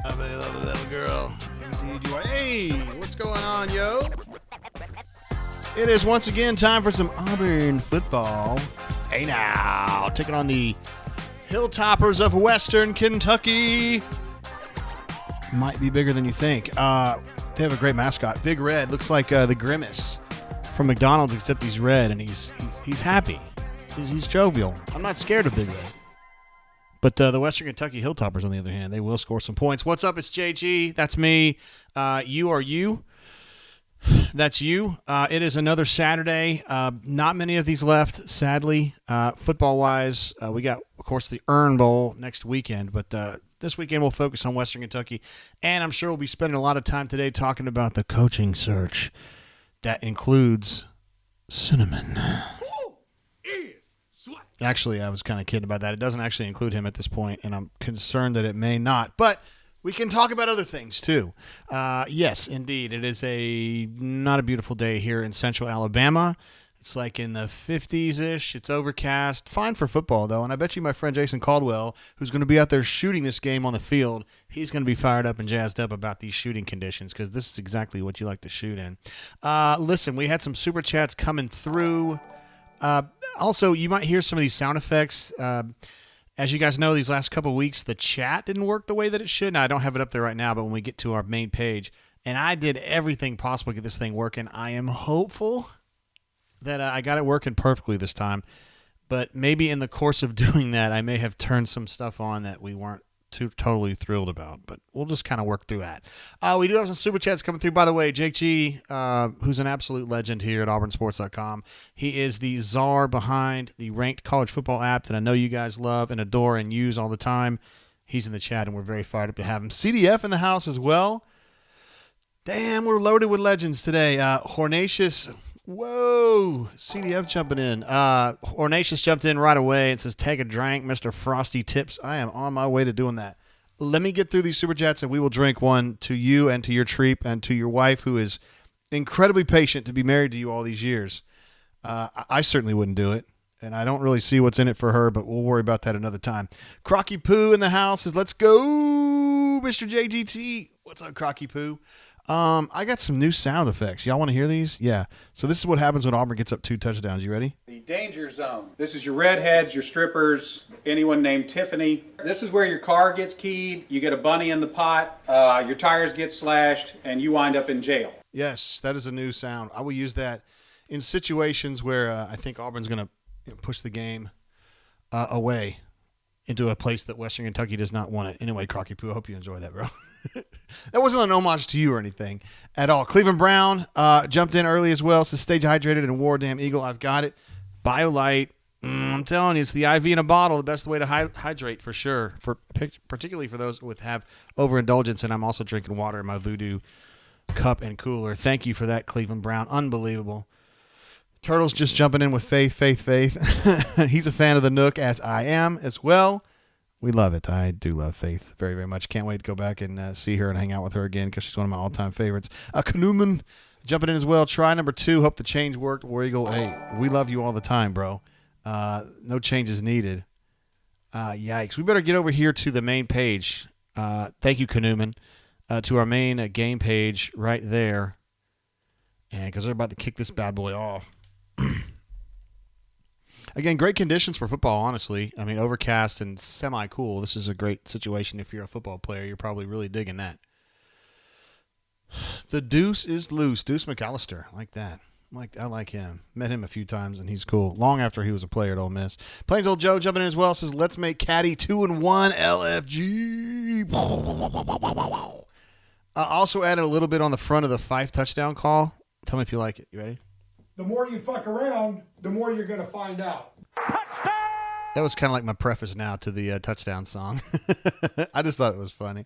Lovely, lovely little girl. Indeed you are. Hey, what's going on, yo? It is once again time for some Auburn football. Hey now, taking on the Hilltoppers of Western Kentucky. Might be bigger than you think. They have a great mascot, Big Red. Looks like the Grimace from McDonald's, except he's red and he's happy. He's jovial. I'm not scared of Big Red. But the Western Kentucky Hilltoppers, on the other hand, they will score some points. What's up? It's JG. That's me. You are you. That's you. It is another Saturday. Not many of these left, sadly. Football-wise, we got, of course, the Earn Bowl next weekend. But this weekend we'll focus on Western Kentucky. And I'm sure we'll be spending a lot of time today talking about the coaching search that includes Cinnamon. Actually, I was kind of kidding about that. It doesn't actually include him at this point, and I'm concerned that it may not. But we can talk about other things, too. Yes, indeed. It is not a beautiful day here in central Alabama. It's like in the 50s-ish. It's overcast. Fine for football, though. And I bet you my friend Jason Caldwell, who's going to be out there shooting this game on the field, he's going to be fired up and jazzed up about these shooting conditions because this is exactly what you like to shoot in. Listen, we had some super chats coming through. Also, you might hear some of these sound effects. As you guys know, these last couple of weeks, the chat didn't work the way that it should. Now, I don't have it up there right now, but when we get to our main page, and I did everything possible to get this thing working, I am hopeful that I got it working perfectly this time. But maybe in the course of doing that, I may have turned some stuff on that we weren't too totally thrilled about. But we'll just kind of work through that. We do have some super chats coming through. By the way, Jake G, who's an absolute legend here at auburnsports.com, he is the czar behind the ranked college football app that I know you guys love and adore and use all the time. He's in the chat, and we're very fired up to have him. CDF in the house as well. Damn, we're loaded with legends today. Hornatius, whoa, CDF jumping in. Hornatius jumped in right away. It says, take a drink, Mr. Frosty Tips. I am on my way to doing that. Let me get through these super chats, and we will drink one to you and to your treep and to your wife, who is incredibly patient to be married to you all these years. I certainly wouldn't do it, and I don't really see what's in it for her, but we'll worry about that another time. Crocky Poo in the house says, let's go, Mr. JGT. What's up, Crocky Poo? I got some new sound effects. Y'all want to hear these? Yeah. So this is what happens when Auburn gets up 2 touchdowns. You ready? The danger zone. This is your redheads, your strippers, anyone named Tiffany. This is where your car gets keyed, you get a bunny in the pot, your tires get slashed, and you wind up in jail. Yes, that is a new sound. I will use that in situations where I think Auburn's going to push the game away into a place that Western Kentucky does not want it. Anyway, Crocky Poo, I hope you enjoyed that, bro. That wasn't an homage to you or anything at all. Cleveland Brown jumped in early as well. Says, stay hydrated and War Damn Eagle. I've got it. BioLite. I'm telling you, it's the IV in a bottle. The best way to hydrate for sure. Particularly for those with have overindulgence. And I'm also drinking water in my Voodoo cup and cooler. Thank you for that, Cleveland Brown. Unbelievable. Turtle's just jumping in with Faith. He's a fan of the Nook, as I am as well. We love it. I do love Faith very, very much. Can't wait to go back and see her and hang out with her again because she's one of my all-time favorites. Kanuman jumping in as well. Try number 2. Hope the change worked. War Eagle, hey, we love you all the time, bro. No changes needed. Yikes. We better get over here to the main page. Thank you, Kanuman. To our main game page right there. And because they're about to kick this bad boy off. Again, great conditions for football, honestly. I mean, overcast and semi-cool. This is a great situation if you're a football player. You're probably really digging that. The deuce is loose. Deuce McAllister. I like that. I like him. Met him a few times, and he's cool. Long after he was a player at Ole Miss. Plains Old Joe jumping in as well. Says, let's make Caddy 2-1 LFG. Also added a little bit on the front of the Fife touchdown call. Tell me if you like it. You ready? The more you fuck around, the more you're going to find out. That was kind of like my preface now to the touchdown song. I just thought it was funny.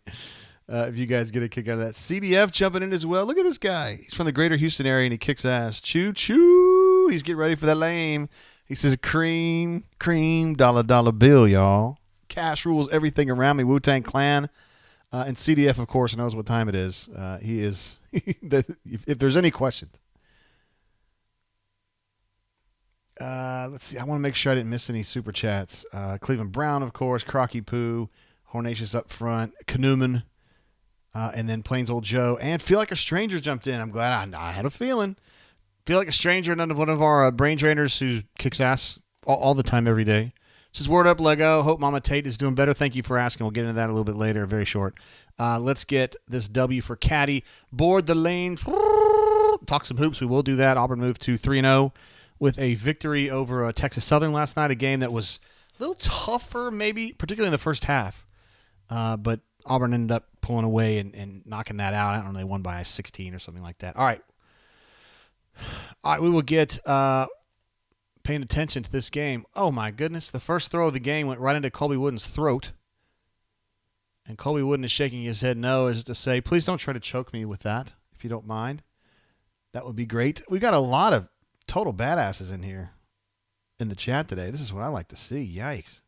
If you guys get a kick out of that. CDF jumping in as well. Look at this guy. He's from the greater Houston area, and he kicks ass. Choo-choo. He's getting ready for that lame. He says, cream, dollar bill, y'all. Cash rules everything around me. Wu-Tang Clan. And CDF, of course, knows what time it is. He is, if there's any questions. Let's see. I want to make sure I didn't miss any super chats. Cleveland Brown, of course. Crocky Poo. Hornatius up front. Kanuman. And then Plains Old Joe. And Feel Like a Stranger jumped in. I'm glad I had a feeling. Feel like a stranger, none of one of our brain trainers who kicks ass all the time, every day. This is Word Up Lego. Hope Mama Tate is doing better. Thank you for asking. We'll get into that a little bit later, very short. Let's get this W for Caddy. Board the lanes. Talk some hoops. We will do that. Auburn moved to 3-0 with a victory over Texas Southern last night, a game that was a little tougher maybe, particularly in the first half. But Auburn ended up pulling away and knocking that out. I don't know, they won by 16 or something like that. All right, we will get paying attention to this game. Oh, my goodness. The first throw of the game went right into Colby Wooden's throat. And Colby Wooden is shaking his head no, as to say, please don't try to choke me with that, if you don't mind. That would be great. We got a lot of total badasses in here in the chat today. This is what I like to see. Yikes.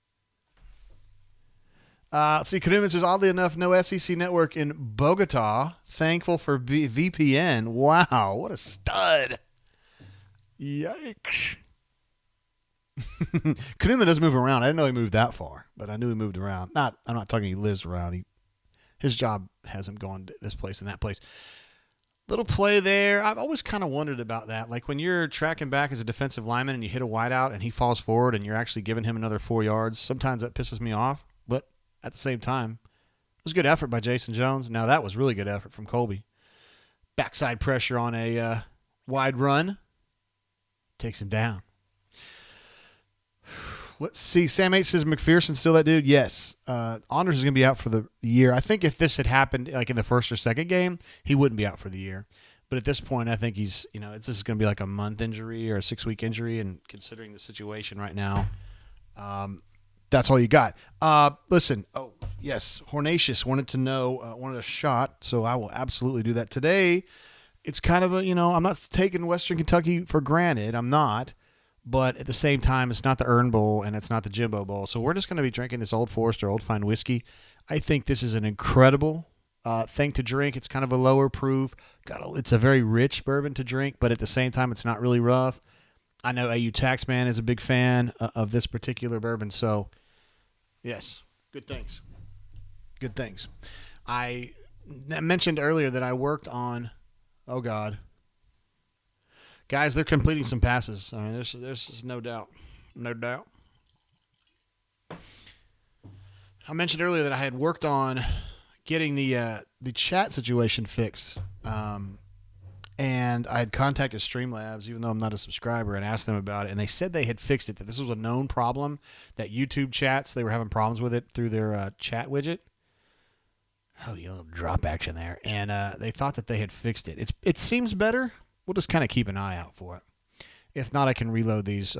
Let's see. Kaduman says, oddly enough, no SEC network in Bogota. Thankful for VPN. Wow, what a stud. Yikes. Kaduman does move around. I didn't know he moved that far, but I knew he moved around. I'm not talking he lives around. His job has him going to this place and that place. Little play there. I've always kind of wondered about that. Like when you're tracking back as a defensive lineman and you hit a wideout and he falls forward and you're actually giving him another 4 yards, sometimes that pisses me off. But at the same time, it was good effort by Jason Jones. Now that was really good effort from Colby. Backside pressure on a wide run. Takes him down. Let's see. Sam H says, McPherson still that dude? Yes. Anders is going to be out for the year. I think if this had happened like in the first or second game, he wouldn't be out for the year. But at this point, I think he's, this is going to be like a month injury or a 6-week injury. And considering the situation right now, that's all you got. Listen. Oh, yes. Hornatius wanted a shot. So I will absolutely do that today. It's kind of I'm not taking Western Kentucky for granted. I'm not. But at the same time, it's not the Urn Bowl and it's not the Jimbo Bowl. So we're just going to be drinking this Old Forester Old Fine Whiskey. I think this is an incredible thing to drink. It's kind of a lower proof. It's a very rich bourbon to drink, but at the same time, it's not really rough. I know AU Taxman is a big fan of this particular bourbon. So, yes, good things. Good things. I mentioned earlier that I worked on, oh, God. Guys, they're completing some passes. I mean, there's no doubt. No doubt. I mentioned earlier that I had worked on getting the chat situation fixed. And I had contacted Streamlabs, even though I'm not a subscriber, and asked them about it. And they said they had fixed it, that this was a known problem, that YouTube chats, they were having problems with it through their chat widget. Oh, you little drop action there. And they thought that they had fixed it. It seems better. We'll just kind of keep an eye out for it. If not, I can reload these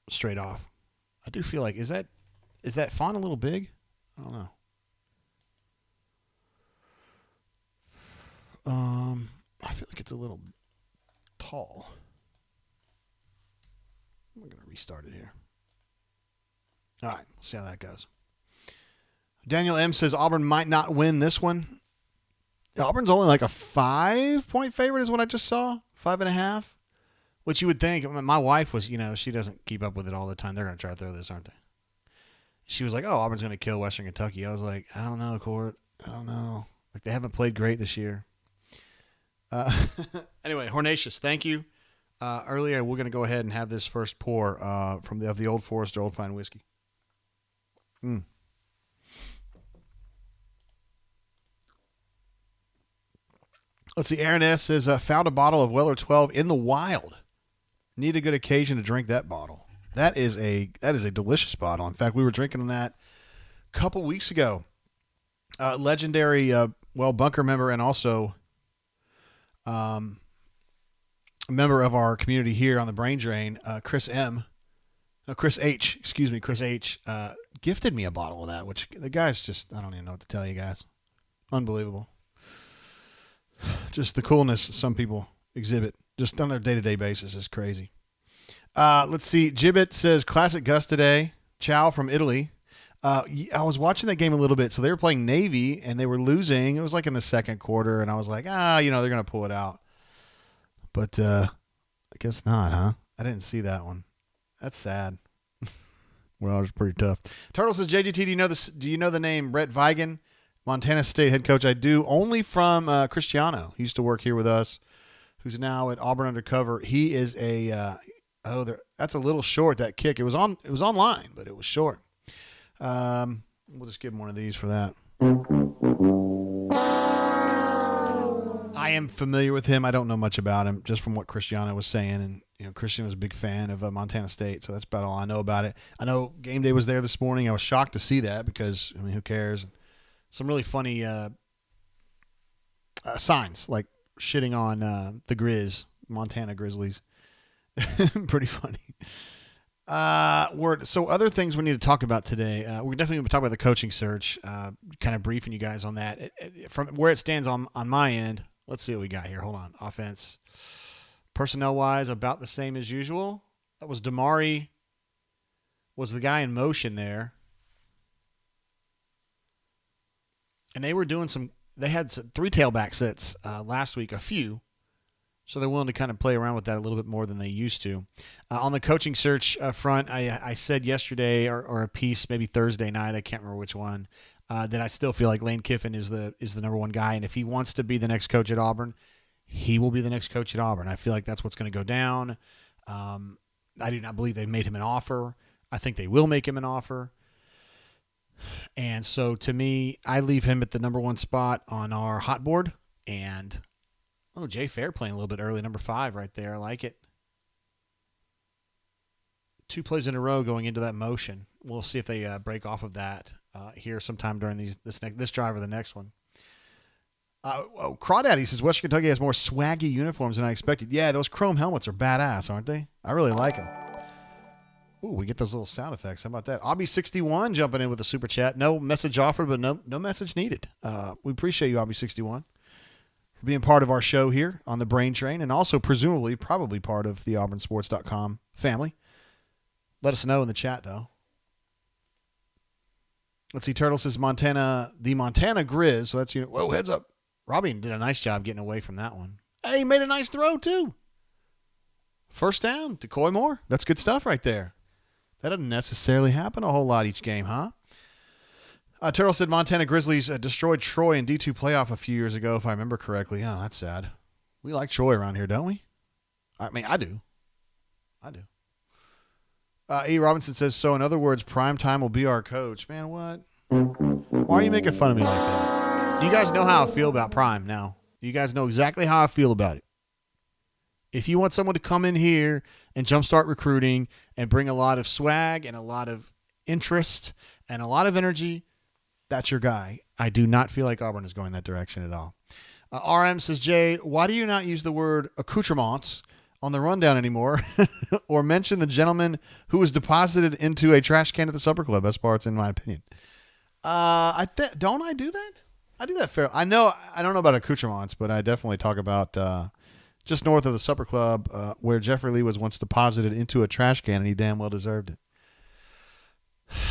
straight off. I do feel like, is that font a little big? I don't know. I feel like it's a little tall. I'm going to restart it here. All right, let's see how that goes. Daniel M. says Auburn might not win this one. Auburn's only like a 5-point favorite is what I just saw. 5.5. Which you would think. My wife was, she doesn't keep up with it all the time. They're going to try to throw this, aren't they? She was like, oh, Auburn's going to kill Western Kentucky. I was like, I don't know, Court. I don't know. Like, they haven't played great this year. Anyway, Hornatius, thank you. Earlier, we're going to go ahead and have this first pour of the Old Forester Old Fine Whiskey. Let's see. Aaron S. says, found a bottle of Weller 12 in the wild. Need a good occasion to drink that bottle. That is a delicious bottle. In fact, we were drinking that a couple weeks ago. Legendary, bunker member and also a member of our community here on the Brain Drain, Chris H, gifted me a bottle of that, which the guy's just, I don't even know what to tell you guys. Unbelievable. Just the coolness some people exhibit just on their day-to-day basis is crazy. Let's see. Gibbet says, classic Gus today. Ciao from Italy. I was watching that game a little bit. So they were playing Navy, and they were losing. It was like in the second quarter, and I was like, they're going to pull it out. But I guess not, huh? I didn't see that one. That's sad. Well, it was pretty tough. Turtle says, JGT, do you know the name Brett Vigen? Montana State head coach. I do, only from Cristiano. He used to work here with us who's now at Auburn undercover. He is that's a little short, that kick. It was online, but it was short. We'll just give him one of these for that. I am familiar with him. I don't know much about him, just from what Cristiano was saying. And Christian was a big fan of Montana State, so that's about all I know about it. I know game day was there this morning. I was shocked to see that because, who cares? Some really funny signs, like shitting on the Montana Grizzlies. Pretty funny. So other things we need to talk about today. We're definitely going to talk about the coaching search, kind of briefing you guys on that. From where it stands on my end, let's see what we got here. Hold on. Offense. Personnel-wise, about the same as usual. That was Damari was the guy in motion there. And they were doing they had 3 tailback sets last week, a few. So they're willing to kind of play around with that a little bit more than they used to. On the coaching search front, I said yesterday or a piece, maybe Thursday night, I can't remember which one, that I still feel like Lane Kiffin is the number one guy. And if he wants to be the next coach at Auburn, he will be the next coach at Auburn. I feel like that's what's going to go down. I do not believe they've made him an offer. I think they will make him an offer. And so to me, I leave him at the number 1 spot on our hot board. And Jay Fair playing a little bit early, number 5 right there. I like it. 2 plays in a row going into that motion. We'll see if they break off of that here sometime during this drive or the next one. Crawdaddy says Western Kentucky has more swaggy uniforms than I expected. Yeah, those chrome helmets are badass, aren't they? I really like them. Ooh, we get those little sound effects. How about that? Obby61 jumping in with a super chat. No message offered, but no message needed. We appreciate you, Obby61, for being part of our show here on the Brain Train, and also presumably probably part of the auburnsports.com family. Let us know in the chat, though. Let's see. Turtle says the Montana Grizz. So that's, whoa, heads up. Robbie did a nice job getting away from that one. Hey, he made a nice throw, too. First down to Coy Moore. That's good stuff right there. That doesn't necessarily happen a whole lot each game, huh? Turtle said Montana Grizzlies destroyed Troy in D2 playoff a few years ago, if I remember correctly. Oh, that's sad. We like Troy around here, don't we? I mean, I do. E. Robinson says, so in other words, Primetime will be our coach. Man, what? Why are you making fun of me like that? Do you guys know how I feel about Prime now? You guys know exactly how I feel about it. If you want someone to come in here and jumpstart recruiting and bring a lot of swag and a lot of interest and a lot of energy, that's your guy. I do not feel like Auburn is going that direction at all. RM says, Jay, why do you not use the word accoutrements on the rundown anymore or mention the gentleman who was deposited into a trash can at the Supper Club? Best parts, in my opinion. Don't I do that? I do that fairly. I don't know about accoutrements, but I definitely talk about just north of the Supper Club where Jeffrey Lee was once deposited into a trash can, and he damn well deserved it.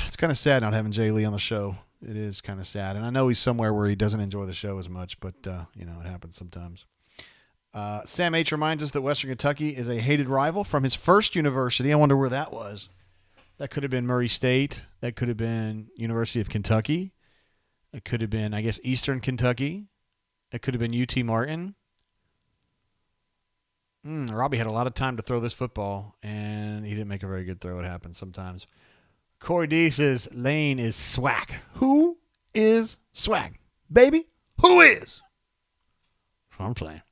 It's kind of sad not having Jay Lee on the show. It is kind of sad. And I know he's somewhere where he doesn't enjoy the show as much, but, it happens sometimes. Sam H. reminds us that Western Kentucky is a hated rival from his first university. I wonder where that was. That could have been Murray State. That could have been University of Kentucky. It could have been, I guess, Eastern Kentucky. It could have been UT Martin. Robbie had a lot of time to throw this football, and he didn't make a very good throw. It happens sometimes. Corey D says, Lane is swag. Who is swag? Baby, who is? That's what I'm playing.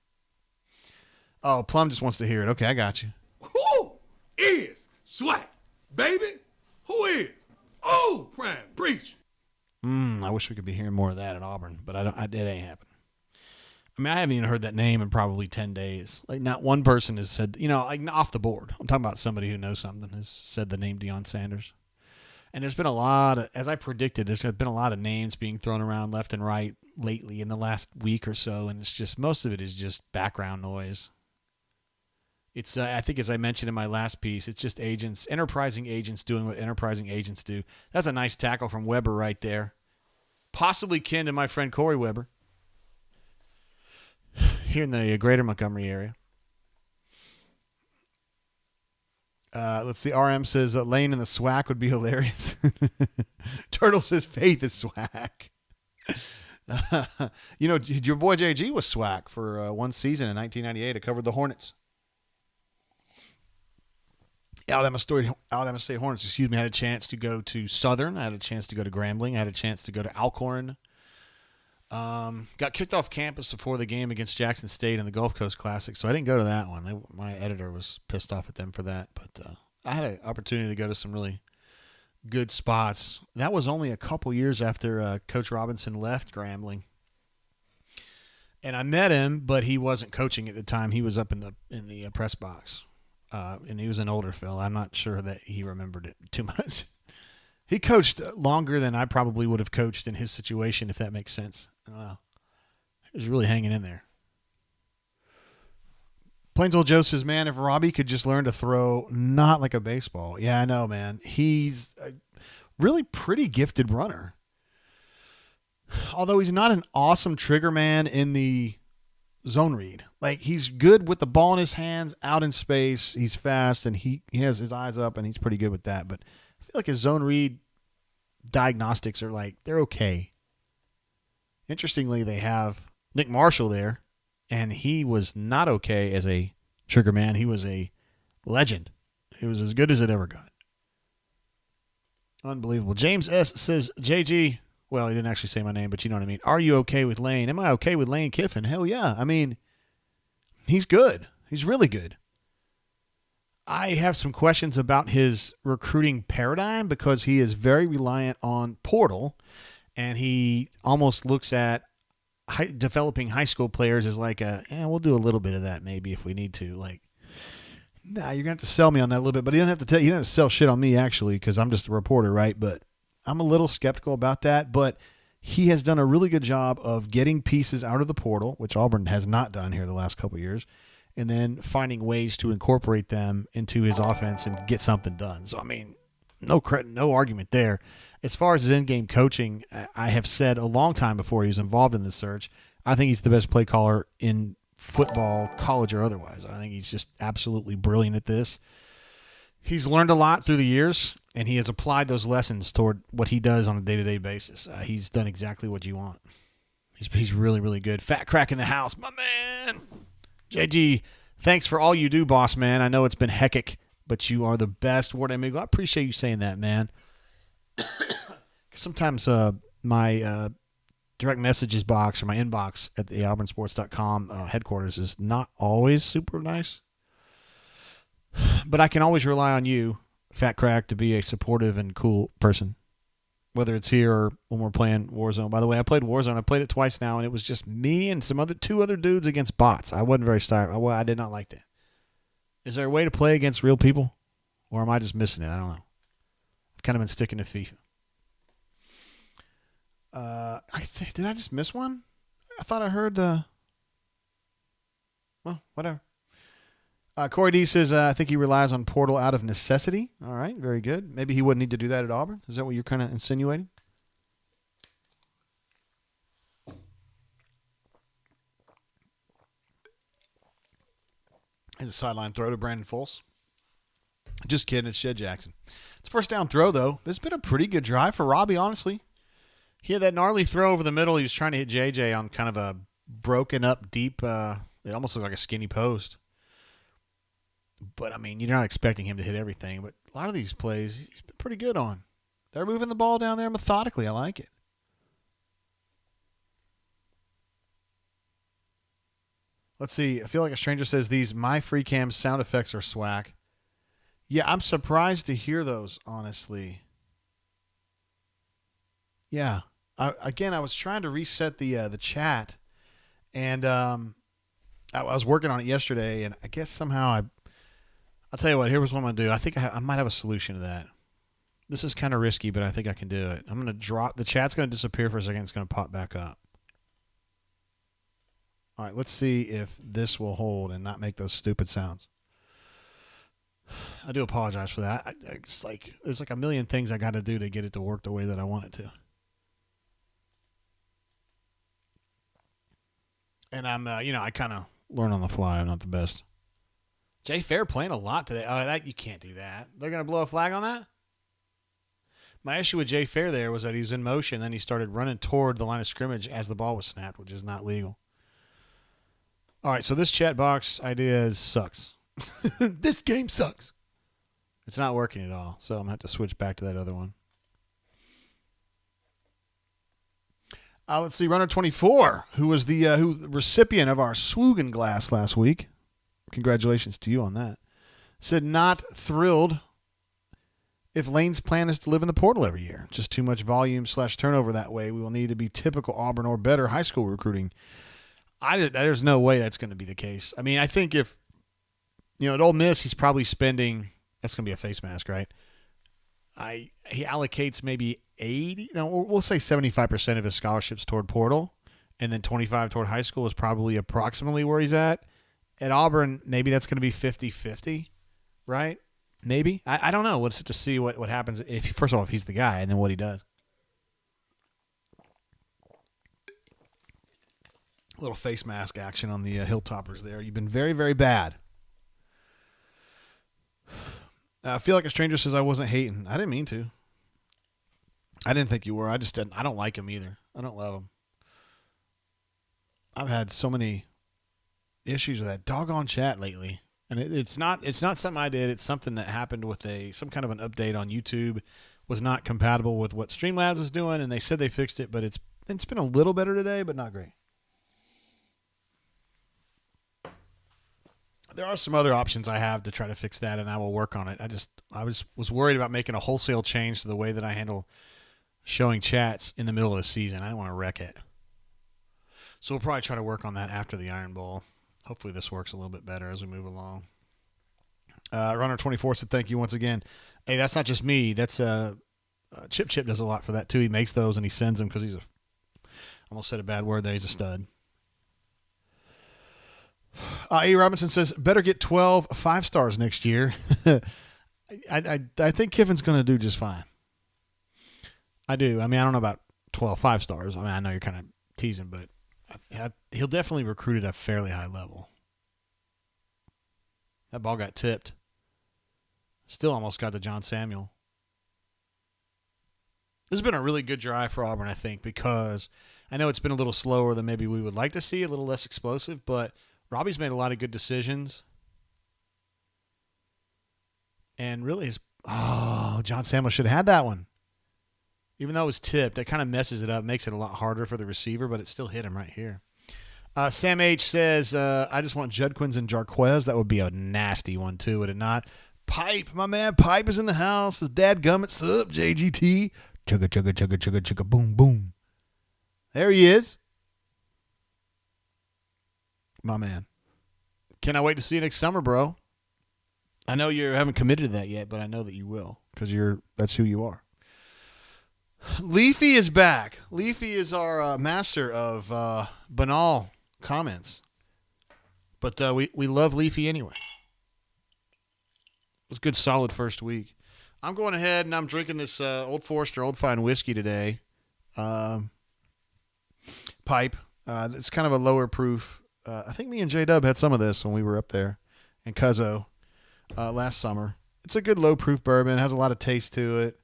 Oh, Plum just wants to hear it. Okay, I got you. Who is swag? Baby, who is? Oh, Prime, preach. I wish we could be hearing more of that at Auburn, but it ain't happening. I mean, I haven't even heard that name in probably 10 days. Like, not one person has said, like off the board. I'm talking about somebody who knows something has said the name Deion Sanders. And there's been a lot of, as I predicted, there's been a lot of names being thrown around left and right lately in the last week or so, and it's just, most of it is just background noise. It's, I think, as I mentioned in my last piece, it's just enterprising agents doing what enterprising agents do. That's a nice tackle from Weber right there. Possibly kin to my friend Corey Weber here in the greater Montgomery area. Let's see. RM says Lane in the SWAC would be hilarious. Turtle says Faith is SWAC. Your boy JG was SWAC for one season in 1998. It covered the Hornets. Alabama State Hornets, I had a chance to go to Southern. I had a chance to go to Grambling. I had a chance to go to Alcorn. Got kicked off campus before the game against Jackson State in the Gulf Coast Classic, so I didn't go to that one. My editor was pissed off at them for that, but I had an opportunity to go to some really good spots. That was only a couple years after Coach Robinson left Grambling. And I met him, but he wasn't coaching at the time. He was up in the press box. And he was an older Phil. I'm not sure that he remembered it too much. He coached longer than I probably would have coached in his situation, if that makes sense. Well, he was really hanging in there. Plains Old Joe says, man, if Robbie could just learn to throw not like a baseball. Yeah, I know, man. He's a really pretty gifted runner. Although he's not an awesome trigger man in the zone read. Like, he's good with the ball in his hands, out in space. He's fast, and he has his eyes up, and he's pretty good with that. But I feel like his zone read diagnostics are they're okay. Interestingly, they have Nick Marshall there, and he was not okay as a trigger man. He was a legend. He was as good as it ever got. Unbelievable. James S. says, JG, well, he didn't actually say my name, but you know what I mean. Are you okay with Lane? Am I okay with Lane Kiffin? Hell yeah. I mean, he's good. He's really good. I have some questions about his recruiting paradigm because he is very reliant on portal, and he almost looks at developing high school players as we'll do a little bit of that maybe if we need to. You're going to have to sell me on that a little bit, but you don't have to sell shit on me actually because I'm just a reporter, right? But I'm a little skeptical about that, but he has done a really good job of getting pieces out of the portal, which Auburn has not done here the last couple of years, and then finding ways to incorporate them into his offense and get something done. So, I mean, no argument there. As far as his in-game coaching, I have said a long time before he was involved in this search, I think he's the best play caller in football, college or otherwise. I think he's just absolutely brilliant at this. He's learned a lot through the years, and he has applied those lessons toward what he does on a day-to-day basis. He's done exactly what you want. He's really, really good. Fat Crack in the house, my man. JG, thanks for all you do, boss man. I know it's been hectic, but you are the best. Ward amigo. I appreciate you saying that, man. Sometimes my direct messages box or my inbox at the auburnsports.com headquarters is not always super nice. But I can always rely on you, Fat Crack, to be a supportive and cool person, whether it's here or when we're playing Warzone. By the way, I played Warzone. I played it twice now, and it was just me and two other dudes against bots. I wasn't very starved. I did not like that. Is there a way to play against real people, or am I just missing it? I don't know. I've kind of been sticking to FIFA. Did I just miss one? I thought I heard well, whatever. Corey D says, I think he relies on portal out of necessity. All right, very good. Maybe he wouldn't need to do that at Auburn. Is that what you're kind of insinuating? It's a sideline throw to Brandon Fultz. Just kidding, it's Shed Jackson. It's a first down throw, though. This has been a pretty good drive for Robbie, honestly. He had that gnarly throw over the middle. He was trying to hit JJ on kind of a broken up deep, it almost looked like a skinny post. But, I mean, you're not expecting him to hit everything. But a lot of these plays, he's been pretty good on. They're moving the ball down there methodically. I like it. Let's see. I feel like a stranger says these My Free Cam sound effects are swag. Yeah, I'm surprised to hear those, honestly. Yeah. I was trying to reset the chat, and I was working on it yesterday, and I guess somehow I'll tell you what, here was what I'm going to do. I think I might have a solution to that. This is kind of risky, but I think I can do it. I'm going to drop. The chat's going to disappear for a second. It's going to pop back up. All right, let's see if this will hold and not make those stupid sounds. I do apologize for that. There's like a million things I got to do to get it to work the way that I want it to. And I'm, I kind of learn on the fly. I'm not the best. Jay Fair playing a lot today. Oh, you can't do that. They're going to blow a flag on that? My issue with Jay Fair there was that he was in motion, then he started running toward the line of scrimmage as the ball was snapped, which is not legal. All right, so this chat box idea sucks. This game sucks. It's not working at all, so I'm going to have to switch back to that other one. Let's see, runner 24, who was the recipient of our Swoogan glass last week. Congratulations to you on that. Said not thrilled if Lane's plan is to live in the portal every year. Just too much volume/turnover that way. We will need to be typical Auburn or better high school recruiting. There's no way that's going to be the case. I mean, I think if, at Ole Miss, he's probably spending, that's going to be a face mask, right? He allocates maybe 80, we'll say 75% of his scholarships toward portal, and then 25 toward high school is probably approximately where he's at. At Auburn, maybe that's going to be 50-50, right? Maybe. I don't know. Let's just see what happens first of all, if he's the guy, and then what he does. A little face mask action on the Hilltoppers there. You've been very, very bad. I feel like a stranger says I wasn't hating. I didn't mean to. I didn't think you were. I just didn't. I don't like him either. I don't love him. I've had so many issues with that doggone chat lately. And it's not something I did. It's something that happened with some kind of an update on YouTube. Was not compatible with what Streamlabs was doing, and they said they fixed it, but it's been a little better today, but not great. There are some other options I have to try to fix that, and I will work on it. I was worried about making a wholesale change to the way that I handle showing chats in the middle of the season. I don't want to wreck it. So we'll probably try to work on that after the Iron Bowl. Hopefully this works a little bit better as we move along. Runner 24 said thank you once again. Hey, that's not just me. That's Chip does a lot for that too. He makes those and he sends them because he's almost said a bad word there. He's a stud. A. Robinson says, better get 12 5-stars next year. I think Kiffin's going to do just fine. I do. I mean, I don't know about 12 5-stars. I mean, I know you're kind of teasing, but he'll definitely recruit at a fairly high level. That ball got tipped. Still almost got to John Samuel. This has been a really good drive for Auburn, I think, because I know it's been a little slower than maybe we would like to see, a little less explosive, but Robbie's made a lot of good decisions. And really, John Samuel should have had that one. Even though it was tipped, it kind of messes it up, makes it a lot harder for the receiver, but it still hit him right here. Sam H. says, I just want Judquins and Jarquez. That would be a nasty one, too, would it not? Pipe, my man, Pipe is in the house. His dad gummits up, JGT. Chugga, chugga, chugga, chugga, chugga, boom, boom. There he is. My man. Cannot wait to see you next summer, bro. I know you haven't committed to that yet, but I know that you will because that's who you are. Leafy is back. Leafy is our master of banal comments. But we love Leafy anyway. It was a good, solid first week. I'm going ahead and I'm drinking this Old Forester Old Fine whiskey today. Pipe. It's kind of a lower proof. I think me and J-Dub had some of this when we were up there in Cuzzo last summer. It's a good low proof bourbon. It has a lot of taste to it.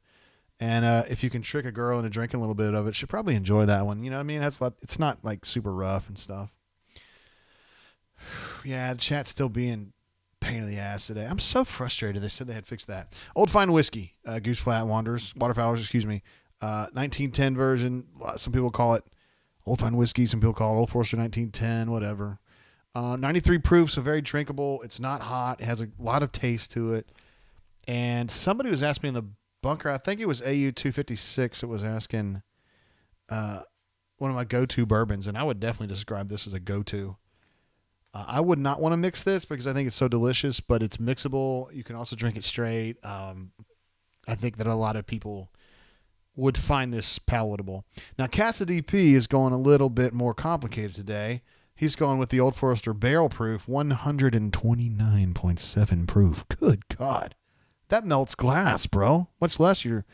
And if you can trick a girl into drinking a little bit of it, she'll probably enjoy that one. You know what I mean? It's not like super rough and stuff. Yeah, the chat's still being pain in the ass today. I'm so frustrated. They said they had fixed that. Old Fine Whiskey, Goose Flat Waterfowlers, 1910 version. Some people call it Old Fine Whiskey. Some people call it Old Forester 1910, whatever. 93 proof, so very drinkable. It's not hot. It has a lot of taste to it. And somebody was asking me in the bunker, I think it was AU 256, it was asking one of my go-to bourbons, and I would definitely describe this as a go-to. I would not want to mix this because I think it's so delicious, but it's mixable. You can also drink it straight. I think that a lot of people would find this palatable. Now, Cassidy P is going a little bit more complicated today. He's going with the Old Forester barrel proof, 129.7 proof. Good God. That melts glass, bro. Much less your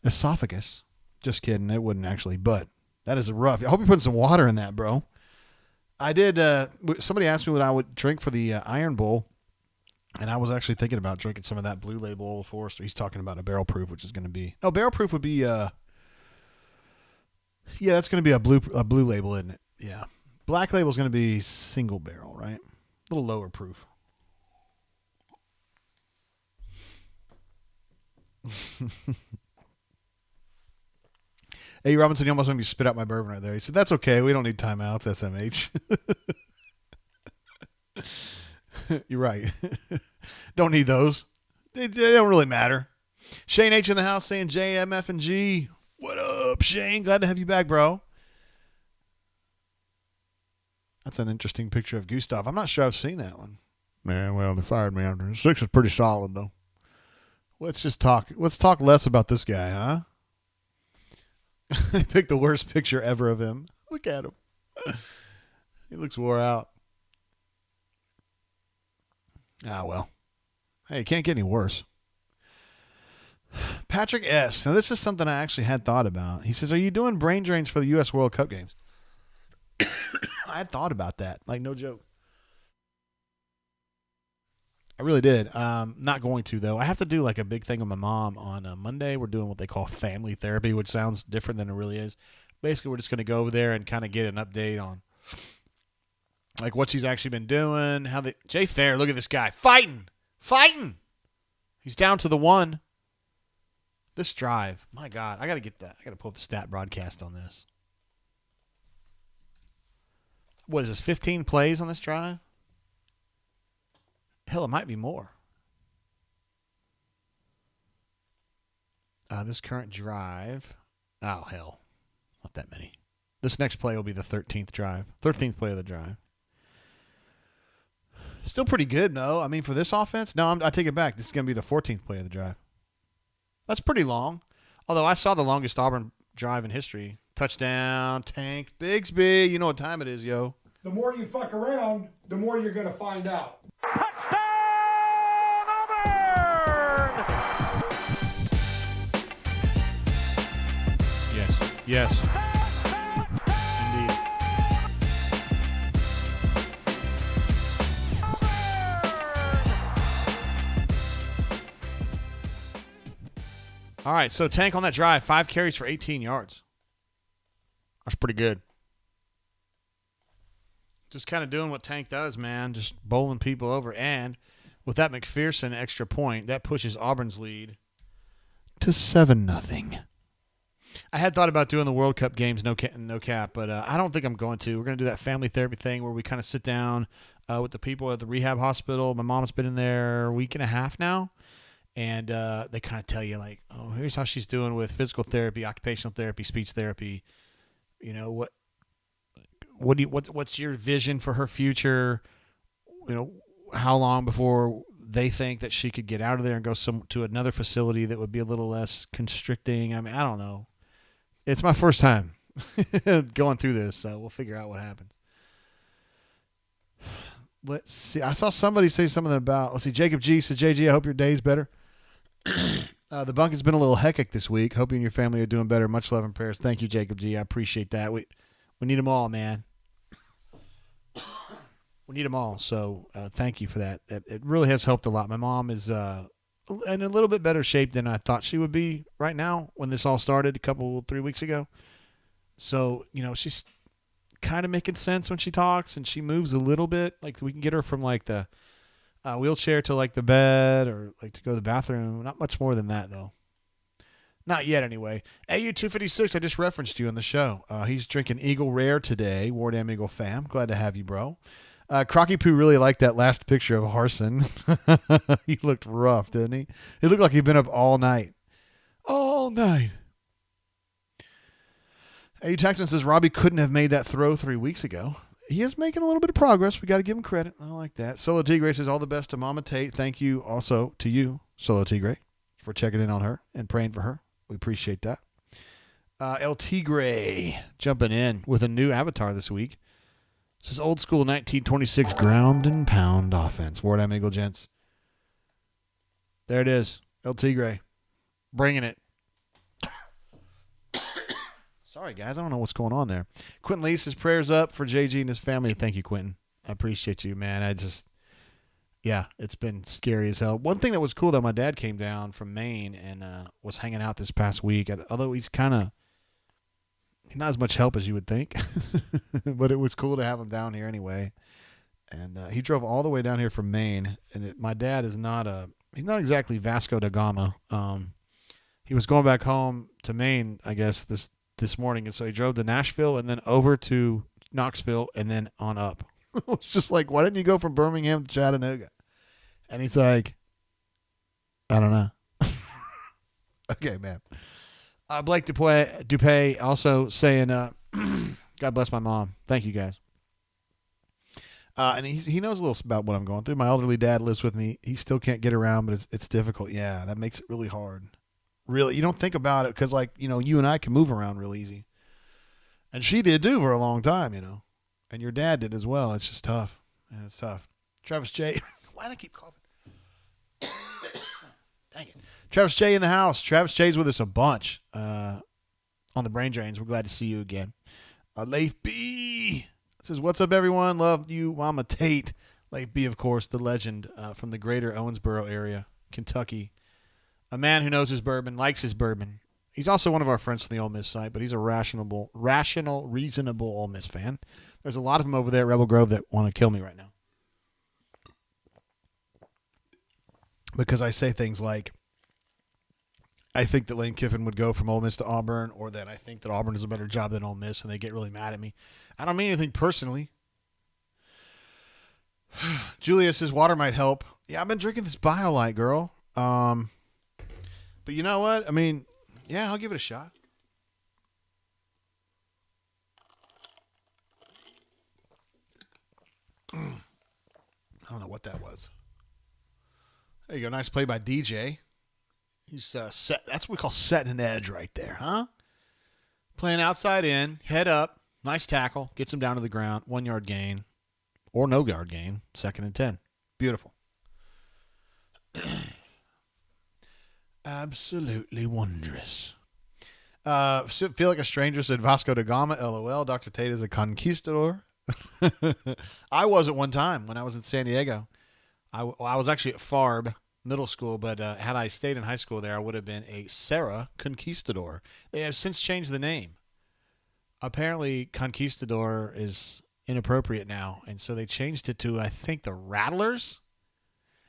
esophagus. Just kidding. It wouldn't actually, but that is rough. I hope you put some water in that, bro. I did. Somebody asked me what I would drink for the Iron Bowl. And I was actually thinking about drinking some of that Blue Label Old Forester. He's talking about a barrel proof, which is going to be barrel proof would be that's going to be a blue label, isn't it? Yeah, black label is going to be single barrel, right? A little lower proof. Hey, Robinson, you almost made me spit out my bourbon right there. He said, that's okay. We don't need timeouts, SMH. You're right. Don't need those. They don't really matter. Shane H in the house saying JMF and G. What up, Shane? Glad to have you back, bro. That's an interesting picture of Gustav. I'm not sure I've seen that one. Man, well, they fired me after. 6 was pretty solid, though. Let's talk less about this guy, huh? They picked the worst picture ever of him. Look at him. He looks wore out. Ah, well. Hey, it can't get any worse. Patrick S. Now, this is something I actually had thought about. He says, are you doing brain drains for the U.S. World Cup games? I had thought about that. Like, no joke. I really did. Not going to, though. I have to do like a big thing with my mom on Monday. We're doing what they call family therapy, which sounds different than it really is. Basically, we're just going to go over there and kind of get an update on like what she's actually been doing. Jay Fair, look at this guy. Fighting. He's down to the 1. This drive. My God. I got to get that. I got to pull up the stat broadcast on this. What is this, 15 plays on this drive? Hell, it might be more. This current drive. Oh, hell. Not that many. This next play will be the 13th drive. 13th play of the drive. Still pretty good, no? I mean, for this offense? No, I take it back. This is going to be the 14th play of the drive. That's pretty long. Although I saw the longest Auburn drive in history. Touchdown, Tank, Bigsby. You know what time it is, yo. The more you fuck around, the more you're going to find out. Yes. Indeed. All right, so Tank on that drive, 5 carries for 18 yards. That's pretty good. Just kind of doing what Tank does, man, just bowling people over. And with that McPherson extra point, that pushes Auburn's lead to 7-0. I had thought about doing the World Cup games, no cap, but I don't think I'm going to. We're going to do that family therapy thing where we kind of sit down with the people at the rehab hospital. My mom's been in there a week and a half now, and they kind of tell you, like, oh, here's how she's doing with physical therapy, occupational therapy, speech therapy. You know, what's your vision for her future? You know, how long before they think that she could get out of there and go to another facility that would be a little less constricting? I mean, I don't know. It's my first time going through this, so we'll figure out what happens. Let's see. I saw somebody say something about, Jacob G said, JG, I hope your day's better. The bunk has been a little hectic this week. Hope you and your family are doing better. Much love and prayers. Thank you, Jacob G. I appreciate that. We need them all, man. We need them all, so thank you for that. It really has helped a lot. My mom is in a little bit better shape than I thought she would be right now when this all started 3 weeks ago. So, you know, she's kind of making sense when she talks, and she moves a little bit. Like, we can get her from, like, the wheelchair to, like, the bed or, like, to go to the bathroom. Not much more than that, though. Not yet, anyway. AU256, I just referenced you on the show. He's drinking Eagle Rare today. War Damn Eagle fam. Glad to have you, bro. Crocky Poo really liked that last picture of Harson. He looked rough, didn't he? He looked like he'd been up all night. All night. AU Texan says Robbie couldn't have made that throw 3 weeks ago. He is making a little bit of progress. We got to give him credit. I like that. Solo Tigre says all the best to Mama Tate. Thank you also to you, Solo Tigre, for checking in on her and praying for her. We appreciate that. El Tigre jumping in with a new avatar this week. This is old school 1926 ground and pound offense. Ward M. Eagle, gents. There it is. El Tigre. Bringing it. Sorry, guys. I don't know what's going on there. Quentin Lee says prayers up for JG and his family. Thank you, Quentin. I appreciate you, man. Yeah, it's been scary as hell. One thing that was cool, though, my dad came down from Maine and was hanging out this past week. Although he's not as much help as you would think, but it was cool to have him down here anyway. And he drove all the way down here from Maine. And my dad is he's not exactly Vasco da Gama. He was going back home to Maine, I guess, this morning, and so he drove to Nashville and then over to Knoxville and then on up. It's just like, why didn't you go from Birmingham to Chattanooga? And he's like, I don't know. Okay, man. Blake Dupay also saying, God bless my mom. Thank you, guys. And he knows a little about what I'm going through. My elderly dad lives with me. He still can't get around, but it's difficult. Yeah, that makes it really hard. Really, you don't think about it because, like, you and I can move around real easy. And she did, too, for a long time, And your dad did as well. It's just tough. Yeah, it's tough. Travis J. Why do I keep coughing? Dang it. Travis J in the house. Travis J's with us a bunch on the Brain Drains. We're glad to see you again. Leif B. Says, what's up, everyone? Love you, Mama Tate. Leif B, of course, the legend from the greater Owensboro area, Kentucky. A man who knows his bourbon, likes his bourbon. He's also one of our friends from the Ole Miss site, but he's a rational, reasonable Ole Miss fan. There's a lot of them over there at Rebel Grove that want to kill me right now. Because I say things like, I think that Lane Kiffin would go from Ole Miss to Auburn, or that I think that Auburn does a better job than Ole Miss, and they get really mad at me. I don't mean anything personally. Julia says water might help. Yeah, I've been drinking this BioLite, girl. But you know what? I mean, yeah, I'll give it a shot. I don't know what that was. There you go. Nice play by DJ. He's set. That's what we call setting an edge right there, huh? Playing outside in, head up, nice tackle, gets him down to the ground, 1 yard gain, or no yard gain, 2nd and 10. Beautiful. Absolutely wondrous. Feel like a stranger said Vasco da Gama, LOL. Dr. Tate is a conquistador. I was at one time when I was in San Diego. I was actually at Farb Middle School, but had I stayed in high school there, I would have been a Sarah Conquistador. They have since changed the name. Apparently, Conquistador is inappropriate now, and so they changed it to, I think, the Rattlers.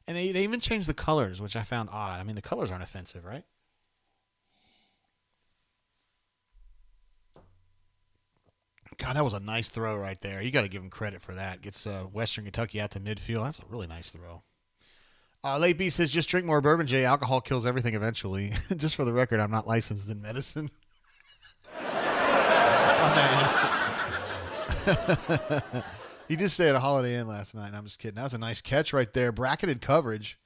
And they even changed the colors, which I found odd. I mean, the colors aren't offensive, right? God, that was a nice throw right there. You got to give him credit for that. Gets Western Kentucky out to midfield. That's a really nice throw. Late B says, just drink more bourbon, Jay. Alcohol kills everything eventually. Just for the record, I'm not licensed in medicine. Oh, man. He did stay at a Holiday Inn last night. I'm just kidding. That was a nice catch right there. Bracketed coverage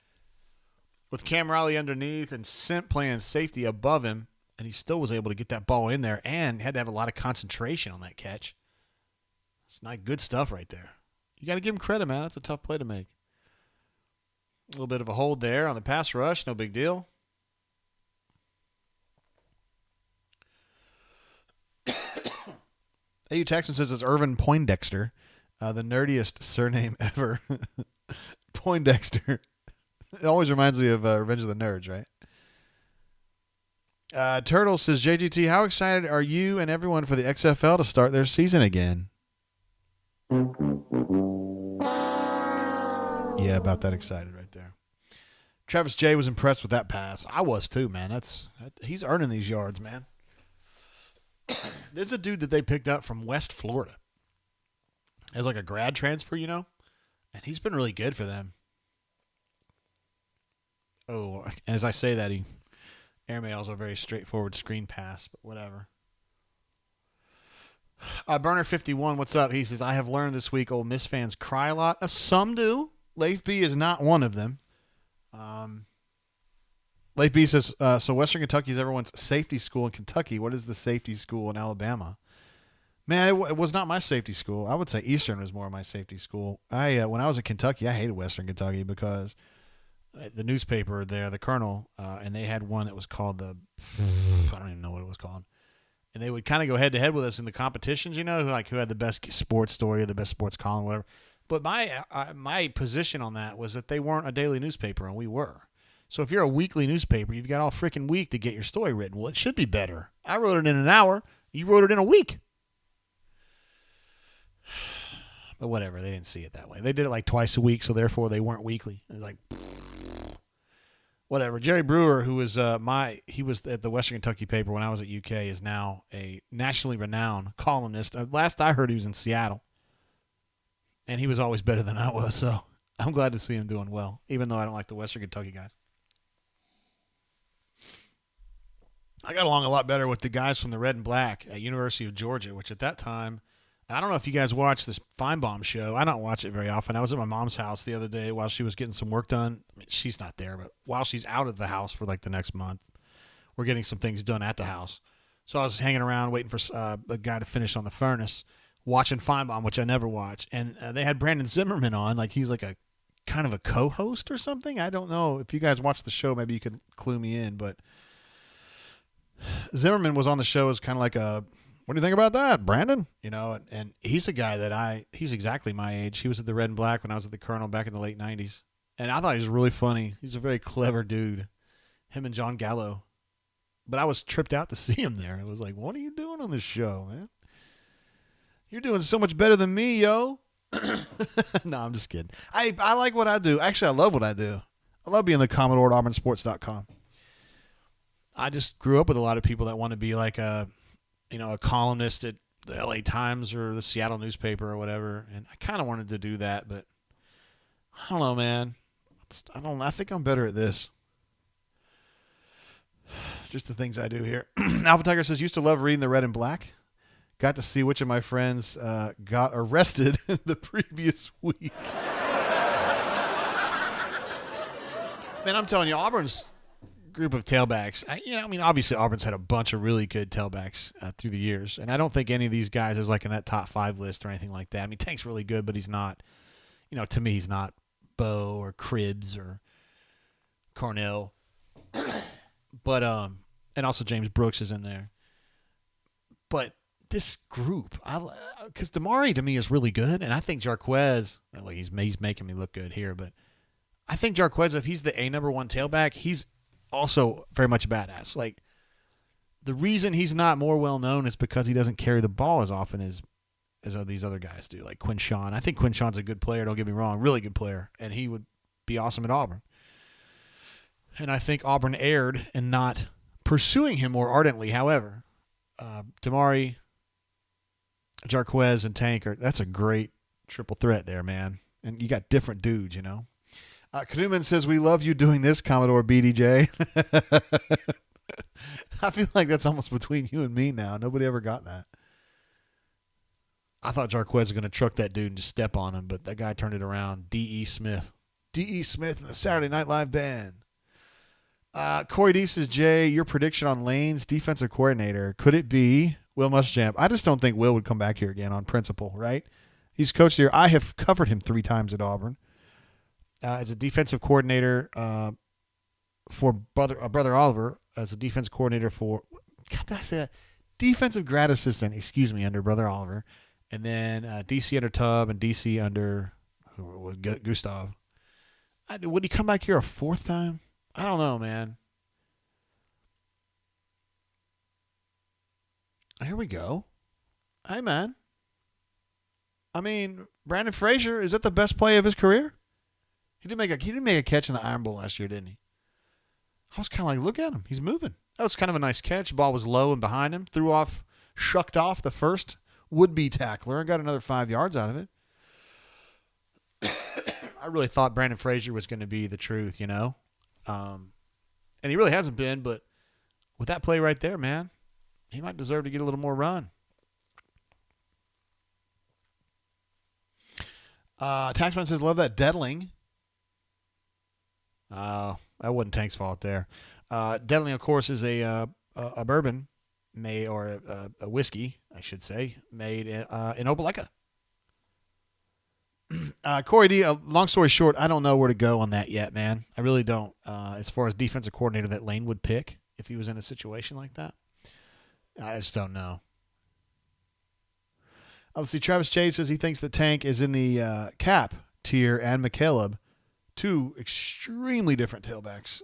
with Cam Riley underneath and Simp playing safety above him. And he still was able to get that ball in there and had to have a lot of concentration on that catch. It's not good stuff right there. You got to give him credit, man. That's a tough play to make. A little bit of a hold there on the pass rush. No big deal. AU Texan says it's Irvin Poindexter, the nerdiest surname ever. Poindexter. It always reminds me of Revenge of the Nerds, right? Turtle says, JGT, how excited are you and everyone for the XFL to start their season again? Yeah, about that excited right there. Travis J was impressed with that pass. I was too, man. He's earning these yards, man. There's a dude that they picked up from West Florida as like a grad transfer, and he's been really good for them. Oh, and as I say that, airmail's a very straightforward screen pass, but whatever. Burner 51, what's up? He says, I have learned this week Ole Miss fans cry a lot. Some do. Leif B is not one of them. Leif B says, so Western Kentucky is everyone's safety school in Kentucky. What is the safety school in Alabama? Man, it was not my safety school. I would say Eastern was more my safety school. When I was in Kentucky, I hated Western Kentucky because the newspaper there, the Colonel, and they had one that was called I don't even know what it was called. And they would kind of go head to head with us in the competitions, who had the best sports story or the best sports column, whatever. But my position on that was that they weren't a daily newspaper, and we were. So if you're a weekly newspaper, you've got all freaking week to get your story written. Well, it should be better. I wrote it in an hour. You wrote it in a week. But whatever, they didn't see it that way. They did it like twice a week, so therefore they weren't weekly. It was like, whatever. Jerry Brewer, who was he was at the Western Kentucky paper when I was at UK, is now a nationally renowned columnist. Last I heard, he was in Seattle. And he was always better than I was, so I'm glad to see him doing well, even though I don't like the Western Kentucky guys. I got along a lot better with the guys from the Red and Black at University of Georgia, which at that time, I don't know if you guys watch this Feinbaum show. I don't watch it very often. I was at my mom's house the other day while she was getting some work done. I mean, she's not there, but while she's out of the house for like the next month, we're getting some things done at the house. So I was hanging around waiting for a guy to finish on the furnace, watching Feinbaum, which I never watch. And they had Brandon Zimmerman on, like he's like a kind of a co-host or something. I don't know. If you guys watch the show, maybe you could clue me in. But Zimmerman was on the show as kind of like a, what do you think about that, Brandon? You know, and he's a guy that he's exactly my age. He was at the Red and Black when I was at the Colonel back in the late 90s. And I thought he was really funny. He's a very clever dude. Him and John Gallo. But I was tripped out to see him there. I was like, what are you doing on this show, man? You're doing so much better than me, yo. No, I'm just kidding. I like what I do. Actually, I love what I do. I love being the Commodore at auburnsports.com. I just grew up with a lot of people that want to be like a columnist at the LA Times or the Seattle newspaper or whatever. And I kind of wanted to do that, but I don't know, man. I think I'm better at this. Just the things I do here. Alpha Tiger says, used to love reading the Red and Black. Got to see which of my friends got arrested the previous week. Man, I'm telling you, Auburn's group of tailbacks, obviously Auburn's had a bunch of really good tailbacks through the years, and I don't think any of these guys is like in that top 5 list or anything like that. I mean, Tank's really good, but he's not, to me, he's not Bo or Cribbs or Cornell. But, and also James Brooks is in there. But this group, because Damari to me is really good, and I think Jarquez, like he's making me look good here, but I think Jarquez, if he's the number 1 tailback, he's also very much a badass. Like, the reason he's not more well known is because he doesn't carry the ball as often as these other guys do, like Quinshawn. I think Quinshawn's a good player, don't get me wrong, really good player, and he would be awesome at Auburn. And I think Auburn erred in not pursuing him more ardently. However, Damari, Jarquez, and Tank that's a great triple threat there, man. And you got different dudes, Knuman says, we love you doing this, Commodore BDJ. I feel like that's almost between you and me now. Nobody ever got that. I thought Jarquez was going to truck that dude and just step on him, but that guy turned it around. D.E. Smith. D.E. Smith and the Saturday Night Live Band. Corey D says, Jay, your prediction on Lane's defensive coordinator, could it be Will Muschamp? I just don't think Will would come back here again on principle, right? He's coached here. I have covered him 3 times at Auburn. As a defensive coordinator for Brother Oliver, as a defensive coordinator for, God, did I say that? Defensive grad assistant, under Brother Oliver. And then DC under Tubb and DC under Gustav. Would he come back here a 4th time? I don't know, man. Here we go. Hey, man. I mean, Brandon Frazier, is that the best play of his career? He didn't make a catch in the Iron Bowl last year, didn't he? I was kind of like, look at him. He's moving. That was kind of a nice catch. The ball was low and behind him. Shucked off the first would-be tackler and got another 5 yards out of it. I really thought Brandon Frazier was going to be the truth, and he really hasn't been, but with that play right there, man, he might deserve to get a little more run. Taxman says, love that Deadling. That wasn't Tank's fault there. Deadling, of course, is a bourbon or a whiskey, I should say, made in Opelika. Corey D, long story short, I don't know where to go on that yet, man. I really don't. As far as defensive coordinator that Lane would pick if he was in a situation like that, I just don't know. Obviously, Travis Chase says he thinks that Tank is in the Cap tier and McCaleb, two extremely different tailbacks.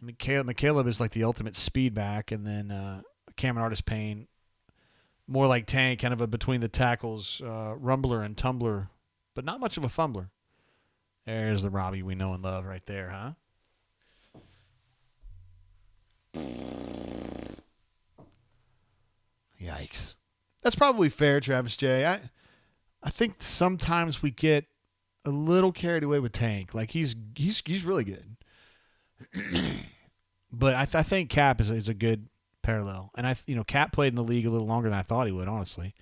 McCaleb is like the ultimate speed back, and then Cameron Artis-Payne, more like Tank, kind of a between the tackles, rumbler and tumbler, but not much of a fumbler. There's the Robbie we know and love right there, huh? Yikes. That's probably fair, Travis J. I think sometimes we get a little carried away with Tank. Like he's really good. But I think Cap is a good parallel. And Cap played in the league a little longer than I thought he would, honestly.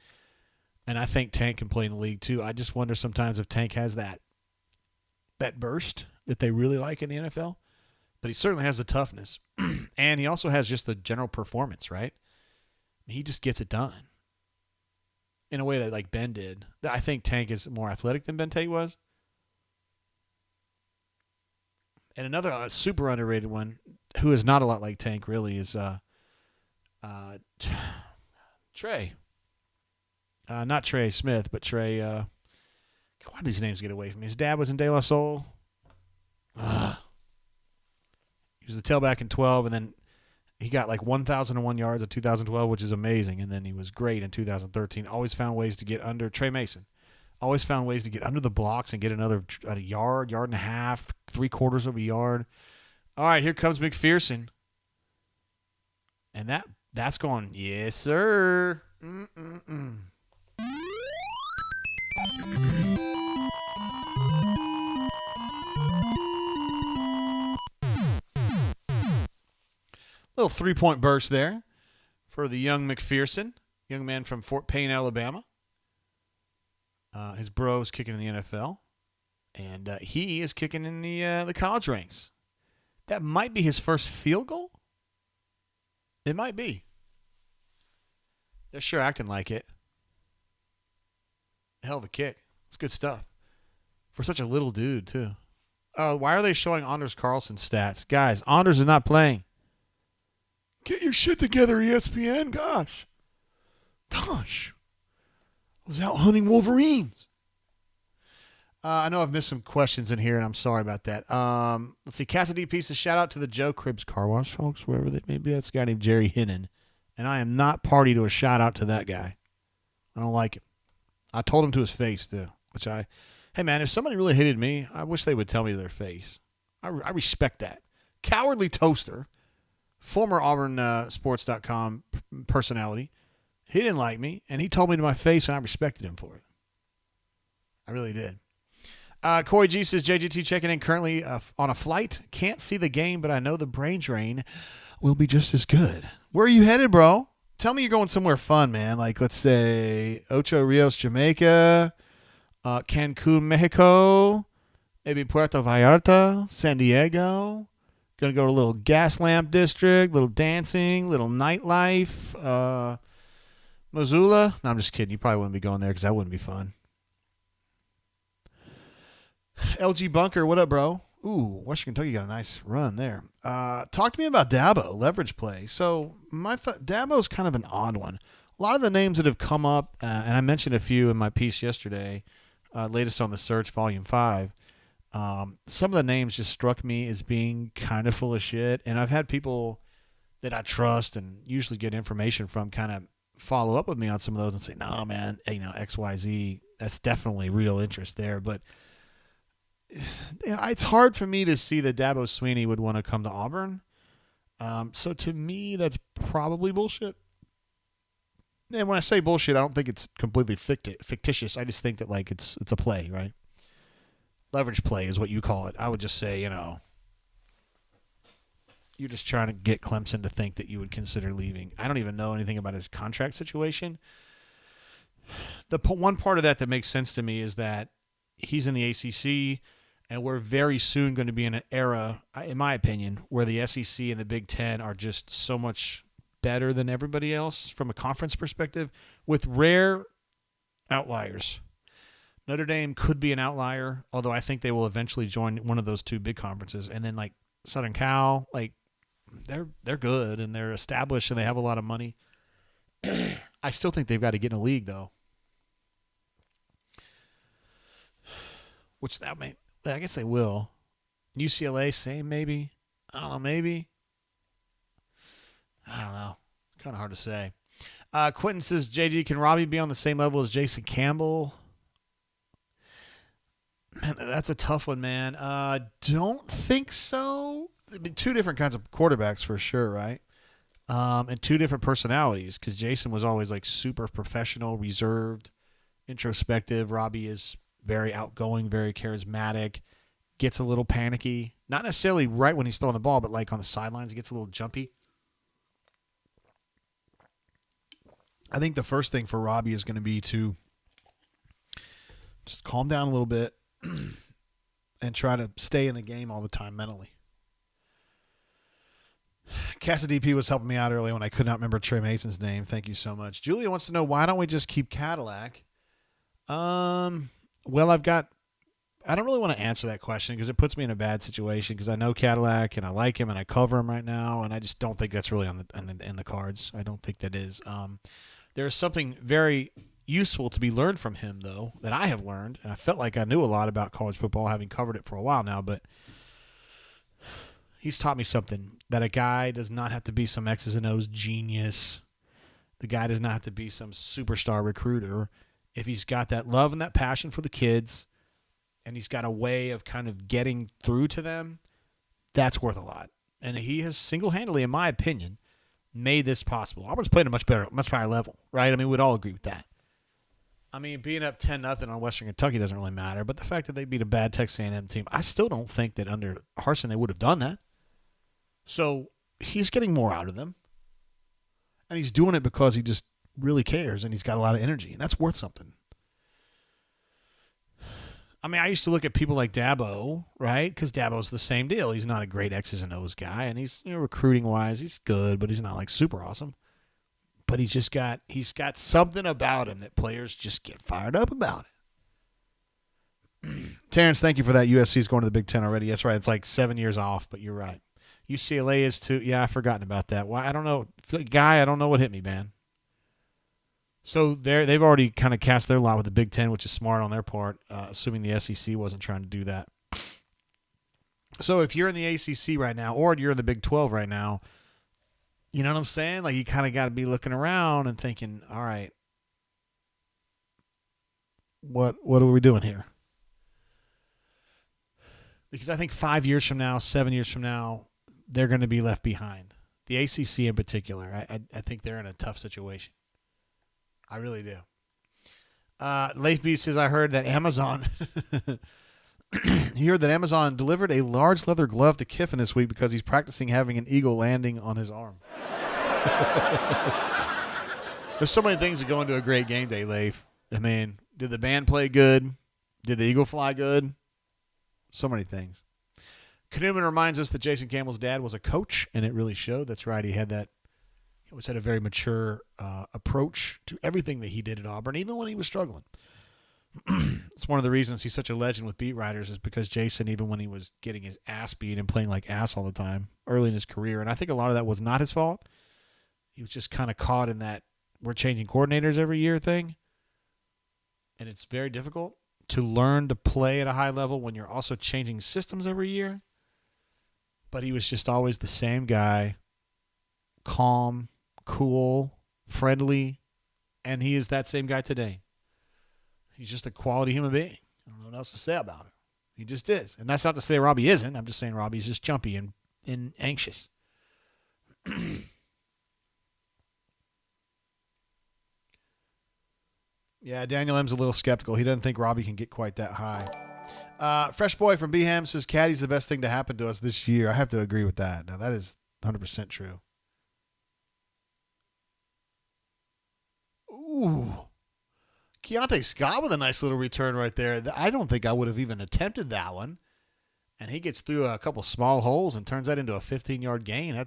And I think Tank can play in the league too. I just wonder sometimes if Tank has that burst that they really like in the NFL. But he certainly has the toughness. And he also has just the general performance, right? He just gets it done in a way that like Ben did. I think Tank is more athletic than Ben Tate was. And another super underrated one who is not a lot like Tank really is Trey. Not Trey Smith, but Trey. Why do these names get away from me? His dad was in De La Soul. He was the tailback in 12, and then he got like 1,001 yards in 2012, which is amazing. And then he was great in 2013. Always found ways to get under Trey Mason. Always found ways to get under the blocks and get another yard and a half, 3/4 of a yard. All right, here comes McPherson. And that's going, yes, sir. Little 3-point burst there for the young McPherson, young man from Fort Payne, Alabama. His bro's kicking in the NFL, and he is kicking in the college ranks. That might be his first field goal. It might be. They're sure acting like it. Hell of a kick. It's good stuff. For such a little dude, too. Oh, why are they showing Anders Carlson's stats? Guys, Anders is not playing. Get your shit together, ESPN. Gosh. I was out hunting wolverines. I know I've missed some questions in here, and I'm sorry about that. Let's see. Cassidy Pieces, shout out to the Joe Cribs Car Wash folks, wherever they may be. That's a guy named Jerry Hinnon. And I am not party to a shout out to that guy. I don't like it. I told him to his face, too. Hey, man, if somebody really hated me, I wish they would tell me to their face. I respect that. Cowardly Toaster, former Auburn Sports.com personality. He didn't like me, and he told me to my face, and I respected him for it. I really did. Corey G says, JGT checking in currently on a flight. Can't see the game, but I know the brain drain will be just as good. Where are you headed, bro? Tell me you're going somewhere fun, man. Like, let's say, Ocho Rios, Jamaica, Cancun, Mexico, maybe Puerto Vallarta, San Diego. Going to go to a little gas lamp district, little dancing, little nightlife. Missoula. No, I'm just kidding. You probably wouldn't be going there because that wouldn't be fun. LG Bunker, what up, bro? Ooh, Western Kentucky got a nice run there. Talk to me about Dabo, leverage play. So Dabo's kind of an odd one. A lot of the names that have come up, and I mentioned a few in my piece yesterday, latest on the Search, Volume 5, some of the names just struck me as being kind of full of shit. And I've had people that I trust and usually get information from kind of follow up with me on some of those and say, no, man, XYZ, that's definitely real interest there. But it's hard for me to see that Dabo Swinney would want to come to Auburn. So to me, that's probably bullshit. And when I say bullshit, I don't think it's completely fictitious. I just think that like it's a play, right? Leverage play is what you call it. I would just say, you're just trying to get Clemson to think that you would consider leaving. I don't even know anything about his contract situation. The one part of that makes sense to me is that he's in the ACC, and we're very soon going to be in an era, in my opinion, where the SEC and the Big Ten are just so much better than everybody else from a conference perspective, with rare outliers. Notre Dame could be an outlier, although I think they will eventually join one of those two big conferences. And then like Southern Cal, like they're good and they're established and they have a lot of money. I still think they've got to get in a league, though. Which I guess they will. UCLA, same maybe. I don't know, maybe. I don't know. Kind of hard to say. Quentin says, JG, can Robbie be on the same level as Jason Campbell? Man, that's a tough one, man. Don't think so. I mean, two different kinds of quarterbacks for sure, right? And two different personalities, because Jason was always like super professional, reserved, introspective. Robbie is very outgoing, very charismatic, gets a little panicky. Not necessarily right when he's throwing the ball, but like on the sidelines, he gets a little jumpy. I think the first thing for Robbie is going to be to just calm down a little bit and try to stay in the game all the time mentally. CassidyP was helping me out earlier when I could not remember Trey Mason's name. Thank you so much. Julia wants to know, why don't we just keep Cadillac? Well, I don't really want to answer that question because it puts me in a bad situation, because I know Cadillac and I like him and I cover him right now, and I just don't think that's really in the cards. I don't think that is. There's something very useful to be learned from him, though, that I have learned, and I felt like I knew a lot about college football, having covered it for a while now, but he's taught me something, that a guy does not have to be some X's and O's genius. The guy does not have to be some superstar recruiter. If he's got that love and that passion for the kids, and he's got a way of kind of getting through to them, that's worth a lot. And he has single-handedly, in my opinion, made this possible. Auburn's playing a much higher level, right? I mean, we'd all agree with that. I mean, being up 10-0 on Western Kentucky doesn't really matter, but the fact that they beat a bad Texas A&M team, I still don't think that under Harsin they would have done that. So he's getting more out of them, and he's doing it because he just really cares, and he's got a lot of energy, and that's worth something. I mean, I used to look at people like Dabo, right? Because Dabo's the same deal. He's not a great X's and O's guy, and he's, recruiting-wise, he's good, but he's not like super awesome. But he's got something about him that players just get fired up about it. Terrence, thank you for that. USC's going to the Big Ten already. That's right. It's like 7 years off, but you're right. UCLA is too. Yeah, I've forgotten about that. Why? I don't know. Guy, I don't know what hit me, man. So they've already kind of cast their lot with the Big Ten, which is smart on their part, assuming the SEC wasn't trying to do that. So if you're in the ACC right now, or you're in the Big 12 right now, you know what I'm saying? Like, you kind of got to be looking around and thinking, all right, what are we doing here? Because I think 5 years from now, 7 years from now, they're going to be left behind. The ACC in particular, I think they're in a tough situation. I really do. Leif B says, I heard that Amazon he heard that Amazon delivered a large leather glove to Kiffin this week because he's practicing having an eagle landing on his arm. There's so many things that go into a great game day, Leif. I mean, did the band play good? Did the eagle fly good? So many things. Knuman reminds us that Jason Campbell's dad was a coach, and it really showed. That's right. He always had a very mature approach to everything that he did at Auburn, even when he was struggling. It's one of the reasons he's such a legend with beat writers, is because Jason, even when he was getting his ass beat and playing like ass all the time early in his career, and I think a lot of that was not his fault. He was just kind of caught in that we're changing coordinators every year thing. And it's very difficult to learn to play at a high level when you're also changing systems every year. But he was just always the same guy, calm, cool, friendly, and he is that same guy today. He's just a quality human being. I don't know what else to say about him. He just is. And that's not to say Robbie isn't. I'm just saying Robbie's just jumpy and anxious. Yeah, Daniel M's a little skeptical. He doesn't think Robbie can get quite that high. Fresh Boy from Beham says, Caddy's the best thing to happen to us this year. I have to agree with that. Now, that is 100% true. Ooh. Keontae Scott with a nice little return right there. I don't think I would have even attempted that one. And he gets through a couple small holes and turns that into a 15-yard gain.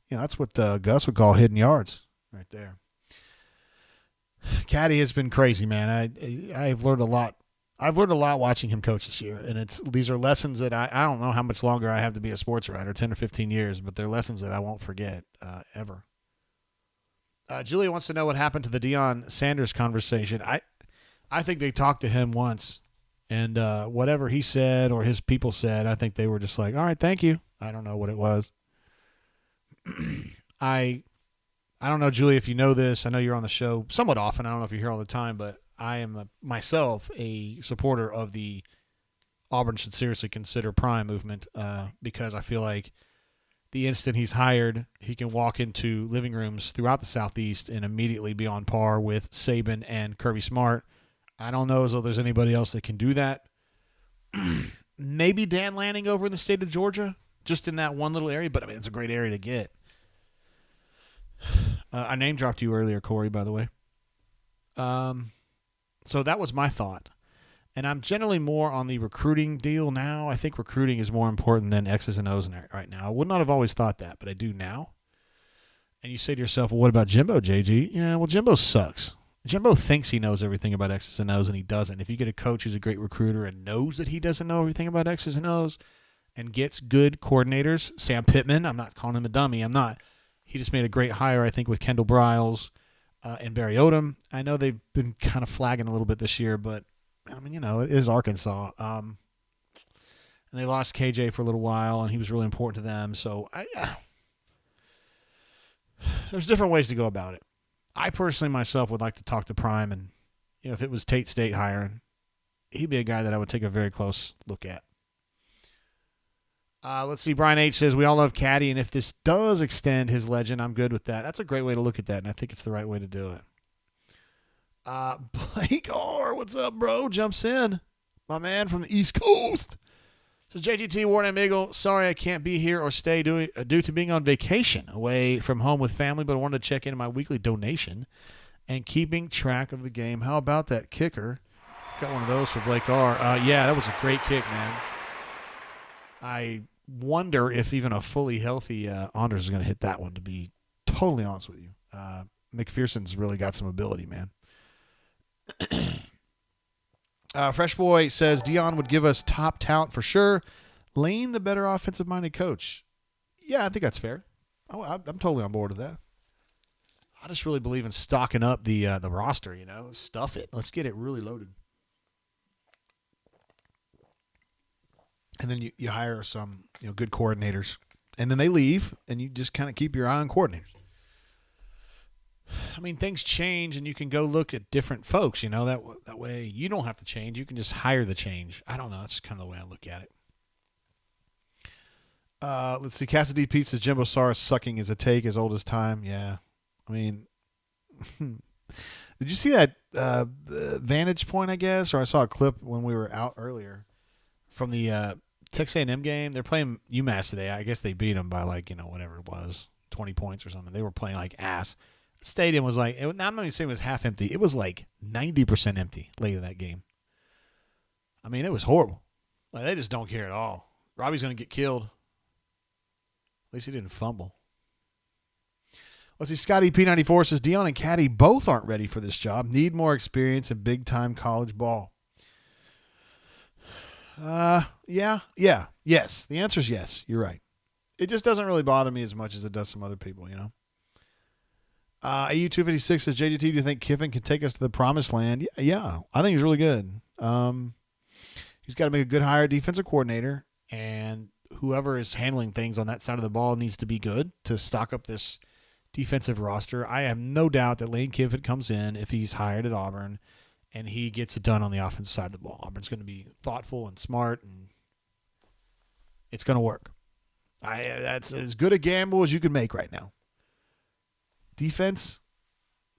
That's what Gus would call hidden yards right there. Caddy has been crazy, man. I've learned a lot. I've learned a lot watching him coach this year, and these are lessons that I don't know how much longer I have to be a sports writer, 10 or 15 years, but they're lessons that I won't forget ever. Julia wants to know what happened to the Deion Sanders conversation. I think they talked to him once, and whatever he said or his people said, I think they were just like, all right, thank you. I don't know what it was. I don't know, Julia, if you know this. I know you're on the show somewhat often. I don't know if you're here all the time, but I am myself a supporter of the Auburn should seriously consider prime movement because I feel like the instant he's hired, he can walk into living rooms throughout the Southeast and immediately be on par with Saban and Kirby Smart. I don't know as though there's anybody else that can do that. Maybe Dan Lanning over in the state of Georgia, just in that one little area, but I mean, it's a great area to get. I name dropped you earlier, Corey, by the way. So that was my thought. And I'm generally more on the recruiting deal now. I think recruiting is more important than X's and O's right now. I would not have always thought that, but I do now. And you say to yourself, well, what about Jimbo, JG? Yeah, well, Jimbo sucks. Jimbo thinks he knows everything about X's and O's, and he doesn't. If you get a coach who's a great recruiter and knows that he doesn't know everything about X's and O's and gets good coordinators, Sam Pittman, I'm not calling him a dummy. I'm not. He just made a great hire, I think, with Kendall Briles and Barry Odom. I know they've been kind of flagging a little bit this year, but I mean, it is Arkansas. And they lost KJ for a little while, and he was really important to them. So there's different ways to go about it. I personally myself would like to talk to Prime, and if it was Tate State hiring, he'd be a guy that I would take a very close look at. Let's see. Brian H. says, we all love Caddy, and if this does extend his legend, I'm good with that. That's a great way to look at that, and I think it's the right way to do it. Blake R., what's up, bro? Jumps in. My man from the East Coast. So JGT, Warren and Miggle, sorry I can't be here or stay due to being on vacation away from home with family, but I wanted to check in my weekly donation and keeping track of the game. How about that kicker? Got one of those for Blake R. Yeah, that was a great kick, man. I wonder if even a fully healthy Anders is going to hit that one, to be totally honest with you. McPherson's really got some ability, man. Fresh Boy says Deion would give us top talent for sure. Lane, the better offensive-minded coach. Yeah, I think that's fair. I'm totally on board with that. I just really believe in stocking up the roster, Stuff it. Let's get it really loaded. And then you hire some good coordinators. And then they leave, and you just kind of keep your eye on coordinators. I mean, things change, and you can go look at different folks, That way you don't have to change. You can just hire the change. I don't know. That's kind of the way I look at it. Let's see. Cassidy Pete says Jimbo Saras sucking is a take as old as time. Yeah. I mean, did you see that vantage point, I guess? Or I saw a clip when we were out earlier from the Texas A&M game. They're playing UMass today. I guess they beat them by whatever it was, 20 points or something. They were playing like ass. The stadium was I'm not even saying it was half empty. It was 90% empty late in that game. I mean, it was horrible. They just don't care at all. Robbie's going to get killed. At least he didn't fumble. Let's see. Scotty P94 says Deion and Caddy both aren't ready for this job. Need more experience in big-time college ball. Yeah. Yes. The answer is yes. You're right. It just doesn't really bother me as much as it does some other people, AU256 says, JGT, do you think Kiffin can take us to the promised land? Yeah, I think he's really good. He's got to make a good hire, defensive coordinator, and whoever is handling things on that side of the ball needs to be good to stock up this defensive roster. I have no doubt that Lane Kiffin comes in if he's hired at Auburn and he gets it done on the offensive side of the ball. Auburn's going to be thoughtful and smart, and it's going to work. That's as good a gamble as you can make right now. Defense,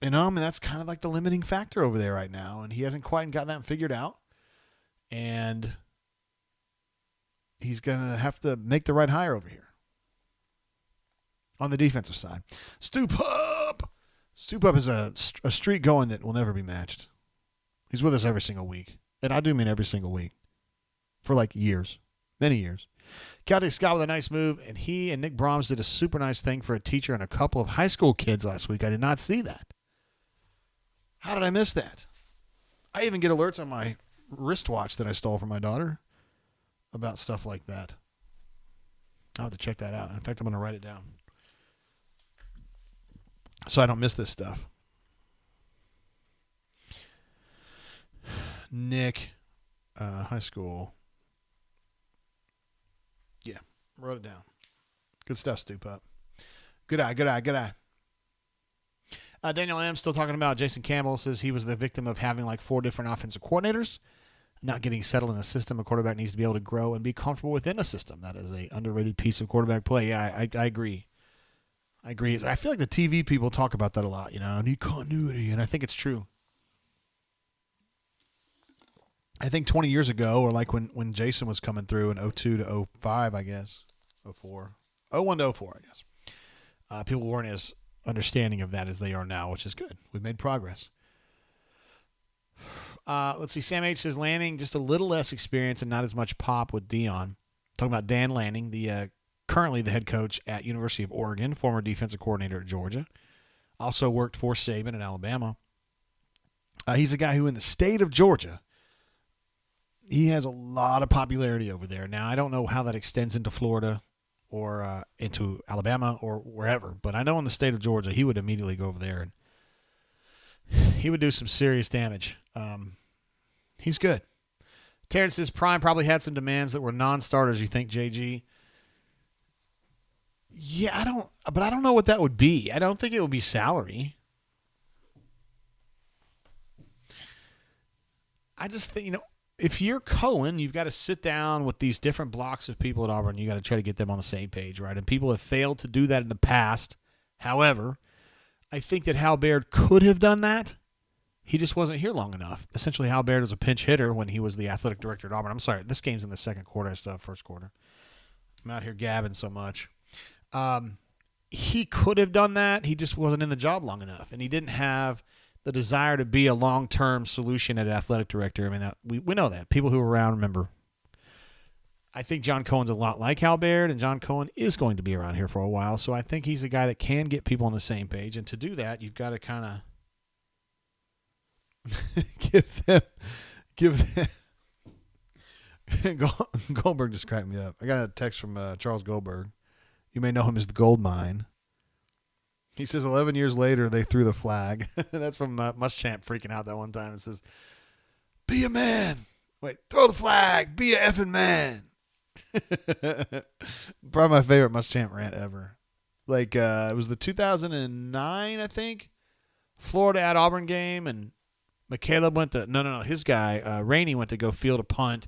that's kind of like the limiting factor over there right now, and he hasn't quite got that figured out. And he's going to have to make the right hire over here on the defensive side. Stoop Up is a streak going that will never be matched. He's with us every single week, and I do mean every single week for years, many years. Caltech Scott with a nice move, and he and Nick Brahms did a super nice thing for a teacher and a couple of high school kids last week. I did not see that. How did I miss that? I even get alerts on my wristwatch that I stole from my daughter about stuff like that. I'll have to check that out. In fact, I'm going to write it down. so I don't miss this stuff. Nick, high school. Yeah, wrote it down. Good stuff, Stoop Up. Good eye. Daniel M. still talking about Jason Campbell. Says he was the victim of having like 4 different offensive coordinators, not getting settled in a system. A quarterback needs to be able to grow and be comfortable within a system. That is a underrated piece of quarterback play. Yeah, I agree. I feel like the TV people talk about that a lot. I need continuity, and I think it's true. I think 20 years ago, or like when Jason was coming through in 02 to 05, I guess, 04, 01 to 04, I guess. People weren't as understanding of that as they are now, which is good. We've made progress. Let's see. Sam H says Lanning, just a little less experience and not as much pop with Dion. Talking about Dan Lanning, the currently the head coach at University of Oregon, former defensive coordinator at Georgia. Also worked for Saban at Alabama. He's a guy who in the state of Georgia, he has a lot of popularity over there. Now, I don't know how that extends into Florida or into Alabama or wherever, but I know in the state of Georgia, he would immediately go over there and he would do some serious damage. He's good. Terrence says Prime probably had some demands that were non-starters, you think, JG? Yeah, I don't know what that would be. I don't think it would be salary. I just think, if you're Cohen, you've got to sit down with these different blocks of people at Auburn. You got to try to get them on the same page, right? And people have failed to do that in the past. However, I think that Hal Baird could have done that. He just wasn't here long enough. Essentially, Hal Baird was a pinch hitter when he was the athletic director at Auburn. I'm sorry, this game's in the second quarter. I still have first quarter. I'm out here gabbing so much. He could have done that. He just wasn't in the job long enough, and he didn't have the desire to be a long-term solution at athletic director. I mean, we know that. People who were around remember. I think John Cohen's a lot like Hal Baird, and John Cohen is going to be around here for a while, so I think he's a guy that can get people on the same page, and to do that, you've got to kind of give them Goldberg just cracked me up. I got a text from Charles Goldberg. You may know him as the Gold Mine. He says 11 years later, they threw the flag. That's from Muschamp freaking out that one time. It says, be a man. Wait, throw the flag. Be a effing man. Probably my favorite Muschamp rant ever. Like, it was the 2009, I think, Florida at Auburn game, and McCaleb went to, no, his guy, Rainey went to go field a punt.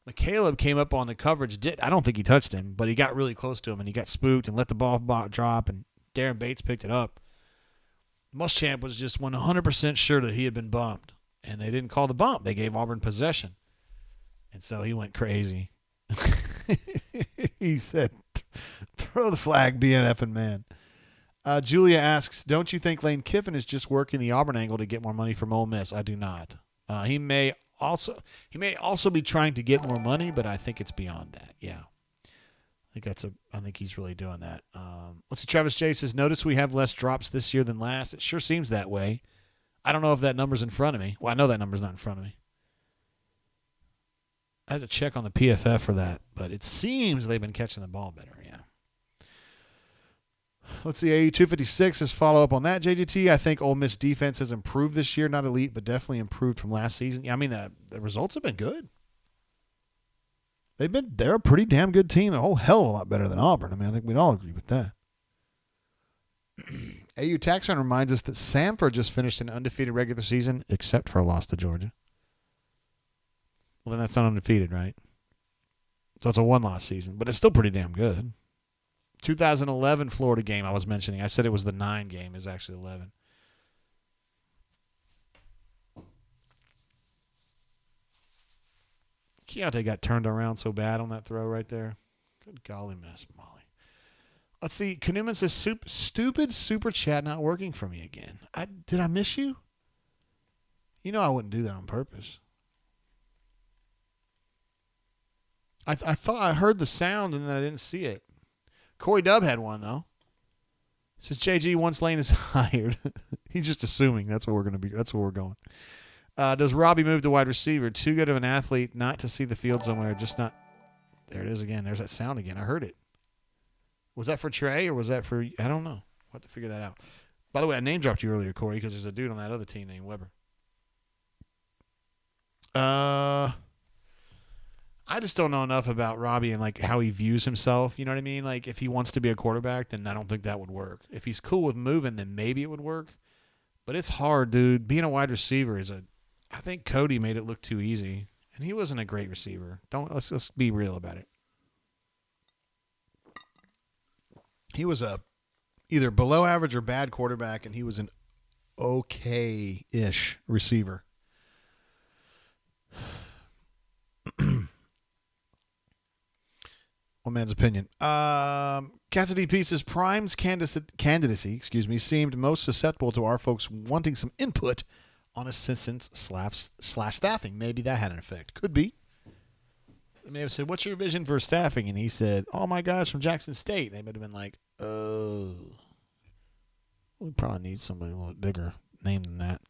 McCaleb came up on the coverage. I don't think he touched him, but he got really close to him, and he got spooked and let the ball drop, and Darren Bates picked it up. Muschamp was just 100% sure that he had been bumped, and they didn't call the bump. They gave Auburn possession, and so he went crazy. He said, throw the flag, be an effing man. Julia asks, don't you think Lane Kiffin is just working the Auburn angle to get more money from Ole Miss? I do not. He may also be trying to get more money, but I think it's beyond that. Yeah. I think he's really doing that. Let's see. Travis J says, notice we have less drops this year than last. It sure seems that way. I don't know if that number's in front of me. Well, I know that number's not in front of me. I had to check on the PFF for that, but it seems they've been catching the ball better. Yeah. Let's see. AE256 is follow up on that. JGT, I think Ole Miss defense has improved this year. Not elite, but definitely improved from last season. Yeah, I mean, the results have been good. They're a pretty damn good team, a whole hell of a lot better than Auburn. I mean, I think we'd all agree with that. AU Taxon reminds us that Samford just finished an undefeated regular season, except for a loss to Georgia. Well, then that's not undefeated, right? So it's a one-loss season, but it's still pretty damn good. 2011 Florida game I was mentioning. I said it was the 9 game. It's actually 11. Keontae got turned around so bad on that throw right there. Good golly mess, Molly. Let's see. Kanuman says, stupid super chat not working for me again. Did I miss you? You know I wouldn't do that on purpose. I thought I heard the sound and then I didn't see it. Corey Dubb had one, though. Says JG, once Lane is hired. He's just assuming that's what we're going to be. That's where we're going. Does Robbie move to wide receiver? Too good of an athlete not to see the field somewhere. Just not. There it is again. There's that sound again. I heard it. Was that for Trey or was that for? I don't know. We'll have to figure that out. By the way, I name dropped you earlier, Corey, because there's a dude on that other team named Weber. I just don't know enough about Robbie and like how he views himself. You know what I mean? Like if he wants to be a quarterback, then I don't think that would work. If he's cool with moving, then maybe it would work. But it's hard, dude. Being a wide receiver I think Cody made it look too easy, and he wasn't a great receiver. Let's be real about it. He was a either below average or bad quarterback, and he was an okay-ish receiver. One man's opinion. Cassidy Pieces Prime's candidacy, seemed most susceptible to our folks wanting some input on assistants / staffing. Maybe that had an effect. Could be. They may have said, "What's your vision for staffing?" And he said, "All my guys from Jackson State." They would have been like, "Oh, we probably need somebody a little bigger name than that."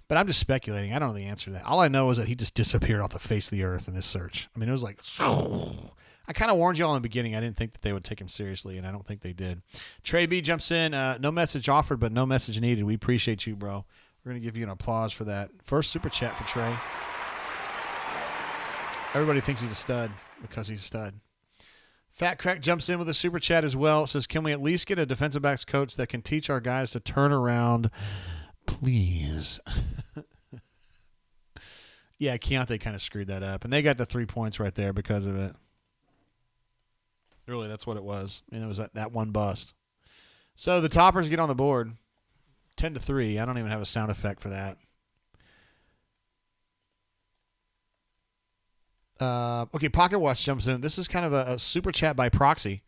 But I'm just speculating. I don't know the answer to that. All I know is that he just disappeared off the face of the earth in this search. I mean, it was like, I kind of warned you all in the beginning. I didn't think that they would take him seriously, and I don't think they did. Trey B jumps in. No message offered, but no message needed. We appreciate you, bro. We're going to give you an applause for that. First super chat for Trey. Everybody thinks he's a stud because he's a stud. Fat Crack jumps in with a super chat as well. Says, can we at least get a defensive backs coach that can teach our guys to turn around? Please. Yeah, Keontae kind of screwed that up. And they got the 3 points right there because of it. Really, that's what it was. I mean, it was that one bust. So the Toppers get on the board. 10-3. I don't even have a sound effect for that. Okay, Pocket Watch jumps in. This is kind of a super chat by proxy.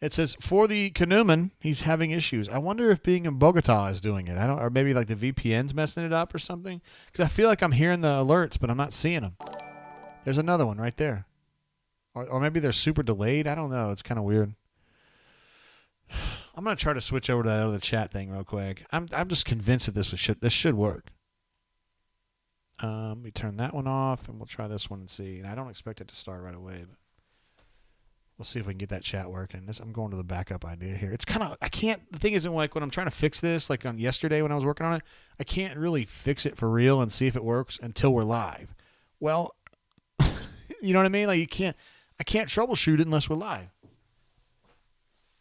It says, for the Canoeman, he's having issues. I wonder if being in Bogota is doing it. Or maybe like the VPN's messing it up or something. Because I feel like I'm hearing the alerts, but I'm not seeing them. There's another one right there. Or maybe they're super delayed. I don't know. It's kind of weird. I'm going to try to switch over to that other chat thing real quick. I'm just convinced that this should work. Let me turn that one off, and we'll try this one and see. And I don't expect it to start right away, but we'll see if we can get that chat working. I'm going to the backup idea here. It's kind of, the thing isn't like when I'm trying to fix this, like on yesterday when I was working on it, I can't really fix it for real and see if it works until we're live. Well, you know what I mean? Like I can't troubleshoot it unless we're live.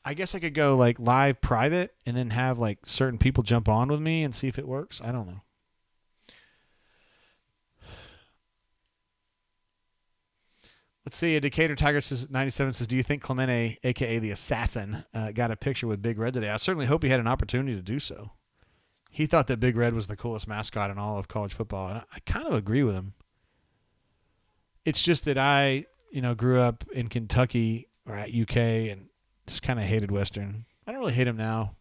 I guess I could go like live private and then have like certain people jump on with me and see if it works. I don't know. Let's see. A Decatur Tiger 97 says, do you think Clemente, a.k.a. the Assassin, got a picture with Big Red today? I certainly hope he had an opportunity to do so. He thought that Big Red was the coolest mascot in all of college football, and I kind of agree with him. It's just that I, grew up in Kentucky or at UK and just kind of hated Western. I don't really hate him now.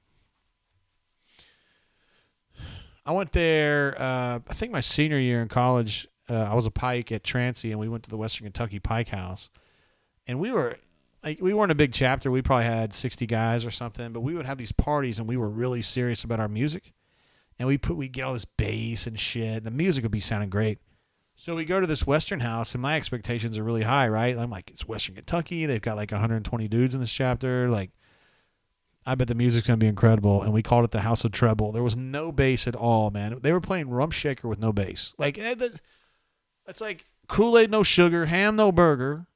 I went there, I think my senior year in college. I was a Pike at Trancey, and we went to the Western Kentucky Pike House. And we weren't a big chapter. We probably had 60 guys or something, but we would have these parties, and we were really serious about our music. And we'd get all this bass and shit. The music would be sounding great. So we go to this Western house, and my expectations are really high, right? I'm like, it's Western Kentucky. They've got like 120 dudes in this chapter. Like, I bet the music's going to be incredible. And we called it the House of Treble. There was no bass at all, man. They were playing Rump Shaker with no bass. Like, it's like Kool-Aid, no sugar, ham, no burger,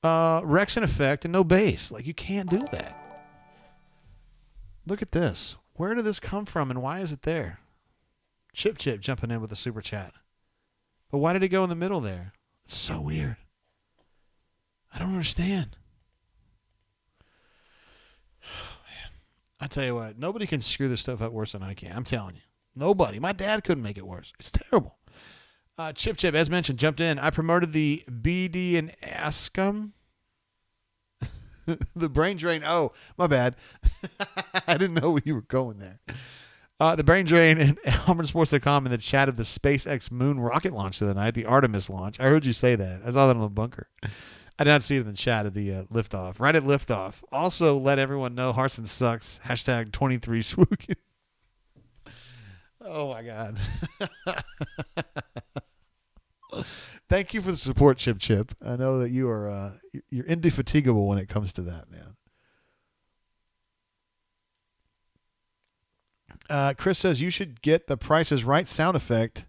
Rex in effect, and no bass. Like, you can't do that. Look at this. Where did this come from, and why is it there? Chip jumping in with a super chat. But why did it go in the middle there? It's so weird. I don't understand. Man. I tell you what, nobody can screw this stuff up worse than I can. I'm telling you. Nobody. My dad couldn't make it worse. It's terrible. Chip, as mentioned, jumped in. I promoted the BD and Ascom. The brain drain. Oh, my bad. I didn't know you were going there. The brain drain and AuburnSports.com in the chat of the SpaceX moon rocket launch of the night, the Artemis launch. I heard you say that. I saw that on the bunker. I did not see it in the chat of the liftoff. Right at liftoff. Also, let everyone know Harson sucks. Hashtag 23 Swookin. Oh, my God. Thank you for the support, Chip. I know that you are you're indefatigable when it comes to that, man. Chris says you should get the Price is Right sound effect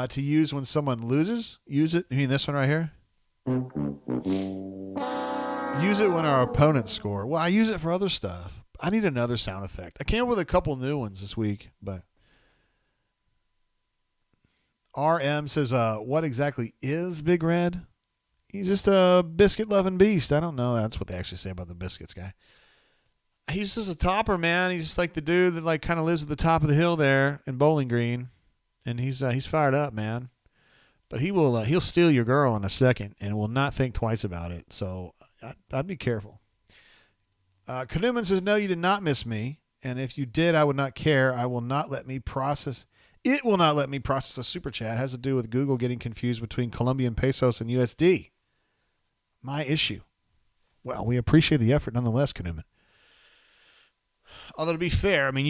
to use when someone loses. Use it. You mean this one right here? Use it when our opponents score. Well, I use it for other stuff. I need another sound effect. I came up with a couple new ones this week, but RM says, what exactly is Big Red? He's just a biscuit-loving beast. I don't know. That's what they actually say about the biscuits guy. He's just a topper, man. He's just like the dude that like kind of lives at the top of the hill there in Bowling Green, and he's fired up, man. But he'll steal your girl in a second and will not think twice about it. So I'd be careful. Kanuman says, no, you did not miss me, and if you did, I would not care. It will not let me process a super chat. It has to do with Google getting confused between Colombian pesos and USD. My issue. Well, we appreciate the effort nonetheless, Kanuman. Although to be fair, I mean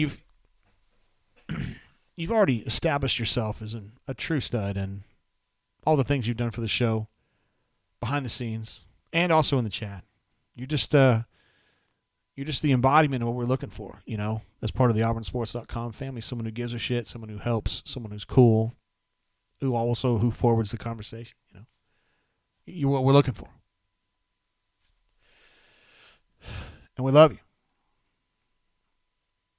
you've already established yourself as a true stud, and all the things you've done for the show, behind the scenes, and also in the chat. You're just the embodiment of what we're looking for, as part of the auburnsports.com family. Someone who gives a shit, someone who helps, someone who's cool, who forwards the conversation. You're what we're looking for. And we love you.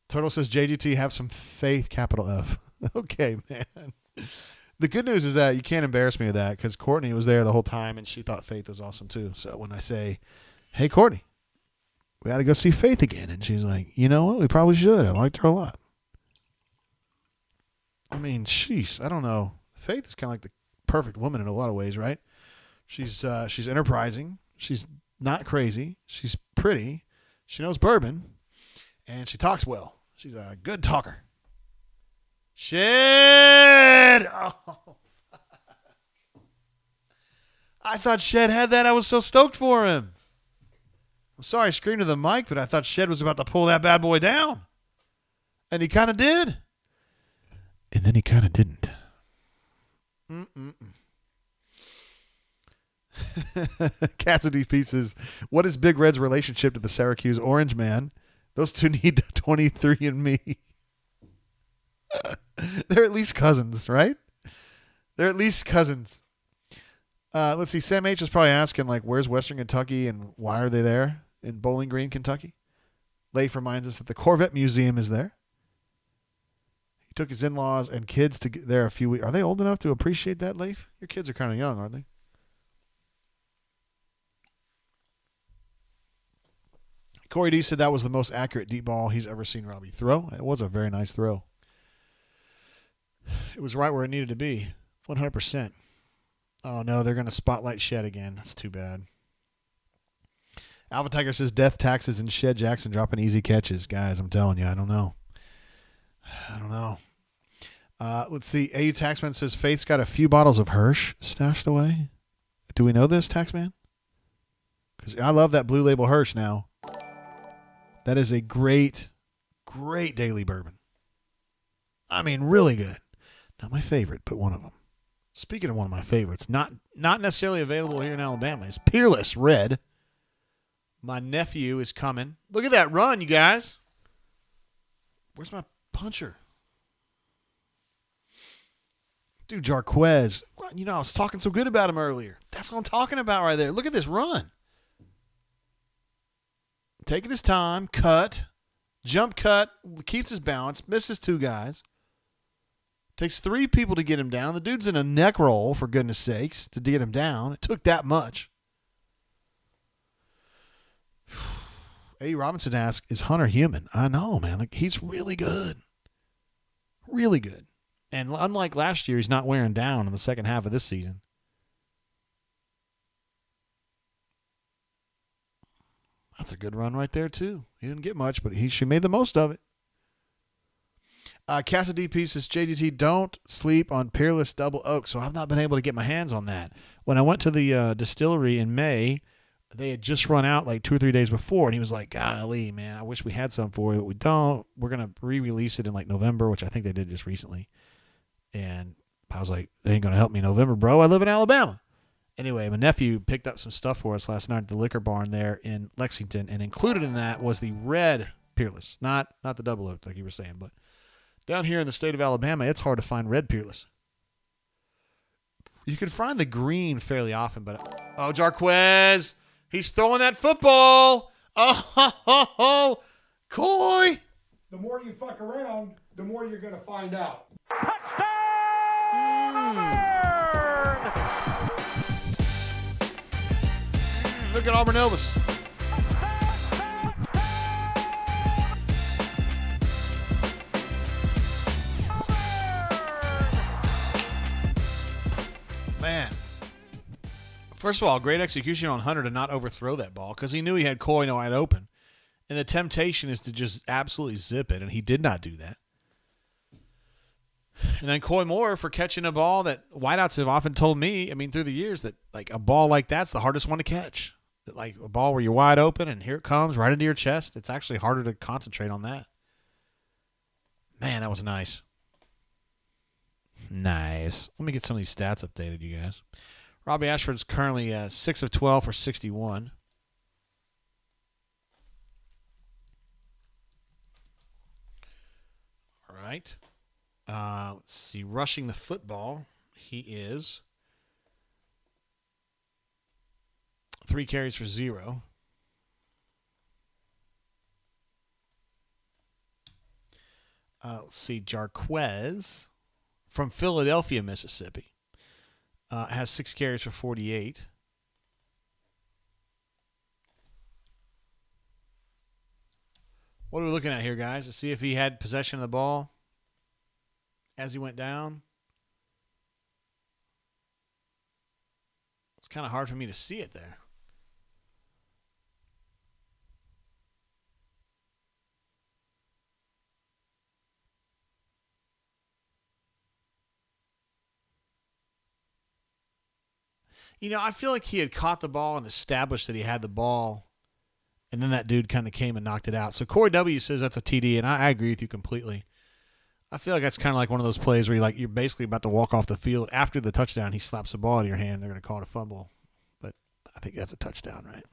Turtle says, JGT, have some faith, capital F. Okay, man. The good news is that you can't embarrass me with that because Courtney was there the whole time and she thought Faith was awesome too. So when I say, hey, Courtney, we got to go see Faith again. And she's like, you know what? We probably should. I liked her a lot. I mean, sheesh, I don't know. Faith is kind of like the perfect woman in a lot of ways, right? She's enterprising. She's not crazy. She's pretty. She knows bourbon. And she talks well. She's a good talker. Shit! Oh. I thought Shed had that. I was so stoked for him. I'm sorry I screamed to the mic, but I thought Shed was about to pull that bad boy down. And he kind of did. And then he kind of didn't. Cassidy Pieces. What is Big Red's relationship to the Syracuse Orange Man? Those two need 23andMe. They're at least cousins, right? They're at least cousins. Let's see. Sam H is probably asking, where's Western Kentucky and why are they there in Bowling Green, Kentucky? Leif reminds us that the Corvette Museum is there. He took his in-laws and kids to get there a few weeks. Are they old enough to appreciate that, Leif? Your kids are kind of young, aren't they? Corey D said that was the most accurate deep ball he's ever seen Robbie throw. It was a very nice throw. It was right where it needed to be. 100%. Oh, no, they're going to spotlight Shed again. That's too bad. Alpha Tiger says Death Taxes and Shed Jackson dropping easy catches. Guys, I'm telling you, I don't know. Let's see. AU Taxman says Faith's got a few bottles of Hirsch stashed away. Do we know this, Taxman? Because I love that Blue Label Hirsch now. That is a great, great daily bourbon. I mean, really good. Not my favorite, but one of them. Speaking of one of my favorites, not necessarily available here in Alabama, is Peerless Red. My nephew is coming. Look at that run, you guys. Where's my puncher? Dude, Jarquez. I was talking so good about him earlier. That's what I'm talking about right there. Look at this run. Taking his time, jump cut, keeps his balance, misses two guys. Takes three people to get him down. The dude's in a neck roll, for goodness sakes, to get him down. It took that much. A. Robinson asks, is Hunter human? I know, man. He's really good. Really good. And unlike last year, he's not wearing down in the second half of this season. That's a good run right there, too. He didn't get much, but she made the most of it. Cassidy Pieces, JDT, don't sleep on Peerless Double Oak. So I've not been able to get my hands on that. When I went to the distillery in May, they had just run out 2 or 3 days before, and he was like, golly, man, I wish we had some for you, but we don't. We're going to re-release it in November, which I think they did just recently. And I was like, they ain't going to help me in November, bro. I live in Alabama. Anyway, my nephew picked up some stuff for us last night at the liquor barn there in Lexington, and included in that was the red Peerless. Not the double oak like you were saying, but down here in the state of Alabama, it's hard to find red Peerless. You can find the green fairly often, but Jarquez, he's throwing that football. Oh, Coy. The more you fuck around, the more you're going to find out. Look at Auburn Elvis. Man. First of all, great execution on Hunter to not overthrow that ball because he knew he had Coy wide open. And the temptation is to just absolutely zip it, and he did not do that. And then Coy Moore for catching a ball that wideouts have often told me, I mean, through the years, that like a ball like that's the hardest one to catch. That like a ball where you're wide open and here it comes right into your chest. It's actually harder to concentrate on that. Man, that was nice. Nice. Let me get some of these stats updated, you guys. Robbie Ashford's currently 6 of 12 for 61. All right. Let's see. Rushing the football, he is 3 carries for 0. Let's see. Jarquez from Philadelphia, Mississippi, has 6 carries for 48. What are we looking at here, guys? To see if he had possession of the ball as he went down. It's kind of hard for me to see it there. You know, I feel like he had caught the ball and established that he had the ball, and then that dude kind of came and knocked it out. So Corey W. says that's a TD, and I agree with you completely. I feel like that's kind of like one of those plays where you're basically about to walk off the field. After the touchdown, he slaps the ball in your hand. They're going to call it a fumble. But I think that's a touchdown, right?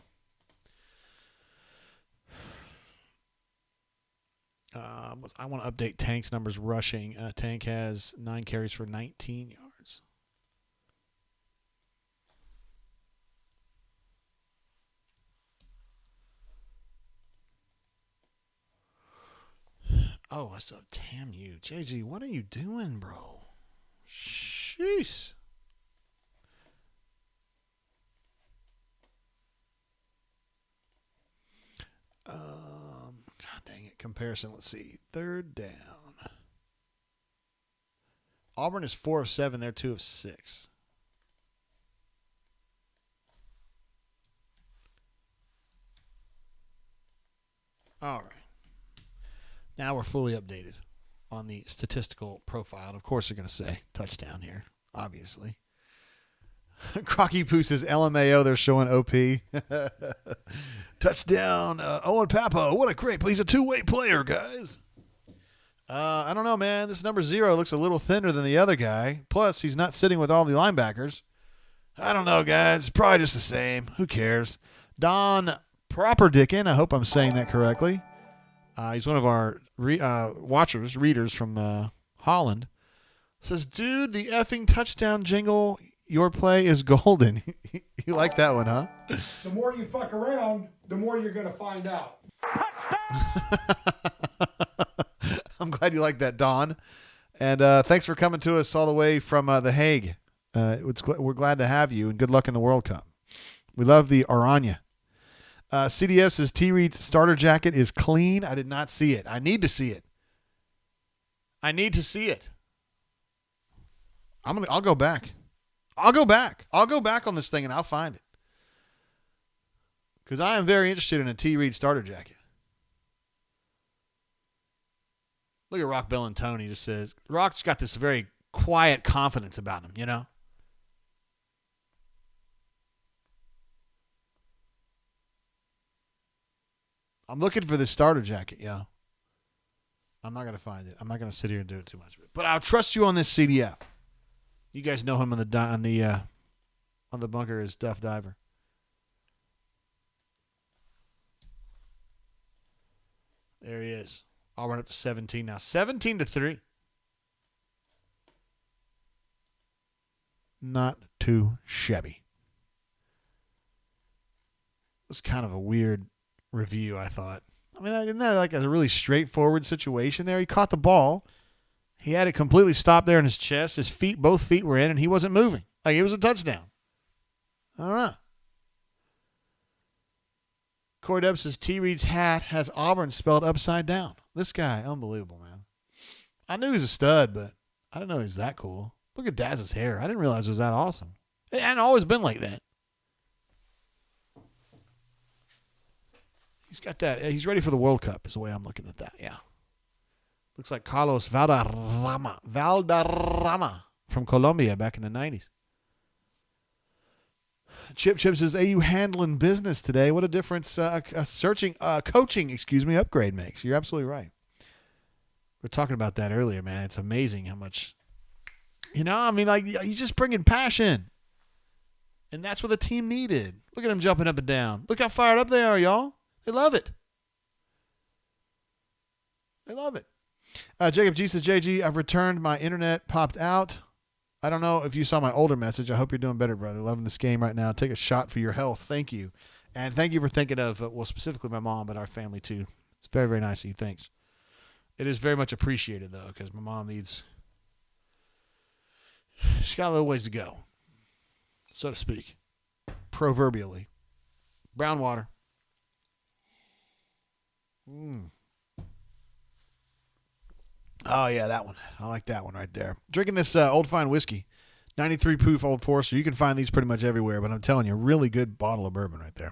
I want to update Tank's numbers rushing. Tank has 9 carries for 19 yards. Oh, I still have TAMU. JG, what are you doing, bro? Sheesh. God dang it. Comparison. Let's see. 3rd down. Auburn is 4 of 7. They're 2 of 6. All right. Now we're fully updated on the statistical profile. And of course, they're going to say touchdown here, obviously. Crocky Poo says LMAO, they're showing OP. Touchdown, Owen Papo. What a great play. He's a two-way player, guys. I don't know, man. This number 0 looks a little thinner than the other guy. Plus, he's not sitting with all the linebackers. I don't know, guys. It's probably just the same. Who cares? Don Properdicken. I hope I'm saying that correctly. He's one of our readers from Holland. Says, dude, the effing touchdown jingle, your play is golden. You like that one, huh? The more you fuck around, the more you're going to find out. I'm glad you like that, Don. And thanks for coming to us all the way from The Hague. We're glad to have you, and good luck in the World Cup. We love the Aranya. CDF says T. Reed's starter jacket is clean. I did not see it. I need to see it. I'll go back. I'll go back on this thing and I'll find it. Because I am very interested in a T. Reed starter jacket. Look at Rock Bill and Tony. Just says Rock's got this very quiet confidence about him, you know? I'm looking for this starter jacket, yo. I'm not going to find it. I'm not going to sit here and do it too much. But I'll trust you on this CDF. You guys know him on the bunker as Duff Diver. There he is. Auburn up to 17 now. 17-3. Not too shabby. It's kind of a weird review, I thought. I mean, isn't that like a really straightforward situation there? He caught the ball. He had it completely stopped there in his chest. Both feet were in, and he wasn't moving. Like, it was a touchdown. I don't know. Corey Dub says T. Reed's hat has Auburn spelled upside down. This guy, unbelievable, man. I knew he was a stud, but I didn't know he was that cool. Look at Daz's hair. I didn't realize it was that awesome. It hadn't always been like that. He's got that. He's ready for the World Cup is the way I'm looking at that, yeah. Looks like Carlos Valderrama from Colombia back in the 90s. Chip says, "Are you handling business today? What a difference coaching upgrade makes." You're absolutely right. We were talking about that earlier, man. It's amazing how much, he's just bringing passion. And that's what the team needed. Look at him jumping up and down. Look how fired up they are, y'all. They love it. They love it. Jacob G says, "JG, I've returned. My internet popped out. I don't know if you saw my older message. I hope you're doing better, brother. Loving this game right now. Take a shot for your health. Thank you. And thank you for thinking of, specifically my mom, but our family too. It's very, very nice of you. Thanks. It is very much appreciated, though, because my mom she's got a little ways to go, so to speak, proverbially. Brown water. Oh, yeah, that one. I like that one right there. Drinking this Old Fine whiskey, 93 proof Old Forester. You can find these pretty much everywhere, but I'm telling you, a really good bottle of bourbon right there.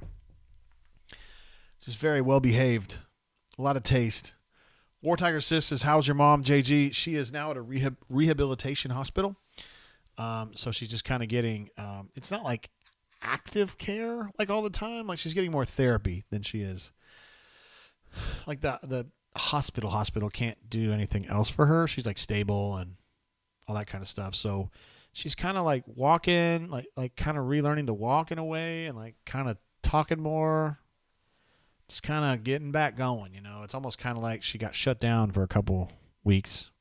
Just very well behaved. A lot of taste. War Tiger Sis says, "How's your mom, JG?" She is now at a rehabilitation hospital. So she's just kind of getting, it's not like active care like all the time. Like she's getting more therapy than she is. Like the hospital can't do anything else for her. She's like stable and all that kind of stuff. So she's kind of like walking, like kind of relearning to walk in a way and like kind of talking more, just kind of getting back going. It's almost kind of like she got shut down for a couple weeks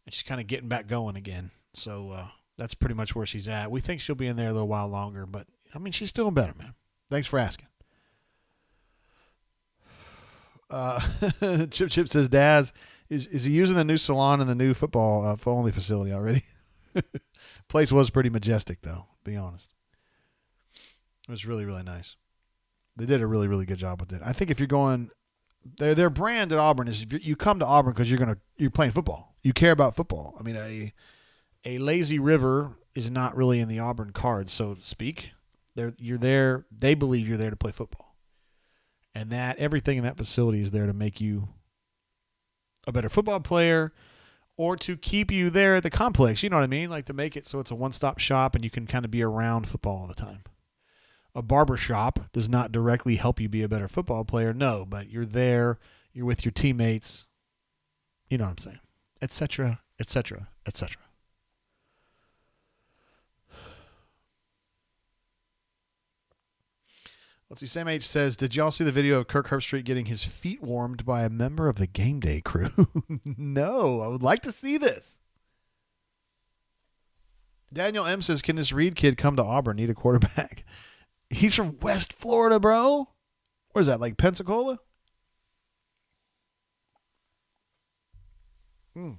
and she's kind of getting back going again. So that's pretty much where she's at. We think she'll be in there a little while longer, but I mean, she's doing better, man. Thanks for asking. Chip says, "Daz, is he using the new salon in the new football only facility already?" Place was pretty majestic, though, to be honest. It was really, really nice. They did a really, really good job with it. I think if you're going, their brand at Auburn is you come to Auburn because you're playing football. You care about football. I mean, a lazy river is not really in the Auburn cards, so to speak. You're there. They believe you're there to play football. And that everything in that facility is there to make you a better football player or to keep you there at the complex. You know what I mean? Like to make it so it's a one-stop shop and you can kind of be around football all the time. A barber shop does not directly help you be a better football player. No, but you're there. You're with your teammates. You know what I'm saying? Et cetera, et cetera, et cetera. Let's see. Sam H says, "Did y'all see the video of Kirk Herbstreit getting his feet warmed by a member of the game day crew?" No, I would like to see this. Daniel M says, "Can this Reed kid come to Auburn? Need a quarterback." He's from West Florida, bro. Where's that, like Pensacola? I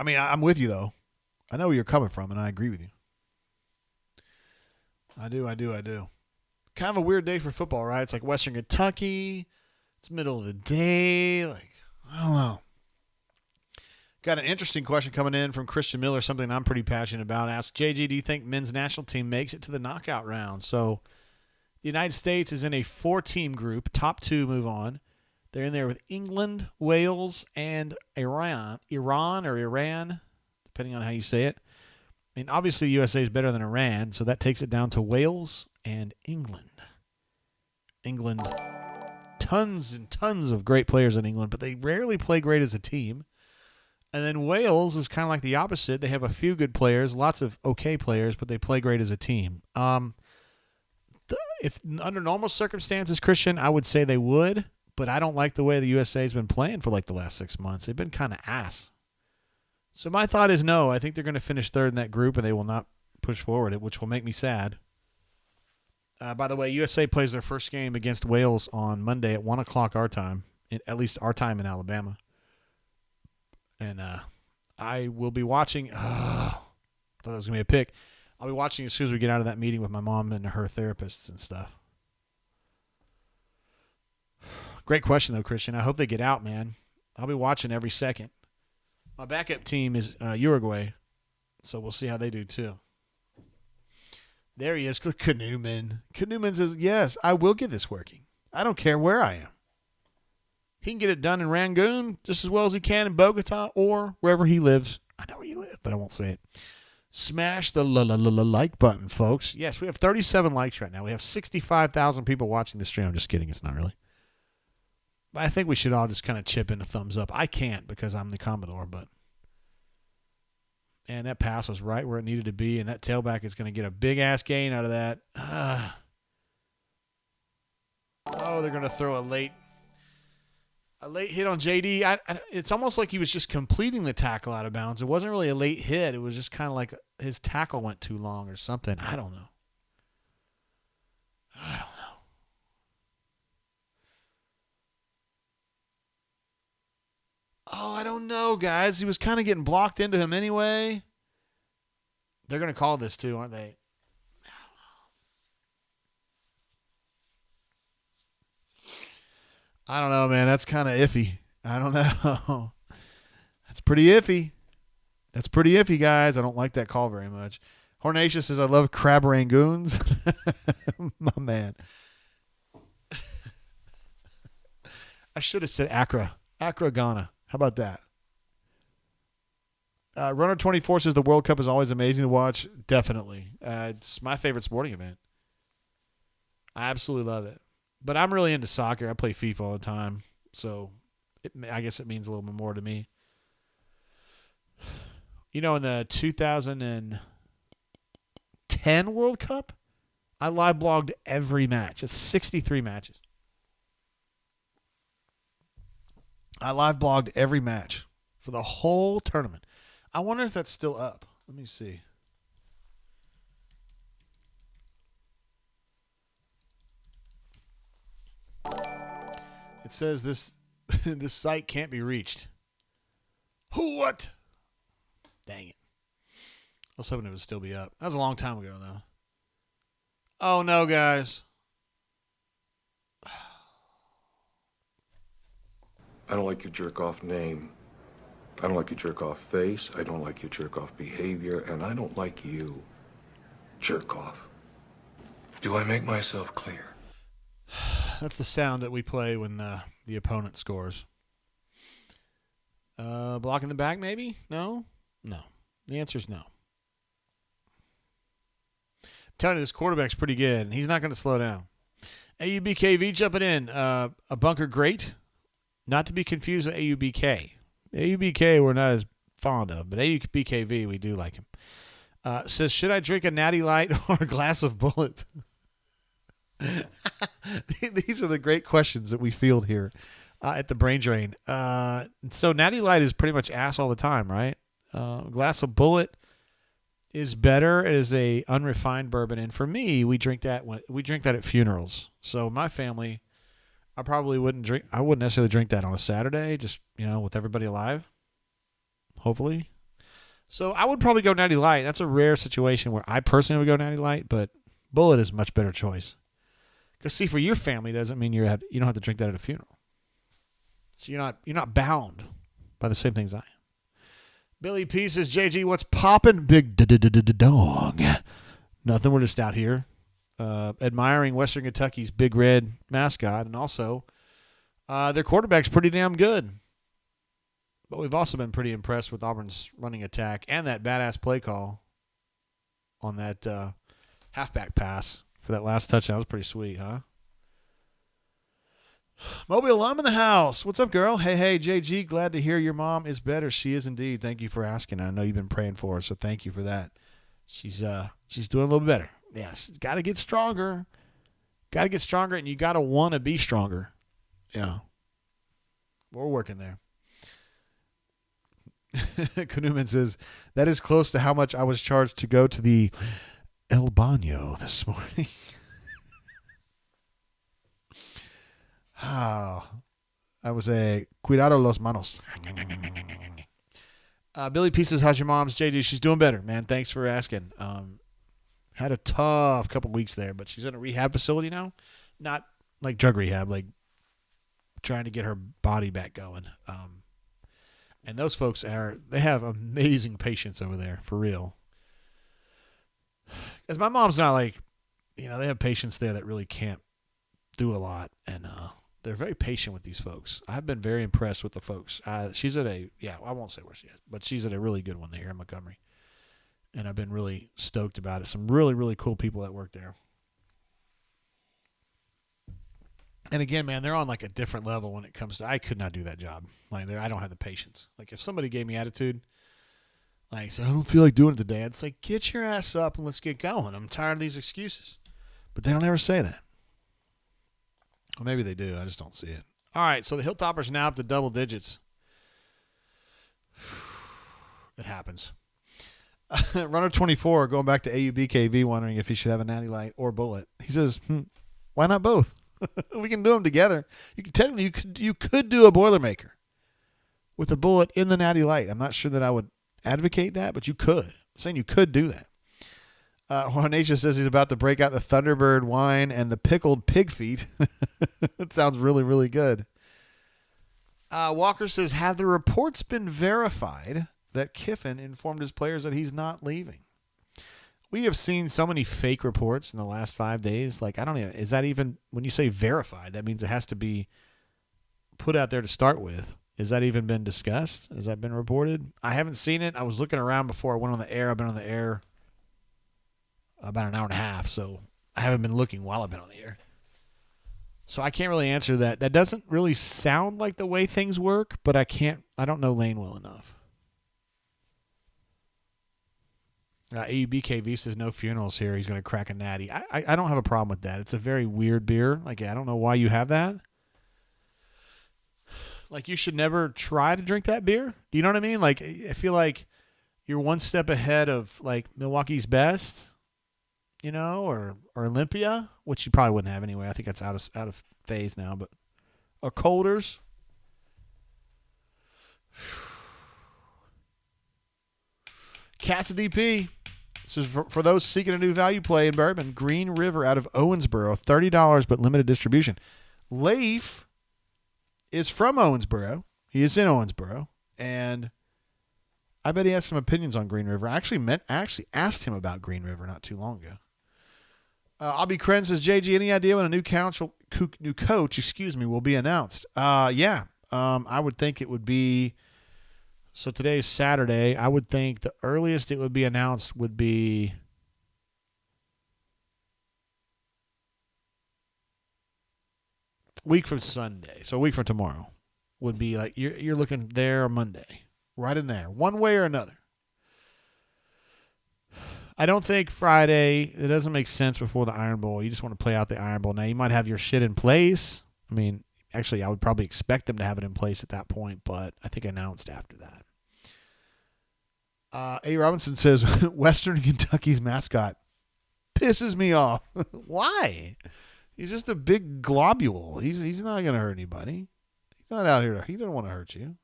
mean, I'm with you, though. I know where you're coming from, and I agree with you. I do. Kind of a weird day for football, right? It's like Western Kentucky. It's middle of the day. Like, I don't know. Got an interesting question coming in from Christian Miller, something I'm pretty passionate about. Asks, "JG, do you think men's national team makes it to the knockout round?" So the United States is in a 4-team group. Top 2 move on. They're in there with England, Wales, and Iran, depending on how you say it. I mean, obviously, USA is better than Iran, so that takes it down to Wales and England. England, tons and tons of great players in England, but they rarely play great as a team. And then Wales is kind of like the opposite. They have a few good players, lots of okay players, but they play great as a team. If under normal circumstances, Christian, I would say they would, but I don't like the way the USA's been playing for like the last 6 months. They've been kind of ass. So my thought is no. I think they're going to finish third in that group, and they will not push forward, which will make me sad. By the way, USA plays their first game against Wales on Monday at 1 o'clock our time, at least our time in Alabama. And I will be watching. I thought that was going to be a pick. I'll be watching as soon as we get out of that meeting with my mom and her therapists and stuff. Great question, though, Christian. I hope they get out, man. I'll be watching every second. My backup team is Uruguay, so we'll see how they do, too. There he is, Canoeman. Canoeman says, yes, I will get this working. I don't care where I am. He can get it done in Rangoon just as well as he can in Bogota or wherever he lives. I know where you live, but I won't say it. Smash the like button, folks. Yes, we have 37 likes right now. We have 65,000 people watching the stream. I'm just kidding. It's not really. But I think we should all just kind of chip in a thumbs up. I can't because I'm the Commodore, but. And that pass was right where it needed to be, and that tailback is going to get a big-ass gain out of that. Oh, they're going to throw a late hit on JD. It's almost like he was just completing the tackle out of bounds. It wasn't really a late hit. It was just kind of like his tackle went too long or something. I don't know. Oh, I don't know, guys. He was kind of getting blocked into him anyway. They're going to call this too, aren't they? I don't know, man. That's kind of iffy. I don't know. That's pretty iffy. That's pretty iffy, guys. I don't like that call very much. Hornatius says, I love crab rangoons. My man. I should have said Accra. Accra, Ghana. How about that? Runner 24 says the World Cup is always amazing to watch. Definitely. It's my favorite sporting event. I absolutely love it. But I'm really into soccer. I play FIFA all the time. So I guess it means a little bit more to me. You know, in the 2010 World Cup, I live blogged every match. It's 63 matches. I live blogged every match for the whole tournament. I wonder if that's still up. Let me see. It says this this site can't be reached. What? Dang it. I was hoping it would still be up. That was a long time ago, though. Oh, no, guys. I don't like your jerk-off name. I don't like your jerk-off face. I don't like your jerk-off behavior. And I don't like you. Jerk-off. Do I make myself clear? That's the sound that we play when the opponent scores. Blocking the back, maybe? No? No. The answer is no. I'm telling you, this quarterback's pretty good, and he's not going to slow down. AUBKV jumping in. A bunker great. Not to be confused with AUBK. AUBK we're not as fond of, but AUBKV we do like him. Says, should I drink a Natty Light or a glass of Bullet? These are the great questions that we field here at the Brain Drain. So Natty Light is pretty much ass all the time, right? Glass of Bullet is better. It is a unrefined bourbon, and for me, we drink that at funerals. So my family, I probably wouldn't drink. I wouldn't necessarily drink that on a Saturday, just with everybody alive. Hopefully, so I would probably go Natty Light. That's a rare situation where I personally would go Natty Light, but Bullet is a much better choice. Because see, for your family doesn't mean you don't have to drink that at a funeral. So you're not bound by the same things I am. Billy P says, JG, what's poppin'? Big dog. Nothing. We're just out here admiring Western Kentucky's Big Red mascot, and also their quarterback's pretty damn good. But we've also been pretty impressed with Auburn's running attack and that badass play call on that halfback pass for that last touchdown. That was pretty sweet, huh? Mobile, I'm in the house. What's up, girl? Hey, JG, glad to hear your mom is better. She is indeed. Thank you for asking. I know you've been praying for her, so thank you for that. She's doing a little bit better. Yeah, she's got to get stronger. Got to get stronger, and you got to want to be stronger. Yeah. We're working there. Kanuman says, that is close to how much I was charged to go to the El Baño this morning. I was a cuidado los manos. Billy Pieces, how's your mom's? JD, she's doing better, man. Thanks for asking. Had a tough couple weeks there, but she's in a rehab facility now. Not like drug rehab, like trying to get her body back going. And those folks they have amazing patience over there, for real. Because my mom's not like, they have patients there that really can't do a lot. And they're very patient with these folks. I've been very impressed with the folks. She's at I won't say where she is, but she's at a really good one there in Montgomery. And I've been really stoked about it. Some really, really cool people that work there. And again, man, they're on like a different level when it comes to, I could not do that job. Like, I don't have the patience. Like, if somebody gave me attitude, like, so I don't feel like doing it today, it's like, get your ass up and let's get going. I'm tired of these excuses. But they don't ever say that. Or maybe they do. I just don't see it. All right, so the Hilltoppers now up to double digits. It happens. Runner 24, going back to AUBKV, wondering if he should have a natty light or bullet. He says, why not both? We can do them together. Technically, you could do a Boilermaker with a bullet in the natty light. I'm not sure that I would advocate that, but you could. I'm saying you could do that. Juanacia says he's about to break out the Thunderbird wine and the pickled pig feet. It sounds really, really good. Walker says, have the reports been verified that Kiffin informed his players that he's not leaving? We have seen so many fake reports in the last 5 days. Like, I don't even, is that even, when you say verified, that means it has to be put out there to start with. Has that even been discussed? Has that been reported? I haven't seen it. I was looking around before I went on the air. I've been on the air about an hour and a half, so I haven't been looking while I've been on the air. So I can't really answer that. That doesn't really sound like the way things work, but I don't know Lane well enough. AUBKV says no funerals here. He's going to crack a natty. I don't have a problem with that. It's a very weird beer. Like, I don't know why you have that. Like, you should never try to drink that beer. Do you know what I mean? Like, I feel like you're one step ahead of, like, Milwaukee's Best, or Olympia, which you probably wouldn't have anyway. I think that's out of phase now. But or Colders. Cassidy P. This is for those seeking a new value play in bourbon. Green River out of Owensboro, $30, but limited distribution. Leif is from Owensboro. He is in Owensboro, and I bet he has some opinions on Green River. I actually asked him about Green River not too long ago. Abby Kren says, JG, any idea when a new coach will be announced? Yeah. I would think it would be. So today's Saturday. I would think the earliest it would be announced would be a week from Sunday. So a week from tomorrow would be like you're looking there Monday, right in there, one way or another. I don't think Friday. It doesn't make sense before the Iron Bowl. You just want to play out the Iron Bowl. Now you might have your shit in place. I mean, actually, I would probably expect them to have it in place at that point, but I think announced after that. A. Robinson says, Western Kentucky's mascot pisses me off. Why? He's just a big globule. He's not going to hurt anybody. He's not out here. He doesn't want to hurt you.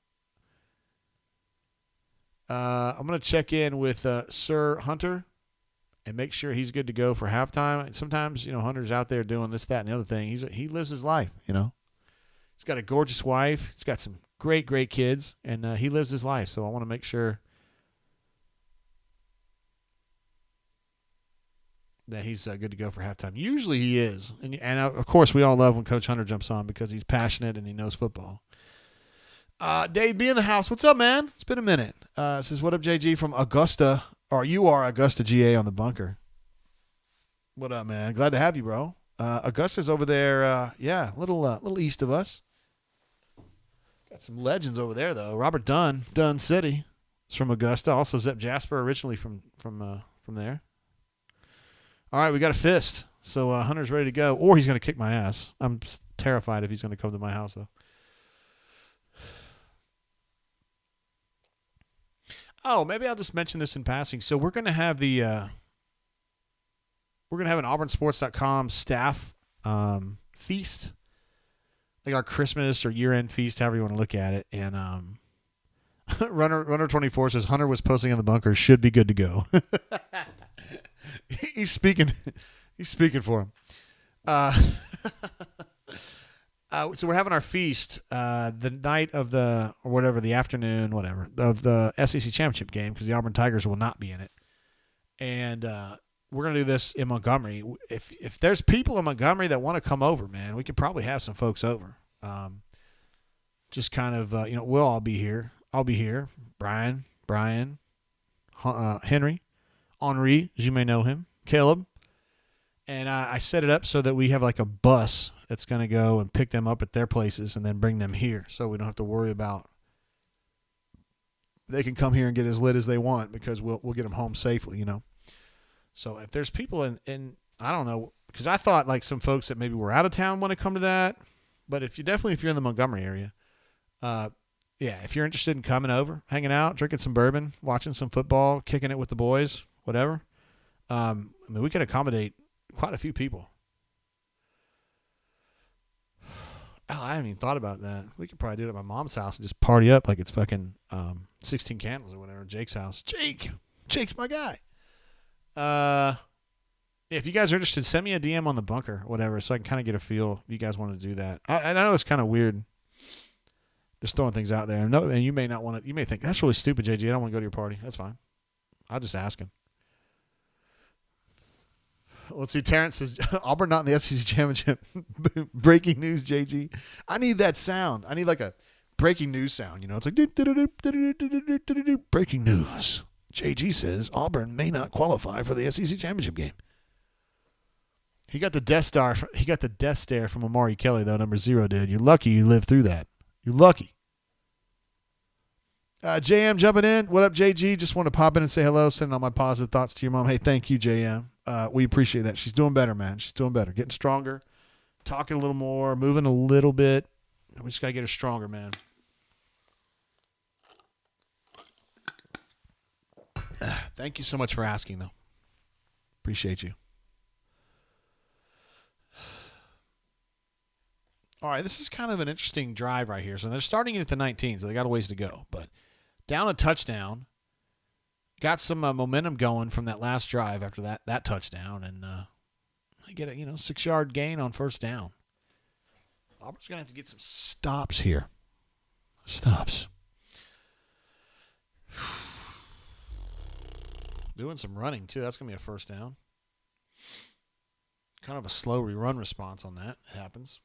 I'm going to check in with Sir Hunter and make sure he's good to go for halftime. Sometimes, Hunter's out there doing this, that, and the other thing. He lives his life, He's got a gorgeous wife. He's got some great, great kids, and he lives his life. So I want to make sure that he's good to go for halftime. Usually he is. And of course, we all love when Coach Hunter jumps on because he's passionate and he knows football. Dave B in the house. What's up, man? It's been a minute. Says, what up, JG from Augusta? Or you are Augusta, GA on the bunker. What up, man? Glad to have you, bro. Augusta's over there, a little east of us. Got some legends over there, though. Robert Dunn City is from Augusta. Also, Zep Jasper, originally from there. All right, we got a fist. So Hunter's ready to go, or he's going to kick my ass. I'm terrified if he's going to come to my house, though. Oh, maybe I'll just mention this in passing. So we're going to have an auburnsports.com staff feast, like our Christmas or year-end feast, however you want to look at it. And Runner 24 says Hunter was posting in the bunker, should be good to go. He's speaking for him. So we're having our feast the night of the afternoon of the SEC championship game, because the Auburn Tigers will not be in it, and we're gonna do this in Montgomery. If there's people in Montgomery that want to come over, man, we could probably have some folks over. Just kind of we'll all be here. I'll be here. Brian, Henry, Henri, as you may know him, Caleb, and I set it up so that we have like a bus that's going to go and pick them up at their places and then bring them here, so we don't have to worry about. They can come here and get as lit as they want, because we'll get them home safely, So if there's people in I don't know, because I thought like some folks that maybe were out of town want to come to that, but if you're in the Montgomery area, if you're interested in coming over, hanging out, drinking some bourbon, watching some football, kicking it with the boys, whatever, we could accommodate quite a few people. Oh, I haven't even thought about that. We could probably do it at my mom's house and just party up like it's fucking 16 Candles or whatever. Jake's house. Jake's my guy. If you guys are interested, send me a DM on the bunker or whatever, so I can kind of get a feel if you guys want to do that. I know it's kind of weird, just throwing things out there. And you may not want to. You may think that's really stupid, JG. I don't want to go to your party. That's fine. I'll just ask him. Let's see. Terrence says Auburn not in the SEC championship. Breaking news, JG. I need that sound. I need like a breaking news sound. It's like breaking news. JG says Auburn may not qualify for the SEC championship game. He got the Death Star. He got the death stare from Amari Kelly though. Number 0 did. You're lucky you lived through that. You're lucky. JM jumping in. What up, JG? Just want to pop in and say hello. Sending all my positive thoughts to your mom. Hey, thank you, JM. We appreciate that. She's doing better, man. She's doing better. Getting stronger. Talking a little more. Moving a little bit. We just got to get her stronger, man. Thank you so much for asking, though. Appreciate you. All right, this is kind of an interesting drive right here. So they're starting it at the 19, so they got a ways to go. But down a touchdown. Got some momentum going from that last drive after that touchdown, and they get a 6-yard gain on first down. Auburn's gonna have to get some stops here. Stops. Doing some running too. That's gonna be a first down. Kind of a slow rerun response on that. It happens.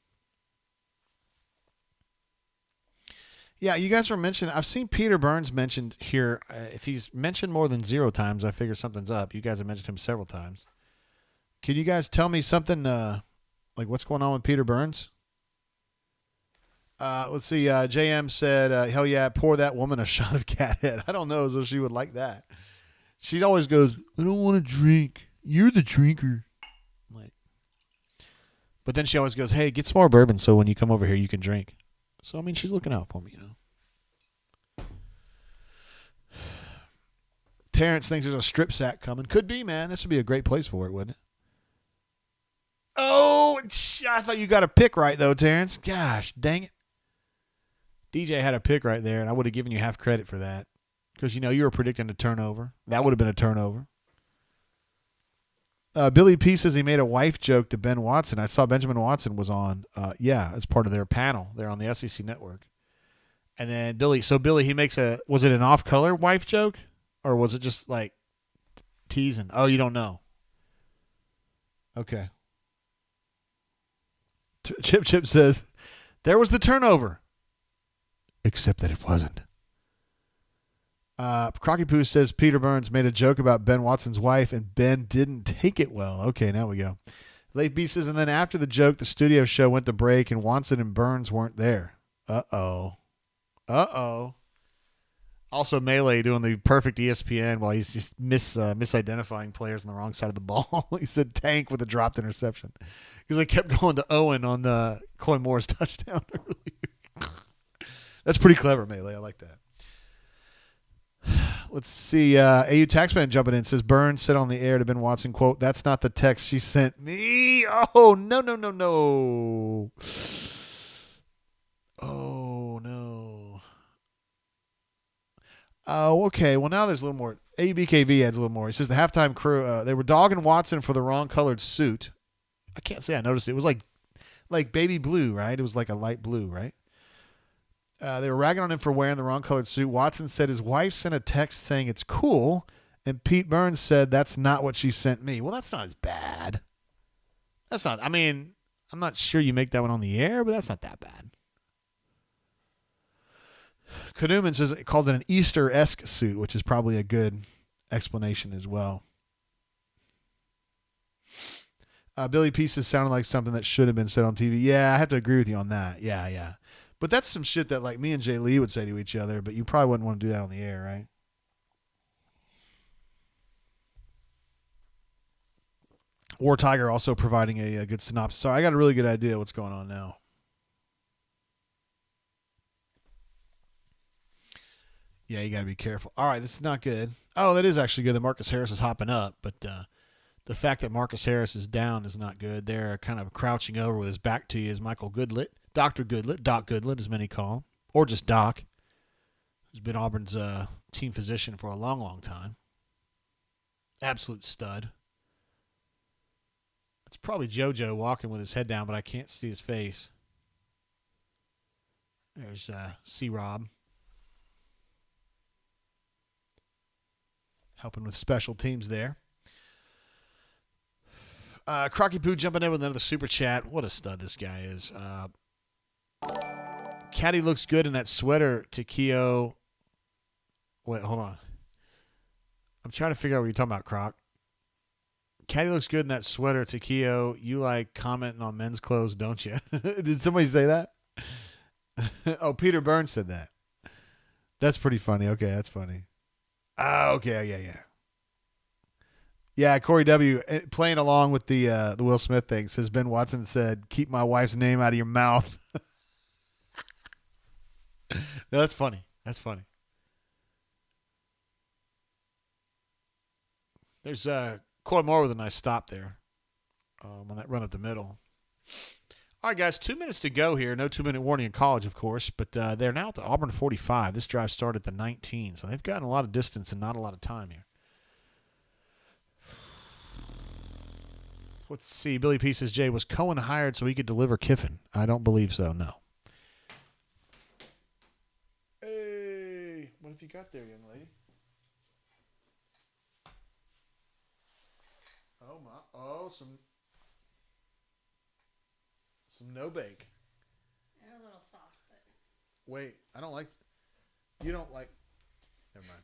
Yeah, you guys were mentioning, I've seen Peter Burns mentioned here. If he's mentioned more than 0 times, I figure something's up. You guys have mentioned him several times. Can you guys tell me something, like what's going on with Peter Burns? Let's see. JM said, hell yeah, pour that woman a shot of cat head. I don't know as though she would like that. She always goes, I don't want to drink. You're the drinker. But then she always goes, hey, get some more bourbon so when you come over here you can drink. So, I mean, she's looking out for me, Terrence thinks there's a strip sack coming. Could be, man. This would be a great place for it, wouldn't it? Oh, I thought you got a pick right, though, Terrence. Gosh, dang it. DJ had a pick right there, and I would have given you half credit for that. Because, you were predicting a turnover. That would have been a turnover. Billy P says he made a wife joke to Ben Watson. I saw Benjamin Watson was on, as part of their panel. They're on the SEC network. And then Billy, he makes was it an off-color wife joke? Or was it just like teasing? Oh, you don't know. Okay. Chip says, there was the turnover. Except that it wasn't. Crocky Poo says Peter Burns made a joke about Ben Watson's wife and Ben didn't take it well. Okay, now we go. Leif B says, and then after the joke, the studio show went to break and Watson and Burns weren't there. Uh-oh. Also, Melee doing the perfect ESPN while he's just misidentifying players on the wrong side of the ball. He said tank with a dropped interception. Because they kept going to Owen on the Coy Moore's touchdown earlier. That's pretty clever, Melee. I like that. Let's see. AU Taxman jumping in says Burns said on the air to Ben Watson, quote, "That's not the text she sent me." Oh, no. Oh, no. Oh, okay. Well, now there's a little more. AUBKV adds a little more. He says the halftime crew, they were dogging Watson for the wrong colored suit. I can't say I noticed it. It was like baby blue, right? It was like a light blue, right? They were ragging on him for wearing the wrong colored suit. Watson said his wife sent a text saying it's cool, and Pete Burns said that's not what she sent me. Well, that's not as bad. That's not. I mean, I'm not sure you make that one on the air, but that's not that bad. Kanuman says it called it an Easter-esque suit, which is probably a good explanation as well. Billy Pieces sounded like something that should have been said on TV. Yeah, I have to agree with you on that. Yeah. But that's some shit that like me and Jay Lee would say to each other, but you probably wouldn't want to do that on the air, right? War Tiger also providing a good synopsis. Sorry, I got a really good idea what's going on now. Yeah, you got to be careful. All right, this is not good. Oh, that is actually good that Marcus Harris is hopping up, but the fact that Marcus Harris is down is not good. They're kind of crouching over with his back to you is Michael Goodlett. Dr. Goodlett, Doc Goodlett, as many call him, or just Doc, who's been Auburn's team physician for a long, long time. Absolute stud. It's probably JoJo walking with his head down, but I can't see his face. There's C-Rob. Helping with special teams there. Crocky Poo jumping in with another super chat. What a stud this guy is. Caddy looks good in that sweater, Takio. Wait, hold on. I'm trying to figure out what you're talking about, Croc. Caddy looks good in that sweater, Takio. You like commenting on men's clothes, don't you? Did somebody say that? Oh, Peter Burns said that. That's pretty funny. Okay, that's funny. Okay, yeah. Yeah, Corey W. playing along with the Will Smith thing says Ben Watson said, "Keep my wife's name out of your mouth." No, that's funny. That's funny. There's Coy Moore with a nice stop there on that run up the middle. All right, guys, 2 minutes to go here. No 2-minute warning in college, of course, but they're now at the Auburn 45. This drive started at the 19, so they've gotten a lot of distance and not a lot of time here. Let's see. Billy P says, Jay, was Cohen hired so he could deliver Kiffin? I don't believe so, no. Hey, what have you got there, young lady? Oh, my. Oh, some no bake. They're a little soft, but. Wait, I don't like. You don't like. Never mind.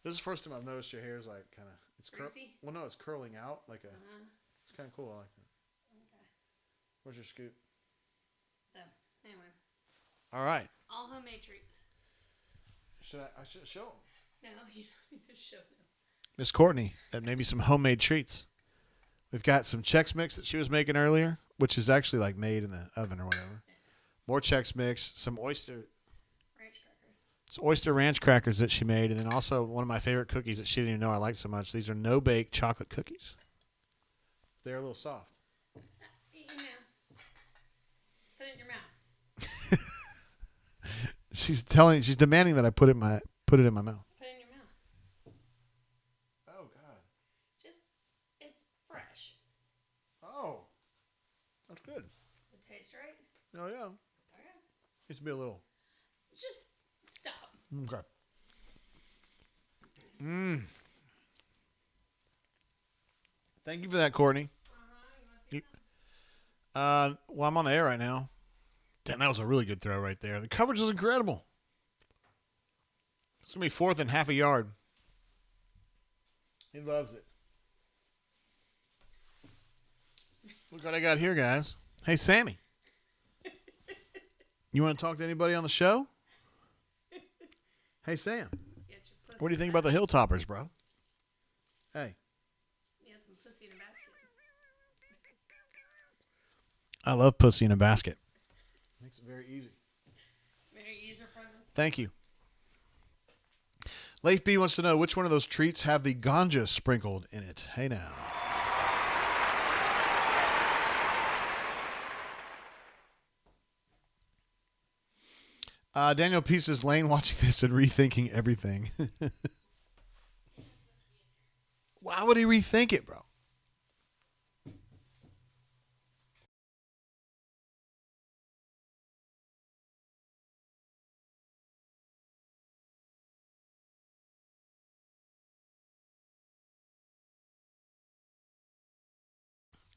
This is the first time I've noticed your hair is like kind of. It's greasy. Well, no, it's curling out like a. It's kind of cool. I like that. Okay. Where's your scoop? So anyway. All right. All homemade treats. I should show them. No, you don't need to show them. Miss Courtney, that maybe some homemade treats. We've got some Chex Mix that she was making earlier, which is actually like made in the oven or whatever. More Chex Mix, some oyster ranch crackers that she made, and then also one of my favorite cookies that she didn't even know I liked so much. These are no-bake chocolate cookies. They're a little soft. Eat your mouth. Put it in your mouth. She's demanding that I put it in my mouth. Put it in your mouth. Oh God. It's fresh. Oh, that's good. It tastes right. Oh yeah. Okay. Needs to be a little. Just stop. Okay. Thank you for that, Courtney. You want to see something? Well, I'm on the air right now. Damn, that was a really good throw right there. The coverage was incredible. It's going to be 4th and half a yard. He loves it. Look what I got here, guys. Hey, Sammy. You want to talk to anybody on the show? Hey, Sam. What do you think about the Hilltoppers, bro? Hey. You had some pussy in a basket. I love pussy in a basket. Makes it very easy. Very user-friendly. Thank you. Leif B wants to know which one of those treats have the ganja sprinkled in it. Hey now. Daniel P says Lane watching this and rethinking everything. Why would he rethink it, bro?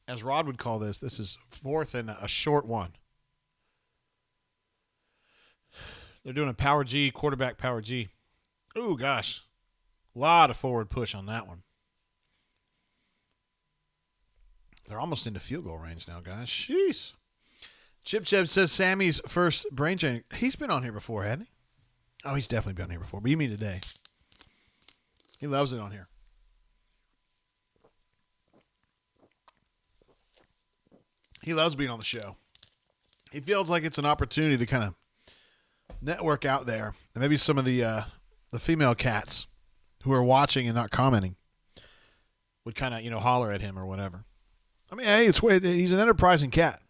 As Rod would call this is fourth and a short one. They're doing a power G, quarterback power G. Ooh, gosh. A lot of forward push on that one. They're almost into field goal range now, guys. Jeez. Chip Cheb says Sammy's first brain change. He's been on here before, hasn't he? Oh, he's definitely been on here before. But you mean today. He loves it on here. He loves being on the show. He feels like it's an opportunity to kind of network out there. And maybe some of the female cats who are watching and not commenting would kind of, holler at him or whatever. I mean, hey, he's an enterprising cat.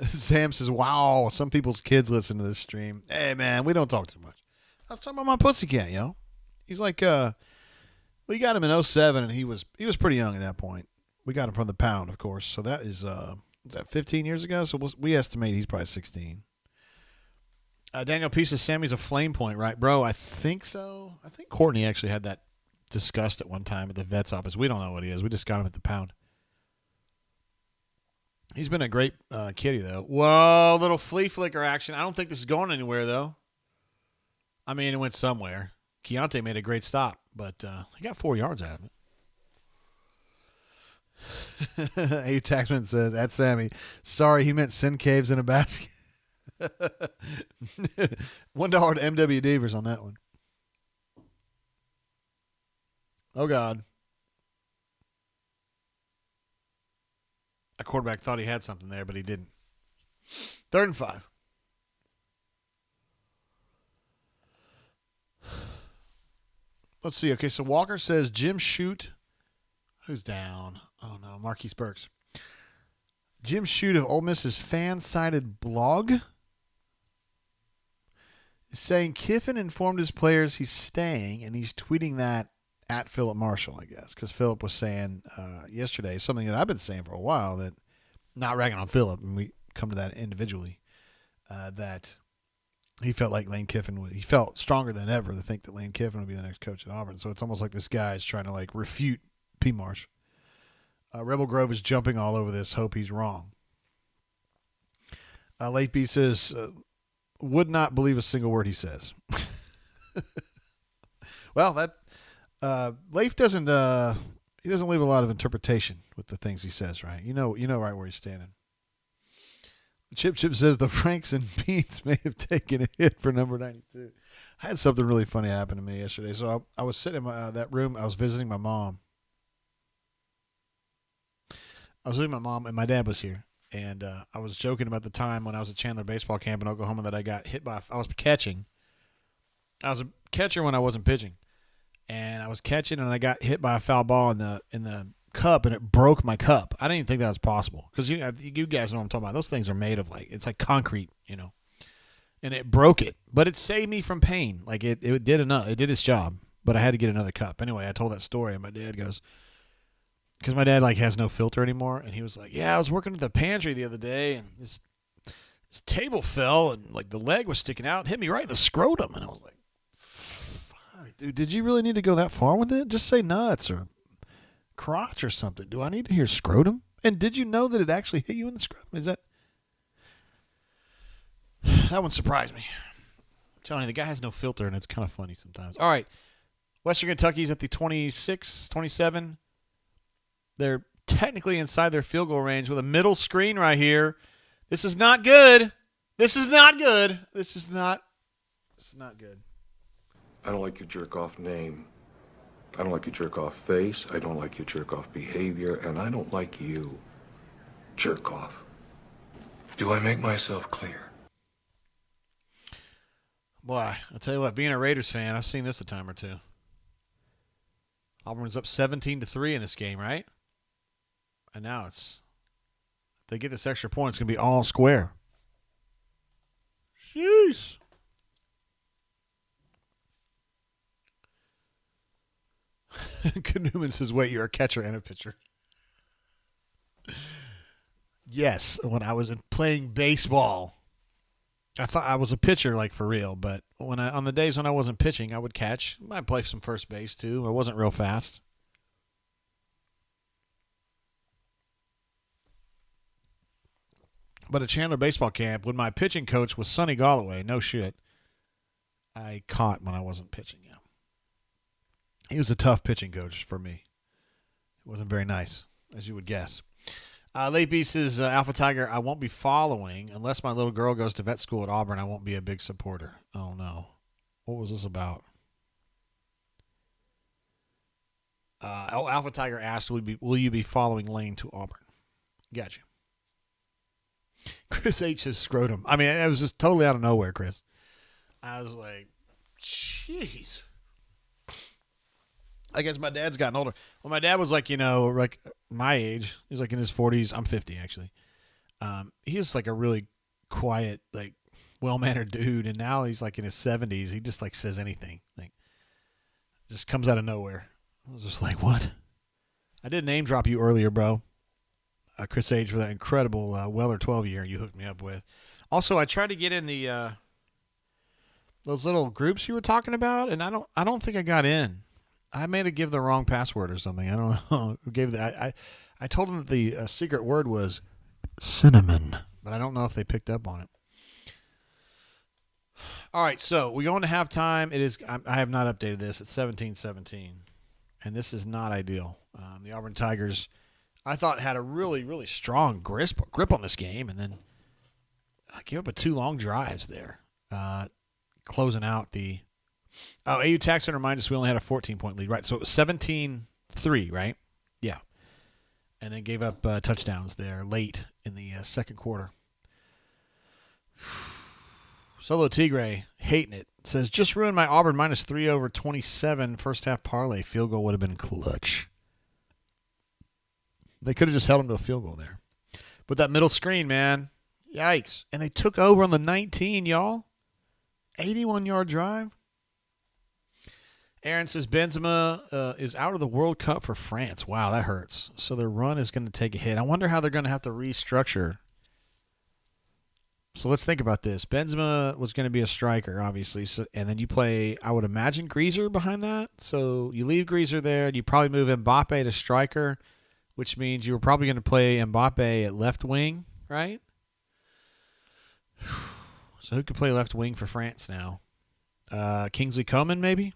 Sam says, wow, some people's kids listen to this stream. Hey, man, we don't talk too much. I was talking about my pussycat, He's like, we got him in 2007, and he was pretty young at that point. We got him from the pound, of course. So that is that 15 years ago? So we estimate he's probably 16. Daniel P says Sammy's a flame point, right, bro? I think so. I think Courtney actually had that discussed at one time at the vet's office. We don't know what he is. We just got him at the pound. He's been a great kitty, though. Whoa, little flea flicker action. I don't think this is going anywhere, though. I mean, it went somewhere. Keontae made a great stop, but he got 4 yards out of it. A Taxman says, at Sammy, sorry, he meant send caves in a basket. $1 to MW Devers on that one. Oh, God. A quarterback thought he had something there, but he didn't. 3rd and 5. Let's see. Okay, so Walker says Jim Shute. Who's down? Oh, no. Marquise Burks. Jim Shute of Ole Miss's fan-sided blog is saying Kiffin informed his players he's staying, and he's tweeting that at Philip Marshall, I guess, because Philip was saying yesterday something that I've been saying for a while, that not ragging on Philip, and we come to that individually, that he felt like Lane Kiffin he felt stronger than ever to think that Lane Kiffin would be the next coach at Auburn. So it's almost like this guy is trying to refute P. Marsh. Rebel Grove is jumping all over this. Hope he's wrong. Late B says, would not believe a single word he says. Well, that Leif doesn't he doesn't leave a lot of interpretation with the things he says, right? You know right where he's standing. Chip says the Franks and Beats may have taken a hit for number 92. I had something really funny happen to me yesterday. So I was sitting in that room. I was visiting my mom. I was visiting my mom, and my dad was here. And I was joking about the time when I was at Chandler baseball camp in Oklahoma that I got hit by. I was catching. I was a catcher when I wasn't pitching, and I was catching, and I got hit by a foul ball in the cup, and it broke my cup. I didn't even think that was possible, because you guys know what I'm talking about. Those things are made of it's like concrete, and it broke it, but it saved me from pain. It did enough. It did its job, but I had to get another cup. Anyway, I told that story, and my dad goes, because my dad has no filter anymore, and he was like, yeah, I was working at the pantry the other day, and this table fell, and the leg was sticking out, hit me right in the scrotum, and I was like, fuck, dude, did you really need to go that far with it? Just say nuts or crotch or something. Do I need to hear scrotum? And did you know that it actually hit you in the scrotum? That one surprised me. I'm telling you, the guy has no filter, and it's kind of funny sometimes. All right, Western Kentucky's at the 26, 27. They're technically inside their field goal range with a middle screen right here. This is not good. This is not good. This is not good. I don't like your jerk-off name. I don't like your jerk-off face. I don't like your jerk-off behavior. And I don't like you. Jerk-off. Do I make myself clear? Boy, I'll tell you what, being a Raiders fan, I've seen this a time or two. Auburn's up 17-3 in this game, right? And now if they get this extra point, it's going to be all square. Jeez. Newman says, wait, you're a catcher and a pitcher. Yes, when I was playing baseball, I thought I was a pitcher, like for real. But on the days when I wasn't pitching, I would catch. I'd play some first base too. I wasn't real fast. But at Chandler baseball camp, when my pitching coach was Sonny Galloway, no shit, I caught when I wasn't pitching. Yeah, he was a tough pitching coach for me. It wasn't very nice, as you would guess. Late B says, Alpha Tiger, I won't be following unless my little girl goes to vet school at Auburn. I won't be a big supporter. Oh, no. What was this about? Alpha Tiger asked, will you be following Lane to Auburn? Gotcha. Chris H. says scrotum. I mean, it was just totally out of nowhere, Chris. I was like, jeez. I guess my dad's gotten older. Well, my dad was like, like my age. He's like in his 40s. I'm 50, actually. He's like a really quiet, like well-mannered dude. And now he's like in his 70s. He just like says anything. Like, just comes out of nowhere. I was just like, what? I did name drop you earlier, bro. Chris Age, for that incredible Weller 12 year you hooked me up with. Also, I tried to get in the those little groups you were talking about, and I don't think I got in. I may have given the wrong password or something. I don't know who gave that. I told them that the secret word was cinnamon, but I don't know if they picked up on it. All right, so we go into halftime. It is. I have not updated this. It's 17-17, and this is not ideal. The Auburn Tigers, I thought, had a really, really strong grip on this game, and then gave up 2 long drives there, closing out the. Oh, AU Tax Center reminded us we only had a 14-point lead, right? So it was 17-3, right? Yeah, and then gave up touchdowns there late in the second quarter. Solo Tigre hating it. Says, just ruined my Auburn -3 over 27 first half parlay. Field goal would have been clutch. They could have just held him to a field goal there. But that middle screen, man, yikes. And they took over on the 19, y'all. 81-yard drive. Aaron says, Benzema is out of the World Cup for France. Wow, that hurts. So their run is going to take a hit. I wonder how they're going to have to restructure. So let's think about this. Benzema was going to be a striker, obviously. So, and then you play, I would imagine, Greaser behind that. So you leave Greaser there, and you probably move Mbappe to striker, which means you were probably going to play Mbappe at left wing, right? So who could play left wing for France now? Kingsley Coman, maybe?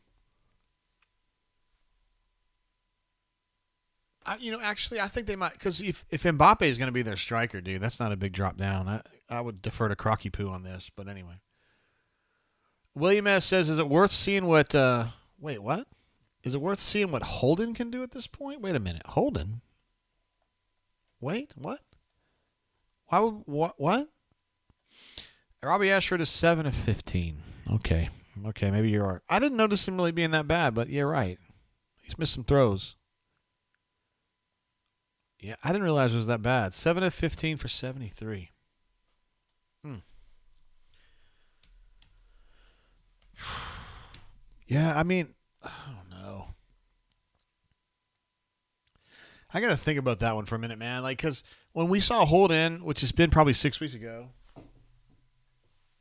Actually, I think they might, because if Mbappe is going to be their striker, dude, that's not a big drop down. I would defer to Crocky Poo on this, but anyway. William S. says, is it worth seeing what, wait, what? Is it worth seeing what Holden can do at this point? Wait a minute. Holden? Wait, what? Why would, what? Robbie Ashford is 7 of 15. Okay, maybe you're right. I didn't notice him really being that bad, but you're right. He's missed some throws. Yeah, I didn't realize it was that bad. 7 of 15 for 73. Yeah, I mean, I don't know. I got to think about that one for a minute, man. Like, because when we saw Holden, which has been probably 6 weeks ago,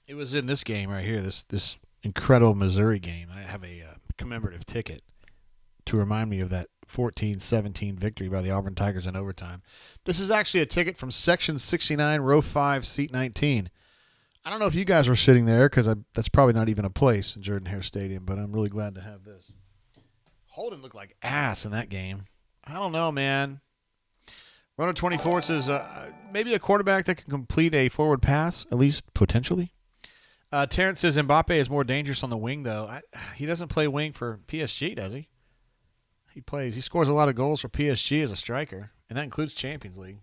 it was in this game right here, this incredible Missouri game. I have a commemorative ticket to remind me of that 14-17 victory by the Auburn Tigers in overtime. This is actually a ticket from Section 69, Row 5, Seat 19. I don't know if you guys were sitting there because that's probably not even a place in Jordan-Hare Stadium, but I'm really glad to have this. Holden looked like ass in that game. I don't know, man. Runner 24 says maybe a quarterback that can complete a forward pass, at least potentially. Terrence says Mbappe is more dangerous on the wing, though. He doesn't play wing for PSG, does he? He scores a lot of goals for PSG as a striker, and that includes Champions League.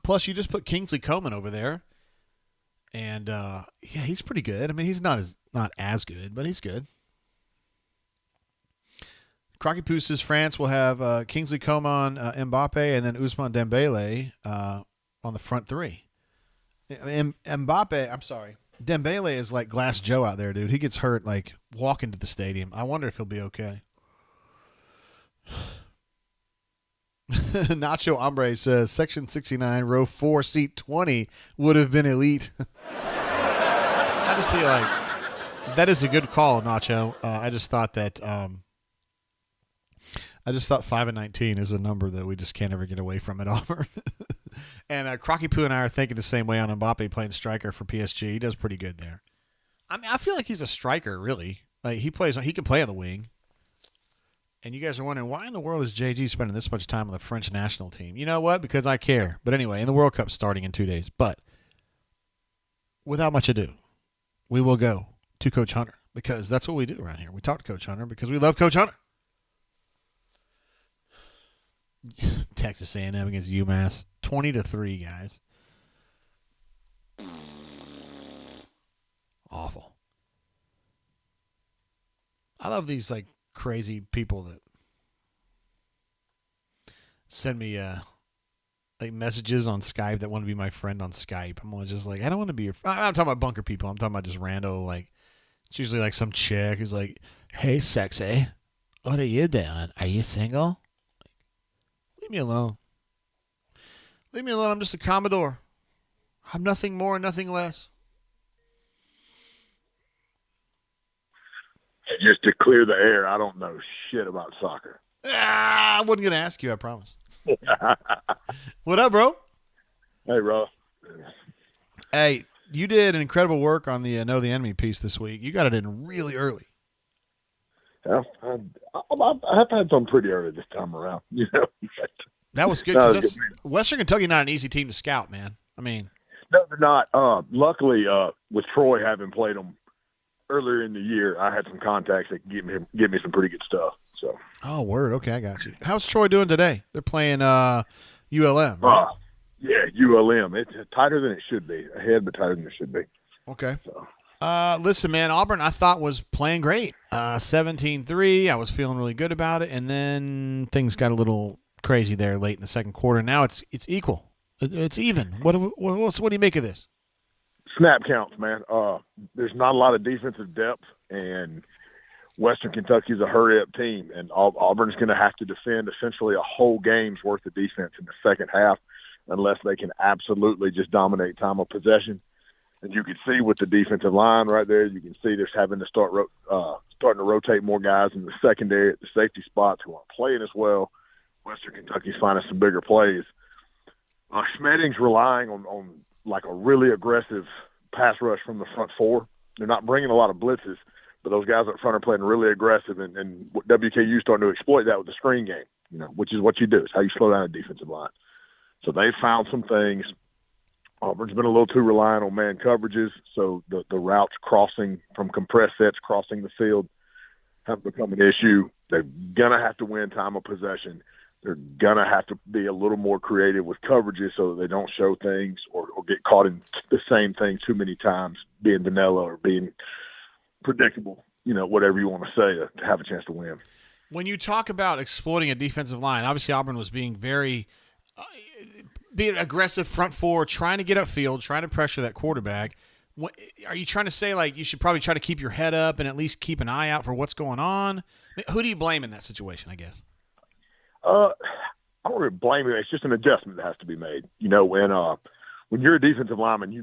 Plus, you just put Kingsley Coman over there. And yeah, he's pretty good. I mean, he's not as good, but he's good. Crocky Pousses, France will have Kingsley Coman, Mbappe, and then Ousmane Dembele on the front three. Mbappe, I'm sorry. Dembele is like Glass Joe out there, dude. He gets hurt like walking to the stadium. I wonder if he'll be okay. Nacho Hombre says Section 69, row 4, seat 20 would have been elite. I just feel like that is a good call, Nacho. I just thought that 5 and 19 is a number that we just can't ever get away from at Auburn. And Crocky Poo and I are thinking the same way on Mbappe playing striker for PSG. He does pretty good there. I mean, I feel like he's a striker, really. Like he can play on the wing. And you guys are wondering, why in the world is JG spending this much time on the French national team? You know what? Because I care. But anyway, and the World Cup's starting in 2 days. But without much ado, we will go to Coach Hunter because that's what we do around here. We talk to Coach Hunter because we love Coach Hunter. Texas A&M against UMass, 20-3, guys. Awful. I love these like crazy people that send me like messages on Skype that want to be my friend on Skype. I'm always just like, I don't want to be your friend. I'm talking about bunker people. I'm talking about just rando, like it's usually like some chick who's like, hey sexy, what are you doing? Are you single? Leave me alone. Leave me alone. I'm just a Commodore. I'm nothing more and nothing less. Just to clear the air, I don't know shit about soccer. I wasn't going to ask you, I promise. What up, bro? Hey, bro. Hey, you did incredible work on the Know the Enemy piece this week. You got it in really early. Yeah, I've had some pretty early this time around. You know, that was good. Cause Western Kentucky not an easy team to scout, man. I mean, no, they're not. Luckily, with Troy having played them earlier in the year, I had some contacts that could give me some pretty good stuff. So. Oh, word. Okay, I got you. How's Troy doing today? They're playing ULM. Right? Yeah, ULM. It's tighter than it should be. Ahead, but tighter than it should be. Okay. So. Listen, man, Auburn I thought was playing great. 17-3. I was feeling really good about it, and then things got a little crazy there late in the second quarter. Now it's equal. It's even. What do you make of this? Snap counts, man. There's not a lot of defensive depth, and Western Kentucky's a hurry-up team, and Auburn's going to have to defend essentially a whole game's worth of defense in the second half unless they can absolutely just dominate time of possession. And you can see with the defensive line right there, you can see they're having to starting to rotate more guys in the secondary at the safety spots who aren't playing as well. Western Kentucky's finding some bigger plays. Schmedding's relying on like a really aggressive pass rush from the front four. They're not bringing a lot of blitzes, but those guys up front are playing really aggressive, and WKU's starting to exploit that with the screen game, you know, which is what you do. It's how you slow down a defensive line. So they found some things. Auburn's been a little too reliant on man coverages, so the routes crossing from compressed sets, crossing the field, have become an issue. They're going to have to win time of possession. They're going to have to be a little more creative with coverages so that they don't show things or get caught in the same thing too many times, being vanilla or being predictable, you know, whatever you want to say to have a chance to win. When you talk about exploiting a defensive line, obviously Auburn was being very being aggressive front four, trying to get upfield, trying to pressure that quarterback. Are you trying to say, like, you should probably try to keep your head up and at least keep an eye out for what's going on? Who do you blame in that situation, I guess? I don't really blame it. It's just an adjustment that has to be made. You know, when you're a defensive lineman, you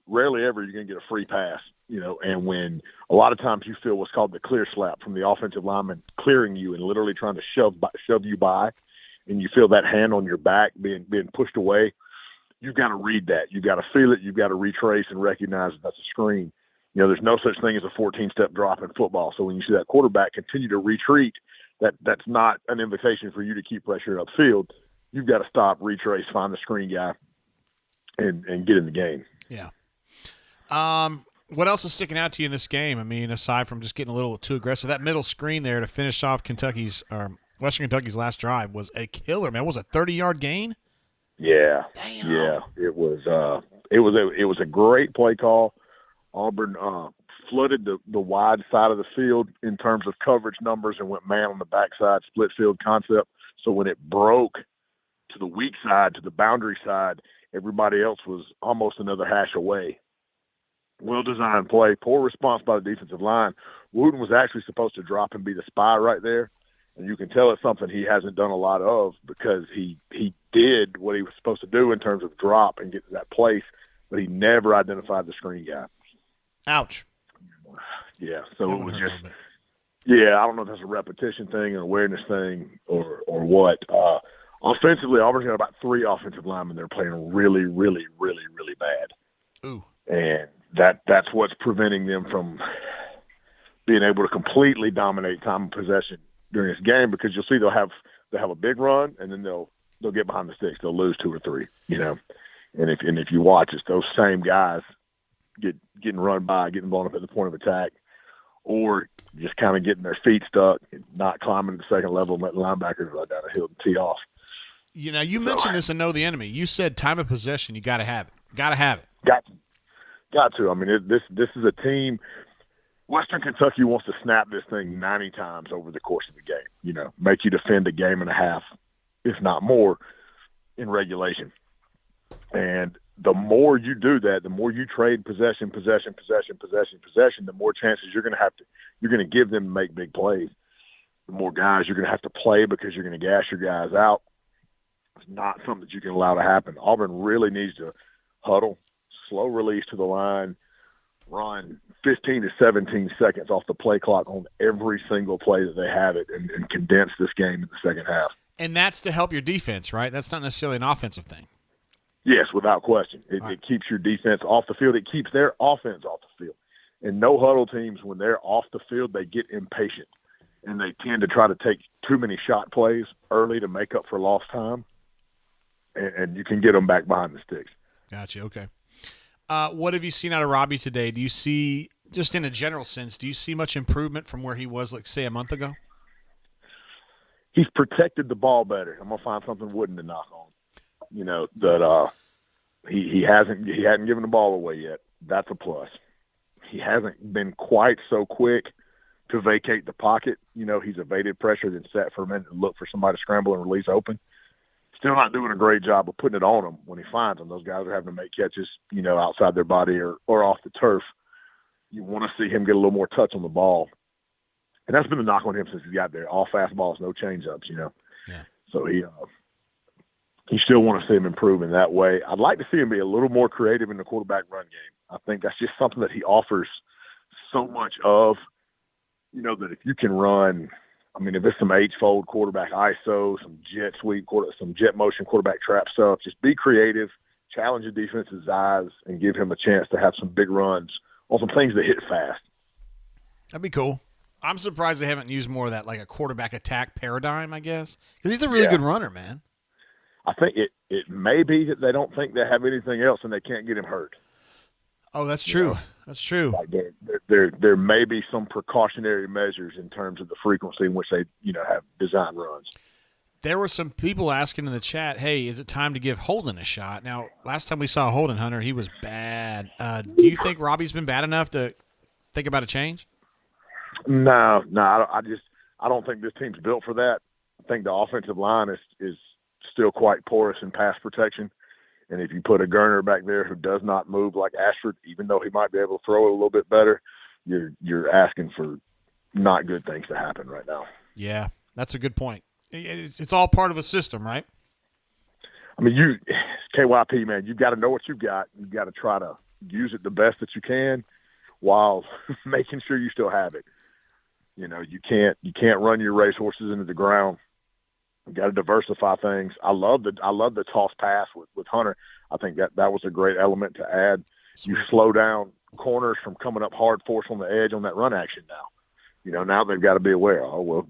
rarely ever you're going to get a free pass, you know, and when a lot of times you feel what's called the clear slap from the offensive lineman clearing you and literally trying to shove you by, and you feel that hand on your back being pushed away, you've got to read that. You've got to feel it. You've got to retrace and recognize that that's a screen. You know, there's no such thing as a 14-step drop in football. So when you see that quarterback continue to retreat, that's not an invitation for you to keep pressure upfield. You've got to stop, retrace, find the screen guy, and get in the game. Yeah. What else is sticking out to you in this game? I mean, aside from just getting a little too aggressive, that middle screen there to finish off Western Kentucky's last drive was a killer, man. It was a 30-yard gain? Yeah. Damn. Yeah. It was it was a great play call. Auburn flooded the wide side of the field in terms of coverage numbers and went man on the backside, split field concept. So when it broke to the weak side, to the boundary side, everybody else was almost another hash away. Well-designed play, poor response by the defensive line. Wooten was actually supposed to drop and be the spy right there. And you can tell it's something he hasn't done a lot of because he did what he was supposed to do in terms of drop and get to that place, but he never identified the screen guy. Ouch. Yeah, so it was just – yeah, I don't know if that's a repetition thing, an awareness thing, or what. Offensively, Auburn's got about 3 offensive linemen that are playing really, really, really, really bad. Ooh. And that's what's preventing them from being able to completely dominate time of possession during this game, because you'll see they'll have a big run and then they'll get behind the sticks. They'll lose 2 or 3, you know. And if you watch, it's those same guys getting run by, getting blown up at the point of attack, or just kind of getting their feet stuck and not climbing to the second level and letting linebackers run down the hill and tee off. You know, you mentioned this and know the enemy. You said time of possession, you got to have it. Got to have it. Got to. I mean, this is a team. Western Kentucky wants to snap this thing 90 times over the course of the game. You know, make you defend a game and a half, if not more, in regulation. And the more you do that, the more you trade possession, the more chances you're going to give them to make big plays. The more guys you're going to have to play because you're going to gash your guys out. It's not something that you can allow to happen. Auburn really needs to huddle, slow release to the line, run 15 to 17 seconds off the play clock on every single play that they have it, and condense this game in the second half. And that's to help your defense, right? That's not necessarily an offensive thing. Yes, without question. It keeps your defense off the field. It keeps their offense off the field. And no-huddle teams, when they're off the field, they get impatient, and they tend to try to take too many shot plays early to make up for lost time, and you can get them back behind the sticks. Gotcha, okay. What have you seen out of Robbie today? Do you see, just in a general sense, do you see much improvement from where he was, like, say, a month ago? He's protected the ball better. I'm going to find something wooden to knock on. You know, that he hadn't given the ball away yet. That's a plus. He hasn't been quite so quick to vacate the pocket. You know, he's evaded pressure, then sat for a minute and look for somebody to scramble and release open. Still not doing a great job of putting it on them when he finds them. Those guys are having to make catches, you know, outside their body or off the turf. You want to see him get a little more touch on the ball. And that's been the knock on him since he got there. All fastballs, no change-ups, you know. Yeah. So you still want to see him improve in that way. I'd like to see him be a little more creative in the quarterback run game. I think that's just something that he offers so much of, you know, that if you can run, I mean, if it's some H-fold quarterback ISO, some jet sweep, some jet motion quarterback trap stuff, just be creative, challenge the defense's eyes, and give him a chance to have some big runs on some things that hit fast. That'd be cool. I'm surprised they haven't used more of that, like a quarterback attack paradigm, I guess, because he's a really good runner, man. I think it may be that they don't think they have anything else and they can't get him hurt. Oh, that's true. know? That's true. Like there may be some precautionary measures in terms of the frequency in which they, you know, have design runs. There were some people asking in the chat, hey, is it time to give Holden a shot? Now, last time we saw Holden, Hunter, he was bad. Do you think Robbie's been bad enough to think about a change? No, I don't think this team's built for that. I think the offensive line is still quite porous in pass protection. And if you put a Gurner back there who does not move like Ashford, even though he might be able to throw it a little bit better, you're asking for not good things to happen right now. Yeah, that's a good point. It's all part of a system, right? I mean, KYP, man, you've got to know what you've got. You've got to try to use it the best that you can while making sure you still have it. You know, you can't run your racehorses into the ground. You got to diversify things. I love the toss pass with Hunter. I think that was a great element to add. You slow down corners from coming up hard force on the edge on that run action now. You know, now they've got to be aware. Oh, well,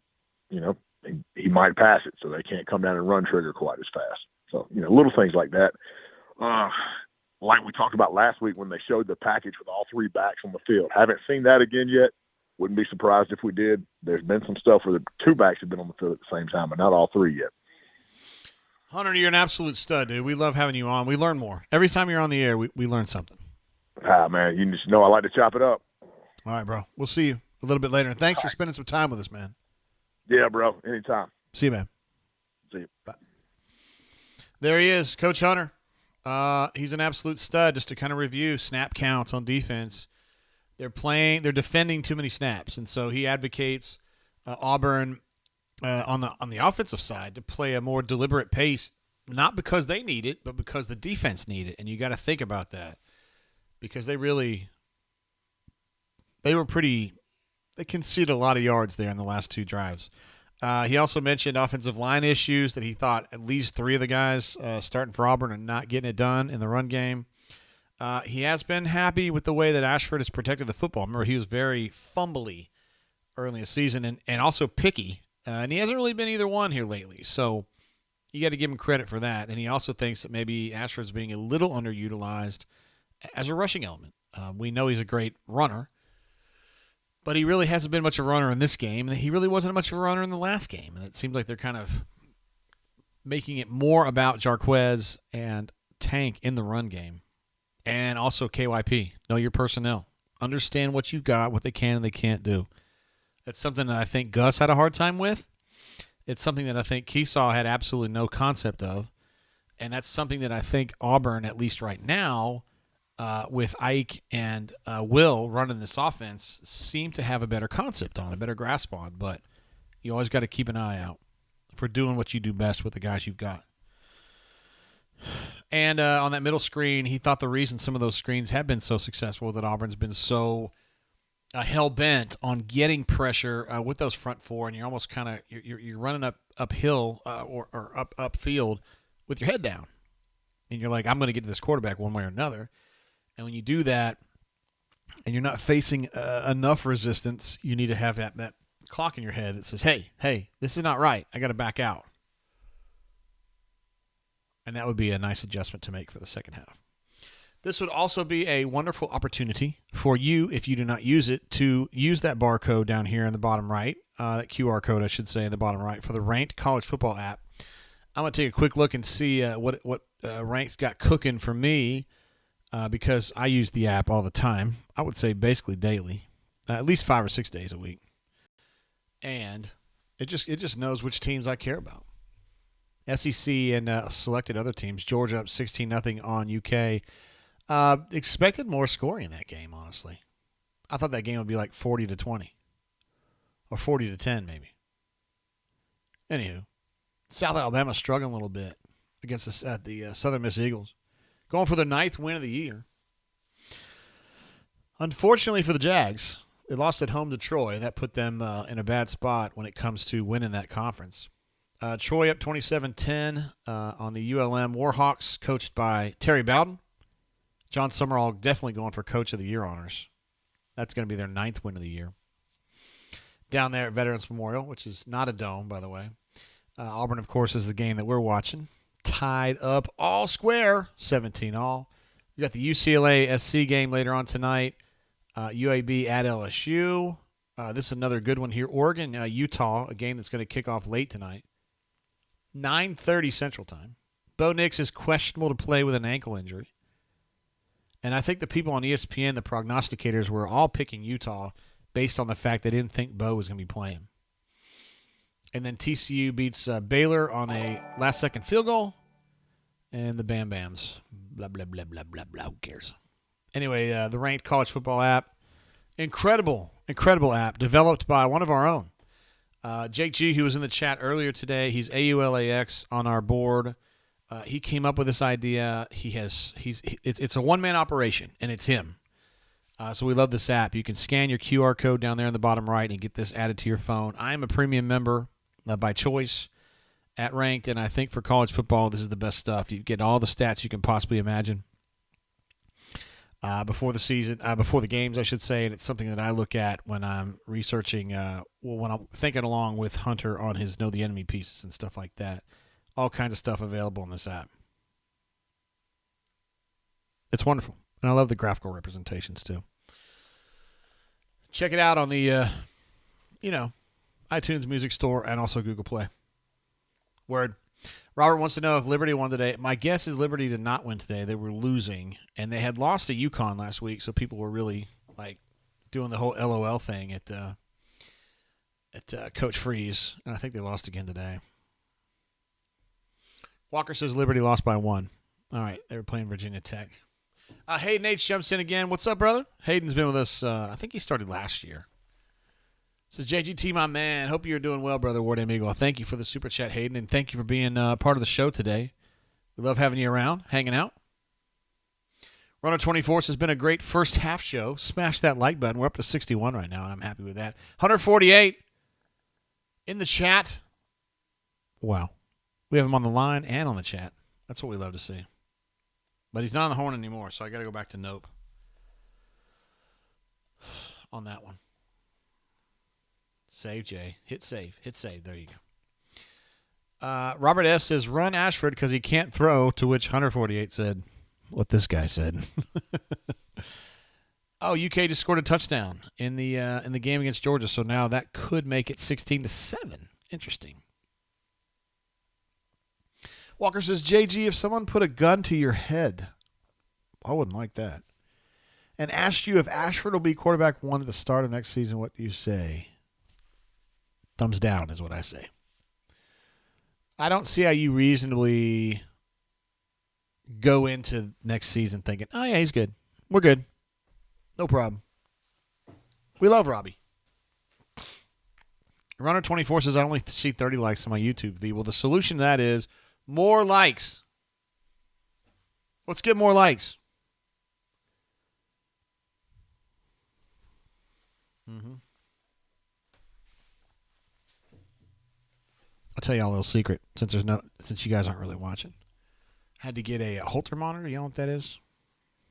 you know, he might pass it, so they can't come down and run trigger quite as fast. So, you know, little things like that. Like we talked about last week when they showed the package with all 3 backs on the field. Haven't seen that again yet. Wouldn't be surprised if we did. There's been some stuff where the 2 backs have been on the field at the same time, but not all 3 yet. Hunter, you're an absolute stud, dude. We love having you on. We learn more. Every time you're on the air, we learn something. Man, you just know I like to chop it up. All right, bro. We'll see you a little bit later. And thanks for spending some time with us, man. Yeah, bro. Anytime. See you, man. See you. Bye. There he is, Coach Hunter. He's an absolute stud. Just to kind of review snap counts on defense, they're defending too many snaps, and so he advocates Auburn on the offensive side to play a more deliberate pace, not because they need it, but because the defense need it. And you got to think about that, because they conceded a lot of yards there in the last two drives. He also mentioned offensive line issues, that he thought at least three of the guys starting for Auburn are not getting it done in the run game. He has been happy with the way that Ashford has protected the football. Remember, he was very fumbly early in the season and also picky, and he hasn't really been either one here lately. So you got to give him credit for that. And he also thinks that maybe Ashford's being a little underutilized as a rushing element. We know he's a great runner, but he really hasn't been much of a runner in this game, and he really wasn't much of a runner in the last game. And it seems like they're kind of making it more about Jarquez and Tank in the run game. And also KYP. Know your personnel. Understand what you've got, what they can and they can't do. That's something that I think Gus had a hard time with. It's something that I think Keesaw had absolutely no concept of. And that's something that I think Auburn, at least right now, with Ike and Will running this offense, seem to have a better concept on, a better grasp on. But you always got to keep an eye out for doing what you do best with the guys you've got. And on that middle screen, he thought the reason some of those screens have been so successful, that Auburn's been so hell-bent on getting pressure with those front four, and you're almost kind of you're running uphill or upfield with your head down. And you're like, I'm going to get to this quarterback one way or another. And when you do that and you're not facing enough resistance, you need to have that clock in your head that says, hey, this is not right. I got to back out. And that would be a nice adjustment to make for the second half. This would also be a wonderful opportunity for you, if you do not use it, to use that barcode down here in the bottom right, that QR code, I should say, in the bottom right, for the Ranked College Football app. I'm going to take a quick look and see what Ranked's got cooking for me, because I use the app all the time. I would say basically daily, at least 5 or 6 days a week. And it just knows which teams I care about. SEC and selected other teams. Georgia up 16-0 on UK. Expected more scoring in that game, honestly. I thought that game would be like 40-20 or 40-10 maybe. Anywho, South Alabama struggling a little bit against the Southern Miss Eagles. Going for their 9th win of the year. Unfortunately for the Jags, they lost at home to Troy. That put them in a bad spot when it comes to winning that conference. Troy up 27-10 on the ULM Warhawks, coached by Terry Bowden. John Summerall definitely going for Coach of the Year honors. That's going to be their 9th win of the year. Down there at Veterans Memorial, which is not a dome, by the way. Auburn, of course, is the game that we're watching. Tied up all square, 17-all. You got the UCLA SC game later on tonight. UAB at LSU. This is another good one here. Oregon, Utah, a game that's going to kick off late tonight. 9:30 Central Time. Bo Nix is questionable to play with an ankle injury. And I think the people on ESPN, the prognosticators, were all picking Utah based on the fact they didn't think Bo was going to be playing. And then TCU beats Baylor on a last-second field goal. And the Bam Bams. Blah, blah, blah, blah, blah, blah. Who cares? Anyway, the Ranked College Football app. Incredible app developed by one of our own. Jake G, who was in the chat earlier today, he's AULAX on our board. He came up with this idea. It's a one-man operation, and it's him. So we love this app. You can scan your QR code down there in the bottom right and get this added to your phone. I am a premium member by choice at Ranked, and I think for college football, this is the best stuff. You get all the stats you can possibly imagine before the season, before the games, I should say, and it's something that I look at when I'm researching, when I'm thinking along with Hunter on his Know the Enemy pieces and stuff like that. All kinds of stuff available in this app. It's wonderful, and I love the graphical representations too. Check it out on the, iTunes Music Store and also Google Play. Word. Robert wants to know if Liberty won today. My guess is Liberty did not win today. They were losing, and they had lost to UConn last week, so people were really like doing the whole LOL thing at Coach Freeze, and I think they lost again today. Walker says Liberty lost by 1. All right, they were playing Virginia Tech. Hayden H. jumps in again. What's up, brother? Hayden's been with us, I think he started last year. Says JGT, my man. Hope you're doing well, brother. Ward Amigo. Thank you for the super chat, Hayden, and thank you for being part of the show today. We love having you around, hanging out. Runner 24 has been a great first half show. Smash that like button. We're up to 61 right now, and I'm happy with that. 148 in the chat. Wow. We have him on the line and on the chat. That's what we love to see. But he's not on the horn anymore, so I got to go back to nope on that one. Save, Jay. Hit save. Hit save. There you go. Robert S. says, run Ashford because he can't throw, to which 148 said what this guy said. Oh, UK just scored a touchdown in the game against Georgia, so now that could make it 16-7. Interesting. Walker says, JG, if someone put a gun to your head, I wouldn't like that, and asked you if Ashford will be quarterback 1 at the start of next season, what do you say? Thumbs down is what I say. I don't see how you reasonably go into next season thinking, oh, yeah, he's good. We're good. No problem. We love Robbie. Runner 24 says, I only see 30 likes on my YouTube V. Well, the solution to that is more likes. Let's get more likes. I'll tell you all a little secret since you guys aren't really watching. Had to get a Holter monitor. You know what that is?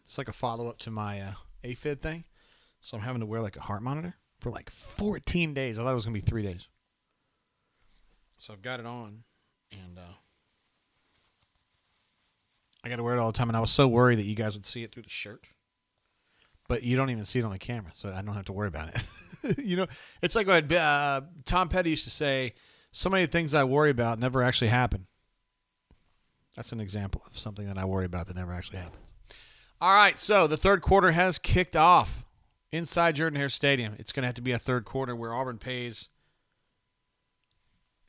It's like a follow-up to my AFib thing. So I'm having to wear like a heart monitor for like 14 days. I thought it was going to be 3 days. So I've got it on, and I got to wear it all the time. And I was so worried that you guys would see it through the shirt. But you don't even see it on the camera, so I don't have to worry about it. You know, it's like what Tom Petty used to say, so many things I worry about never actually happen. That's an example of something that I worry about that never actually happens. All right, so the third quarter has kicked off inside Jordan-Hare Stadium. It's going to have to be a third quarter where Auburn pays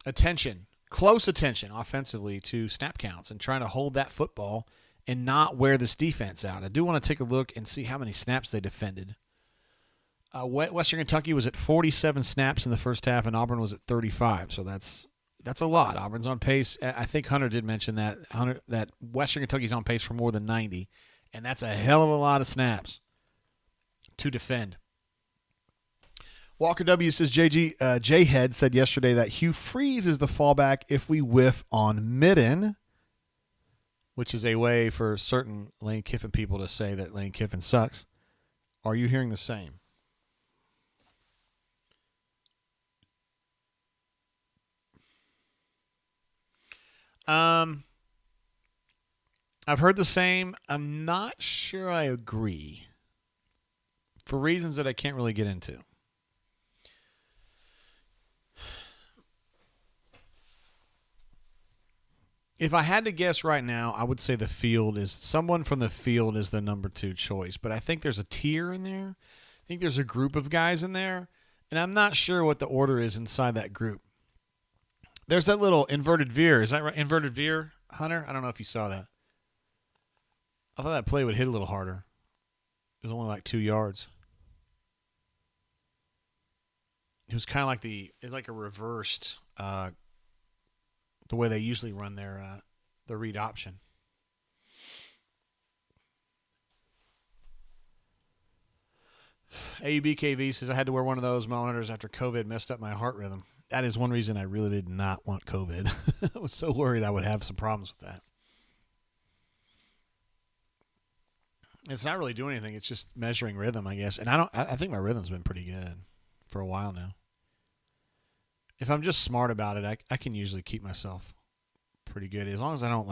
attention, close attention offensively to snap counts and trying to hold that football and not wear this defense out. I do want to take a look and see how many snaps they defended. Western Kentucky was at 47 snaps in the first half, and Auburn was at 35. So that's a lot. Auburn's on pace. I think Hunter did mention that that Western Kentucky's on pace for more than 90, and that's a hell of a lot of snaps to defend. Walker W says, J-Head said yesterday that Hugh Freeze is the fallback if we whiff on Midden, which is a way for certain Lane Kiffin people to say that Lane Kiffin sucks. Are you hearing the same? I've heard the same. I'm not sure I agree for reasons that I can't really get into. If I had to guess right now, I would say someone from the field is the number 2 choice, but I think there's a tier in there. I think there's a group of guys in there, and I'm not sure what the order is inside that group. There's that little inverted veer. Is that right? Inverted veer, Hunter? I don't know if you saw that. I thought that play would hit a little harder. It was only like 2 yards. It was kind of like a reversed, the way they usually run their read option. AUBKV says, I had to wear one of those monitors after COVID messed up my heart rhythm. That is one reason I really did not want COVID. I was so worried I would have some problems with that. It's not really doing anything. It's just measuring rhythm, I guess. And I think my rhythm's been pretty good for a while now. If I'm just smart about it, I can usually keep myself pretty good. As long as I don't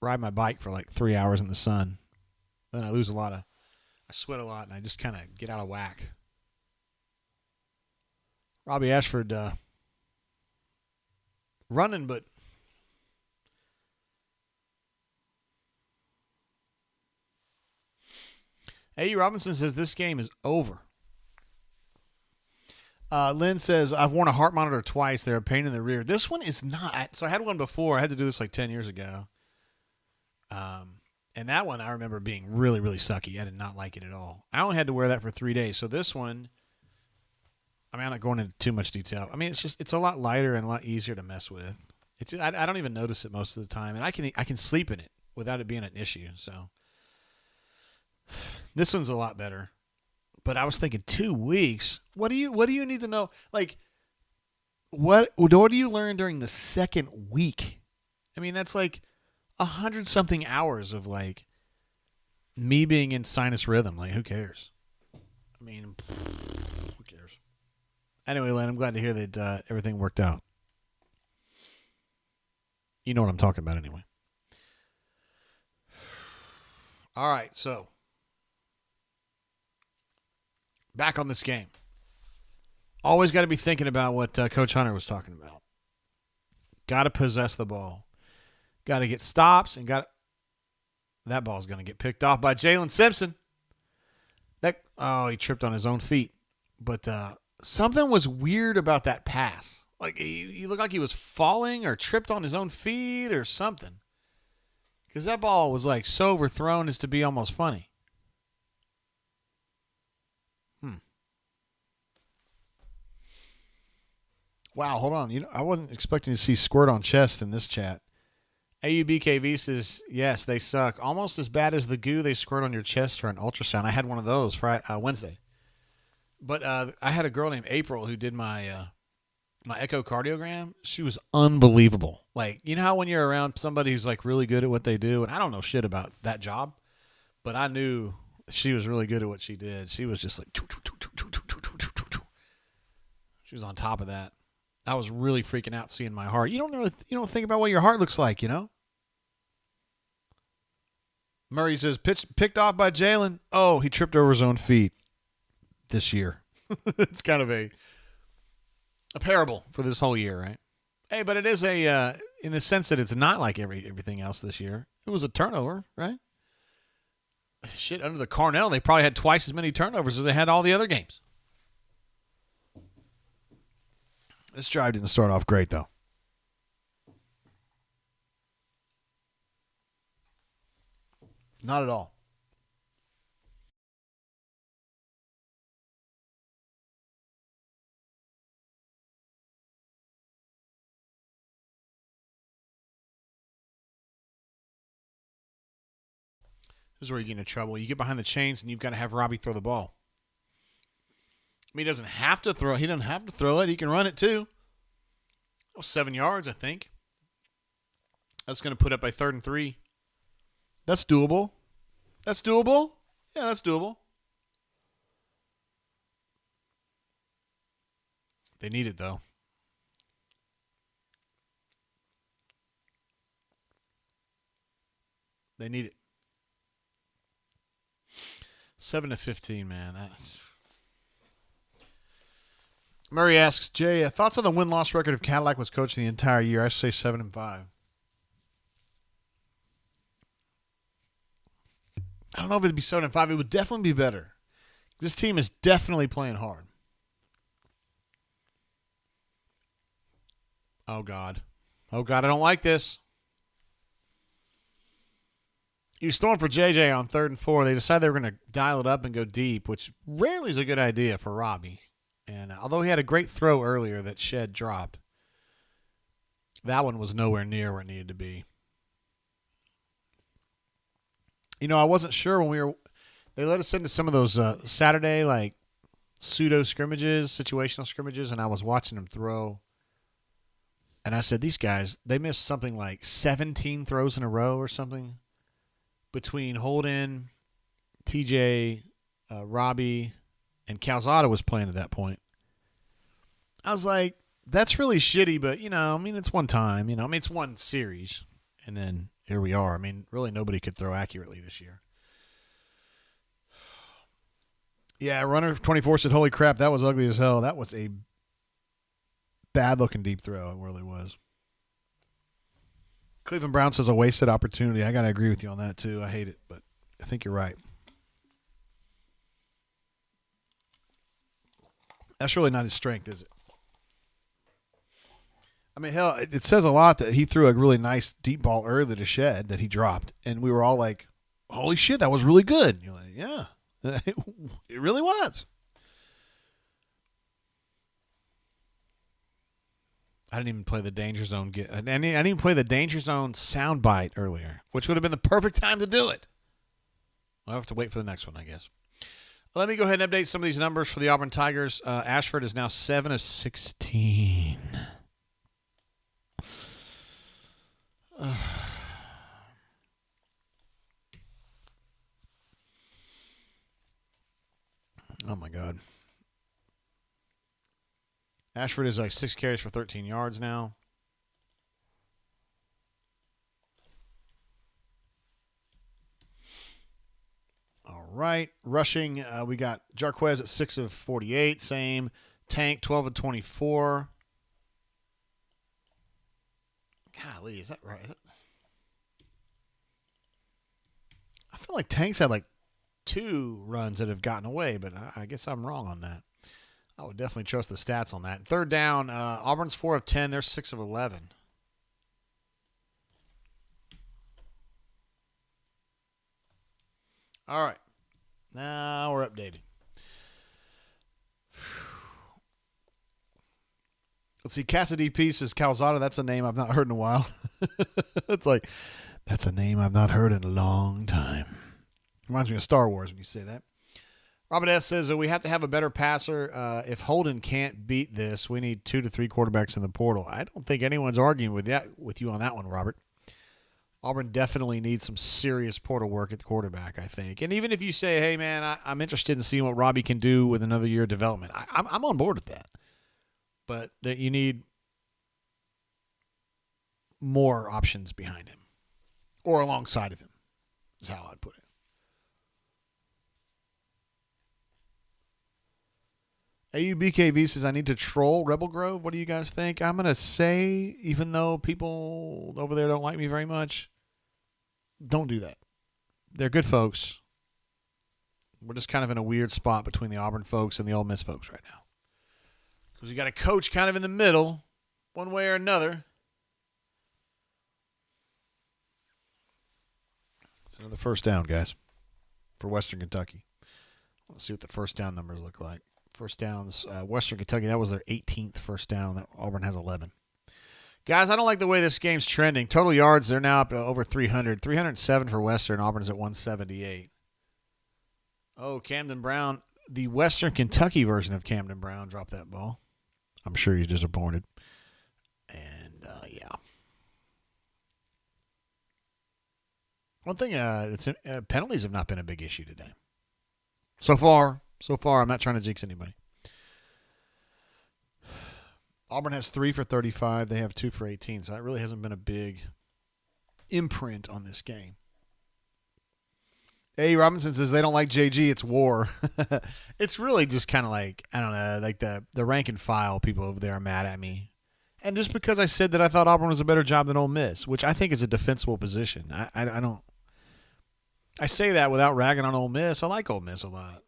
ride my bike for 3 hours in the sun. Then I sweat a lot and I just kind of get out of whack. Robbie Ashford running, but A.E. Robinson says this game is over. Lynn says, I've worn a heart monitor twice. They're a pain in the rear. This one is not. So I had one before. I had to do this like 10 years ago. And that one I remember being really, really sucky. I did not like it at all. I only had to wear that for 3 days. So this one, I mean, I'm not going into too much detail. I mean, it's a lot lighter and a lot easier to mess with. I don't even notice it most of the time. And I can sleep in it without it being an issue. So this one's a lot better. But I was thinking 2 weeks. What do you need to know? Like, what do you learn during the second week? I mean, that's like 100-something hours of like me being in sinus rhythm. Like, who cares? I mean, who cares? Anyway, Len, I'm glad to hear that everything worked out. You know what I'm talking about anyway. All right, so back on this game. Always got to be thinking about what Coach Hunter was talking about. Got to possess the ball. Got to get stops and that ball's going to get picked off by Jalen Simpson. He tripped on his own feet. But something was weird about that pass. Like he looked like he was falling or tripped on his own feet or something. Because that ball was like so overthrown as to be almost funny. Wow, hold on. I wasn't expecting to see squirt on chest in this chat. AUBKV says, yes, they suck. Almost as bad as the goo they squirt on your chest for an ultrasound. I had one of those Wednesday. But I had a girl named April who did my echocardiogram. She was unbelievable. Like, you know how when you're around somebody who's like really good at what they do, and I don't know shit about that job, but I knew she was really good at what she did. She was just like, she was on top of that. I was really freaking out seeing my heart. You don't think about what your heart looks like, you know? Murray says, picked off by Jalen. Oh, he tripped over his own feet this year. It's kind of a parable for this whole year, right? Hey, but it is in the sense that it's not like everything else this year. It was a turnover, right? Shit, under the Cornell, they probably had twice as many turnovers as they had all the other games. This drive didn't start off great, though. Not at all. This is where you get into trouble. You get behind the chains, and you've got to have Robbie throw the ball. I mean, he doesn't have to throw. He doesn't have to throw it. He can run it too. 7 yards, I think. That's going to put up a 3rd and 3. That's doable. That's doable. Yeah, that's doable. They need it, though. They need it. 7-15, man. Murray asks, Jay, thoughts on the win-loss record if Cadillac was coaching the entire year? I say 7-5. I don't know if it'd be 7-5. It would definitely be better. This team is definitely playing hard. Oh, God. Oh, God, I don't like this. He was throwing for JJ on 3rd and 4. They decided they were going to dial it up and go deep, which rarely is a good idea for Robbie. And although he had a great throw earlier that Shed dropped, that one was nowhere near where it needed to be. I wasn't sure when they let us into some of those Saturday, like, pseudo scrimmages, situational scrimmages, and I was watching them throw. And I said, these guys, they missed something like 17 throws in a row or something between Holden, TJ, Robbie, and Calzada was playing at that point. I was like, that's really shitty, but, it's one time. It's one series. And then here we are. Really nobody could throw accurately this year. Yeah, runner 24 said, holy crap, that was ugly as hell. That was a bad-looking deep throw. It really was. Cleveland Brown says a wasted opportunity. I got to agree with you on that, too. I hate it, but I think you're right. That's really not his strength, is it? I mean, hell, it says a lot that he threw a really nice deep ball early to Shed that he dropped, and we were all like, holy shit, that was really good. And you're like, yeah, it really was. I didn't even play the Danger Zone. I didn't even play the Danger Zone soundbite earlier, which would have been the perfect time to do it. I'll have to wait for the next one, I guess. Let me go ahead and update some of these numbers for the Auburn Tigers. Ashford is now 7 of 16. Oh, my God. Ashford is like 6 carries for 13 yards now. All right. Rushing, we got Jarquez at 6 of 48. Same. Tank, 12 of 24. Golly, is that right? I feel like Tank's had like 2 runs that have gotten away, but I guess I'm wrong on that. I would definitely trust the stats on that. Third down, Auburn's 4 of 10. They're 6 of 11. All right. Now we're updated. Let's see. Cassidy says Calzada. That's a name I've not heard in a while. It's like, that's a name I've not heard in a long time. Reminds me of Star Wars when you say that. Robert S. says that we have to have a better passer. If Holden can't beat this, we need 2 to 3 quarterbacks in the portal. I don't think anyone's arguing with you on that one, Robert. Auburn definitely needs some serious portal work at the quarterback, I think. And even if you say, hey, man, I'm interested in seeing what Robbie can do with another year of development, I'm on board with that. But that you need more options behind him or alongside of him is how I'd put it. AUBKV says, I need to troll Rebel Grove. What do you guys think? I'm going to say, even though people over there don't like me very much, don't do that. They're good folks. We're just kind of in a weird spot between the Auburn folks and the Ole Miss folks right now. Because you got a coach kind of in the middle, one way or another. It's another first down, guys, for Western Kentucky. Let's see what the first down numbers look like. First downs, Western Kentucky, that was their 18th first down. That Auburn has 11. Guys, I don't like the way this game's trending. Total yards, they're now up to over 300. 307 for Western. Auburn's at 178. Oh, Camden Brown, the Western Kentucky version of Camden Brown, dropped that ball. I'm sure he's disappointed. And, yeah. One thing, penalties have not been a big issue today. So far, I'm not trying to jinx anybody. Auburn has 3 for 35. They have 2 for 18. So that really hasn't been a big imprint on this game. A. Robinson says they don't like JG. It's war. It's really just kind of like, I don't know, like the rank and file people over there are mad at me. And just because I said that I thought Auburn was a better job than Ole Miss, which I think is a defensible position. I say that without ragging on Ole Miss. I like Ole Miss a lot.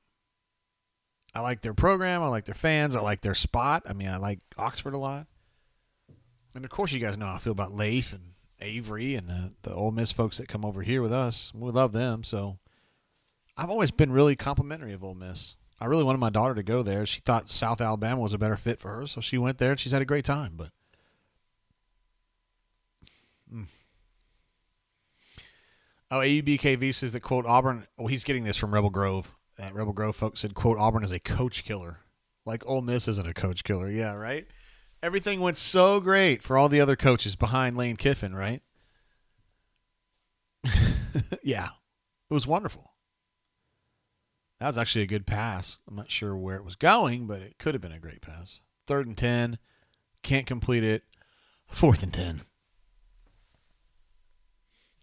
I like their program. I like their fans. I like their spot. I mean, I like Oxford a lot. And, of course, you guys know how I feel about Leif and Avery and the Ole Miss folks that come over here with us. We love them. So I've always been really complimentary of Ole Miss. I really wanted my daughter to go there. She thought South Alabama was a better fit for her, so she went there, and she's had a great time. But AUBKV says that, quote, Auburn, he's getting this from Rebel Grove. Rebel Grove folks said, quote, Auburn is a coach killer. Like Ole Miss isn't a coach killer. Yeah, right? Everything went so great for all the other coaches behind Lane Kiffin, right? Yeah. It was wonderful. That was actually a good pass. I'm not sure where it was going, but it could have been a great pass. 3rd and 10. Can't complete it. 4th and 10.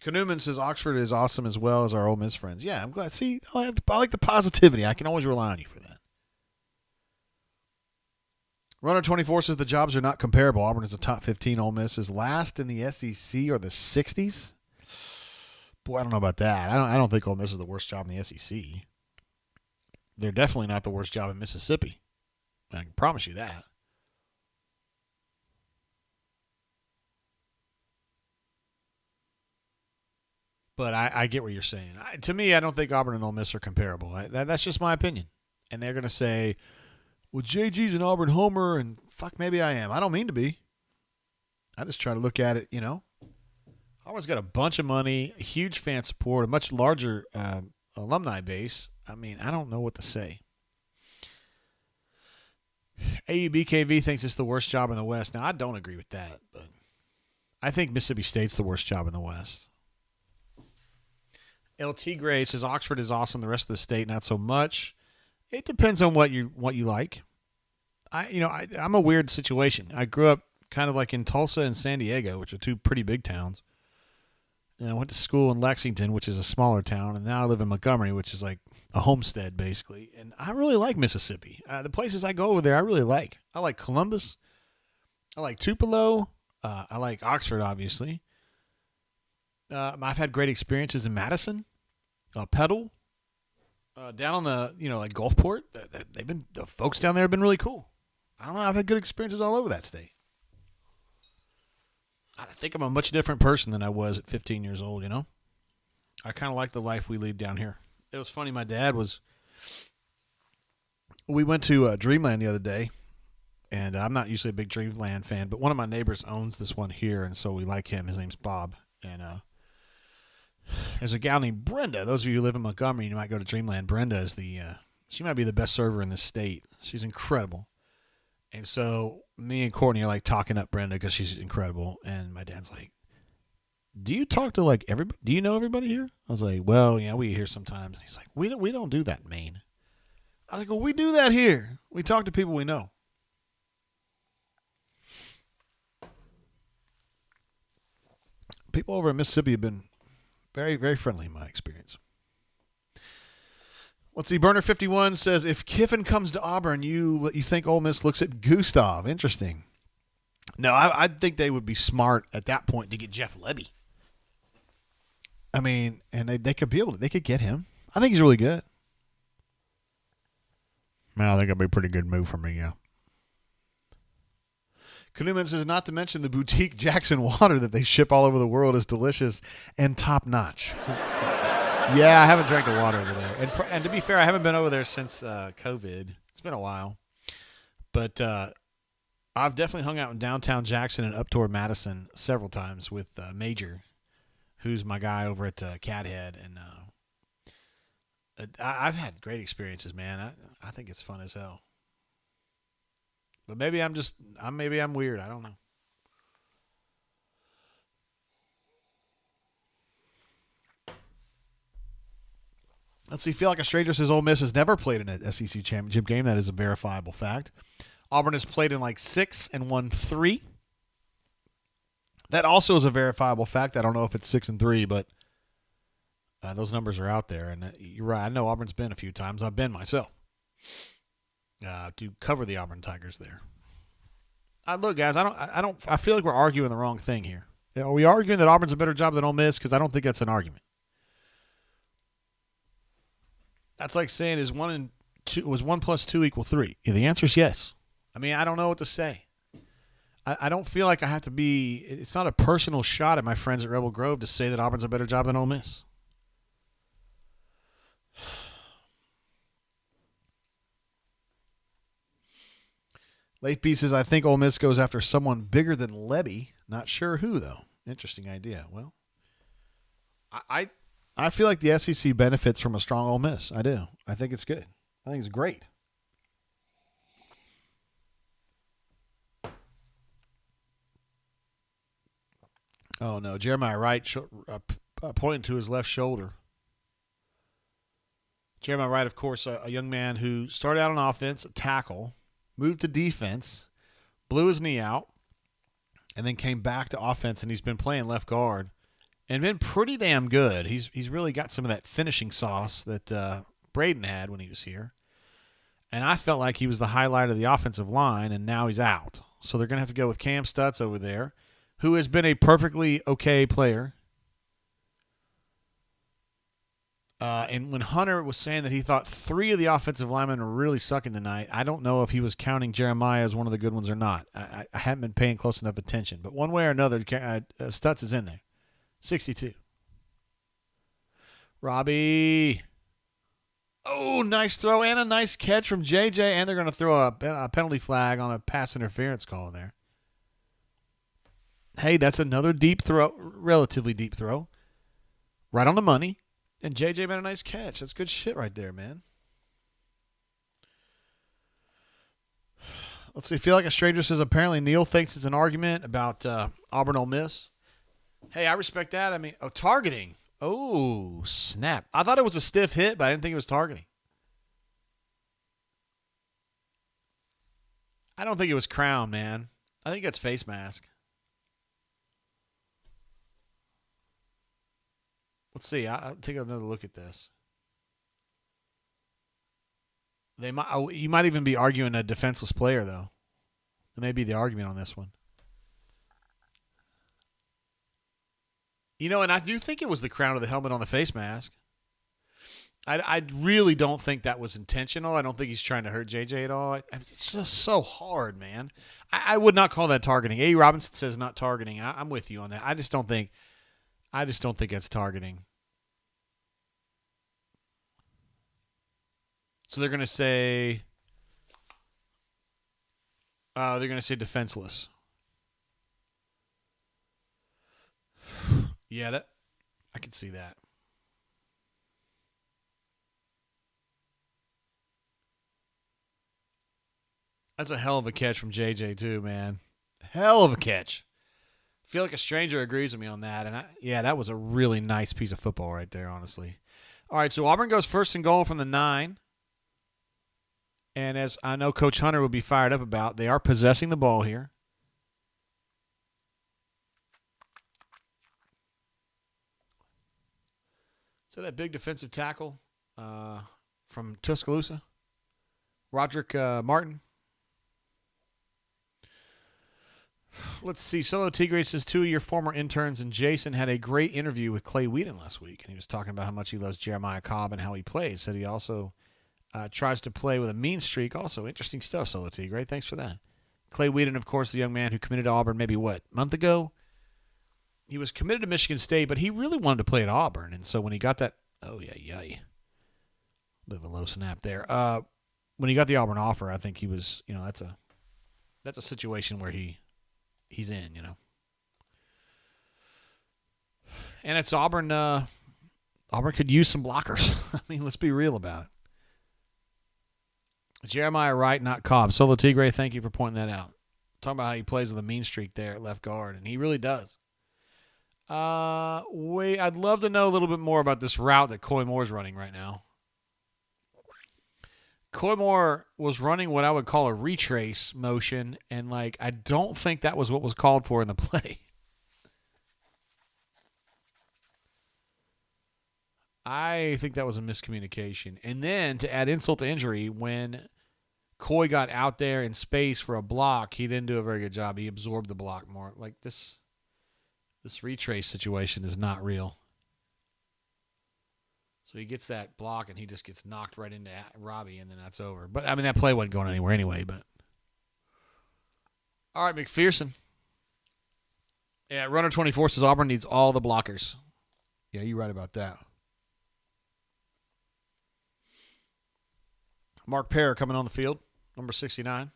Kanuman says Oxford is awesome as well as our Ole Miss friends. Yeah, I'm glad. See, I like the positivity. I can always rely on you for that. Runner 24 says the jobs are not comparable. Auburn is the top 15. Ole Miss is last in the SEC or the 60s. Boy, I don't know about that. I don't think Ole Miss is the worst job in the SEC. They're definitely not the worst job in Mississippi. I can promise you that. But I get what you're saying. To me, I don't think Auburn and Ole Miss are comparable. That's just my opinion. And they're going to say, well, JG's an Auburn homer, and fuck, maybe I am. I don't mean to be. I just try to look at it, Auburn's got a bunch of money, a huge fan support, a much larger alumni base. I mean, I don't know what to say. AUBKV thinks it's the worst job in the West. Now, I don't agree with that, but I think Mississippi State's the worst job in the West. LT Gray says Oxford is awesome. The rest of the state, not so much. It depends on what you like. I'm a weird situation. I grew up kind of like in Tulsa and San Diego, which are two pretty big towns. And I went to school in Lexington, which is a smaller town, and now I live in Montgomery, which is like a homestead, basically. And I really like Mississippi. The places I go over there, I really like. I like Columbus. I like Tupelo. I like Oxford, obviously. I've had great experiences in Madison, Petal, down on the like Gulfport. The folks down there have been really cool. I don't know. I've had good experiences all over that state. I think I'm a much different person than I was at 15 years old. I kind of like the life we lead down here. It was funny. My dad we went to Dreamland the other day, and I'm not usually a big Dreamland fan, but one of my neighbors owns this one here, and so we like him. His name's Bob, and there's a gal named Brenda. Those of you who live in Montgomery, you might go to Dreamland. Brenda is she might be the best server in the state. She's incredible. And so me and Courtney are like talking up Brenda because she's incredible. And my dad's like, do you talk to like everybody? Do you know everybody here? I was like, well, yeah, we here sometimes. And he's like, we don't do that in Maine. I was like, well, we do that here. We talk to people we know. People over in Mississippi have been very, very friendly in my experience. Let's see. Burner 51 says, if Kiffin comes to Auburn, you think Ole Miss looks at Gustav. Interesting. No, I think they would be smart at that point to get Jeff Lebby. I mean, and they could be able to. They could get him. I think he's really good. Man, I think that'd be a pretty good move for me, yeah. Kanuman says, not to mention the boutique Jackson water that they ship all over the world is delicious and top-notch. Yeah, I haven't drank the water over there. And to be fair, I haven't been over there since COVID. It's been a while. But I've definitely hung out in downtown Jackson and up toward Madison several times with Major, who's my guy over at Cathead. And I've had great experiences, man. I think it's fun as hell. But maybe I'm weird. I don't know. Let's see. Feel Like a Stranger says Ole Miss has never played in an SEC championship game. That is a verifiable fact. Auburn has played in like 6 and won 3. That also is a verifiable fact. I don't know if it's 6 and 3, but those numbers are out there. And you're right. I know Auburn's been a few times. I've been myself to cover the Auburn Tigers there. Look, guys, I feel like we're arguing the wrong thing here. Are we arguing that Auburn's a better job than Ole Miss? Because I don't think that's an argument. That's like saying was 1 plus 2 equal 3? Yeah, the answer is yes. I mean, I don't know what to say. I don't feel like I have to be. It's not a personal shot at my friends at Rebel Grove to say that Auburn's a better job than Ole Miss. Leif B says, I think Ole Miss goes after someone bigger than Lebby. Not sure who, though. Interesting idea. Well, I feel like the SEC benefits from a strong Ole Miss. I do. I think it's good. I think it's great. Oh, no. Jeremiah Wright pointing to his left shoulder. Jeremiah Wright, of course, a young man who started out on offense, a tackle, moved to defense, blew his knee out, and then came back to offense, and he's been playing left guard and been pretty damn good. He's really got some of that finishing sauce that Braden had when he was here. And I felt like he was the highlight of the offensive line, and now he's out. So they're going to have to go with Cam Stutz over there, who has been a perfectly okay player. And when Hunter was saying that he thought 3 of the offensive linemen were really sucking tonight, I don't know if he was counting Jeremiah as one of the good ones or not. I haven't been paying close enough attention. But one way or another, Stutz is in there. 62. Robbie. Oh, nice throw and a nice catch from JJ. And they're going to throw a penalty flag on a pass interference call there. Hey, that's another deep throw, relatively deep throw. Right on the money. And JJ made a nice catch. That's good shit right there, man. Let's see. Feel like a stranger says apparently Neil thinks it's an argument about Auburn Ole Miss. Hey, I respect that. I mean, targeting. Oh, snap. I thought it was a stiff hit, but I didn't think it was targeting. I don't think it was crown, man. I think that's face mask. Let's see. I'll take another look at this. You might even be arguing a defenseless player, though. That may be the argument on this one. You know, and I do think it was the crown of the helmet on the face mask. I really don't think that was intentional. I don't think he's trying to hurt JJ at all. It's just so hard, man. I would not call that targeting. A. Robinson says not targeting. I'm with you on that. I just don't think it's targeting. So they're going to say defenseless. Yeah, I can see that. That's a hell of a catch from JJ too, man. Hell of a catch. I feel like a stranger agrees with me on that. And that was a really nice piece of football right there, honestly. All right, so Auburn goes first and goal from the 9. And as I know Coach Hunter would be fired up about, they are possessing the ball here. So that big defensive tackle from Tuscaloosa, Roderick Martin. Let's see. Solo Tigre says 2 of your former interns and Jason had a great interview with Clay Whedon last week, and he was talking about how much he loves Jeremiah Cobb and how he plays. Said he also tries to play with a mean streak. Also, interesting stuff, Solo Tigre. Thanks for that. Clay Whedon, of course, the young man who committed to Auburn maybe, a month ago? He was committed to Michigan State, but he really wanted to play at Auburn. And so when he got that, bit of a low snap there. When he got the Auburn offer, I think he was, that's a situation where he's in, And it's Auburn. Auburn could use some blockers. I mean, let's be real about it. Jeremiah Wright, not Cobb. Solo Tigre, thank you for pointing that out. Talking about how he plays with a mean streak there at left guard, and he really does. I'd love to know a little bit more about this route that Coy Moore's running right now. Coy Moore was running what I would call a retrace motion, and I don't think that was what was called for in the play. I think that was a miscommunication. And then to add insult to injury, when Coy got out there in space for a block, he didn't do a very good job. He absorbed the block more. This retrace situation is not real. So he gets that block, and he just gets knocked right into Robbie, and then that's over. But, I mean, that play wasn't going anywhere anyway. But all right, McPherson. Yeah, Runner 24 says Auburn needs all the blockers. Yeah, you're right about that. Mark Pear coming on the field, number 69.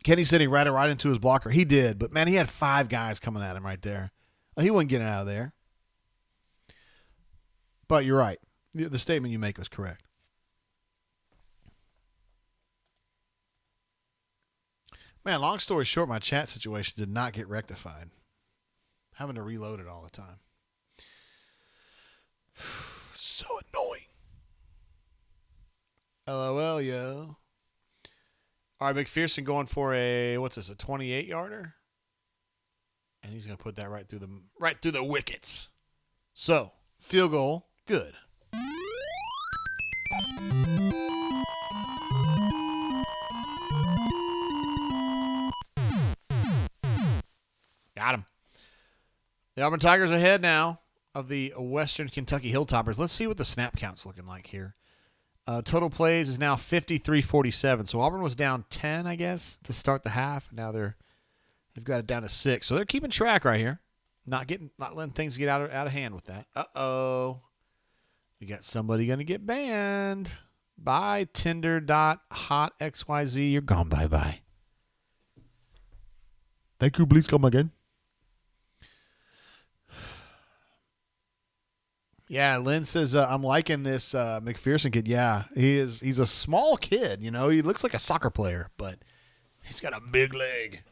Kenny said he ran it right into his blocker. He did, but, man, he had 5 guys coming at him right there. He wasn't getting out of there. But you're right. The statement you make was correct. Man, long story short, my chat situation did not get rectified. Having to reload it all the time. So annoying. LOL, yo. All right, McPherson going for a 28-yarder? And he's going to put that right through the wickets. So, field goal, good. The Auburn Tigers ahead now of the Western Kentucky Hilltoppers. Let's see what the snap count's looking like here. Total plays is now 53-47. So Auburn was down 10, I guess, to start the half. Now they've got it down to 6. So they're keeping track right here. Not letting things get out of hand with that. Uh-oh. You got somebody going to get banned. Bye, Tinder.hotxyz. You're gone. Bye-bye. Thank you. Please come again. Yeah, Lynn says, I'm liking this McPherson kid. Yeah, he's a small kid. You know, he looks like a soccer player, but he's got a big leg.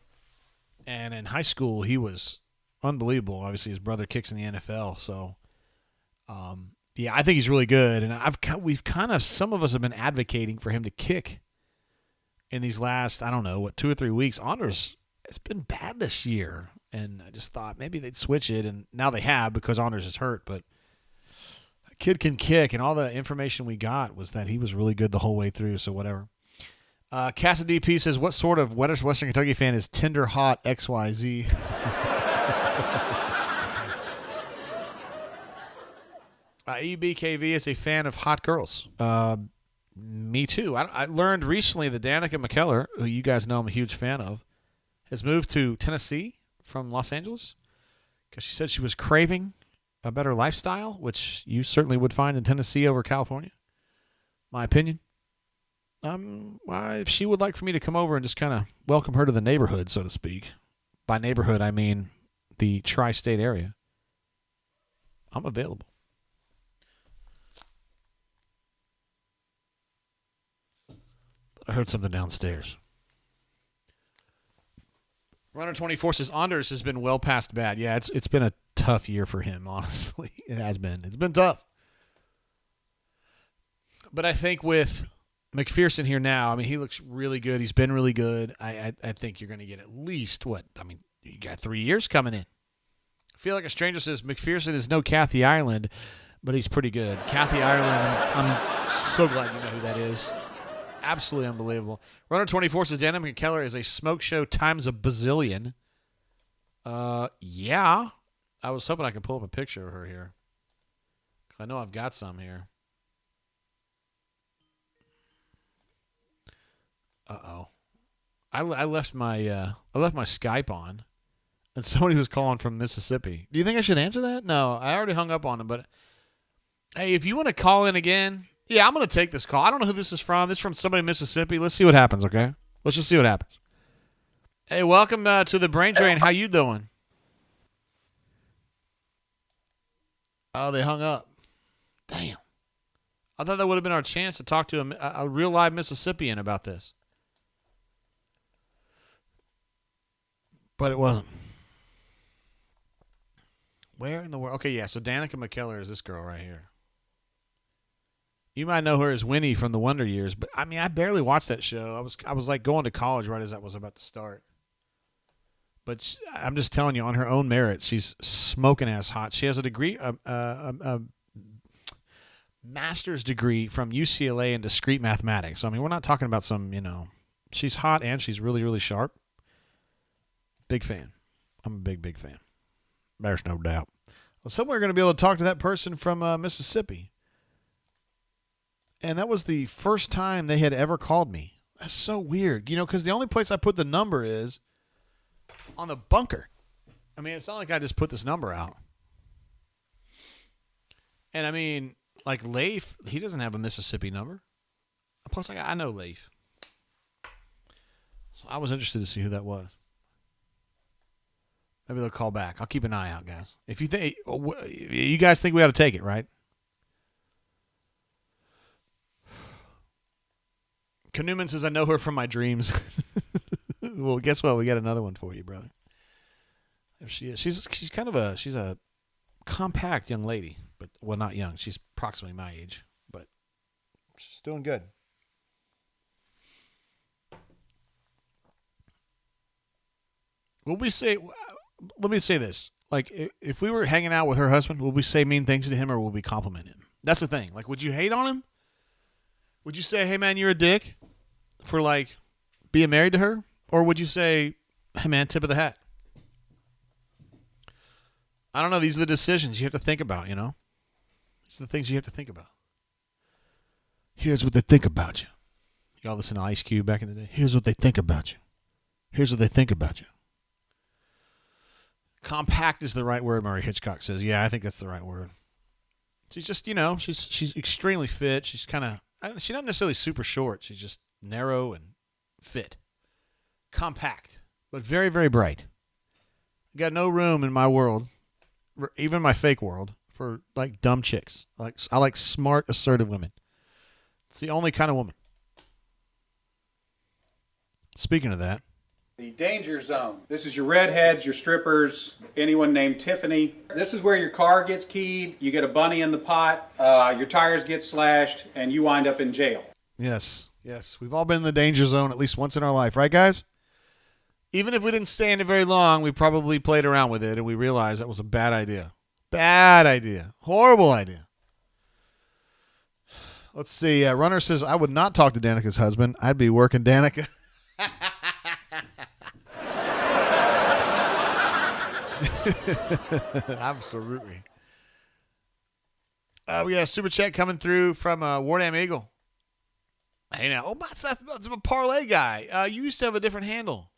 And in high school, he was unbelievable. Obviously, his brother kicks in the NFL. So, yeah, I think he's really good. And some of us have been advocating for him to kick in these last, 2 or 3 weeks. Honors has been bad this year. And I just thought maybe they'd switch it. And now they have because Honors is hurt. But kid can kick, and all the information we got was that he was really good the whole way through, so whatever. Cassidy P says, what sort of Western Kentucky fan is Tinder Hot XYZ? EBKV is a fan of hot girls. Me too. I learned recently that Danica McKellar, who you guys know I'm a huge fan of, has moved to Tennessee from Los Angeles because she said she was craving a better lifestyle, which you certainly would find in Tennessee over California. My opinion. If she would like for me to come over and just kind of welcome her to the neighborhood, so to speak. By neighborhood, I mean the tri-state area. I'm available. I heard something downstairs. Runner 24 says, Anders has been well past bad. Yeah, it's been a tough year for him, honestly. It has been. It's been tough. But I think with McPherson here now, he looks really good. He's been really good. I think you're going to get at least, you got 3 years coming in. I feel like a stranger says McPherson is no Kathy Ireland, but he's pretty good. Kathy Ireland, I'm so glad you know who that is. Absolutely unbelievable. Runner 24 says Danica McKellar is a smoke show times a bazillion. Yeah. I was hoping I could pull up a picture of her here. I know I've got some here. Uh-oh. I left my Skype on, and somebody was calling from Mississippi. Do you think I should answer that? No, I already hung up on him, but hey, if you want to call in again, yeah, I'm going to take this call. I don't know who this is from. This is from somebody in Mississippi. Let's see what happens, okay? Let's just see what happens. Hey, welcome to the Brain Drain. How you doing? Oh, they hung up. Damn. I thought that would have been our chance to talk to a real live Mississippian about this. But it wasn't. Where in the world? Okay, yeah, so Danica McKellar is this girl right here. You might know her as Winnie from the Wonder Years, but I barely watched that show. I was like going to college right as that was about to start. But I'm just telling you, on her own merit, she's smoking ass hot. She has a degree, a master's degree from UCLA in discrete mathematics. So, we're not talking about some, she's hot and she's really, really sharp. Big fan. I'm a big, big fan. There's no doubt. Well, somewhere we're going to be able to talk to that person from Mississippi. And that was the first time they had ever called me. That's so weird. Because the only place I put the number is on the bunker. It's not like I just put this number out. And like Leif, he doesn't have a Mississippi number. Plus, I know Leif. So I was interested to see who that was. Maybe they'll call back. I'll keep an eye out, guys. If you think, you guys think we ought to take it, right? Newman says, I know her from my dreams. Well, guess what? We got another one for you, brother. There she is. She's kind of she's a compact young lady, but not young. She's approximately my age, but she's doing good. Let me say this. Like, if we were hanging out with her husband, would we say mean things to him or would we compliment him? That's the thing. Like, would you hate on him? Would you say, hey, man, you're a dick for, being married to her? Or would you say, hey, man, tip of the hat? I don't know. These are the decisions you have to think about, you know? These are the things you have to think about. Here's what they think about you. Y'all listen to Ice Cube back in the day? Here's what they think about you. Here's what they think about you. Compact is the right word, Murray Hitchcock says. Yeah, I think that's the right word. She's just, you know, she's extremely fit. She's kind of, she's not necessarily super short. She's just narrow and fit. Compact, but very, very bright. Got no room in my world, even my fake world, for like dumb chicks. I like smart, assertive women. It's the only kind of woman. Speaking of that, the danger zone. This is your redheads, your strippers, anyone named Tiffany. This is where your car gets keyed, you get a bunny in the pot, your tires get slashed, and you wind up in jail. yes, we've all been in the danger zone at least once in our life, right, guys? Even if we didn't stay in it very long, we probably played around with it and we realized that was a bad idea. Bad idea. Horrible idea. Let's see. Runner says, I would not talk to Danica's husband. I'd be working Danica. Absolutely. We got a super chat coming through from Wardam Eagle. Hey now, that's a parlay guy. You used to have a different handle.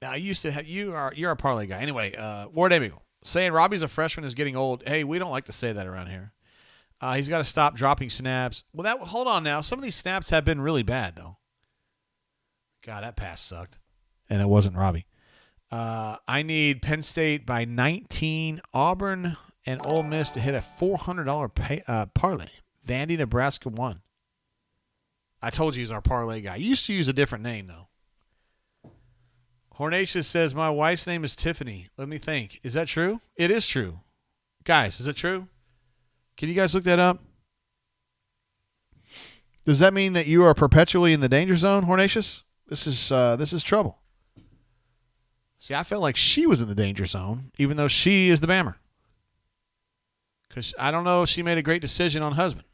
I used to have you're a parlay guy. Anyway, Wardam Eagle saying Robbie's a freshman is getting old. Hey, we don't like to say that around here. He's got to stop dropping snaps. Well, hold on now. Some of these snaps have been really bad though. God, that pass sucked. And it wasn't Robbie. I need Penn State by 19, Auburn and Ole Miss to hit a $400 parlay. Vandy, Nebraska won. I told you he's our parlay guy. He used to use a different name, though. Hornatius says, my wife's name is Tiffany. Let me think. Is that true? It is true. Guys, is it true? Can you guys look that up? Does that mean that you are perpetually in the danger zone, Hornatius? This is trouble. See, I felt like she was in the danger zone, even though she is the bammer. Because I don't know if she made a great decision on husband.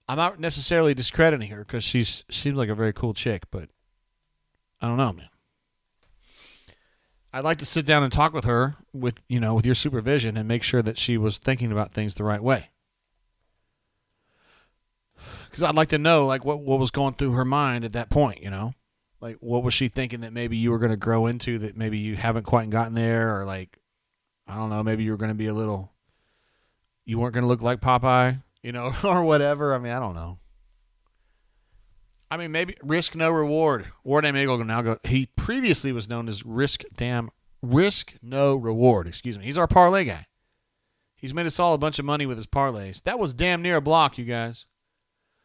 I'm not necessarily discrediting her because she seems like a very cool chick, but I don't know, man. I'd like to sit down and talk with her with your supervision and make sure that she was thinking about things the right way. Because I'd like to know like what was going through her mind at that point, you know? Like what was she thinking that maybe you were going to grow into that maybe you haven't quite gotten there, or like, I don't know, maybe you were going to be you weren't going to look like Popeye, or whatever. I mean, I don't know. I mean, maybe risk no reward. Ward M. Eagle now go. He previously was known as risk no reward. Excuse me. He's our parlay guy. He's made us all a bunch of money with his parlays. That was damn near a block, you guys.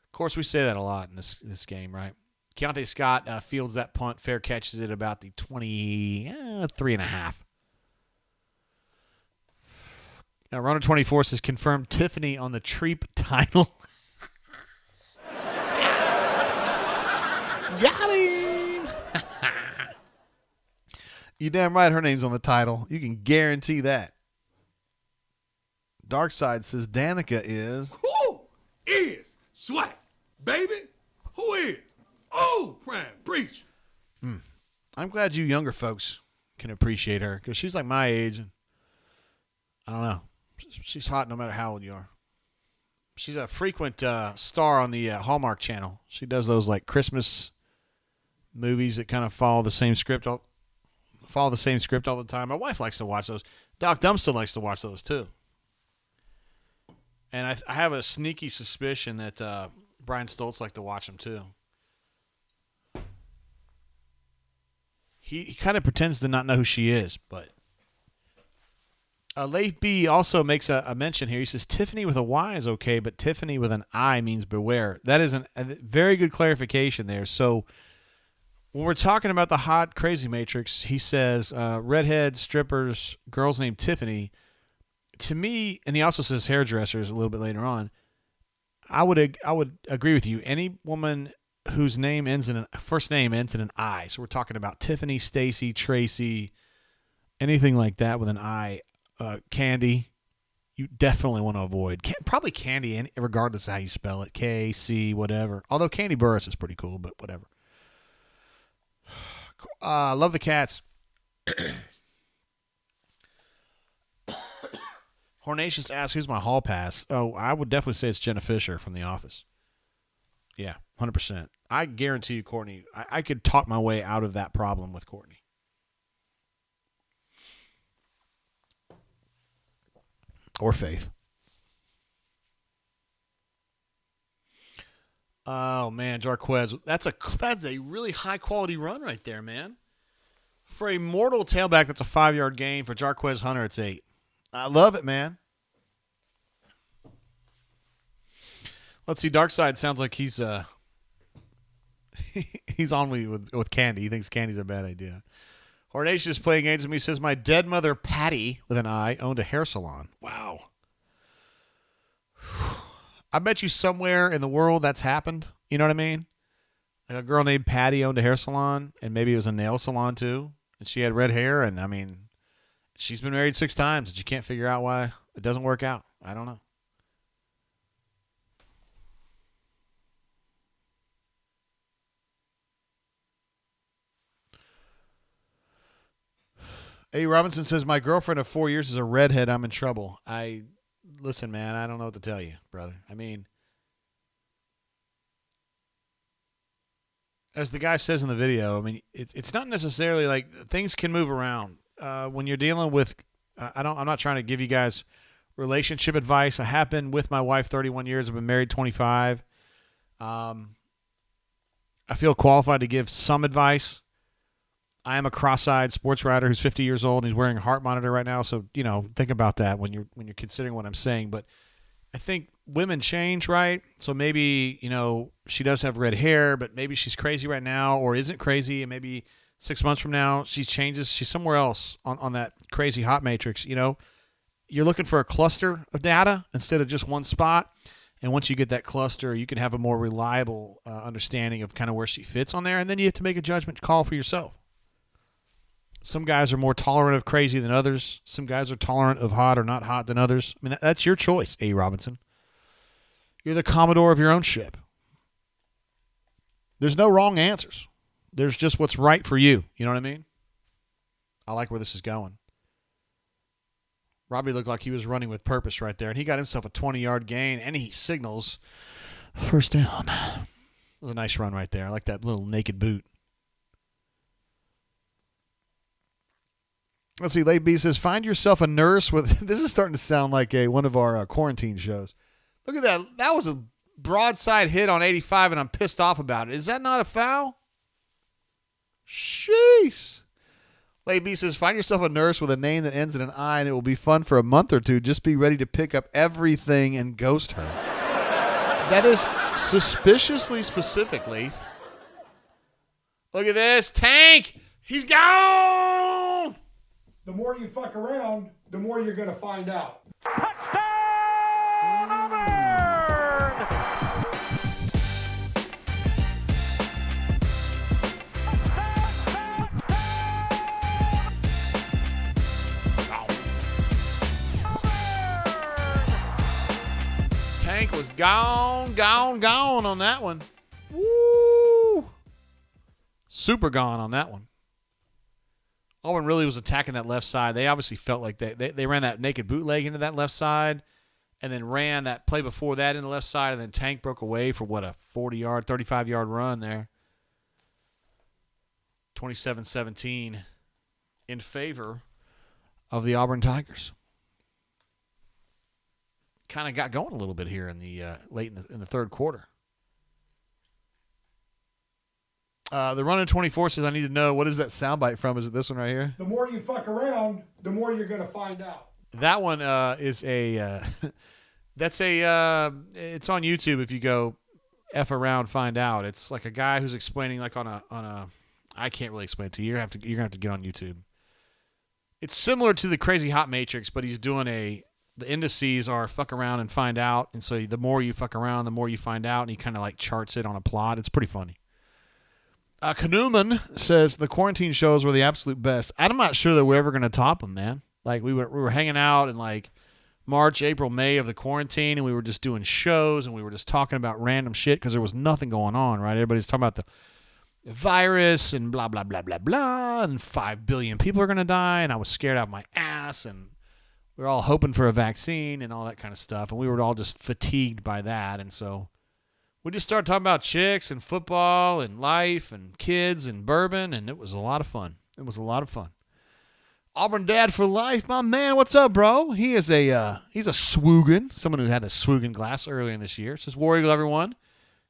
Of course, we say that a lot in this game, right? Keontae Scott fields that punt, fair catches it about the 23.5. Now, Runner 24 says confirmed Tiffany on the Treep title. Got him. You damn right her name's on the title. You can guarantee that. Darkside says Danica is. Who is swag, baby? Who is? Oh, prime preach. I'm glad you younger folks can appreciate her because she's like my age. And I don't know. She's hot no matter how old you are. She's a frequent star on the Hallmark Channel. She does those like Christmas movies that kind of follow the same script all the time. My wife likes to watch those. Doc Dumb still likes to watch those too. And I have a sneaky suspicion that Brian Stoltz liked to watch them too. He kind of pretends to not know who she is, but Leif B also makes a mention here. He says Tiffany with a Y is okay, but Tiffany with an I means beware. That is a very good clarification there. So when we're talking about the hot crazy matrix, he says redhead strippers, girls named Tiffany. To me, and he also says hairdressers a little bit later on. I would agree with you. Any woman whose first name ends in an I. So we're talking about Tiffany, Stacy, Tracy, anything like that with an I. Candy, you definitely want to avoid. Probably Candy, regardless of how you spell it. K, C, whatever. Although Candy Burris is pretty cool, but whatever. Love the cats. Hornatius asks, who's my hall pass? Oh, I would definitely say it's Jenna Fisher from The Office. Yeah, 100%. I guarantee you, Courtney, I could talk my way out of that problem with Courtney. Or Faith. Oh, man, Jarquez. That's a really high-quality run right there, man. For a mortal tailback, that's a 5-yard gain. For Jarquez Hunter, it's 8. I love it, man. Let's see. Darkside sounds like he's he's on me with Candy. He thinks Candy's a bad idea. Hornatius playing games with me says, my dead mother, Patty, with an I, owned a hair salon. Wow. I bet you somewhere in the world that's happened. You know what I mean? Like a girl named Patty owned a hair salon, and maybe it was a nail salon too. And she had red hair, and I mean, she's been married 6 times, and you can't figure out why it doesn't work out. I don't know. A. Robinson says, my girlfriend of 4 years is a redhead. I'm in trouble. Listen, man, I don't know what to tell you, brother. I mean, as the guy says in the video, I mean, it's not necessarily like things can move around. When you're dealing with, I'm not trying to give you guys relationship advice. I have been with my wife 31 years. I've been married 25. I feel qualified to give some advice. I am a cross-eyed sports writer who's 50 years old, and he's wearing a heart monitor right now. So, think about that when you're considering what I'm saying. But I think women change, right? So maybe, she does have red hair, but maybe she's crazy right now or isn't crazy. And maybe 6 months from now, she changes. She's somewhere else on that crazy hot matrix. You're looking for a cluster of data instead of just one spot. And once you get that cluster, you can have a more reliable understanding of kind of where she fits on there. And then you have to make a judgment call for yourself. Some guys are more tolerant of crazy than others. Some guys are tolerant of hot or not hot than others. I mean, that's your choice, A. Robinson. You're the Commodore of your own ship. There's no wrong answers. There's just what's right for you. You know what I mean? I like where this is going. Robbie looked like he was running with purpose right there, and he got himself a 20-yard gain, and he signals first down. That was a nice run right there. I like that little naked boot. Let's see. Late B says, find yourself a nurse with... This is starting to sound like one of our quarantine shows. Look at that. That was a broadside hit on 85, and I'm pissed off about it. Is that not a foul? Sheesh. Late B says, find yourself a nurse with a name that ends in an I, and it will be fun for a month or two. Just be ready to pick up everything and ghost her. That is suspiciously specific, Leaf. Look at this. Tank! He's gone! The more you fuck around, the more you're going to find out. Tank was gone on that one. Woo! Super gone on that one. Auburn really was attacking that left side. They obviously felt like they ran that naked bootleg into that left side and then ran that play before that in the left side, and then Tank broke away for, a 40-yard, 35-yard run there. 27-17 in favor of the Auburn Tigers. Kind of got going a little bit here in the late in the third quarter. The running 24 says, I need to know, what is that soundbite from? Is it this one right here? The more you fuck around, the more you're going to find out. That one is a it's on YouTube. If you go F around, find out. It's like a guy who's explaining like on a I can't really explain it to you. You're gonna have to get on YouTube. It's similar to the Crazy Hot Matrix, but he's doing the indices are fuck around and find out. And so the more you fuck around, the more you find out, and he kind of like charts it on a plot. It's pretty funny. Kanuman says the quarantine shows were the absolute best. I'm not sure that we're ever going to top them, man. Like we were hanging out in like March, April, May of the quarantine, and we were just doing shows, and we were just talking about random shit because there was nothing going on, right? Everybody's talking about virus and blah, blah, blah, blah, blah, and 5 billion people are going to die, and I was scared out of my ass, and we were all hoping for a vaccine and all that kind of stuff, and we were all just fatigued by that, and so we just started talking about chicks and football and life and kids and bourbon, and it was a lot of fun. It was a lot of fun. Auburn dad for life, my man. What's up, bro? He is he's a swoogan, someone who had a swoogan glass earlier in this year. Says War Eagle, everyone.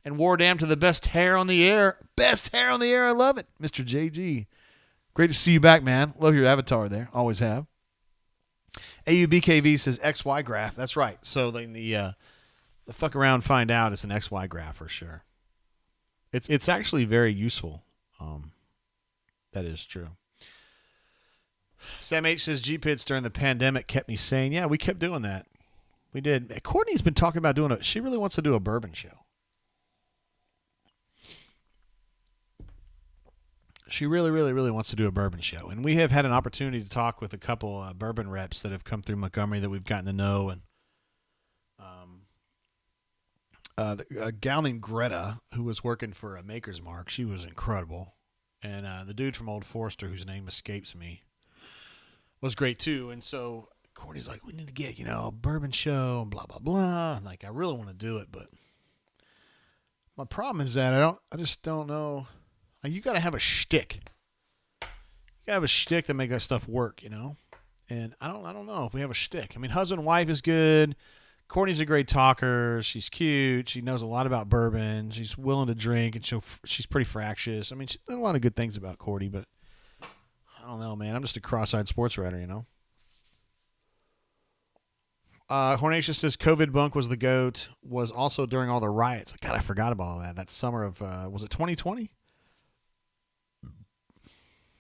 And War Dam to the best hair on the air. Best hair on the air. I love it. Mr. JG. Great to see you back, man. Love your avatar there. Always have. AUBKV says XY graph. That's right. So then the fuck around find out is an XY graph for sure. It's actually very useful. That is true. Sam H says G-Pits during the pandemic kept me sane. Yeah, we kept doing that. We did. Courtney's been talking about she really wants to do a bourbon show. She really, really, really wants to do a bourbon show. And we have had an opportunity to talk with a couple bourbon reps that have come through Montgomery that we've gotten to know. And a gal named Greta, who was working for a Maker's Mark, she was incredible. And the dude from Old Forester, whose name escapes me, was great too. And so Courtney's like, we need to get, a bourbon show and blah, blah, blah. And like, I really want to do it, but my problem is that I just don't know. Like, you got to have a shtick. You got to have a shtick to make that stuff work, And I don't know if we have a shtick. I mean, husband and wife is good. Courtney's a great talker. She's cute. She knows a lot about bourbon. She's willing to drink, and she's pretty fractious. I mean, there's a lot of good things about Courtney, but I don't know, man. I'm just a cross-eyed sports writer, Hornatius says COVID bunk was the GOAT, was also during all the riots. God, I forgot about all that. That summer of, was it 2020?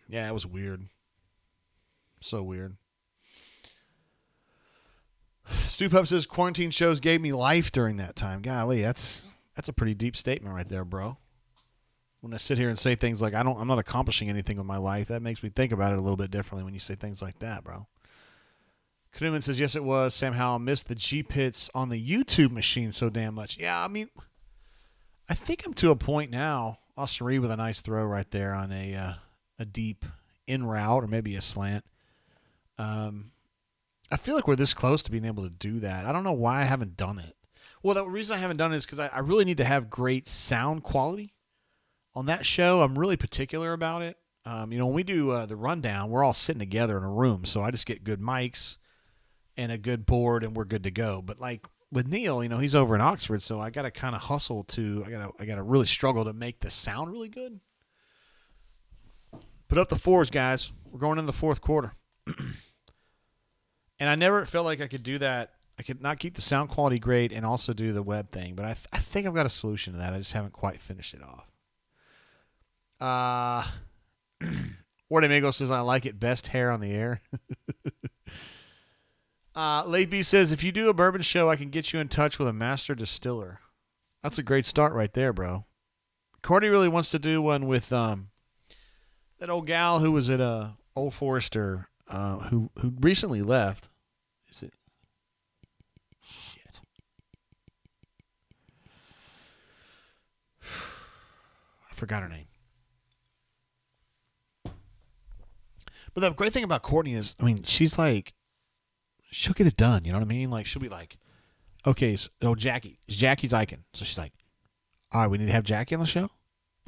Yeah, it was weird. So weird. Stu Pup says quarantine shows gave me life during that time. Golly, that's a pretty deep statement right there, bro. When I sit here and say things like I'm not accomplishing anything with my life, that makes me think about it a little bit differently when you say things like that, bro. Knuman says, yes, it was. Sam Howell missed the G-Pits on the YouTube machine so damn much. Yeah, I mean, I think I'm to a point now. Austin Reed with a nice throw right there on a deep in route or maybe a slant. I feel like we're this close to being able to do that. I don't know why I haven't done it. Well, the reason I haven't done it is because I really need to have great sound quality on that show. I'm really particular about it. When we do the rundown, we're all sitting together in a room, so I just get good mics and a good board, and we're good to go. But like with Neil, he's over in Oxford, so I got to kind of hustle I got to really struggle to make the sound really good. Put up the fours, guys. We're going in the fourth quarter. And I never felt like I could do that. I could not keep the sound quality great and also do the web thing. But I think I've got a solution to that. I just haven't quite finished it off. Ward Amigo says, I like it. Best hair on the air. Late B says, if you do a bourbon show, I can get you in touch with a master distiller. That's a great start right there, bro. Courtney really wants to do one with that old gal who was at Old Forester, who recently left. Is it? Shit. I forgot her name. But the great thing about Courtney is, she's like, she'll get it done. You know what I mean? Like, she'll be like, okay, so Jackie. Jackie's Icon. So she's like, all right, we need to have Jackie on the show?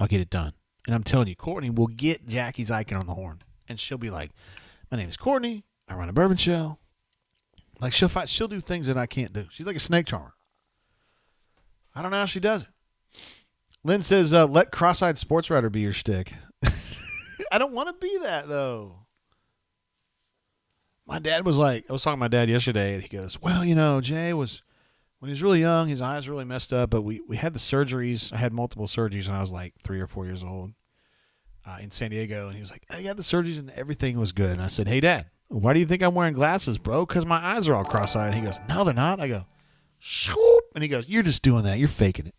I'll get it done. And I'm telling you, Courtney will get Jackie's Icon on the horn. And she'll be like, my name is Courtney. I run a bourbon show. Like, she'll do things that I can't do. She's like a snake charmer. I don't know how she does it. Lynn says, let cross-eyed sports writer be your shtick. I don't want to be that, though. My dad was like, I was talking to my dad yesterday, and he goes, well, Jay was, when he was really young, his eyes were really messed up, but we had the surgeries. I had multiple surgeries when I was like 3 or 4 years old in San Diego, and he was like, I had the surgeries, and everything was good. And I said, hey, Dad, why do you think I'm wearing glasses, bro? Because my eyes are all cross-eyed. And he goes, no, they're not. I go, shoop. And he goes, you're just doing that. You're faking it.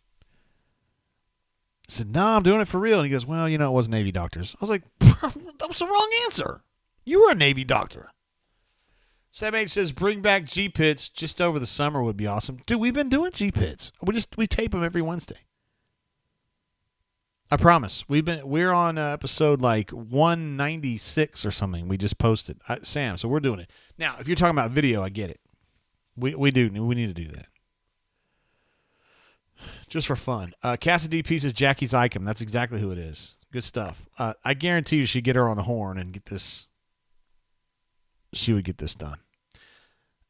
I said, no, I'm doing it for real. And he goes, well, it was Navy doctors. I was like, that was the wrong answer. You were a Navy doctor. Sam H says, bring back G-Pits just over the summer would be awesome. Dude, we've been doing G-Pits. We tape them every Wednesday. I promise. We're on episode like 196 or something. We just posted. Sam, so we're doing it. Now, if you're talking about video, I get it. We need to do that. Just for fun. Cassidy Pieces Jackie Zykem. That's exactly who it is. Good stuff. I guarantee you she'd get her on the horn and get this. She would get this done.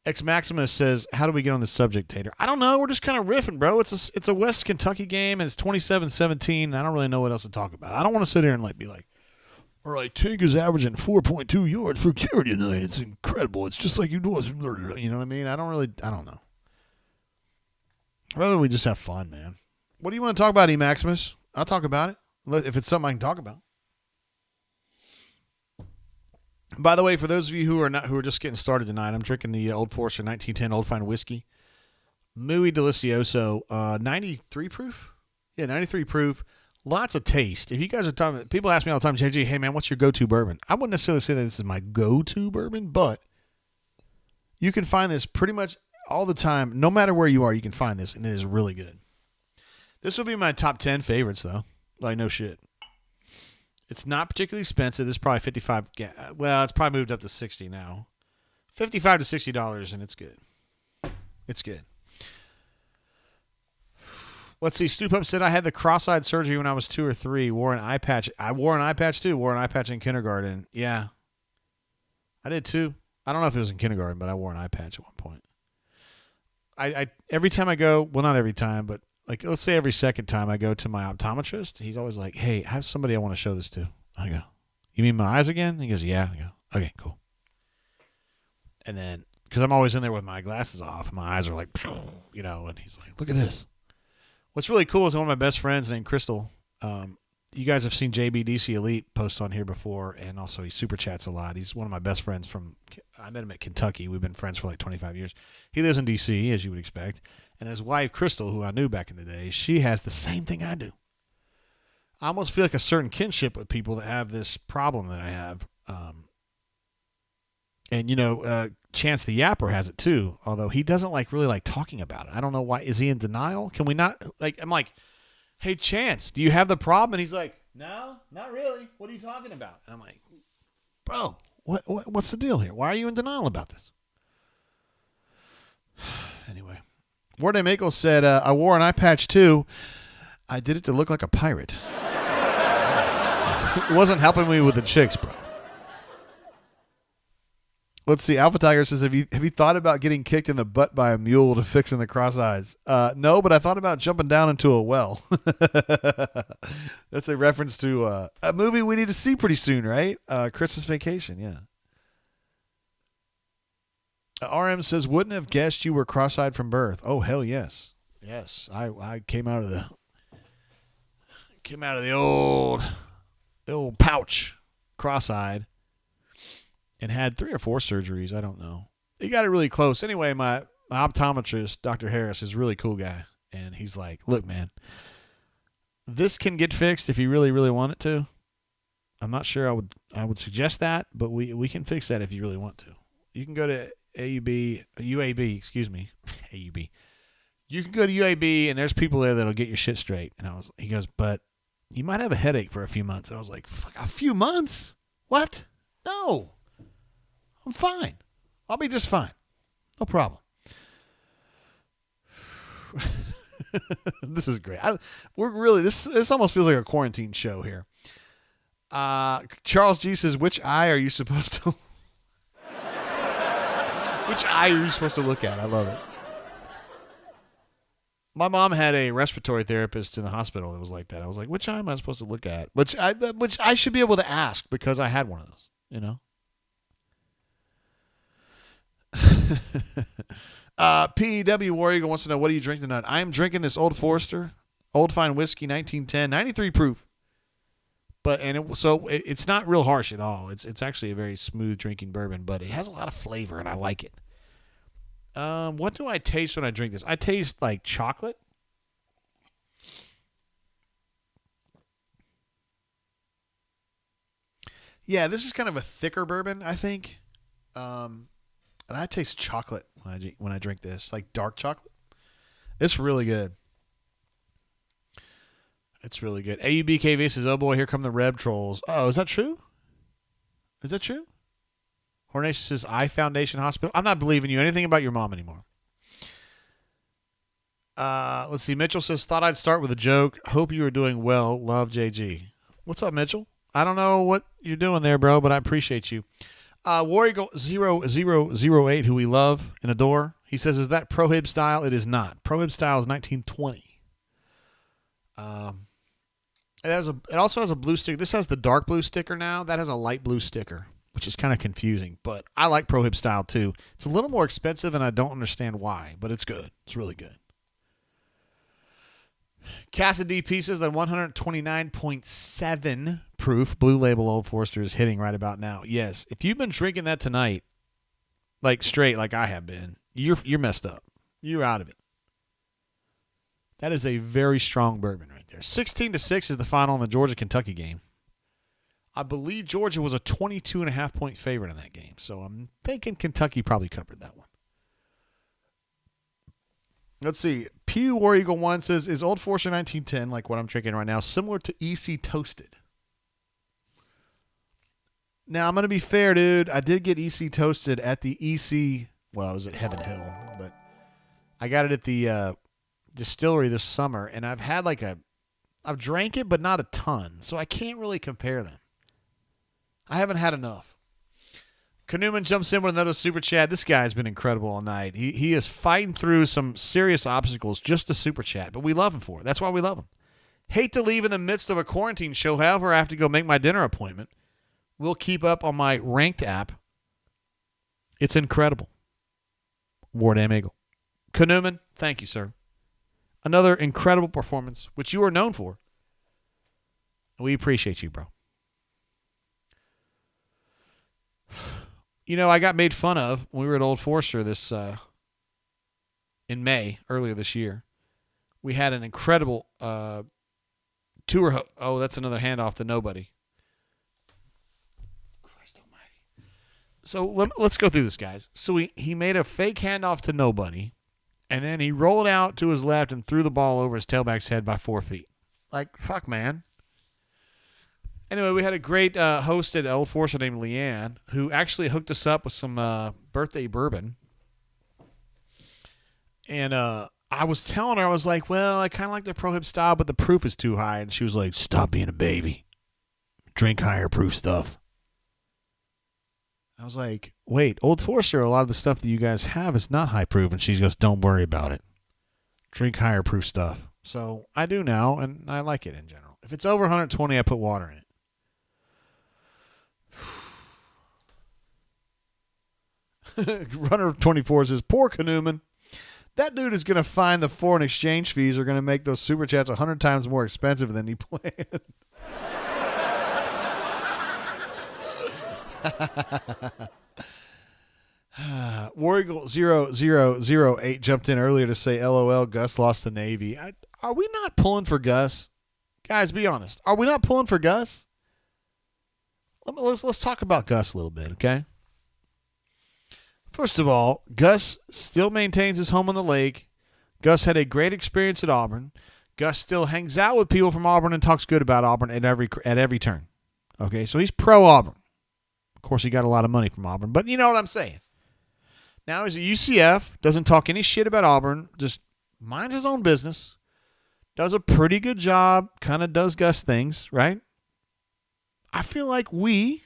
Ex Maximus says, how do we get on this subject, Tater? I don't know. We're just kind of riffing, bro. It's a West Kentucky game, and it's 27-17. I don't really know what else to talk about. I don't want to sit here and be like, all right, Tank is averaging 4.2 yards per carry tonight. It's incredible. It's just like you know. You know what I mean? I don't know. Rather we just have fun, man. What do you want to talk about, E. Maximus? I'll talk about it if it's something I can talk about. By the way, for those of you who are just getting started tonight, I'm drinking the Old Forester 1910 Old Fine Whiskey. Muy delicioso. 93 proof? Yeah, 93 proof. Lots of taste. If you guys are talking, people ask me all the time, JJ, hey man, what's your go-to bourbon? I wouldn't necessarily say that this is my go-to bourbon, but you can find this pretty much all the time. No matter where you are, you can find this, and it is really good. This will be my top 10 favorites, though. Like, no shit. It's not particularly expensive. This is probably $55. Well, it's probably moved up to $60 now. $55 to $60, and it's good. It's good. Let's see. Stoop Up said, I had the cross-eyed surgery when I was 2 or 3. Wore an eye patch. I wore an eye patch, too. Wore an eye patch in kindergarten. Yeah. I did, too. I don't know if it was in kindergarten, but I wore an eye patch at one point. I every time I go, well, not every time, but like let's say every second time I go to my optometrist, he's always like, hey, I have somebody I want to show this to. I go, you mean my eyes again? He goes, yeah. I go, okay, cool. And then, because I'm always in there with my glasses off, my eyes are like, and he's like, look at this. What's really cool is one of my best friends named Crystal. You guys have seen JBDC Elite post on here before, and also he super chats a lot. He's one of my best friends I met him at Kentucky. We've been friends for like 25 years. He lives in D.C., as you would expect. And his wife, Crystal, who I knew back in the day, she has the same thing I do. I almost feel like a certain kinship with people that have this problem that I have. Chance the Yapper has it too, although he doesn't really like talking about it. I don't know why. Is he in denial? Can we not, I'm like, hey, Chance, do you have the problem? And he's like, no, not really. What are you talking about? And I'm like, bro, what's the deal here? Why are you in denial about this? Anyway, Ward Mako said, I wore an eye patch too. I did it to look like a pirate. It wasn't helping me with the chicks, bro. Let's see. Alpha Tiger says, have you thought about getting kicked in the butt by a mule to fixing the cross eyes? No, but I thought about jumping down into a well. That's a reference to a movie we need to see pretty soon, right? Christmas Vacation, yeah. RM says, wouldn't have guessed you were cross-eyed from birth. Oh, hell yes. Yes, I came out of the old pouch, cross-eyed. And had 3 or 4 surgeries. I don't know. He got it really close. Anyway, my optometrist, Dr. Harris, is a really cool guy. And he's like, look, man, this can get fixed if you really, really want it to. I'm not sure I would suggest that, but we can fix that if you really want to. You can go to UAB, excuse me, AUB. You can go to UAB, and there's people there that'll get your shit straight. And he goes, but you might have a headache for a few months. And I was like, fuck, a few months? What? No. I'm fine. I'll be just fine. No problem. This is great. This almost feels like a quarantine show here. Charles G says, which eye are you supposed to look at? I love it. My mom had a respiratory therapist in the hospital that was like that. I was like, which eye am I supposed to look at? Which I should be able to ask because I had one of those, PEW War Eagle wants to know, what are you drinking tonight? I am drinking this Old Forester Old Fine Whiskey 1910, 93 proof. It's not real harsh at all. It's actually a very smooth drinking bourbon, but it has a lot of flavor and I like it. What do I taste when I drink this? I taste like chocolate. Yeah, this is kind of a thicker bourbon, I think. And I taste chocolate when I drink this, like dark chocolate. It's really good. It's really good. AUBKV says, oh boy, here come the Reb trolls. Oh, is that true? Is that true? Hornation says, I Foundation Hospital. I'm not believing you anything about your mom anymore. Let's see. Mitchell says, thought I'd start with a joke. Hope you are doing well. Love, JG. What's up, Mitchell? I don't know what you're doing there, bro, but I appreciate you. War Eagle 0008, who we love and adore, he says, is that Prohib style? It is not. Prohib style is 1920. It also has a blue sticker. This has the dark blue sticker now. That has a light blue sticker, which is kind of confusing, but I like Prohib style too. It's a little more expensive, and I don't understand why, but it's good. It's really good. Cassidy pieces that 129.7 proof Blue Label Old Forester is hitting right about now. Yes, if you've been drinking that tonight, like straight, like I have been, you're messed up. You're out of it. That is a very strong bourbon right there. 16-6 is the final in the Georgia-Kentucky game. I believe Georgia was a 22.5-point favorite in that game, so I'm thinking Kentucky probably covered that one. Let's see. Pew War Eagle 1 says, is Old Forester 1910, like what I'm drinking right now, similar to EC Toasted? Now, I'm going to be fair, dude. I did get EC Toasted at the EC, well, it was at Heaven Hill, but I got it at the distillery this summer, and I've drank it, but not a ton, so I can't really compare them. I haven't had enough. Canoeman jumps in with another super chat. This guy's been incredible all night. He is fighting through some serious obstacles just to super chat, but we love him for it. That's why we love him. Hate to leave in the midst of a quarantine show. However, I have to go make my dinner appointment. We'll keep up on my ranked app. It's incredible. War Damn Eagle. Canoeman, thank you, sir. Another incredible performance, which you are known for. We appreciate you, bro. You know, I got made fun of when we were at Old Forester in May, earlier this year. We had an incredible tour. Oh, that's another handoff to nobody. Christ almighty. So let's go through this, guys. So he made a fake handoff to nobody, and then he rolled out to his left and threw the ball over his tailback's head by 4 feet. Like, fuck, man. Anyway, we had a great host at Old Forester named Leanne, who actually hooked us up with some birthday bourbon. And I was telling her, I was like, well, I kind of like the Prohib style, but the proof is too high. And she was like, stop being a baby. Drink higher proof stuff. I was like, wait, Old Forester, a lot of the stuff that you guys have is not high proof. And she goes, don't worry about it. Drink higher proof stuff. So I do now, and I like it in general. If it's over 120, I put water in it. Runner 24 says, poor Canoeman. That dude is going to find the foreign exchange fees are going to make those super chats 100 times more expensive than he planned. War Eagle 0008 jumped in earlier to say, LOL, Gus lost the Navy. Are we not pulling for Gus? Guys, be honest. Are we not pulling for Gus? Let's talk about Gus a little bit, okay? First of all, Gus still maintains his home on the lake. Gus had a great experience at Auburn. Gus still hangs out with people from Auburn and talks good about Auburn at every turn. Okay, so he's pro-Auburn. Of course, he got a lot of money from Auburn, but you know what I'm saying. Now he's at UCF, doesn't talk any shit about Auburn, just minds his own business, does a pretty good job, kind of does Gus things, right? I feel like we,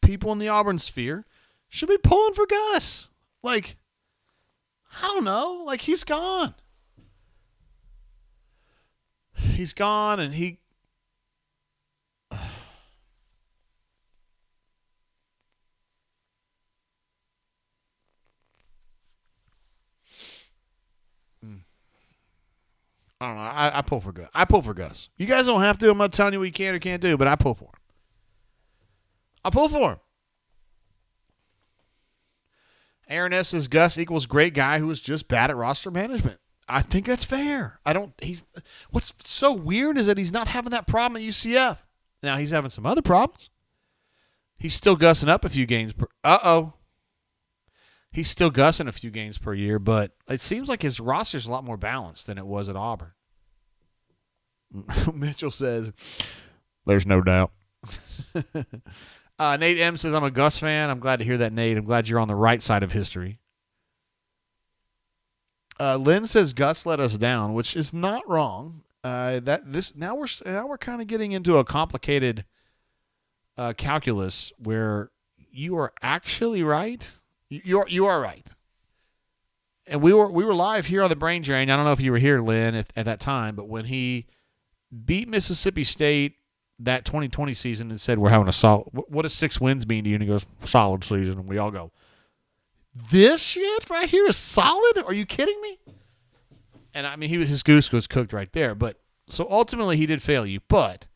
people in the Auburn sphere, should be pulling for Gus. Like, I don't know. Like, he's gone. He's gone, and he... I don't know. I pull for Gus. I pull for Gus. You guys don't have to. I'm not telling you what you can or can't do, but I pull for him. I pull for him. Aaron S. says Gus equals great guy who is just bad at roster management. I think that's fair. What's so weird is that he's not having that problem at UCF. Now he's having some other problems. He's still gussing up a few games per. He's still gussing a few games per year, but it seems like his roster's a lot more balanced than it was at Auburn. Mitchell says, there's no doubt. Nate M says, I'm a Gus fan. I'm glad to hear that, Nate. I'm glad you're on the right side of history. Lynn says Gus let us down, which is not wrong. Now we're kind of getting into a complicated calculus where you are actually right. You are right. And we were live here on the Brain Drain. I don't know if you were here, Lynn, at that time, but when he beat Mississippi State that 2020 season and said we're having a solid. What does 6 wins mean to you? And he goes, solid season, and we all go, this shit right here is solid? Are you kidding me? And I mean, his goose was cooked right there. But so ultimately, he did fail you. But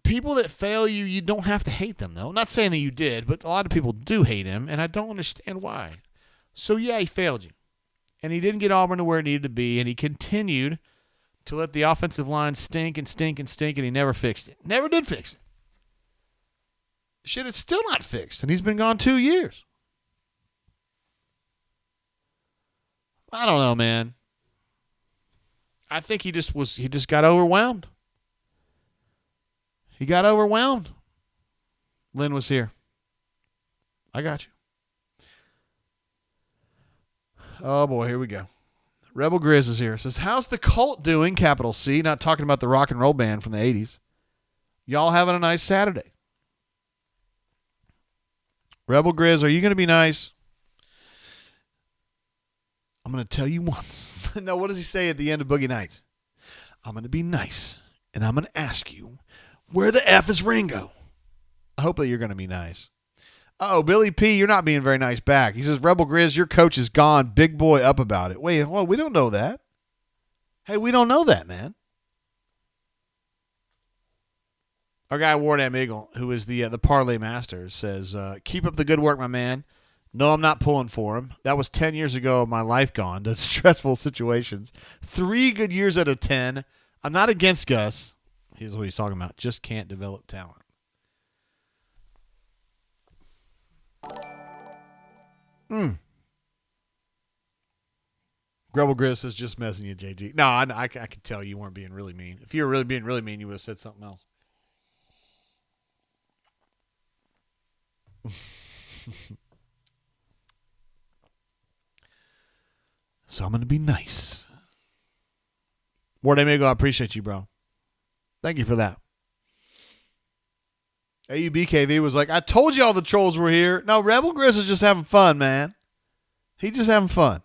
people that fail you, you don't have to hate them, though. I'm not saying that you did, but a lot of people do hate him, and I don't understand why. So yeah, he failed you, and he didn't get Auburn to where it needed to be, and he continued to let the offensive line stink and stink and stink, and he never fixed it. Never did fix it. Shit, it's still not fixed, and he's been gone 2 years. I don't know, man. I think he just got overwhelmed. He got overwhelmed. Lynn was here. I got you. Oh, boy, here we go. Rebel Grizz is here. It says, how's the cult doing, capital C? Not talking about the rock and roll band from the 80s. Y'all having a nice Saturday. Rebel Grizz, are you going to be nice? I'm going to tell you once. No, what does he say at the end of Boogie Nights? I'm going to be nice, and I'm going to ask you, where the F is Ringo? I hope that you're going to be nice. Uh-oh, Billy P., you're not being very nice back. He says, Rebel Grizz, your coach is gone. Big boy up about it. Wait, hold on, we don't know that. Hey, we don't know that, man. Our guy, Wardam Eagle, who is the parlay master, says, keep up the good work, my man. No, I'm not pulling for him. That was 10 years ago of my life gone to stressful situations. 3 good years out of 10. I'm not against Gus. Here's what he's talking about. Just can't develop talent. Rebel Grizz is just messing you, JG. No, I could tell you weren't being really mean. If you were really being really mean, you would have said something else. So I'm going to be nice. Ward Amigo, I appreciate you, bro. Thank you for that. AUBKV was like, I told you all the trolls were here. No, Rebel Grizz is just having fun, man. He's just having fun.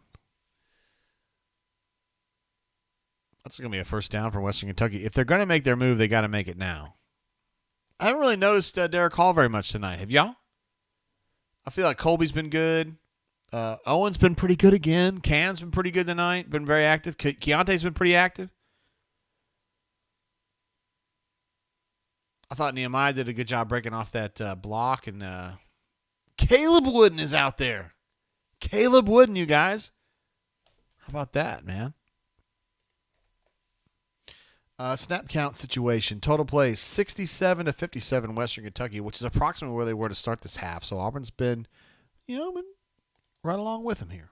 That's going to be a first down for Western Kentucky. If they're going to make their move, they got to make it now. I haven't really noticed Derek Hall very much tonight. Have y'all? I feel like Colby's been good. Owen's been pretty good again. Cam's been pretty good tonight. Been very active. Keontae's been pretty active. I thought Nehemiah did a good job breaking off that block. And Caleb Wooden is out there. Caleb Wooden, you guys. How about that, man? Snap count situation. Total plays 67-57 Western Kentucky, which is approximately where they were to start this half. So Auburn's been right along with them here.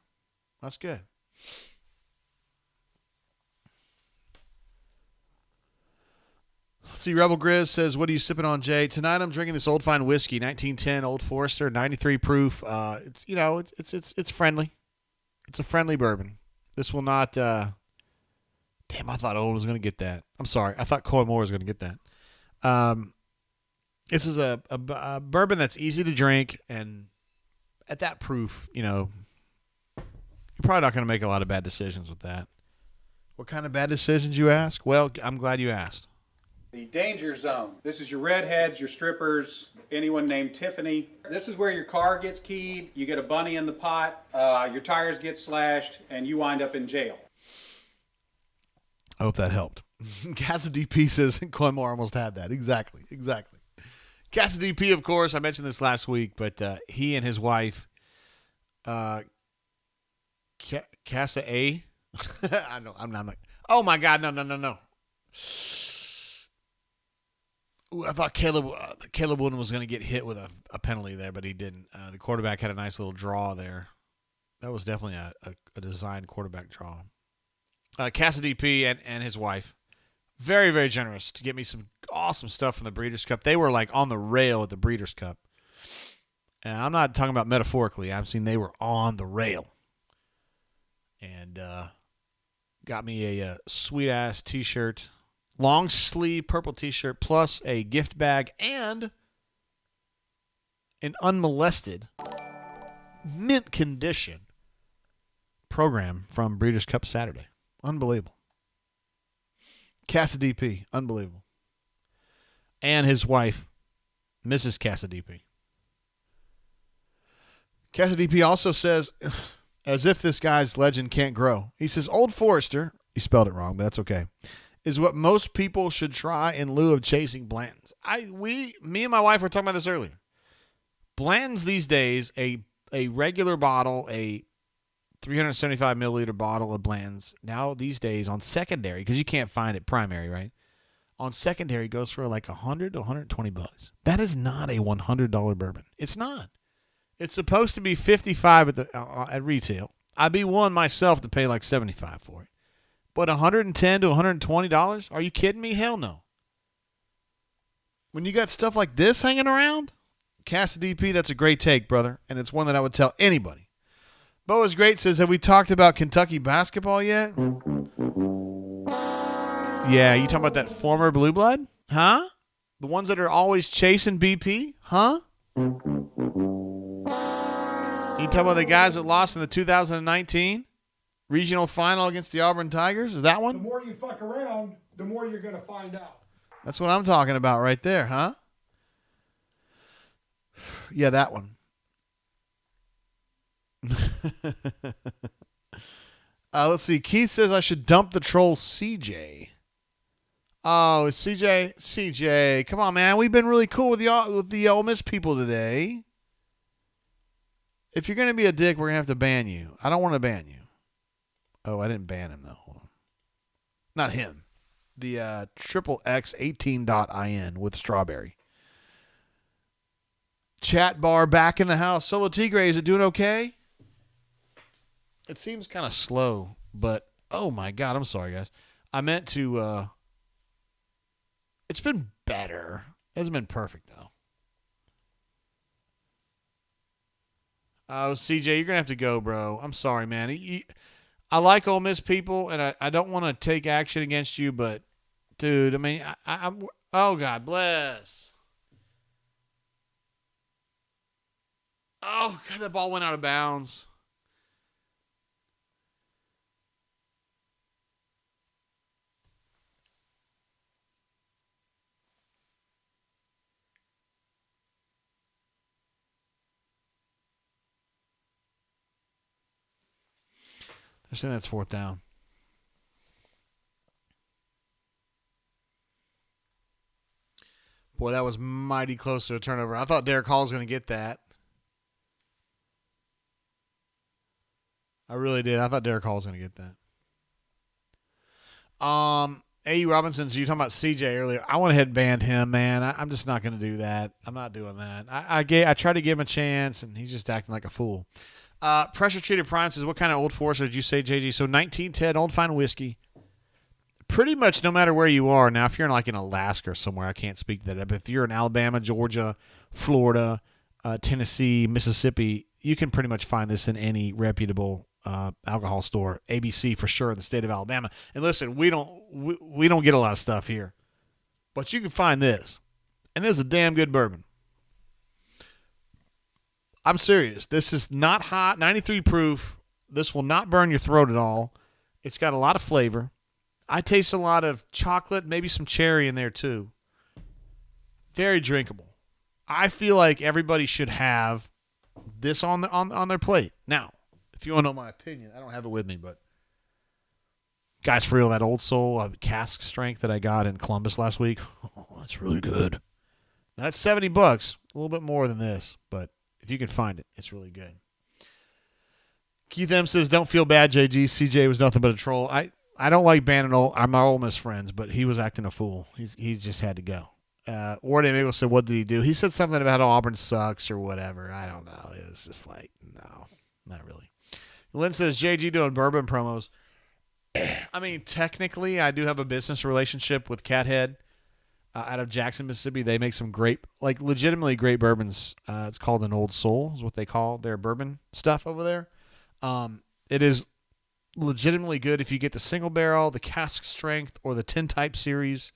That's good. Let's see, Rebel Grizz says, what are you sipping on, Jay? Tonight I'm drinking this old fine whiskey, 1910 Old Forester, 93 proof. It's friendly. It's a friendly bourbon. This will not damn, I thought Owen was going to get that. I'm sorry. I thought Coy Moore was going to get that. This is a bourbon that's easy to drink, and at that proof, you're probably not going to make a lot of bad decisions with that. What kind of bad decisions, you ask? Well, I'm glad you asked. The danger zone. This is your redheads, your strippers, anyone named Tiffany. This is where your car gets keyed, you get a bunny in the pot, your tires get slashed, and you wind up in jail. I hope that helped. Cassidy P says Coy Moore almost had that. Exactly. Cassidy P, of course, I mentioned this last week, but he and his wife, Casa A. I know. I'm not. Oh my God! No. Ooh, I thought Caleb Wooden was going to get hit with a penalty there, but he didn't. The quarterback had a nice little draw there. That was definitely a designed quarterback draw. Cassidy P and his wife, very, very generous to get me some awesome stuff from the Breeders' Cup. They were like on the rail at the Breeders' Cup. And I'm not talking about metaphorically. I'm saying they were on the rail. And got me a sweet-ass T-shirt, long sleeve purple T-shirt, plus a gift bag and an unmolested, mint condition program from Breeders' Cup Saturday. Unbelievable. Cassidy P. Unbelievable. And his wife, Mrs. Cassidy P. Cassidy P. also says, as if this guy's legend can't grow, he says, Old Forester, he spelled it wrong, but that's okay, is what most people should try in lieu of chasing Blanton's. Me and my wife were talking about this earlier. Blanton's these days, a regular bottle, a 375 milliliter bottle of Blanton's, now these days on secondary, because you can't find it primary, right? On secondary goes for like $100 to $120. That is not a $100 bourbon. It's not. It's supposed to be $55 at retail. I'd be willing myself to pay like $75 for it. But $110 to $120? Are you kidding me? Hell no. When you got stuff like this hanging around, Cassidy P, that's a great take, brother. And it's one that I would tell anybody. Bo is great, says, have we talked about Kentucky basketball yet? Yeah, you talking about that former blue blood? Huh? The ones that are always chasing BP? Huh? You talking about the guys that lost in the 2019 regional final against the Auburn Tigers? Is that The one? more you fuck around, the more you're going to find out. That's what I'm talking about right there, huh? Yeah, that one. Let's see. Keith says I should dump the troll CJ. Oh, CJ. Come on, man. We've been really cool with the Ole Miss people today. If you're going to be a dick, we're going to have to ban you. I don't want to ban you. Oh, I didn't ban him, though. Hold on. Not him. The XXX18.in with strawberry. Chat bar back in the house. Solo Tigre, is it doing okay? It seems kind of slow, but oh my God, I'm sorry, guys. I meant to, it's been better. It hasn't been perfect, though. Oh, CJ, you're going to have to go, bro. I'm sorry, man. I like Ole Miss people, and I don't want to take action against you, but, dude, I mean, I'm oh, God bless. Oh, God, that ball went out of bounds. They're saying that's fourth down. Boy, that was mighty close to a turnover. I thought Derek Hall was going to get that. I really did. I thought Derek Hall was going to get that. A.U. Robinson, so you were talking about CJ earlier. I went ahead and banned him, man. I'm just not going to do that. I'm not doing that. I tried to give him a chance, and he's just acting like a fool. Pressure Treated Prime says, what kind of Old Forester did you say, JG? So 1910 Old Fine Whiskey. Pretty much no matter where you are. Now, if you're in Alaska or somewhere, I can't speak to that. But if you're in Alabama, Georgia, Florida, Tennessee, Mississippi, you can pretty much find this in any reputable alcohol store. ABC for sure in the state of Alabama. And listen, we don't get a lot of stuff here. But you can find this. And this is a damn good bourbon. I'm serious. This is not hot. 93 proof. This will not burn your throat at all. It's got a lot of flavor. I taste a lot of chocolate, maybe some cherry in there too. Very drinkable. I feel like everybody should have this on their plate. Now, if you want to know my opinion, I don't have it with me, but guys, for real, that Old Soul cask strength that I got in Columbus last week, that's really good. That's $70, a little bit more than this, but if you can find it, it's really good. Keith M says, don't feel bad, JG. CJ was nothing but a troll. I don't like banning my Ole Miss friends, but he was acting a fool. He's just had to go. Ward Amigo said, what did he do? He said something about how Auburn sucks or whatever. I don't know. It was just like, no, not really. Lynn says, JG doing bourbon promos. I mean, technically, I do have a business relationship with Cathead out of Jackson, Mississippi. They make some great, like legitimately great bourbons. It's called an Old Soul is what they call their bourbon stuff over there. It is legitimately good if you get the single barrel, the cask strength, or the 10 type series.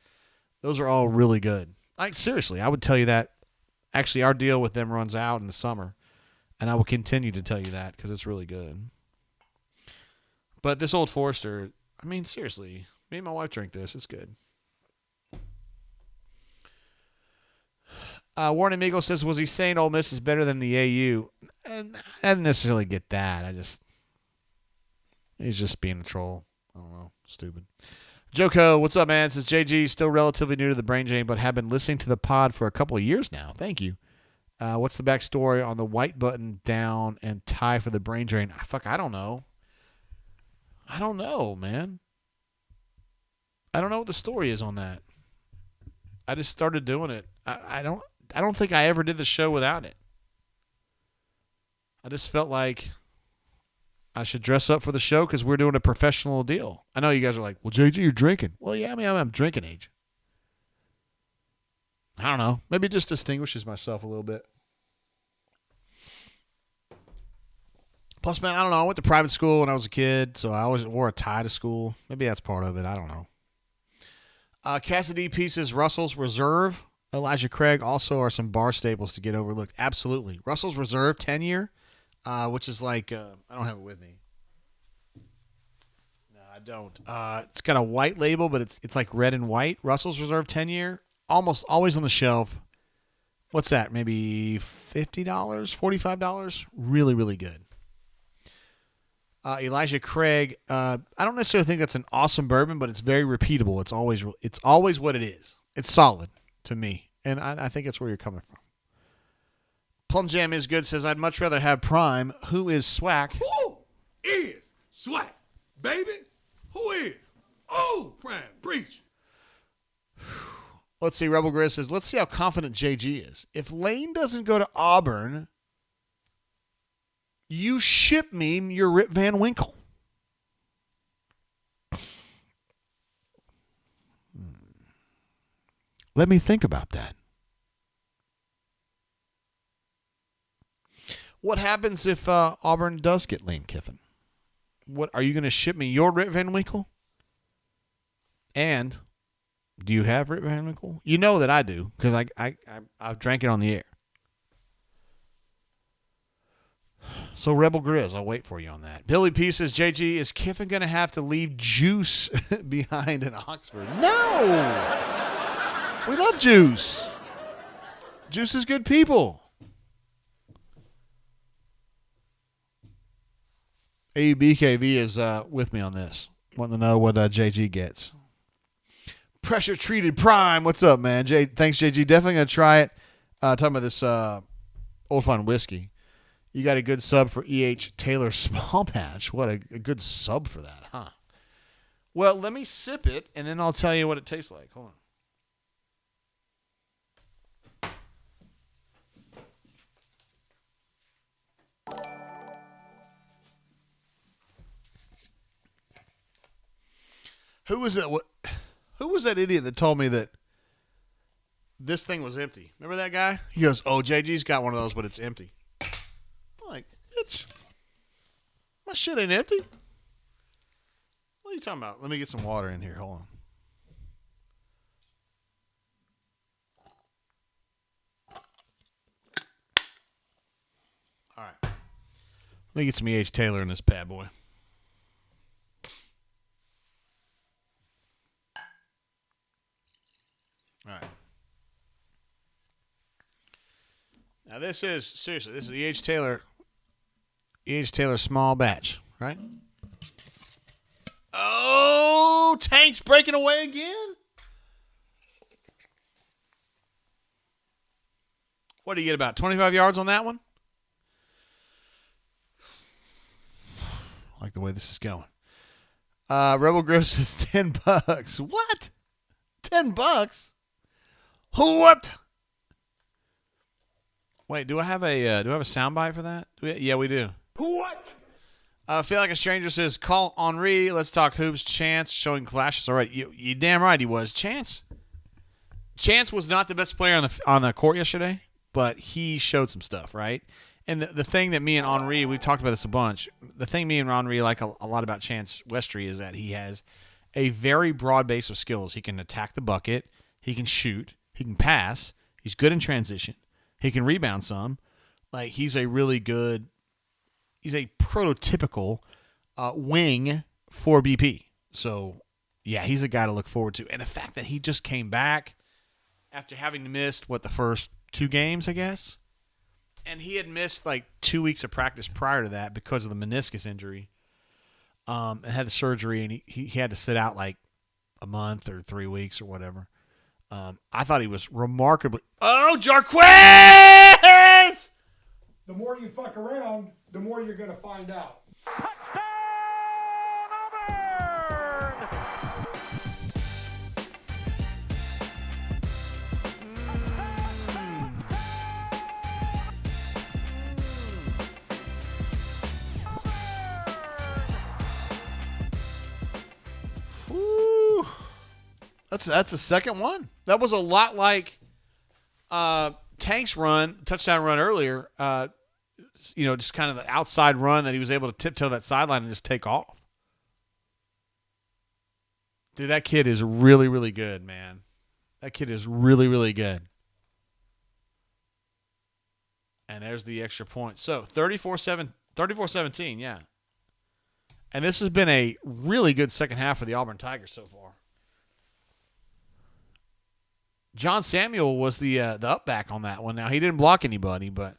Those are all really good. Like seriously, I would tell you that. Actually, our deal with them runs out in the summer, and I will continue to tell you that because it's really good. But this Old Forester, I mean, seriously, me and my wife drink this. It's good. Warren Amigo says, was he saying Ole Miss is better than the AU? And I didn't necessarily get that. He's just being a troll. I don't know. Stupid. Joko, what's up, man? Says JG, still relatively new to the Brain Drain, but have been listening to the pod for a couple of years now. Thank you. What's the backstory on the white button down and tie for the Brain Drain? I don't know. I don't know, man. I don't know what the story is on that. I just started doing it. I don't think I ever did the show without it. I just felt like I should dress up for the show because we're doing a professional deal. I know you guys are like, well, JG, you're drinking. Well, yeah, I mean, I'm drinking age. I don't know. Maybe it just distinguishes myself a little bit. Plus, man, I don't know. I went to private school when I was a kid, so I always wore a tie to school. Maybe that's part of it. I don't know. Cassidy Pieces, Russell's Reserve, Elijah Craig also are some bar staples to get overlooked. Absolutely. Russell's Reserve 10-year, which is like, I don't have it with me. No, I don't. It's got a white label, but it's like red and white. Russell's Reserve 10-year, almost always on the shelf. What's that? Maybe $50, $45? Really, really good. Elijah Craig, I don't necessarily think that's an awesome bourbon, but it's very repeatable. It's always what it is. It's solid to me, and I think it's where you're coming from. Plum Jam is good. Says I'd much rather have Prime. Who is Swack? Who is Swag? Baby? Who is? Oh, Prime. Preach. Let's see. Rebel Grizz says, let's see how confident JG is. If Lane doesn't go to Auburn, you ship me your Rip Van Winkle. Let me think about that. What happens if Auburn does get Lane Kiffin? What are you going to ship me your Rip Van Winkle? And do you have Rip Van Winkle? You know that I do because I've drank it on the air. So Rebel Grizz, I'll wait for you on that. Billy P says, JG, is Kiffin going to have to leave Juice behind in Oxford? No! We love Juice. Juice is good people. ABKV is with me on this. Wanting to know what JG gets. Pressure Treated Prime. What's up, man? Thanks, JG. Definitely going to try it. Talking about this Old Fine Whiskey. You got a good sub for E.H. Taylor Small Batch. What a good sub for that, huh? Well, let me sip it, and then I'll tell you what it tastes like. Hold on. Who was that idiot that told me that this thing was empty? Remember that guy? He goes, oh, JG's got one of those, but it's empty. I'm like, bitch, my shit ain't empty. What are you talking about? Let me get some water in here. Hold on. All right. Let me get some E.H. Taylor in this bad boy. All right. Now this is E.H. Taylor Small Batch, right? Oh, Tank's breaking away again? What do you get, about 25 yards on that one? I like the way this is going. Rebel Gross is $10. What? $10? What? Wait, do I have a soundbite for that? Yeah, we do. What? I feel like a stranger says, call Henri. Let's talk hoops. Chance showing flashes. All right, you damn right he was. Chance was not the best player on the court yesterday, but he showed some stuff, right? And the thing that me and Henri, we've talked about this a bunch. The thing me and Henri like a lot about Chance Westry is that he has a very broad base of skills. He can attack the bucket. He can shoot. He can pass. He's good in transition. He can rebound some. Like, he's a prototypical wing for BP. So, yeah, he's a guy to look forward to. And the fact that he just came back after having missed, the first 2 games, I guess? And he had missed, 2 weeks of practice prior to that because of the meniscus injury. And had the surgery, and he had to sit out, a month or 3 weeks or whatever. I thought he was remarkably... Oh, Jarquez! The more you fuck around, the more you're going to find out. Woo. That's the second one. That was a lot like Tank's touchdown run earlier. Just kind of the outside run that he was able to tiptoe that sideline and just take off. Dude, that kid is really, really good, man. That kid is really, really good. And there's the extra point. So 34-17, yeah. And this has been a really good second half for the Auburn Tigers so far. John Samuel was the up back on that one. Now, he didn't block anybody, but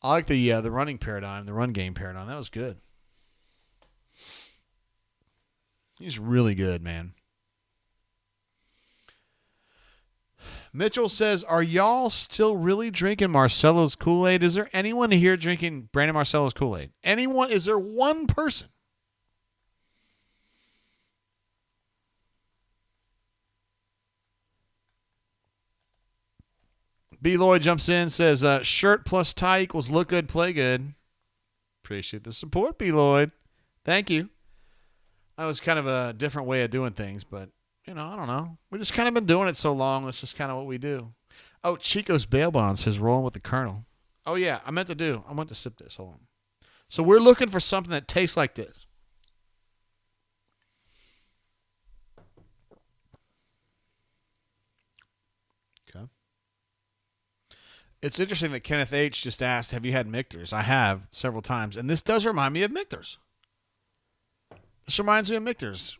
I like the running paradigm, the run game paradigm. That was good. He's really good, man. Mitchell says, are y'all still really drinking Marcelo's Kool-Aid? Is there anyone here drinking Brandon Marcelo's Kool-Aid? Anyone? Is there one person? B. Lloyd jumps in, says, shirt plus tie equals look good, play good. Appreciate the support, B. Lloyd. Thank you. That was kind of a different way of doing things, but, I don't know. We just kind of been doing it so long. That's just kind of what we do. Oh, Chico's bail bond says rolling with the Colonel. Oh, yeah, I meant to sip this. Hold on. So we're looking for something that tastes like this. Okay. It's interesting that Kenneth H. just asked, have you had Michter's? I have several times, and this does remind me of Michter's. This reminds me of Michter's.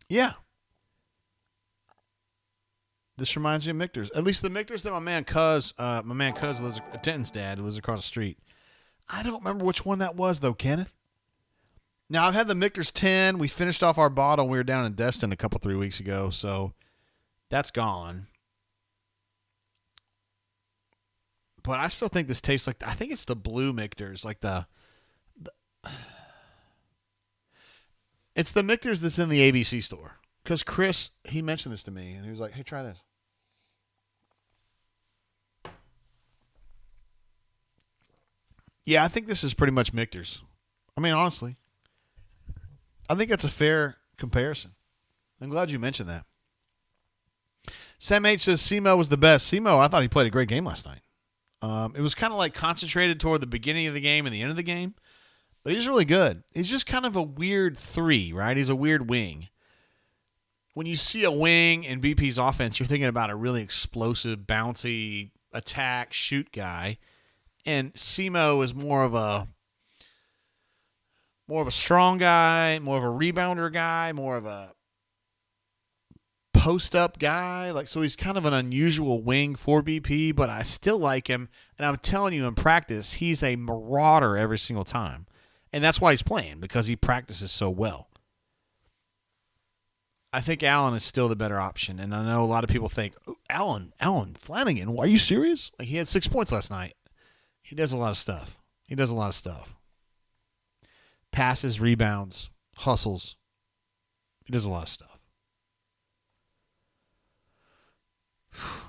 Yeah. This reminds me of Michter's. At least the Michter's that my man Cuz lives, Denton's dad, who lives across the street. I don't remember which one that was, though, Kenneth. Now, I've had the Michter's 10. We finished off our bottle. We were down in Destin a couple, 3 weeks ago, so that's gone. But I still think this tastes like, I think it's the blue Michter's, like it's the Michter's that's in the ABC store. Because Chris, he mentioned this to me, and he was like, hey, try this. Yeah, I think this is pretty much Michter's. I mean, honestly. I think that's a fair comparison. I'm glad you mentioned that. Sam H. says Semo was the best. Semo, I thought he played a great game last night. It was kind of like concentrated toward the beginning of the game and the end of the game. But he's really good. He's just kind of a weird 3, right? He's a weird wing. When you see a wing in BP's offense, you're thinking about a really explosive, bouncy, attack, shoot guy. And Semo is more of a strong guy, more of a rebounder guy, more of a post-up guy. So he's kind of an unusual wing for BP, but I still like him. And I'm telling you, in practice, he's a marauder every single time. And that's why he's playing, because he practices so well. I think Allen is still the better option. And I know a lot of people think, oh, Allen Flanagan, are you serious? He had 6 points last night. He does a lot of stuff. Passes, rebounds, hustles. He does a lot of stuff.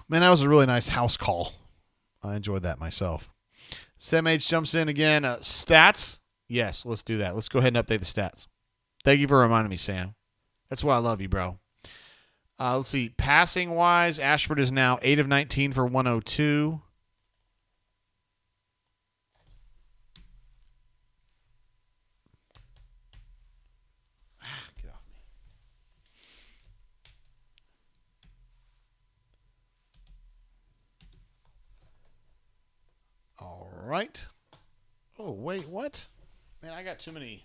Man, that was a really nice house call. I enjoyed that myself. Sam H jumps in again. Stats? Yes, let's do that. Let's go ahead and update the stats. Thank you for reminding me, Sam. That's why I love you, bro. Let's see. Passing-wise, Ashford is now 8 of 19 for 102. Get off me. All right. Oh, wait, what? Man, I got too many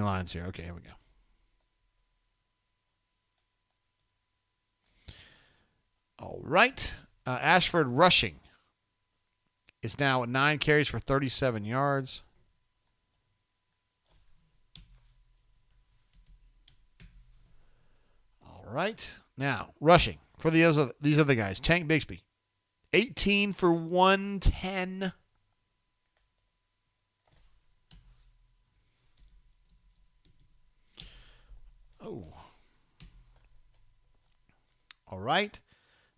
lines here. Okay, here we go. All right. Ashford rushing is now at 9 carries for 37 yards. All right. Now, rushing for these other guys. Tank Bigsby, 18 for 110. Oh. All right.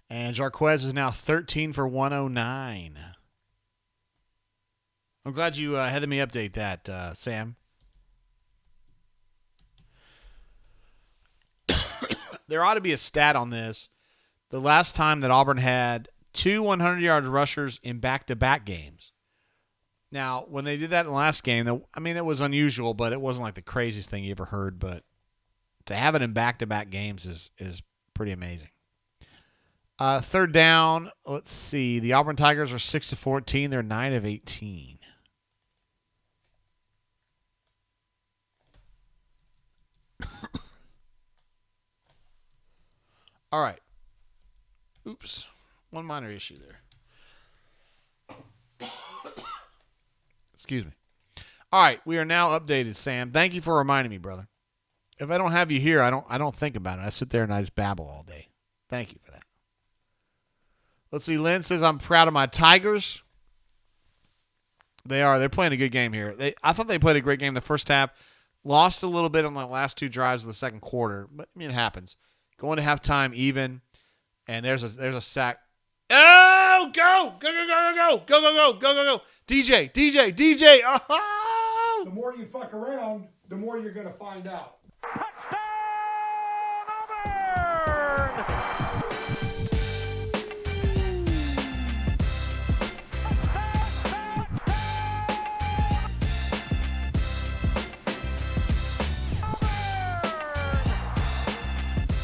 And Jarquez is now 13 for 109. I'm glad you had me update that, Sam. There ought to be a stat on this. The last time that Auburn had 2 100-yard rushers in back-to-back games. Now, when they did that in the last game, I mean, it was unusual, but it wasn't like the craziest thing you ever heard. But to have it in back-to-back games is pretty amazing. Third down, let's see. The Auburn Tigers are 6 of 14. They're 9 of 18. All right. Oops. One minor issue there. Excuse me. All right, we are now updated, Sam. Thank you for reminding me, brother. If I don't have you here, I don't think about it. I sit there and I just babble all day. Thank you for that. Let's see. Lynn says, I'm proud of my Tigers. They are. They're playing a good game here. I thought they played a great game the first half. Lost a little bit on the last 2 drives of the second quarter, but I mean, it happens. Going to halftime even, and there's a sack. Oh, go! Go, go, go, go, go, go, go, go, go, go, go. DJ. Oh! The more you fuck around, the more you're going to find out.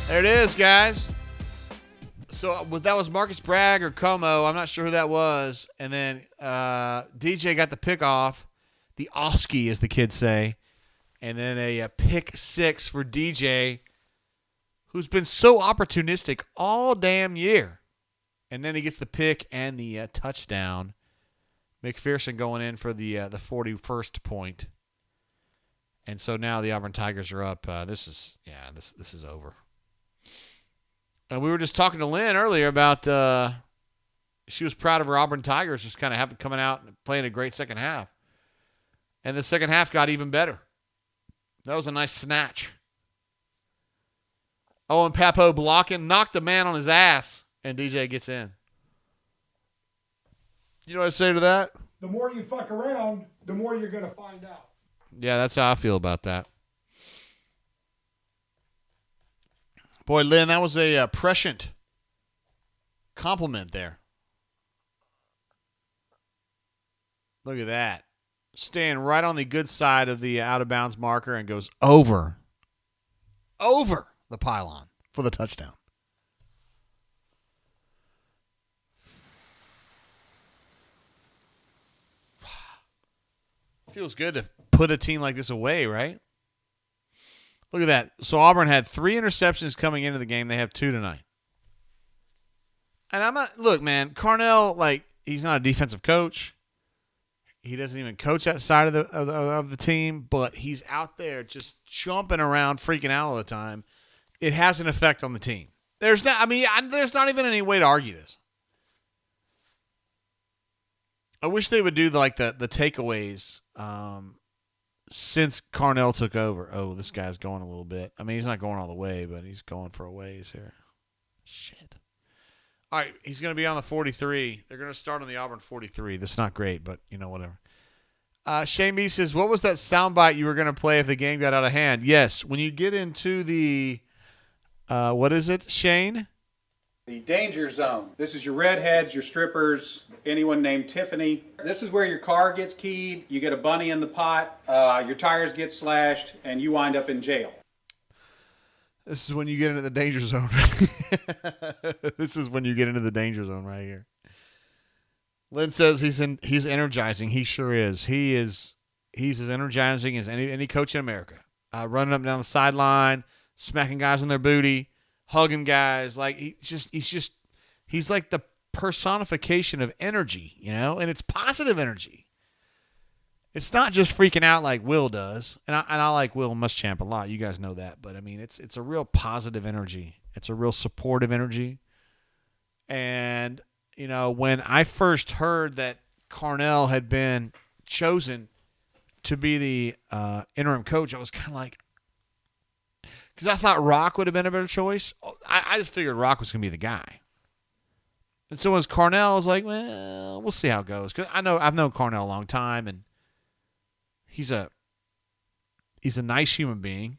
There it is, guys. So that was Marcus Bragg or Como. I'm not sure who that was. And then DJ got the pick off. The Oski, as the kids say. And then a pick 6 for DJ, who's been so opportunistic all damn year. And then he gets the pick and the touchdown. McPherson going in for the 41st point. And so now the Auburn Tigers are up. This is over. And we were just talking to Lynn earlier about she was proud of her Auburn Tigers just kind of coming out and playing a great second half. And the second half got even better. That was a nice snatch. Oh, and Papo blocking, knocked the man on his ass, and DJ gets in. You know what I say to that? The more you fuck around, the more you're going to find out. Yeah, that's how I feel about that. Boy, Lynn, that was a prescient compliment there. Look at that. Staying right on the good side of the out-of-bounds marker and goes over the pylon for the touchdown. Feels good to put a team like this away, right? Look at that. So Auburn had 3 interceptions coming into the game. They have 2 tonight. And I'm not – look, man, Carnell, he's not a defensive coach. He doesn't even coach that side of the team, but he's out there just jumping around, freaking out all the time. It has an effect on the team. There's not even any way to argue this. I wish they would do the takeaways since Carnell took over. Oh, this guy's going a little bit. I mean, he's not going all the way, but he's going for a ways here. Shit. All right, he's going to be on the 43. They're going to start on the Auburn 43. That's not great, but, whatever. Shane B says, what was that soundbite you were going to play if the game got out of hand? Yes, when you get into the, what is it, Shane? The danger zone. This is your redheads, your strippers, anyone named Tiffany. This is where your car gets keyed, you get a bunny in the pot, your tires get slashed, and you wind up in jail. This is when you get into the danger zone. This is when you get into the danger zone right here. Lynn says he's energizing. He sure is. He's as energizing as any coach in America. Running up and down the sideline, smacking guys on their booty, hugging guys. Like he's like the personification of energy, and it's positive energy. It's not just freaking out like Will does, and I like Will Muschamp a lot. You guys know that, but I mean, it's a real positive energy. It's a real supportive energy, and when I first heard that Carnell had been chosen to be the interim coach, I was kind of like, because I thought Rock would have been a better choice. I just figured Rock was going to be the guy. And so as Carnell, I was like, well, we'll see how it goes, because I've known Carnell a long time, and he's a nice human being.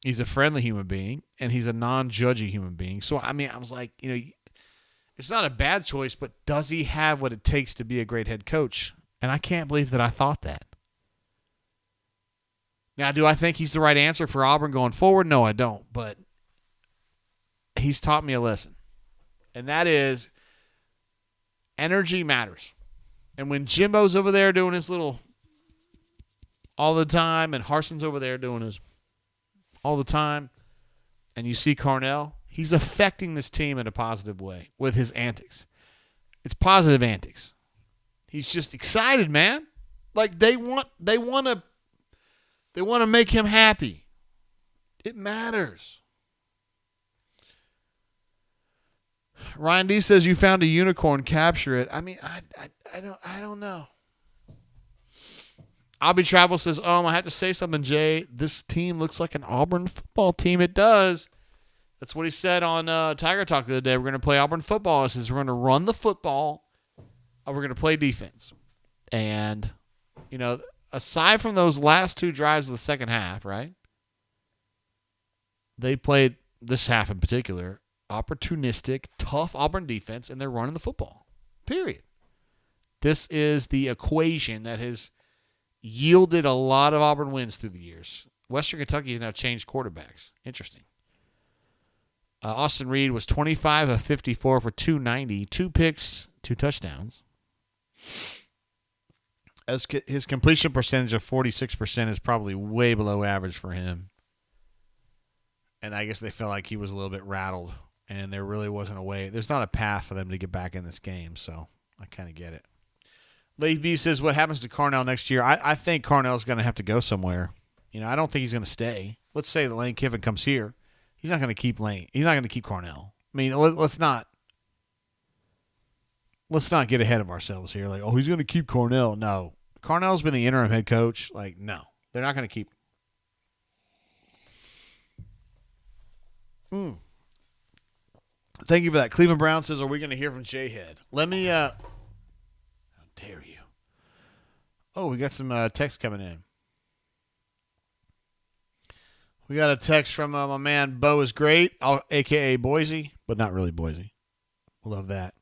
He's a friendly human being, and he's a non-judgy human being. So, I mean, I was like, it's not a bad choice, but does he have what it takes to be a great head coach? And I can't believe that I thought that. Now, do I think he's the right answer for Auburn going forward? No, I don't. But he's taught me a lesson, and that is energy matters. And when Jimbo's over there doing his little all the time, and Harson's over there doing his all the time, and you see Carnell, he's affecting this team in a positive way with his antics. It's positive antics. He's just excited, man. Like they want to make him happy. It matters. Ryan D says you found a unicorn, capture it. I mean, I don't know. Abby Travel says, I have to say something, Jay. This team looks like an Auburn football team. It does. That's what he said on Tiger Talk the other day. We're going to play Auburn football. He says we're going to run the football, and we're going to play defense. And, aside from those last two drives of the second half, right? They played this half in particular, opportunistic, tough Auburn defense, and they're running the football. Period. This is the equation that has yielded a lot of Auburn wins through the years. Western Kentucky has now changed quarterbacks. Interesting. Austin Reed was 25 of 54 for 290, 2 picks, 2 touchdowns. As his completion percentage of 46% is probably way below average for him. And I guess they felt like he was a little bit rattled, and there really wasn't a way. There's not a path for them to get back in this game, so I kind of get it. Lady B says, what happens to Carnell next year? I think Carnell's going to have to go somewhere. I don't think he's going to stay. Let's say that Lane Kiffin comes here. He's not going to keep Lane. He's not going to keep Carnell. I mean, let's not get ahead of ourselves here. Like, he's going to keep Carnell. No. Carnell's been the interim head coach. Like, no. They're not going to keep him. Thank you for that. Cleveland Brown says, are we going to hear from J-Head? Let me, how dare you? Oh, we got some text coming in. We got a text from my man, Bo is great, a.k.a. Boise, but not really Boise. Love that.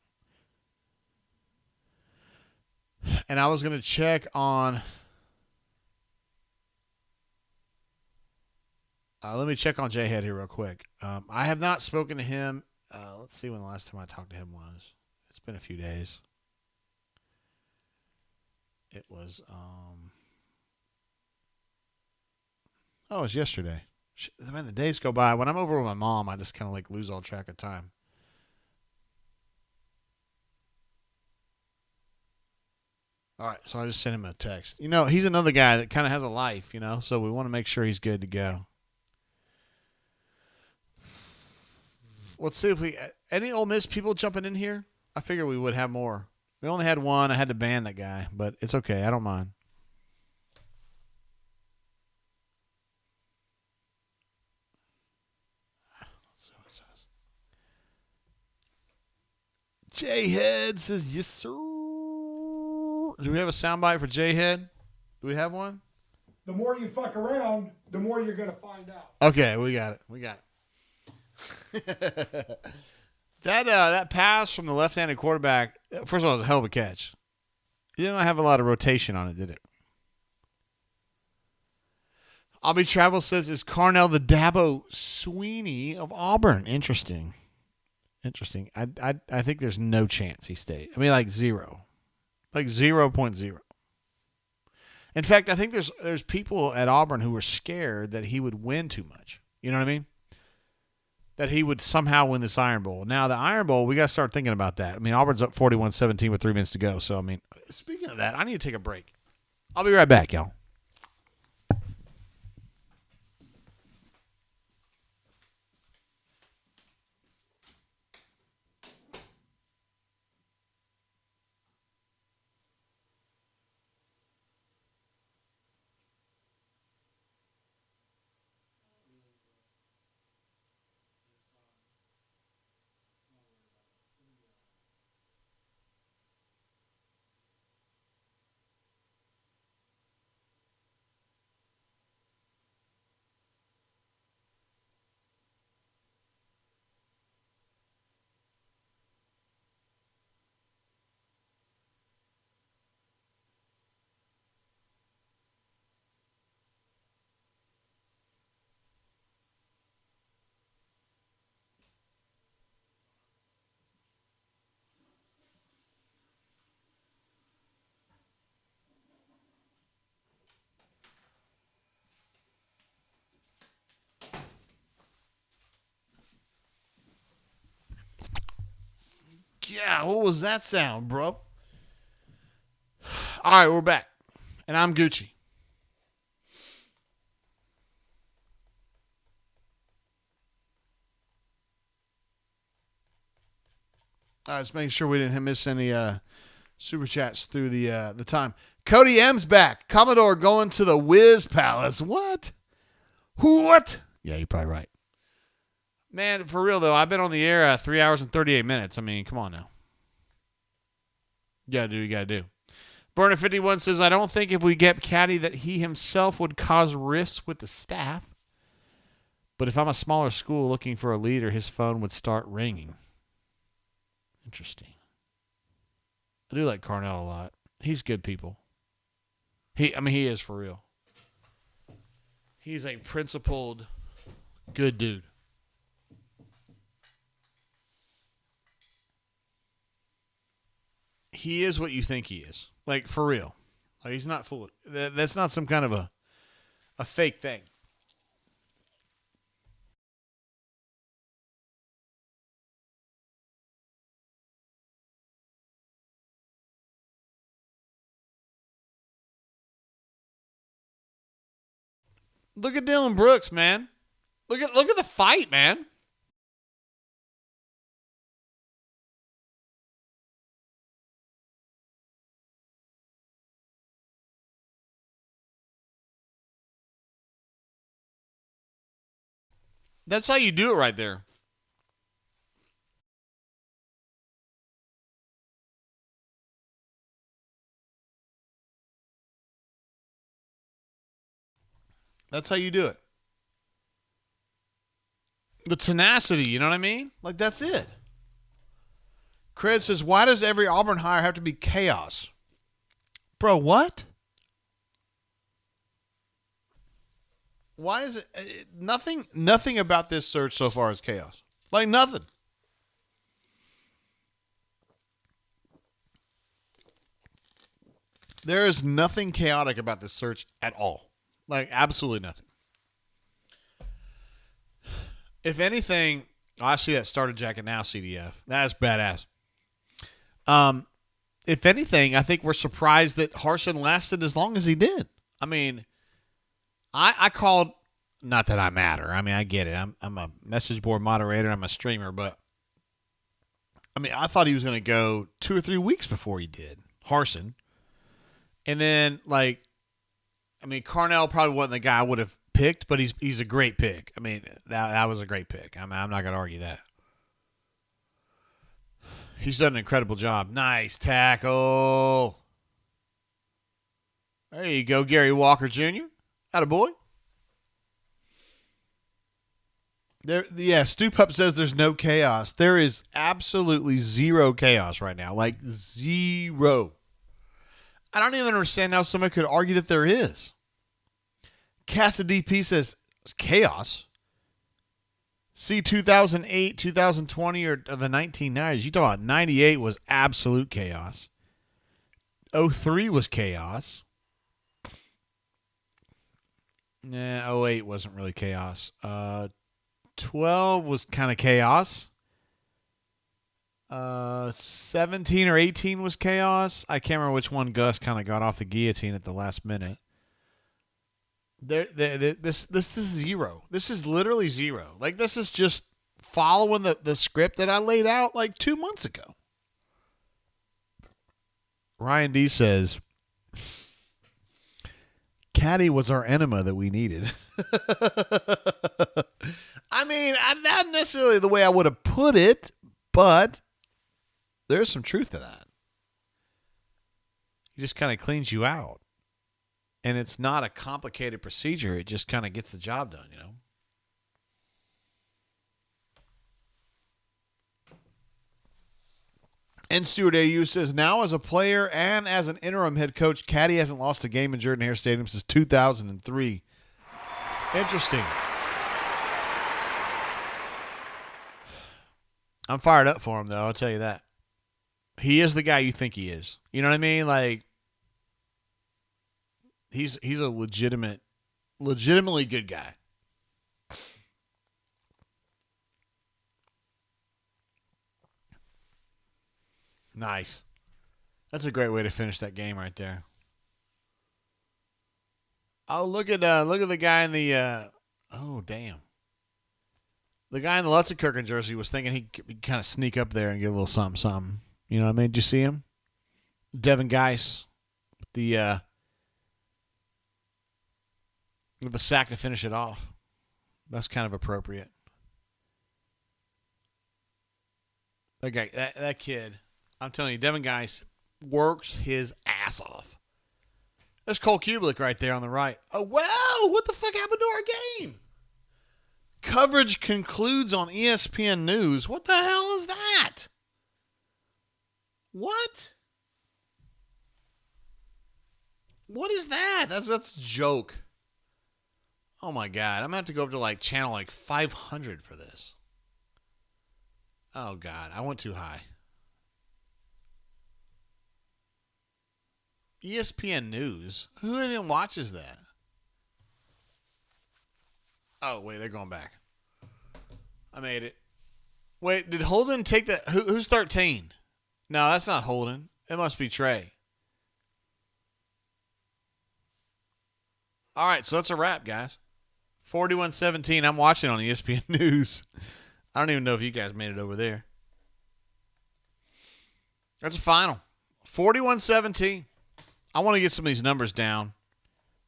And I was going to check on... let me check on J-Head here real quick. I have not spoken to him. Let's see when the last time I talked to him was. It's been a few days. It was... it was yesterday. Man, the days go by. When I'm over with my mom, I just kind of like lose all track of time. All right, so I just sent him a text. He's another guy that kind of has a life, so we want to make sure he's good to go. Let's see if any Ole Miss people jumping in here? I figure we would have more. We only had one. I had to ban that guy, but it's okay. I don't mind. Let's see what it says. J-Head says, yes, sir. Do we have a soundbite for J-Head? Do we have one? The more you fuck around, the more you're going to find out. Okay, we got it. That pass from the left-handed quarterback, first of all, it was a hell of a catch. It didn't have a lot of rotation on it, did it? Albie Travel says, is Carnell the Dabo Sweeney of Auburn? Interesting. I think there's no chance he stays. I mean, like zero. Like 0.0. In fact, I think there's people at Auburn who were scared that he would win too much. You know what I mean? That he would somehow win this Iron Bowl. Now, the Iron Bowl, we got to start thinking about that. I mean, Auburn's up 41-17 with 3 minutes to go. So, I mean, speaking of that, I need to take a break. I'll be right back, y'all. Yeah, what was that sound, bro? All right, we're back. And I'm Gucci. All right, let's make sure we didn't miss any super chats through the time. Cody M's back. Commodore going to the Wiz Palace. What? What? Yeah, you're probably right. Man, for real, though, I've been on the air 3 hours and 38 minutes. I mean, come on now. You got to do. Burner51 says, I don't think if we get Caddy that he himself would cause rifts with the staff. But if I'm a smaller school looking for a leader, his phone would start ringing. Interesting. I do like Carnell a lot. He's good people. He is for real. He's a principled, good dude. He is what you think he is. Like, for real. Like, he's not full of... That's not some kind of a fake thing. Look at Dylan Brooks, man. Look at the fight, man. That's how you do it right there. That's how you do it. The tenacity, you know what I mean? Like, that's it. Cred says, why does every Auburn hire have to be chaos? Bro, what? Why is it nothing about this search so far is chaos? Like, nothing. There is nothing chaotic about this search at all. Like, absolutely nothing. If anything, I see that started jacket now, CDF. That's badass. If anything, I think we're surprised that Harsin lasted as long as he did. I mean, I called, not that I matter. I mean, I get it. I'm a message board moderator. I'm a streamer, but I mean, I thought he was going to go 2 or 3 weeks before he did, Harsin. And then, like, I mean, Carnell probably wasn't the guy I would have picked, but he's a great pick. I mean, that was a great pick. I'm not going to argue that. He's done an incredible job. Nice tackle. There you go, Gary Walker Jr. Attaboy. Stu Pup says there's no chaos. There is absolutely zero chaos right now. Like, zero. I don't even understand how somebody could argue that there is. Cassidy DP says chaos. See, 2008, 2020, or the 1990s. You talk about 98 was absolute chaos. 03 was chaos. Nah, 08 wasn't really chaos. 12 was kind of chaos. 17 or 18 was chaos. I can't remember which one Gus kind of got off the guillotine at the last minute. This is zero. This is literally zero. Like, this is just following the script that I laid out like 2 months ago. Ryan D says, Caddy was our enema that we needed. I mean, not necessarily the way I would have put it, but there's some truth to that. He just kind of cleans you out. And it's not a complicated procedure. It just kind of gets the job done, you know? And Stuart AU says, now as a player and as an interim head coach, Caddy hasn't lost a game in Jordan-Hare Stadium since 2003. Interesting. I'm fired up for him, though. I'll tell you that. He is the guy you think he is. You know what I mean? Like, he's a legitimately good guy. Nice. That's a great way to finish that game right there. Oh, look at the guy in the oh damn. The guy in the Lutzenkirchen jersey was thinking he could kind of sneak up there and get a little something. You know what I mean? Did you see him? Devin Geis with the sack to finish it off. That's kind of appropriate. That guy, that kid, I'm telling you, Devin Geis works his ass off. There's Cole Kublik right there on the right. Oh, wow! What the fuck happened to our game? Coverage concludes on ESPN News. What the hell is that? What? What is that? That's a joke. Oh my God. I'm going to have to go up to like channel like 500 for this. Oh God. I went too high. ESPN News? Who even watches that? Oh, wait. They're going back. I made it. Wait, did Holden take that? Who's 13? No, that's not Holden. It must be Trey. All right, so that's a wrap, guys. 41-17. I'm watching on ESPN News. I don't even know if you guys made it over there. That's a final. 41-17. I want to get some of these numbers down.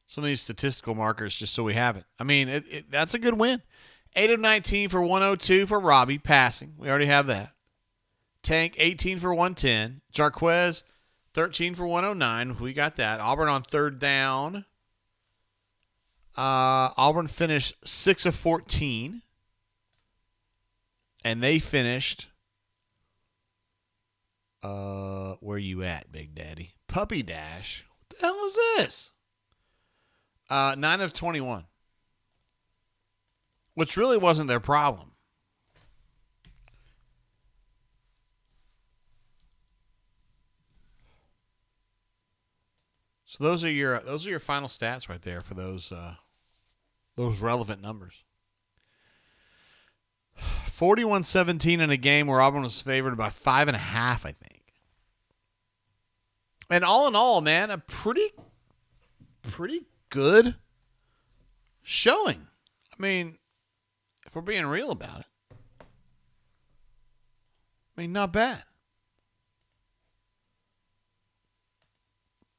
Some of these statistical markers just so we have it. I mean, that's a good win. 8 of 19 for 102 for Robbie, passing. We already have that. Tank, 18 for 110. Jarquez, 13 for 109. We got that. Auburn on third down. Auburn finished 6 of 14. And they finished, where you at, Big Daddy? Puppy Dash. What the hell is this? 9 of 21. Which really wasn't their problem. So those are your final stats right there for those relevant numbers. 41-17 in a game where Auburn was favored by 5.5, I think. And all in all, man, a pretty good showing. I mean, if we're being real about it. I mean, not bad.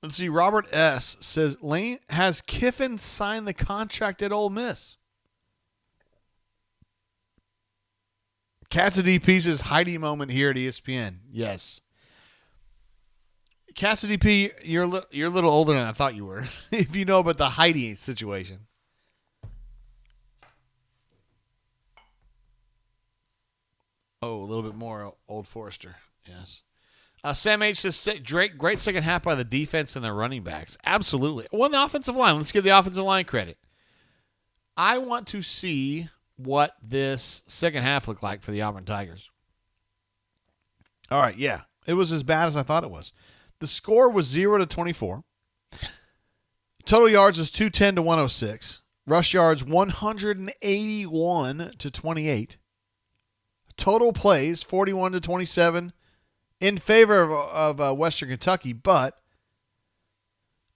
Let's see. Robert S. says, Lane, has Kiffin signed the contract at Ole Miss? Cassidy Pieces Heidi moment here at ESPN. Yes. Cassidy P, you're a little older than I thought you were. If you know about the Heidi situation. Oh, a little bit more Old Forester. Yes. Sam H says, Drake, great second half by the defense and their running backs. Absolutely. Well, the offensive line. Let's give the offensive line credit. I want to see what this second half looked like for the Auburn Tigers. All right, yeah. It was as bad as I thought it was. The score was 0-24. Total yards was 210 to 106. Rush yards 181 to 28. Total plays 41 to 27 in favor of Western Kentucky, but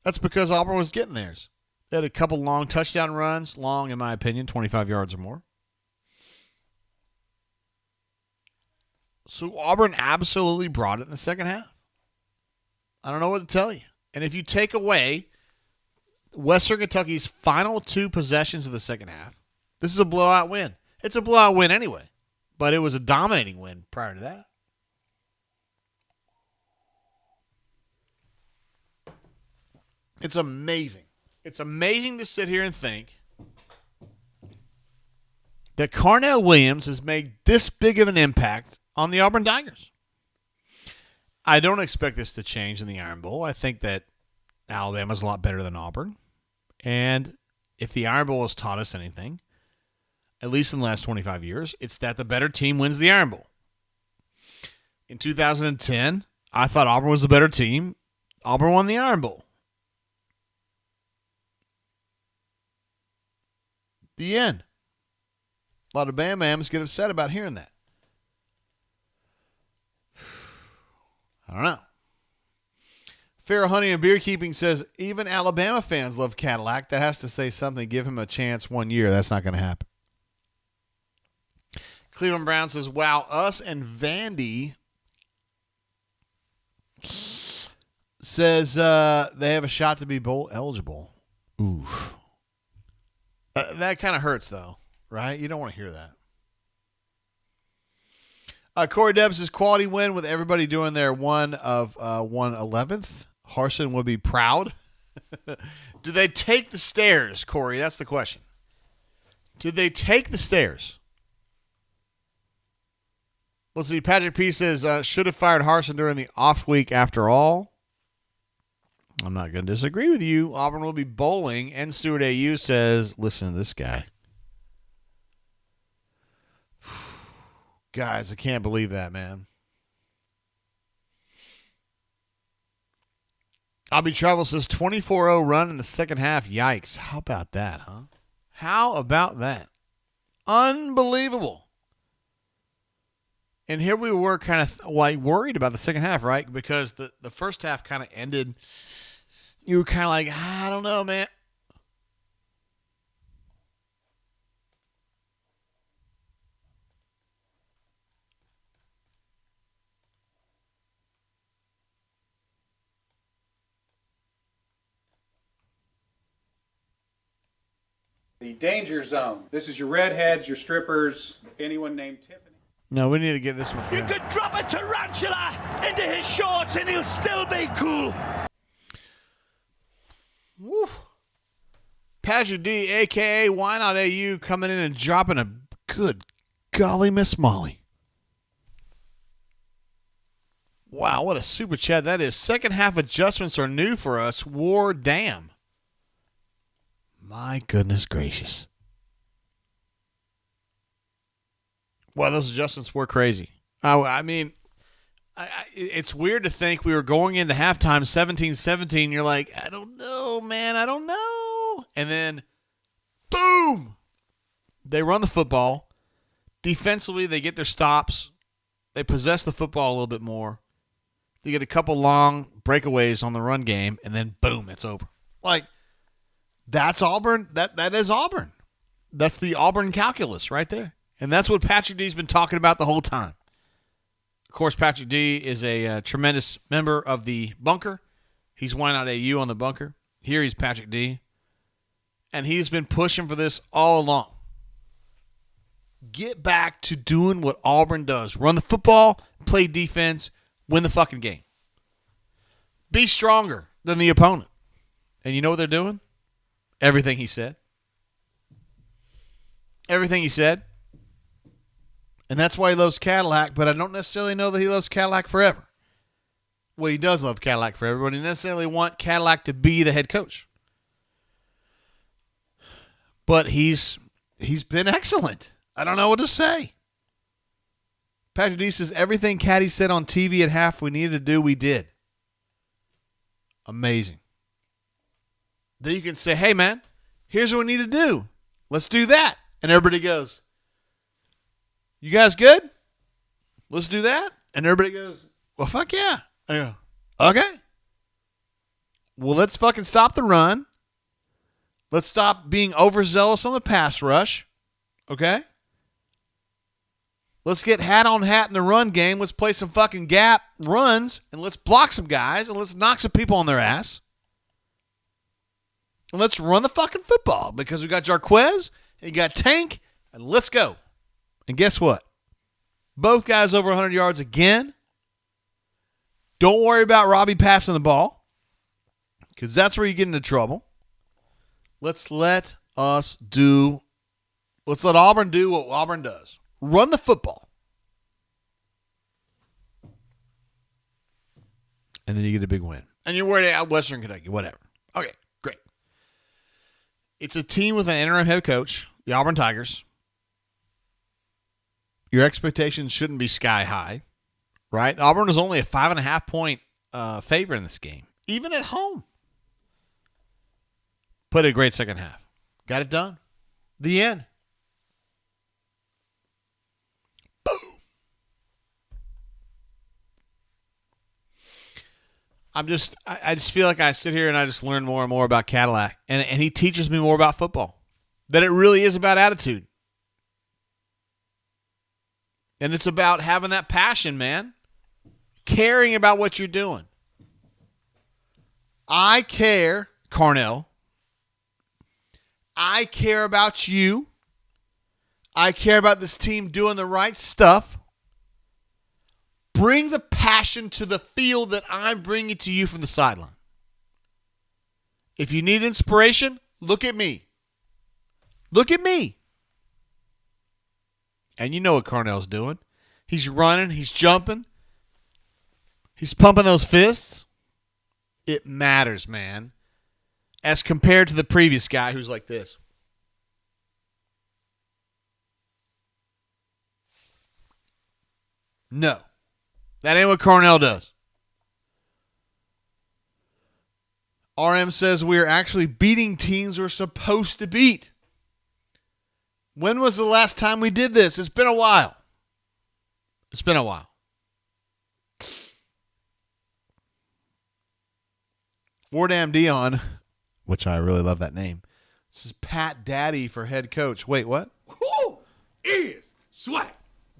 that's because Auburn was getting theirs. They had a couple long touchdown runs, long in my opinion, 25 yards or more. So Auburn absolutely brought it in the second half. I don't know what to tell you. And if you take away Western Kentucky's final 2 possessions of the second half, this is a blowout win. It's a blowout win anyway, but it was a dominating win prior to that. It's amazing. It's amazing to sit here and think that Carnell Williams has made this big of an impact on the Auburn Tigers. I don't expect this to change in the Iron Bowl. I think that Alabama's a lot better than Auburn. And if the Iron Bowl has taught us anything, at least in the last 25 years, it's that the better team wins the Iron Bowl. In 2010, I thought Auburn was the better team. Auburn won the Iron Bowl. The end. A lot of Bam Bams get upset about hearing that. I don't know. Fair Honey and Beer Keeping says, even Alabama fans love Cadillac. That has to say something. Give him a chance 1 year. That's not going to happen. Cleveland Brown says, wow, us and Vandy says they have a shot to be bowl eligible. Oof. That kind of hurts, though, right? You don't want to hear that. Corey Debs says, quality win with everybody doing their 1/11th. Harsin would be proud. Do they take the stairs, Corey? That's the question. Did they take the stairs? Let's see. Patrick P says, should have fired Harsin during the off week after all. I'm not going to disagree with you. Auburn will be bowling. And Stuart AU says, listen to this guy. Guys, I can't believe that, man. Abby Travel says 24-0 run in the second half. Yikes. How about that, huh? How about that? Unbelievable. And here we were kind of worried about the second half, right? Because the first half kind of ended. You were kind of like, I don't know, man. The danger zone. This is your redheads, your strippers, anyone named Tiffany. No, we need to get this one. You could drop a tarantula into his shorts and he'll still be cool. Woo. Patrick D, a.k.a. Why Not AU, coming in and dropping a good golly Miss Molly. Wow, what a super chat that is. Second half adjustments are new for us. War damn. My goodness gracious. Wow, those adjustments were crazy. I mean, it's weird to think we were going into halftime 17-17. You're like, I don't know, man. I don't know. And then, boom, they run the football. Defensively, they get their stops. They possess the football a little bit more. They get a couple long breakaways on the run game, and then, boom, it's over. Like, that's Auburn. That is Auburn. That's the Auburn calculus right there. And that's what Patrick D's been talking about the whole time. Of course, Patrick D is a tremendous member of the bunker. He's Why Not AU on the bunker. Here he's Patrick D. And he's been pushing for this all along. Get back to doing what Auburn does. Run the football, play defense, win the fucking game. Be stronger than the opponent. And you know what they're doing? Everything he said. Everything he said. And that's why he loves Cadillac, but I don't necessarily know that he loves Cadillac forever. Well, he does love Cadillac forever, but he doesn't necessarily want Cadillac to be the head coach. But he's been excellent. I don't know what to say. Patrick D says, everything Caddy said on TV at half we needed to do, we did. Amazing. Then you can say, hey, man, here's what we need to do. Let's do that. And everybody goes, you guys good? Let's do that. And everybody goes, well, fuck yeah. I go, okay. Well, let's fucking stop the run. Let's stop being overzealous on the pass rush. Okay? Let's get hat on hat in the run game. Let's play some fucking gap runs, and let's block some guys, and let's knock some people on their ass. And let's run the fucking football because we got Jarquez and you got Tank, and let's go. And guess what? Both guys over 100 yards again. Don't worry about Robbie passing the ball because that's where you get into trouble. Let's let Auburn do what Auburn does. Run the football. And then you get a big win. And you're worried about Western Kentucky, whatever. Okay, great. It's a team with an interim head coach, the Auburn Tigers. Your expectations shouldn't be sky high, right? Auburn is only a 5.5 point favorite in this game, even at home. Put a great second half. Got it done. The end. Boom. I just feel like I sit here and I just learn more and more about Cadillac. And he teaches me more about football. That it really is about attitude. And it's about having that passion, man. Caring about what you're doing. I care, Carnell. I care about you. I care about this team doing the right stuff. Bring the passion to the field that I'm bringing to you from the sideline. If you need inspiration, look at me. Look at me. And you know what Carnell's doing. He's running. He's jumping. He's pumping those fists. It matters, man. As compared to the previous guy who's like this. No. That ain't what Carnell does. RM says we are actually beating teams we're supposed to beat. When was the last time we did this? It's been a while. It's been a while. Fordham Dion, which I really love that name. This is Pat Daddy for head coach. Wait, what? Who is swag,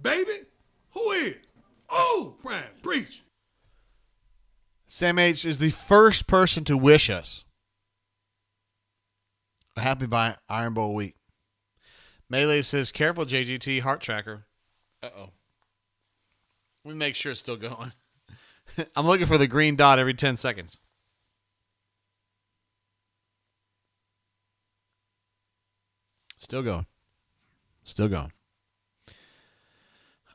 baby? Who is? Oh, prime, preach. Sam H is the first person to wish us a happy Iron Bowl week. Melee says, careful, JGT, heart tracker. Uh-oh. Let me make sure it's still going. I'm looking for the green dot every 10 seconds. Still going. Still going.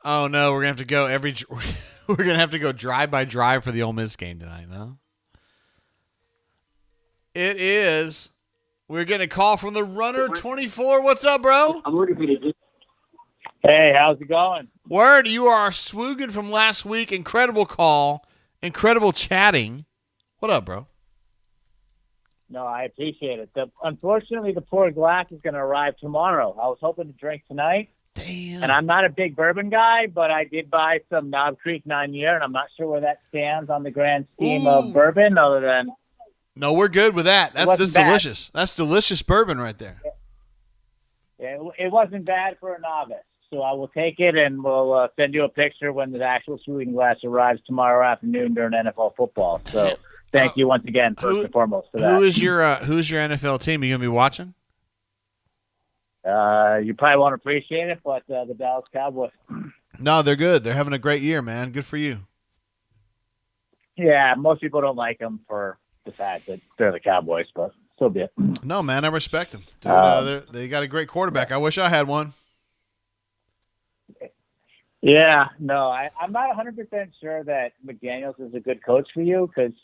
Oh no, we're gonna have to go we're gonna have to go drive by drive for the Ole Miss game tonight, no? It is. We're getting a call from the runner 24. What's up, bro? I'm looking for the. Hey, how's it going? Word, you are Swoogan from last week. Incredible call. Incredible chatting. What up, bro? No, I appreciate it. Unfortunately, the poor glass is going to arrive tomorrow. I was hoping to drink tonight. Damn. And I'm not a big bourbon guy, but I did buy some Knob Creek 9-year, and I'm not sure where that stands on the grand scheme of bourbon other than... No, we're good with that. That's just delicious. That's delicious bourbon right there. Yeah, it wasn't bad for a novice. So I will take it, and we'll send you a picture when the actual shooting glass arrives tomorrow afternoon during NFL football. So thank you once again, first and foremost, for that. Who's your NFL team? Are you going to be watching? You probably won't appreciate it, but the Dallas Cowboys. No, they're good. They're having a great year, man. Good for you. Yeah, most people don't like them for the fact that they're the Cowboys, but so be it. No, man, I respect them. Dude, they got a great quarterback. I wish I had one. Yeah, no, I'm not 100% sure that McDaniels is a good coach for you because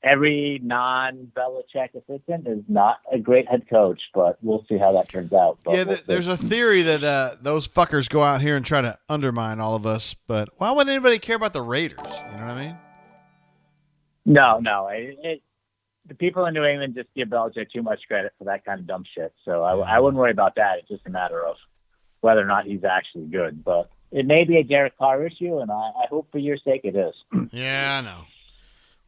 every non-Belichick assistant is not a great head coach, but we'll see how that turns out. But Yeah, there's a theory that those fuckers go out here and try to undermine all of us, but why would anybody care about the Raiders? You know what I mean? No. The people in New England just give Belichick too much credit for that kind of dumb shit. So I wouldn't worry about that. It's just a matter of whether or not he's actually good. But it may be a Derek Carr issue, and I hope for your sake it is. Yeah, I know.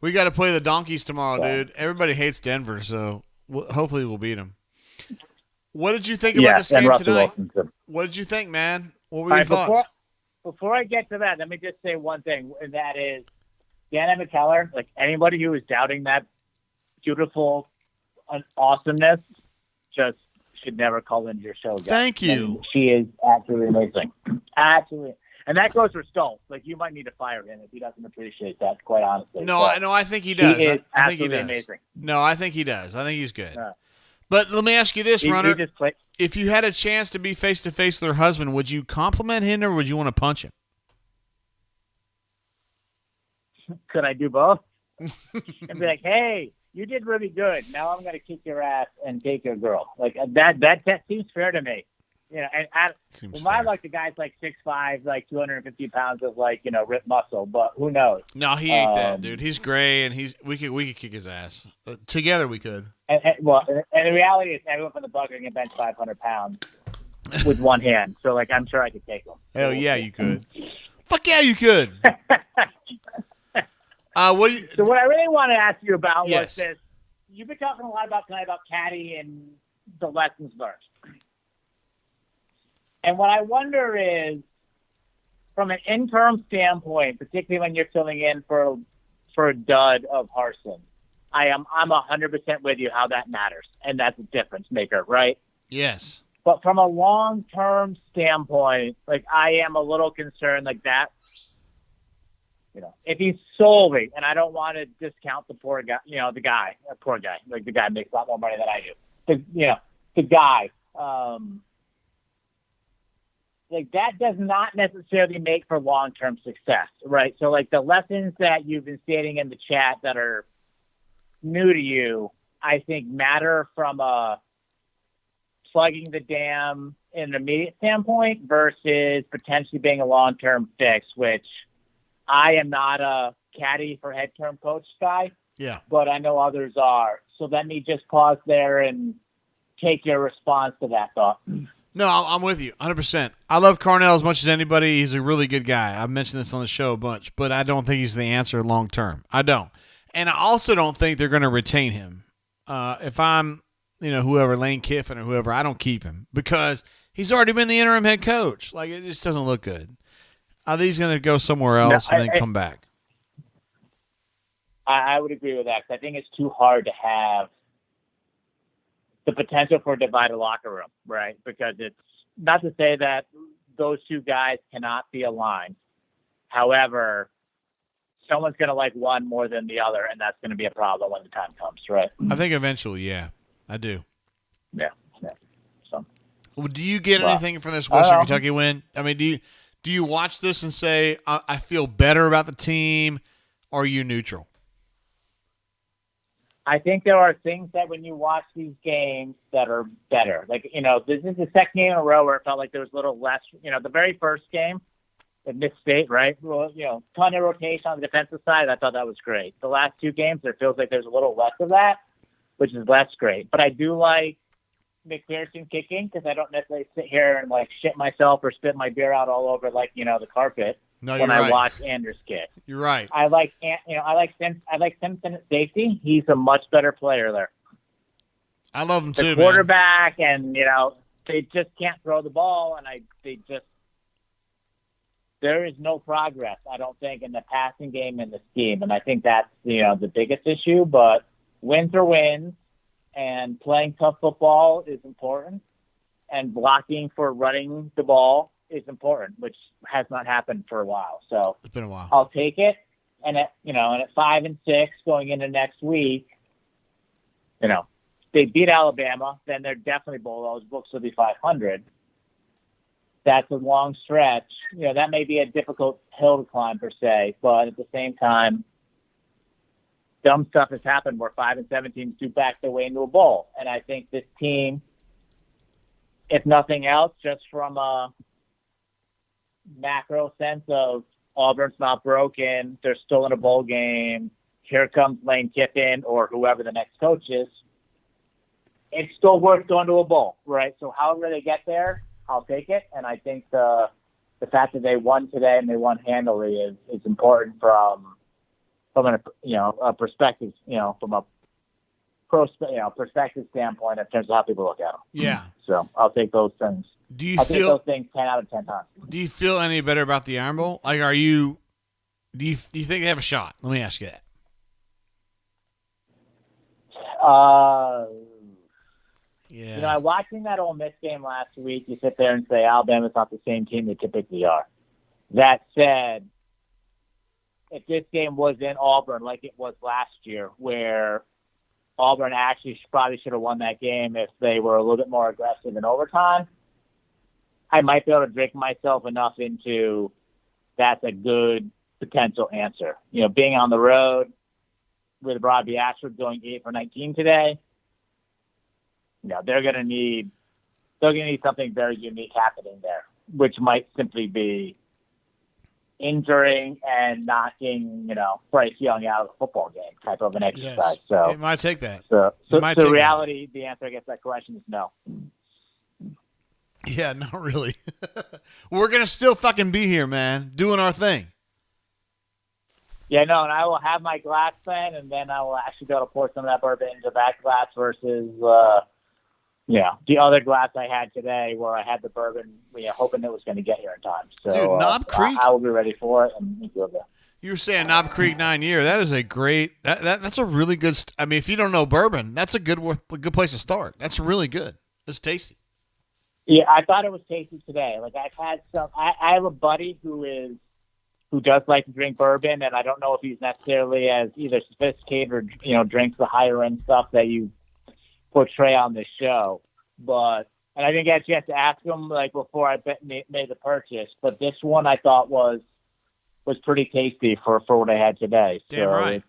We got to play the Donkeys tomorrow, dude. Everybody hates Denver, so hopefully we'll beat them. What did you think about this game tonight? What did you think, man? What were your thoughts? Before I get to that, let me just say one thing, and that is Dan McKellar, like anybody who is doubting that beautiful awesomeness, just should never call into your show again. Thank you. I mean, she is absolutely amazing. Absolutely. And that goes for Stone. Like, you might need to fire him if he doesn't appreciate that, quite honestly. No, I think he does. He is I think he absolutely does. amazing. No, I think he does. I think he's good. But let me ask you this, Runner. If you had a chance to be face-to-face with her husband, would you compliment him or would you want to punch him? Could I do both? And be like, hey, you did really good. Now I'm going to kick your ass and take your girl. Like, that seems fair to me. You know, and I like the guy's like 6'5", like 250 pounds of like, you know, ripped muscle, but who knows? No, he ain't that, dude. He's gray, and we could kick his ass. Together we could. And the reality is everyone from the Bucks can bench 500 pounds with one hand. So, like, I'm sure I could take them. Hell yeah, you could. Fuck yeah, you could. So what I really want to ask you about was this. You've been talking a lot tonight about Caddy and the lessons learned. And what I wonder is, from an interim standpoint, particularly when you're filling in for a dud of Harsin, I'm 100% with you how that matters, and that's a difference maker, right? Yes. But from a long-term standpoint, like, I am a little concerned like that. You know, if he's solely, and I don't want to discount the poor guy, you know, poor guy, like the guy makes a lot more money than I do. The guy, like, that does not necessarily make for long-term success, right? So, like, the lessons that you've been stating in the chat that are new to you, I think matter from a plugging the dam in an immediate standpoint versus potentially being a long-term fix, which I am not a caddy for head term coach guy. Yeah. But I know others are. So let me just pause there and take your response to that thought. No, I'm with you 100%. I love Carnell as much as anybody. He's a really good guy. I've mentioned this on the show a bunch, but I don't think he's the answer long term. I don't. And I also don't think they're going to retain him. If I'm, whoever, Lane Kiffin or whoever, I don't keep him because he's already been the interim head coach. Like, it just doesn't look good. I think he's going to go somewhere else and then come back. I would agree with that because I think it's too hard to have the potential for a divided locker room, right? Because it's not to say that those two guys cannot be aligned. However, someone's going to like one more than the other, and that's going to be a problem when the time comes, right? I think eventually, yeah. I do. Yeah. So, well, do you get anything from this Western Kentucky win? I mean, do you watch this and say, I feel better about the team, or are you neutral? I think there are things that when you watch these games that are better. Like, this is the second game in a row where it felt like there was a little less, the very first game at Miss State, right? Well, ton of rotation on the defensive side. I thought that was great. The last two games, there feels like there's a little less of that, which is less great. But I do like McPherson kicking because I don't necessarily sit here and like shit myself or spit my beer out all over the carpet when I watch Anders kick. You're right. I like Simpson at safety. He's a much better player there. I love him too. The quarterback, man. And they just can't throw the ball, and there is no progress, I don't think, in the passing game and the scheme, and I think that's the biggest issue. But wins are wins. and playing tough football is important, and blocking for running the ball is important, which has not happened for a while. So It's been a while. I'll take it. And at 5-6 going into next week, they beat Alabama, then they're definitely below. Those books will be 500. That's a long stretch. That may be a difficult hill to climb per se, but at the same time, dumb stuff has happened where 5-7 teams do back their way into a bowl. And I think this team, if nothing else, just from a macro sense of Auburn's not broken, they're still in a bowl game, here comes Lane Kiffin or whoever the next coach is, it's still worth going to a bowl, right? So however they get there, I'll take it. And I think the fact that they won today and they won handily is important from a perspective, from a perspective standpoint in terms of how people look at them. Yeah. So I'll take those things. I'll take those things 10 out of 10 times. Do you feel any better about the Iron Bowl? Like, do you think they have a shot? Let me ask you that. Yeah. Watching that Ole Miss game last week, you sit there and say Alabama's not the same team they typically are. That said, if this game was in Auburn like it was last year, where Auburn actually probably should have won that game if they were a little bit more aggressive in overtime, I might be able to drink myself enough into that's a good potential answer. Being on the road with Robbie Ashford going 8 for 19 today, they're going to need something very unique happening there, which might simply be injuring and knocking, Bryce Young out of the football game type of an exercise. Yes. So it might take that. So reality, the answer I guess to that question is no. Yeah, not really. We're going to still fucking be here, man, doing our thing. Yeah, no, and I will have my glass then, and then I will actually be able to pour some of that bourbon into that glass versus, the other glass I had today where I had the bourbon, hoping it was going to get here in time. So, dude, Knob Creek, I will be ready for it. And you were saying Knob Creek 9 year. That is a great. That's a really good. I mean, if you don't know bourbon, that's a good place to start. That's really good. It's tasty. Yeah, I thought it was tasty today. Like I've had some. I have a buddy who does like to drink bourbon, and I don't know if he's necessarily as either sophisticated or drinks the higher end stuff that you portray on this show. And I didn't get a chance to ask him before I made the purchase. But this one I thought was pretty tasty for what I had today. Damn so right.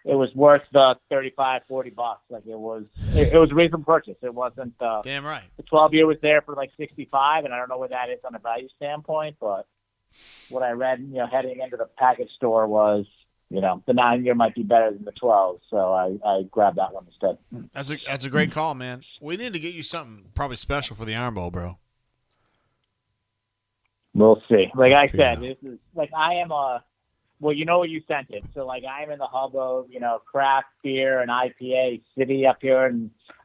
it was worth the $35-$40. Like it was a reasonable purchase. It wasn't. Damn right. The 12-year was there for $65, and I don't know where that is on a value standpoint, but what I read, heading into the package store was, the 9-year might be better than the 12, so I grabbed that one instead. That's a great call, man. We need to get you something probably special for the Iron Bowl, bro. We'll see. Like I said, this is I am well, you sent it. So I am in the hub of, craft beer and IPA city up here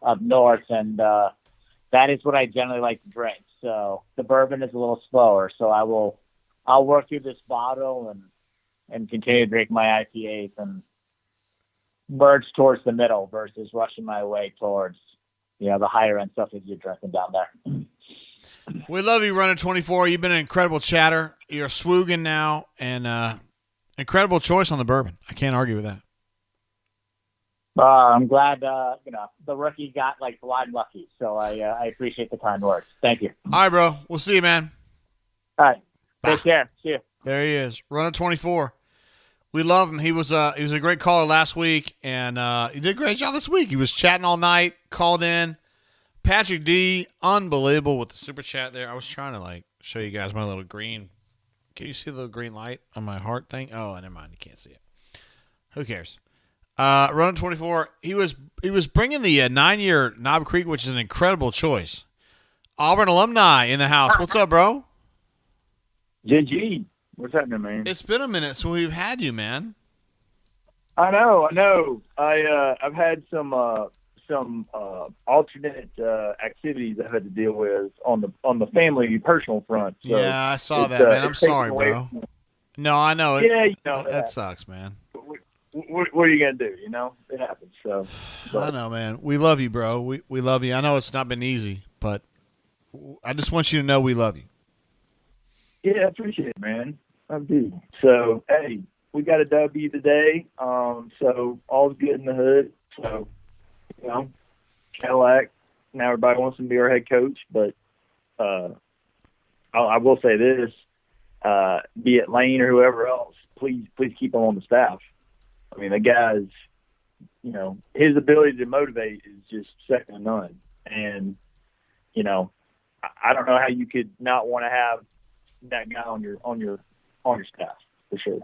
up north, and that is what I generally like to drink. So the bourbon is a little slower, so I'll work through this bottle and continue to drink my IPAs and merge towards the middle versus rushing my way towards, the higher end stuff that you're drinking down there. We love you, Runner 24. You've been an incredible chatter. You're swooging now, and incredible choice on the bourbon. I can't argue with that. I'm glad, the rookie got blind lucky. So I appreciate the kind words. Thank you. All right, bro. We'll see you, man. All right. Take care. See you. There he is, Runner 24. We love him. He was a great caller last week, and he did a great job this week. He was chatting all night, called in. Patrick D, unbelievable with the super chat there. I was trying to show you guys my little green. Can you see the little green light on my heart thing? Oh, never mind. You can't see it. Who cares? Runner 24. He was bringing the 9-year Knob Creek, which is an incredible choice. Auburn alumni in the house. What's up, bro? JG, what's happening, man? It's been a minute since we've had you, man. I know. I've had some alternate activities I've had to deal with on the family personal front. So yeah, I saw that, man. I'm sorry, bro. No, I know. Yeah, that sucks, man. what are you gonna do? You know, it happens. So, I know, man. We love you, bro. We love you. I know it's not been easy, but I just want you to know we love you. Yeah, I appreciate it, man. I do. So, hey, we got a W today. So all's good in the hood. So, you know, Cadillac. Now everybody wants to be our head coach, but I will say this: be it Lane or whoever else, please keep him on the staff. I mean, the guy's, you know, his ability to motivate is just second to none. And, you know, I don't know how you could not want to have that guy on your staff for sure.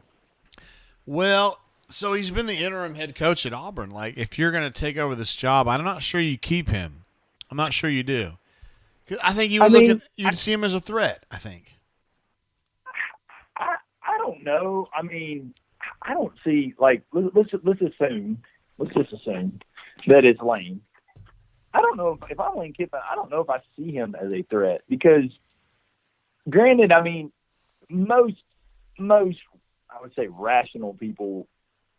Well, so he's been the interim head coach at Auburn. Like, if you're going to take over this job, I'm not sure you keep him. I'm not sure you do. 'Cause I think you would you'd see him as a threat, I think. I don't know. I mean, I don't see, like, let's just assume that it's Lane. I don't know if I'm Lane Kiffin, I don't know if I see him as a threat because, granted, I mean, most I would say rational people,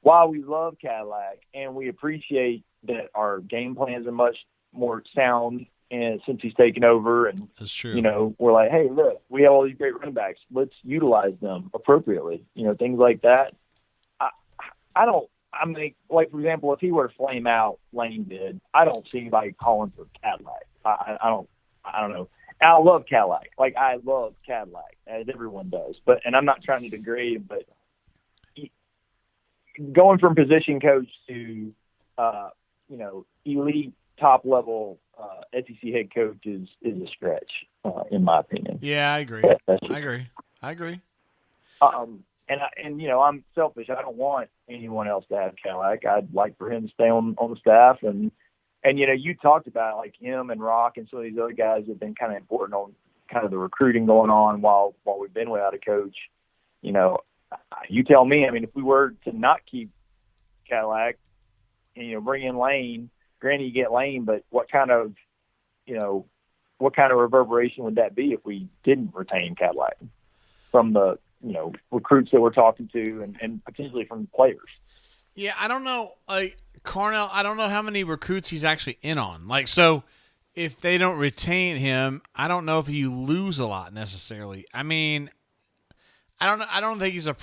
while we love Cadillac and we appreciate that our game plans are much more sound and since he's taken over, and that's true. You know, we're like, hey, look, we have all these great running backs. Let's utilize them appropriately. You know, things like that. I mean, like, for example, if he were to flame out, Lane did, I don't see anybody calling for Cadillac. I don't know. And I love Cadillac. Like, I love Cadillac, as everyone does. And I'm not trying to degrade him, but going from position coach to, you know, elite top level SEC head coach is a stretch, in my opinion. Yeah, I agree. I agree. And you know, I'm selfish. I don't want anyone else to have Cadillac. I'd like for him to stay on the staff. And you know, you talked about like him and Rock and some of these other guys have been kind of important on kind of the recruiting going on while we've been without a coach. You know, you tell me. I mean, if we were to not keep Cadillac and, you know, bring in Lane, granted you get Lane, but what kind of reverberation would that be if we didn't retain Cadillac from the, you know, recruits that we're talking to and potentially from players? Yeah, I don't know. Like, Carnell, I don't know how many recruits he's actually in on. Like, so if they don't retain him, I don't know if you lose a lot necessarily. I mean, I don't know. I don't think he's a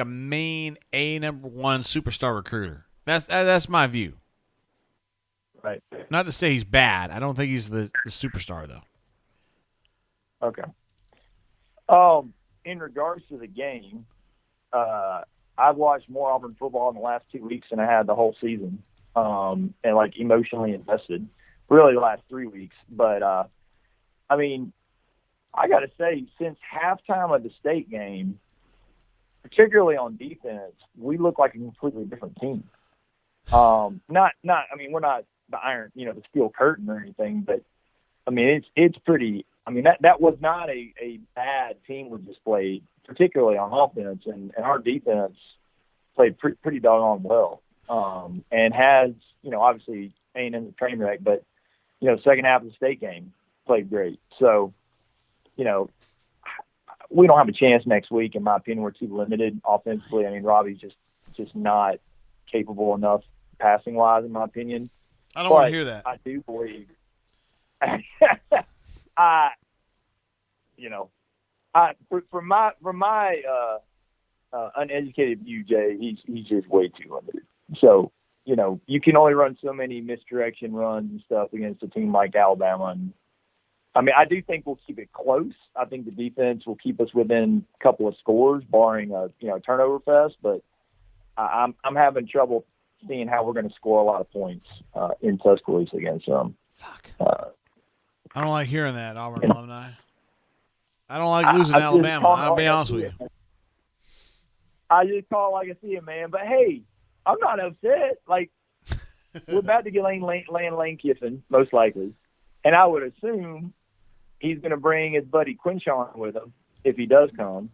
main number one superstar recruiter. That's my view. Right. Not to say he's bad. I don't think he's the superstar though. Okay. In regards to the game, I've watched more Auburn football in the last 2 weeks than I had the whole season, and like emotionally invested. Really, the last 3 weeks. But I mean, I got to say, since halftime of the state game, particularly on defense, we look like a completely different team. I mean, we're not the iron, you know, the steel curtain or anything, but I mean, it's pretty. I mean, that was not a bad team we displayed, particularly on offense, and our defense played pretty doggone well, and has, you know, obviously ain't in the train wreck, but, you know, second half of the state game played great. So, you know, we don't have a chance next week, in my opinion. We're too limited offensively. I mean, Robbie's just not capable enough passing wise, in my opinion. I don't want to hear that. I do believe. From my uneducated view, Jay, he's just way too limited. So, you know, you can only run so many misdirection runs and stuff against a team like Alabama. And I mean, I do think we'll keep it close. I think the defense will keep us within a couple of scores, barring a turnover fest. But I'm having trouble seeing how we're going to score a lot of points in Tuscaloosa against them. Fuck. I don't like hearing that, Auburn alumni. I don't like losing to Alabama. I'll be honest with you. I just call it like I see it, man. But hey, I'm not upset. Like, we're about to get Lane Kiffin, most likely, and I would assume he's going to bring his buddy Quinshon with him if he does come.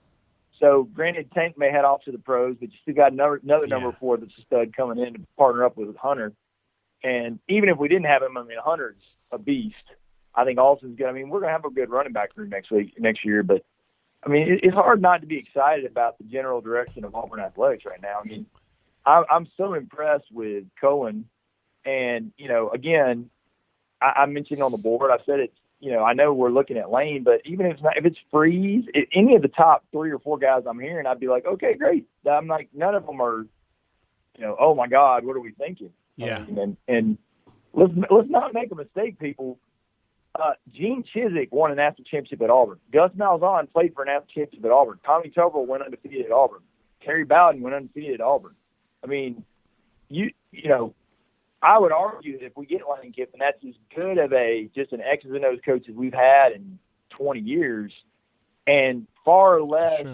So, granted, Tank may head off to the pros, but you still got another number 4 that's a stud coming in to partner up with Hunter. And even if we didn't have him, I mean, Hunter's a beast. I think Alston's good. I mean, we're going to have a good running back room next year. But, I mean, it's hard not to be excited about the general direction of Auburn athletics right now. I mean, I'm so impressed with Cohen. And, again, I mentioned on the board, I said it's, I know we're looking at Lane, but even if it's Freeze, any of the top 3 or 4 guys I'm hearing, I'd be like, okay, great. I'm like, none of them are, oh my God, what are we thinking? Yeah. And let's not make a mistake, people. Gene Chizik won a national championship at Auburn. Gus Malzahn played for a national championship at Auburn. Tommy Tuberville went undefeated at Auburn. Terry Bowden went undefeated at Auburn. I mean, I would argue that if we get Lane Kiffin, that's as good of just an X's and O's coach as we've had in 20 years, and far less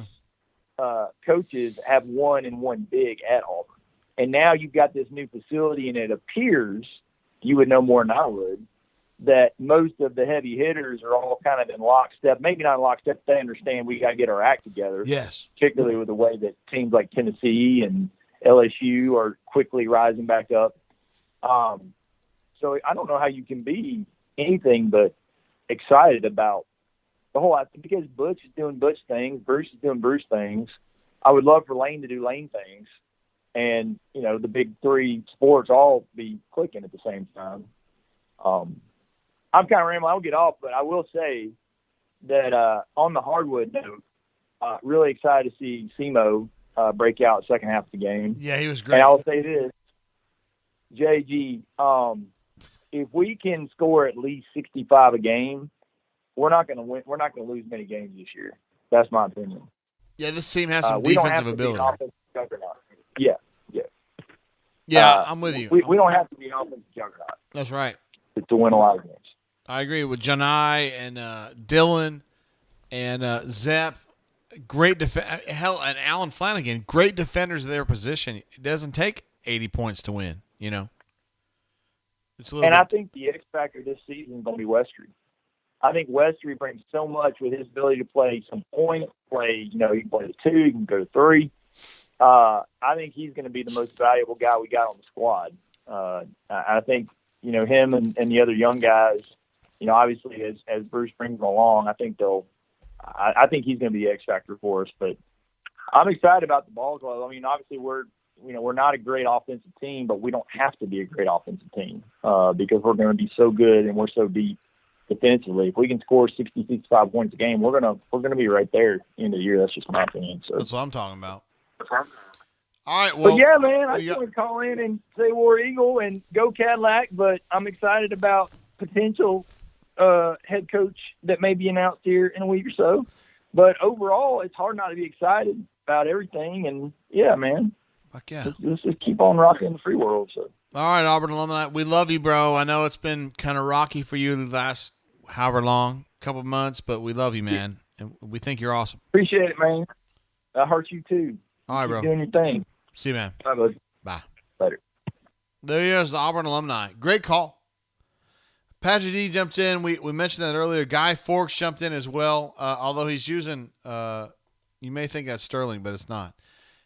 coaches have won and won big at Auburn. And now you've got this new facility, and it appears, you would know more than I would, that most of the heavy hitters are all kind of in lockstep. Maybe not in lockstep. They understand we got to get our act together. Yes. Particularly with the way that teams like Tennessee and LSU are quickly rising back up. So I don't know how you can be anything but excited about the whole, because Butch is doing Butch things, Bruce is doing Bruce things. I would love for Lane to do Lane things, and the big 3 sports all be clicking at the same time. I'm kind of rambling. I'll get off, but I will say that on the hardwood note, really excited to see Simo break out second half of the game. Yeah, he was great. And I'll say this, JG, if we can score at least 65 a game, we're not going to win. We're not going to lose many games this year. That's my opinion. Yeah, this team has some we don't defensive have to be an ability. offensive juggernaut. Yeah. Yeah, I'm with you. We don't have to be an offensive juggernaut. That's right. To win a lot of games. I agree with Janai and Dylan and Zepp. Great hell, and Alan Flanagan. Great defenders of their position. It doesn't take 80 points to win. It's a little I think the X factor this season is going to be Westry. I think Westry brings so much with his ability to play some point, he can play the 2, he can go to 3. I think he's going to be the most valuable guy we got on the squad. I think, him and the other young guys, obviously as Bruce brings them along, I think I think he's going to be the X factor for us. But I'm excited about the ball club. I mean, obviously we're not a great offensive team, but we don't have to be a great offensive team because we're going to be so good and we're so deep defensively. If we can score 60, 65 points a game, we're gonna be right there at the end of the year. That's just my opinion. So that's what I'm talking about. All right, well, but yeah, man, I just want to call in and say War Eagle and go Cadillac, but I'm excited about potential head coach that may be announced here in a week or so. But overall, it's hard not to be excited about everything. And yeah, man, fuck yeah, let's just keep on rocking the free world. So. All right, Auburn alumni, we love you, bro. I know it's been kind of rocky for you the last however long, couple of months, but we love you, man, and we think you're awesome. Appreciate it, man. I heart you too. All right, bro. Keep doing your thing. See you, man. Bye, bud. Bye. Later. There he is, the Auburn alumni. Great call. Patrick D jumped in. We mentioned that earlier. Guy Fawkes jumped in as well, although he's using you may think that's Sterling, but it's not.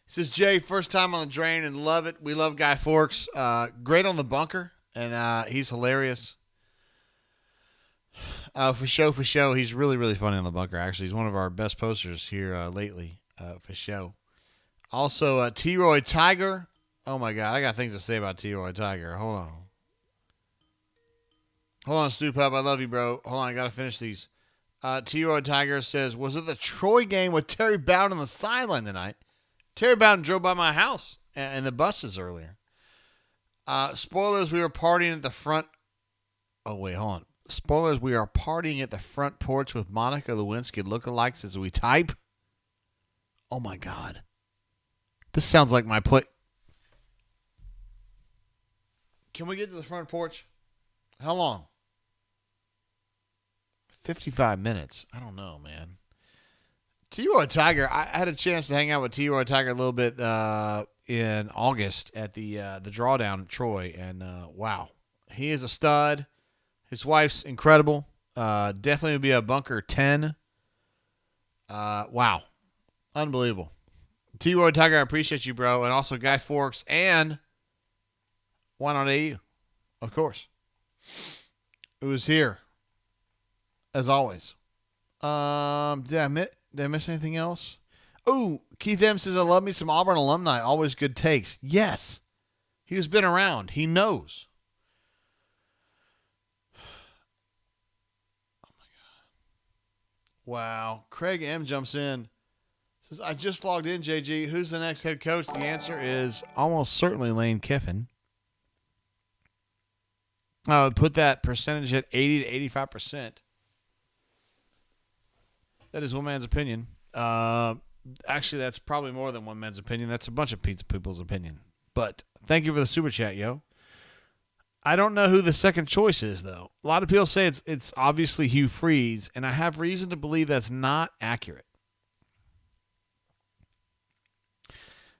He says, Jay, first time on the drain and love it. We love Guy Fawkes. Great on the bunker, and he's hilarious. For show. He's really, really funny on the bunker, actually. He's one of our best posters here lately, for show. Also, T-Roy Tiger. Oh, my God. I got things to say about T-Roy Tiger. Hold on, Stu Pub. I love you, bro. Hold on. I got to finish these. T-Roy Tiger says, was it the Troy game with Terry Bowden on the sideline tonight? Terry Bowden drove by my house and the buses earlier. Spoilers, we were partying at the front. Oh, wait, hold on. Spoilers, we are partying at the front porch with Monica Lewinsky lookalikes as we type. Oh, my God. This sounds like my play. Can we get to the front porch? How long? 55 minutes. I don't know, man. T-Roy Tiger, I had a chance to hang out with T-Roy Tiger a little bit in August at the drawdown at Troy, and wow. He is a stud. His wife's incredible. Definitely would be a bunker 10. Wow. Unbelievable. T-Roy Tiger, I appreciate you, bro. And also Guy Fawkes and why not AU? Of course. It was here. As always. Did I miss anything else? Oh, Keith M says, I love me some Auburn alumni. Always good takes. Yes. He's been around. He knows. Oh, my God. Wow. Craig M jumps in. Says, I just logged in, JG. Who's the next head coach? The answer is almost certainly Lane Kiffin. I would put that percentage at 80 to 85%. That is one man's opinion. Actually, that's probably more than one man's opinion. That's a bunch of people's opinion. But thank you for the super chat, yo. I don't know who the second choice is, though. A lot of people say it's obviously Hugh Freeze, and I have reason to believe that's not accurate.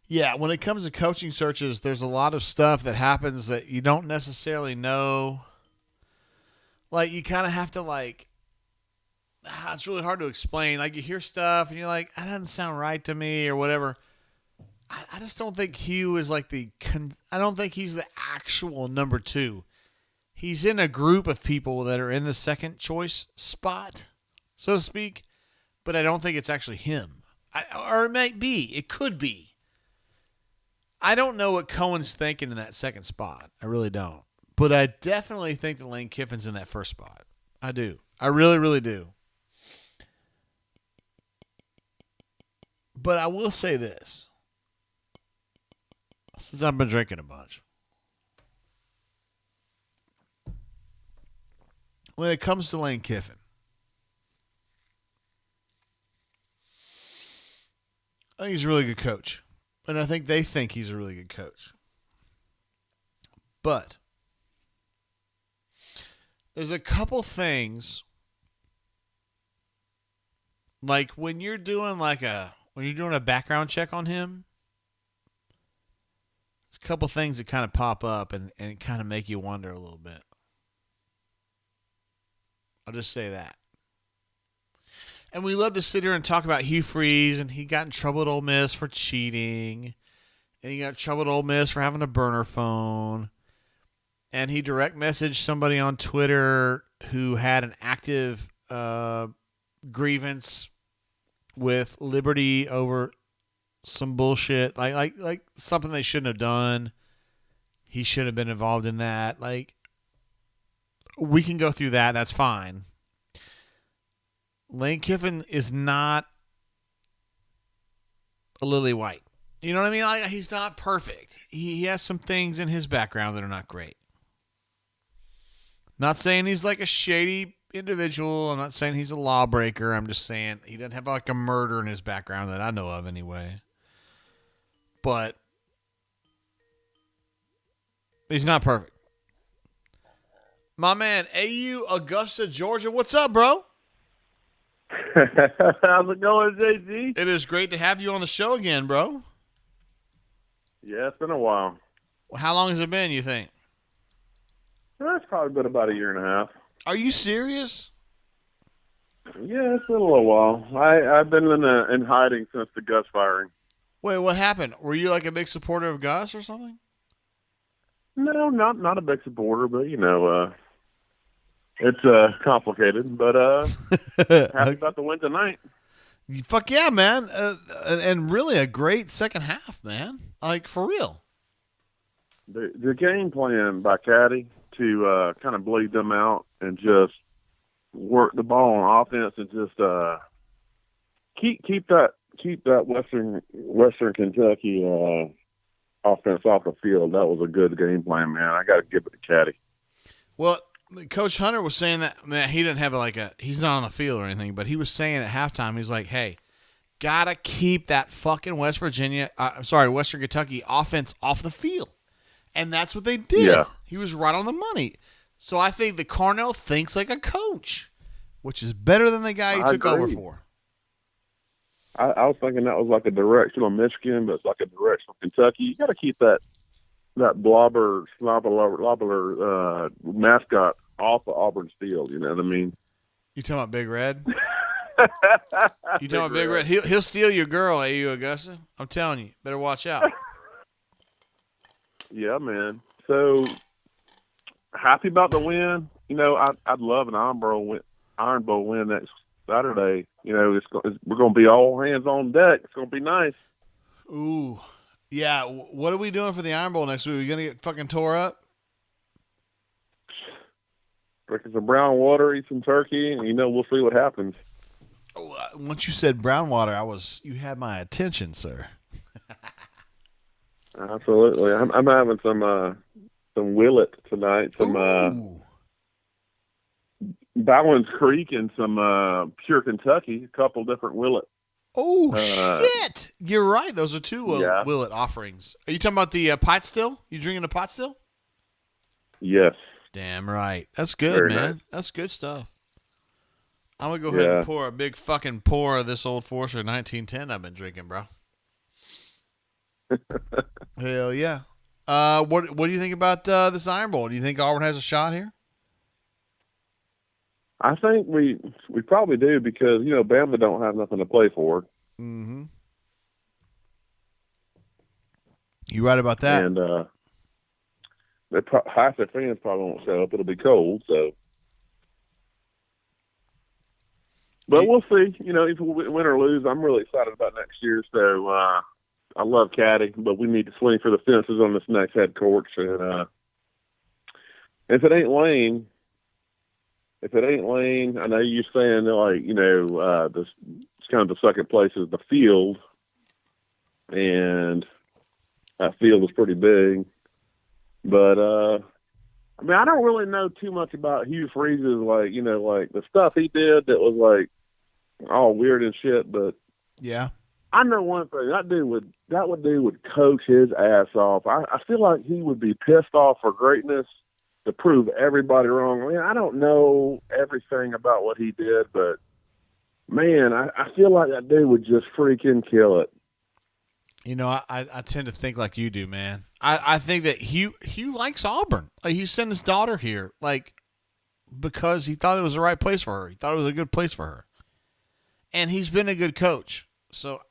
Yeah, when it comes to coaching searches, there's a lot of stuff that happens that you don't necessarily know. Like, you kind of have to, it's really hard to explain. Like, you hear stuff, and you're like, that doesn't sound right to me, or whatever. I just don't think Hugh is I don't think he's the actual number 2. He's in a group of people that are in the second choice spot, so to speak, but I don't think it's actually him. Or it might be. It could be. I don't know what Cohen's thinking in that second spot. I really don't. But I definitely think that Lane Kiffin's in that first spot. I do. I really, really do. But I will say this. Since I've been drinking a bunch. When it comes to Lane Kiffin, I think he's a really good coach. And I think they think he's a really good coach. But there's a couple things, like when you're doing a background check on him, there's a couple things that kind of pop up and kind of make you wonder a little bit. I'll just say that. And we love to sit here and talk about Hugh Freeze, and he got in trouble at Ole Miss for cheating, and he got in trouble at Ole Miss for having a burner phone, and he direct messaged somebody on Twitter who had an active grievance with Liberty over some bullshit, like something they shouldn't have done. He should have been involved in that. Like, we can go through that. That's fine. Lane Kiffin is not a lily white. You know what I mean? Like, he's not perfect. He has some things in his background that are not great. Not saying he's like a shady individual. I'm not saying he's a lawbreaker. I'm just saying he doesn't have like a murder in his background that I know of anyway. But he's not perfect. My man, AU, Augusta, Georgia. What's up, bro? How's it going, JG? It is great to have you on the show again, bro. Yeah, it's been a while. How long has it been, you think? It's probably been about a year and a half. Are you serious? Yeah, it's been a little while. I've been in hiding since the Gus firing. Wait, what happened? Were you like a big supporter of Gus or something? No, not a big supporter, but it's complicated. But happy about the win tonight. Fuck yeah, man! And really a great second half, man. Like, for real. The game plan by Caddy to kind of bleed them out and just work the ball on offense and just keep that Western Kentucky offense off the field. That was a good game plan, man. I got to give it to Caddy. Well, Coach Hunter was saying that, man, he didn't have he's not on the field or anything, but he was saying at halftime, he's like, hey, gotta keep that fucking Western Kentucky offense off the field. And that's what they did. Yeah. He was right on the money. So I think that Carnell thinks like a coach, which is better than the guy he took over for. I was thinking that was like a directional Michigan, but it's like a directional Kentucky. You got to keep that slobber mascot off of Auburn's field. You know what I mean? You talking about Big Red? You talking about Big Red? He'll steal your girl, AU Augusta. I'm telling you, better watch out. Yeah, man. So happy about the win. I'd love an Iron Bowl win Saturday. We're going to be all hands on deck. It's going to be nice. Ooh. Yeah, what are we doing for the Iron Bowl next week? Are we going to get fucking tore up? Drinking some brown water, eat some turkey, and we'll see what happens. Oh, once you said brown water, you had my attention, sir. Absolutely. I'm having some Willet tonight, some Bowens Creek and some pure Kentucky, a couple different Willet. Oh, shit. You're right. Those are two Willet offerings. Are you talking about the pot still? You drinking a pot still? Yes. Damn right. That's good, Very man. nice. That's good stuff. I'm going to go ahead and pour a big fucking pour of this Old Forester 1910 I've been drinking, bro. Hell yeah. What do you think about this Iron Bowl? Do you think Auburn has a shot here? I think we probably do because, Bama don't have nothing to play for. Mm-hmm. You right about that. And half their fans probably won't show up. It'll be cold, so. But we'll see. If we win or lose, I'm really excited about next year. So I love Caddy, but we need to swing for the fences on this next head coach. And if it ain't Lane, I know you're saying this it's kind of the second place is the field, and that field is pretty big. But I don't really know too much about Hugh Freeze's like the stuff he did that was all weird and shit. But yeah, I know one thing: that dude would coach his ass off. I feel like he would be pissed off for greatness to prove everybody wrong. I don't know everything about what he did, but man, I feel like that dude would just freaking kill it. I tend to think like you do, man. I think that Hugh likes Auburn. He sent his daughter here, because he thought it was the right place for her. He thought it was a good place for her. And he's been a good coach. So,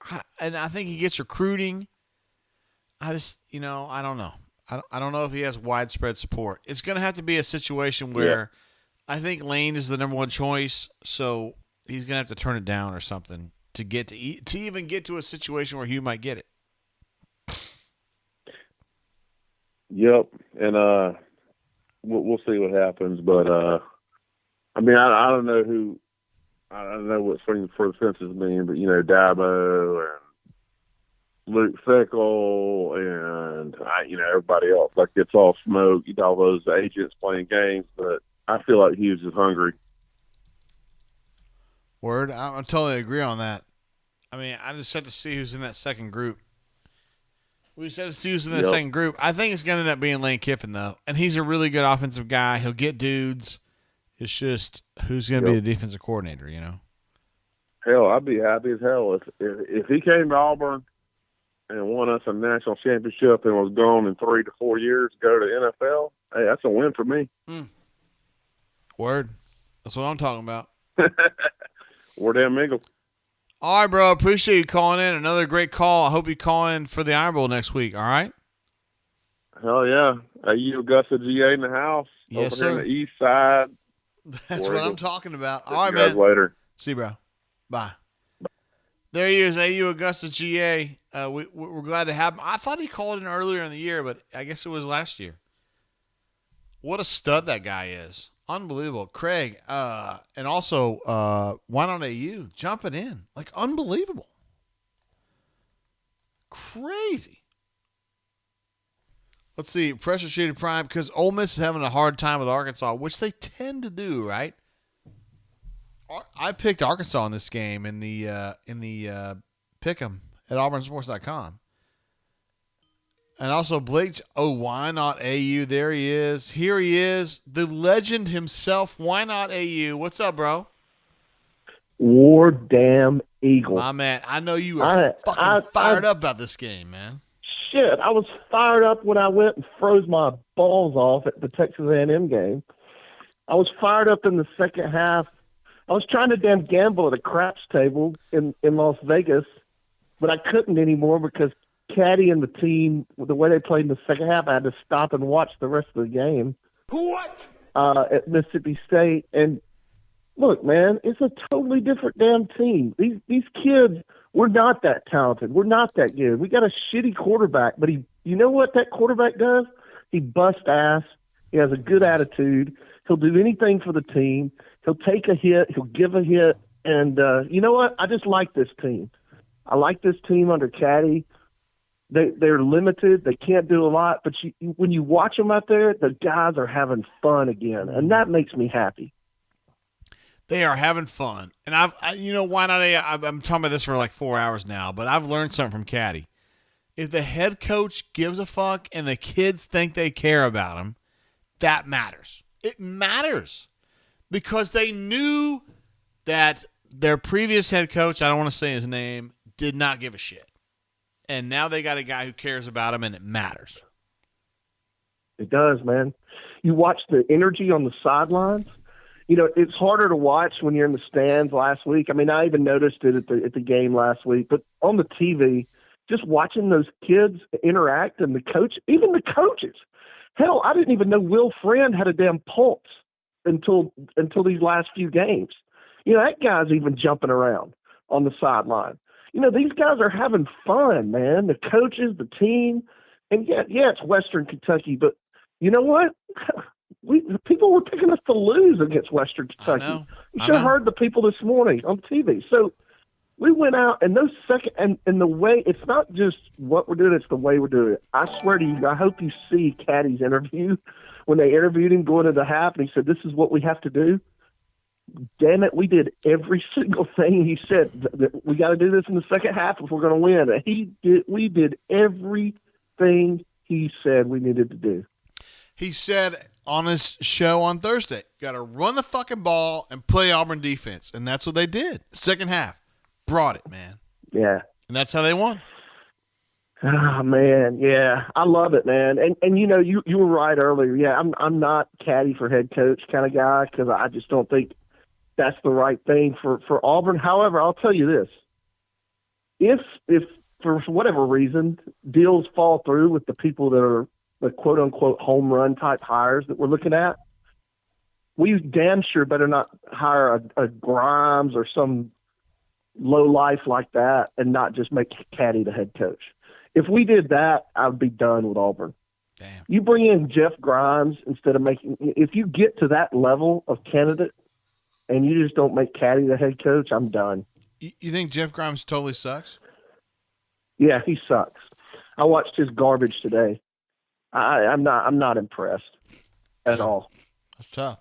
I think he gets recruiting. I just, I don't know. I don't know if he has widespread support. It's going to have to be a situation where I think Lane is the number one choice, so he's going to have to turn it down or something to get to even get to a situation where Hugh might get it. Yep, and we'll see what happens. But I don't know who. I don't know what swinging for the fences mean, but Dabo and Luke Fickle and everybody else gets all smoke. All those agents playing games, but I feel like Hughes is hungry. Word, I totally agree on that. I just have to see who's in that second group. We just have to see who's in that second group. I think it's going to end up being Lane Kiffin, though. And he's a really good offensive guy. He'll get dudes. It's just who's going to be the defensive coordinator, Hell, I'd be happy as hell if he came to Auburn and won us a national championship and was gone in 3 to 4 years to go to the NFL. Hey, that's a win for me. Word. That's what I'm talking about. We're damn Mingle. All right, bro. Appreciate you calling in. Another great call. I hope you call in for the Iron Bowl next week. All right? Hell yeah. You Augusta GA in the house. Yes, over sir. Here on the east side. That's what I'm talking about. All right, See you guys man. later. See you, bro. Bye. There he is, AU Augusta GA. We're glad to have him. I thought he called in earlier in the year, but I guess it was last year. What a stud that guy is. Unbelievable. Craig, and also, why not AU? Jumping in. Unbelievable. Crazy. Let's see. Pressure shaded prime, because Ole Miss is having a hard time with Arkansas, which they tend to do, right? I picked Arkansas in this game in the pick'em at auburnsports.com. And also Blake, why not AU? There he is. Here he is, the legend himself. Why not AU? What's up, bro? War damn Eagle. My man, I know you are fired up about this game, man. Shit, I was fired up when I went and froze my balls off at the Texas A&M game. I was fired up in the second half. I was trying to damn gamble at a craps table in Las Vegas, but I couldn't anymore because Caddy and the team, the way they played in the second half, I had to stop and watch the rest of the game. What? At Mississippi State, and look, man, it's a totally different damn team. These kids, we're not that talented. We're not that good. We got a shitty quarterback, but you know what that quarterback does? He busts ass. He has a good attitude. He'll do anything for the team. He'll take a hit. He'll give a hit. And you know what? I just like this team. I like this team under Caddy. They're limited. They can't do a lot. But when you watch them out there, the guys are having fun again, and that makes me happy. They are having fun. And why not? I'm talking about this for like 4 hours now, but I've learned something from Caddy. If the head coach gives a fuck and the kids think they care about him, that matters. It matters because they knew that their previous head coach, I don't want to say his name, did not give a shit. And now they got a guy who cares about him, and it matters. It does, man. You watch the energy on the sidelines. You know, it's harder to watch when you're in the stands last week. I mean, I even noticed it at the game last week. But on the TV, just watching those kids interact and even the coaches. Hell, I didn't even know Will Friend had a damn pulse until these last few games. You know, that guy's even jumping around on the sideline. You know, these guys are having fun, man. The coaches, the team. And yeah, it's Western Kentucky, but you know what? People were picking us to lose against Western Kentucky. You should have heard the people this morning on TV. So we went out, and and the way, it's not just what we're doing, it's the way we're doing it. I swear to you, I hope you see Caddy's interview when they interviewed him going into half, and he said, "This is what we have to do." Damn it, we did every single thing he said. We got to do this in the second half if we're going to win. And we did everything he said we needed to do. He said on his show on Thursday, got to run the fucking ball and play Auburn defense. And that's what they did. Second half. Brought it, man. Yeah. And that's how they won. Oh, man. Yeah. I love it, man. And you know, you were right earlier. Yeah, I'm not Caddy for head coach kind of guy because I just don't think that's the right thing for Auburn. However, I'll tell you this. If for whatever reason deals fall through with the people that are the quote-unquote home run type hires that we're looking at, we damn sure better not hire a Grimes or some low life like that and not just make Caddy the head coach. If we did that, I'd be done with Auburn. Damn. You bring in Jeff Grimes instead of if you get to that level of candidate and you just don't make Caddy the head coach, I'm done. You think Jeff Grimes totally sucks? Yeah, he sucks. I watched his garbage today. I'm not impressed at all. That's tough.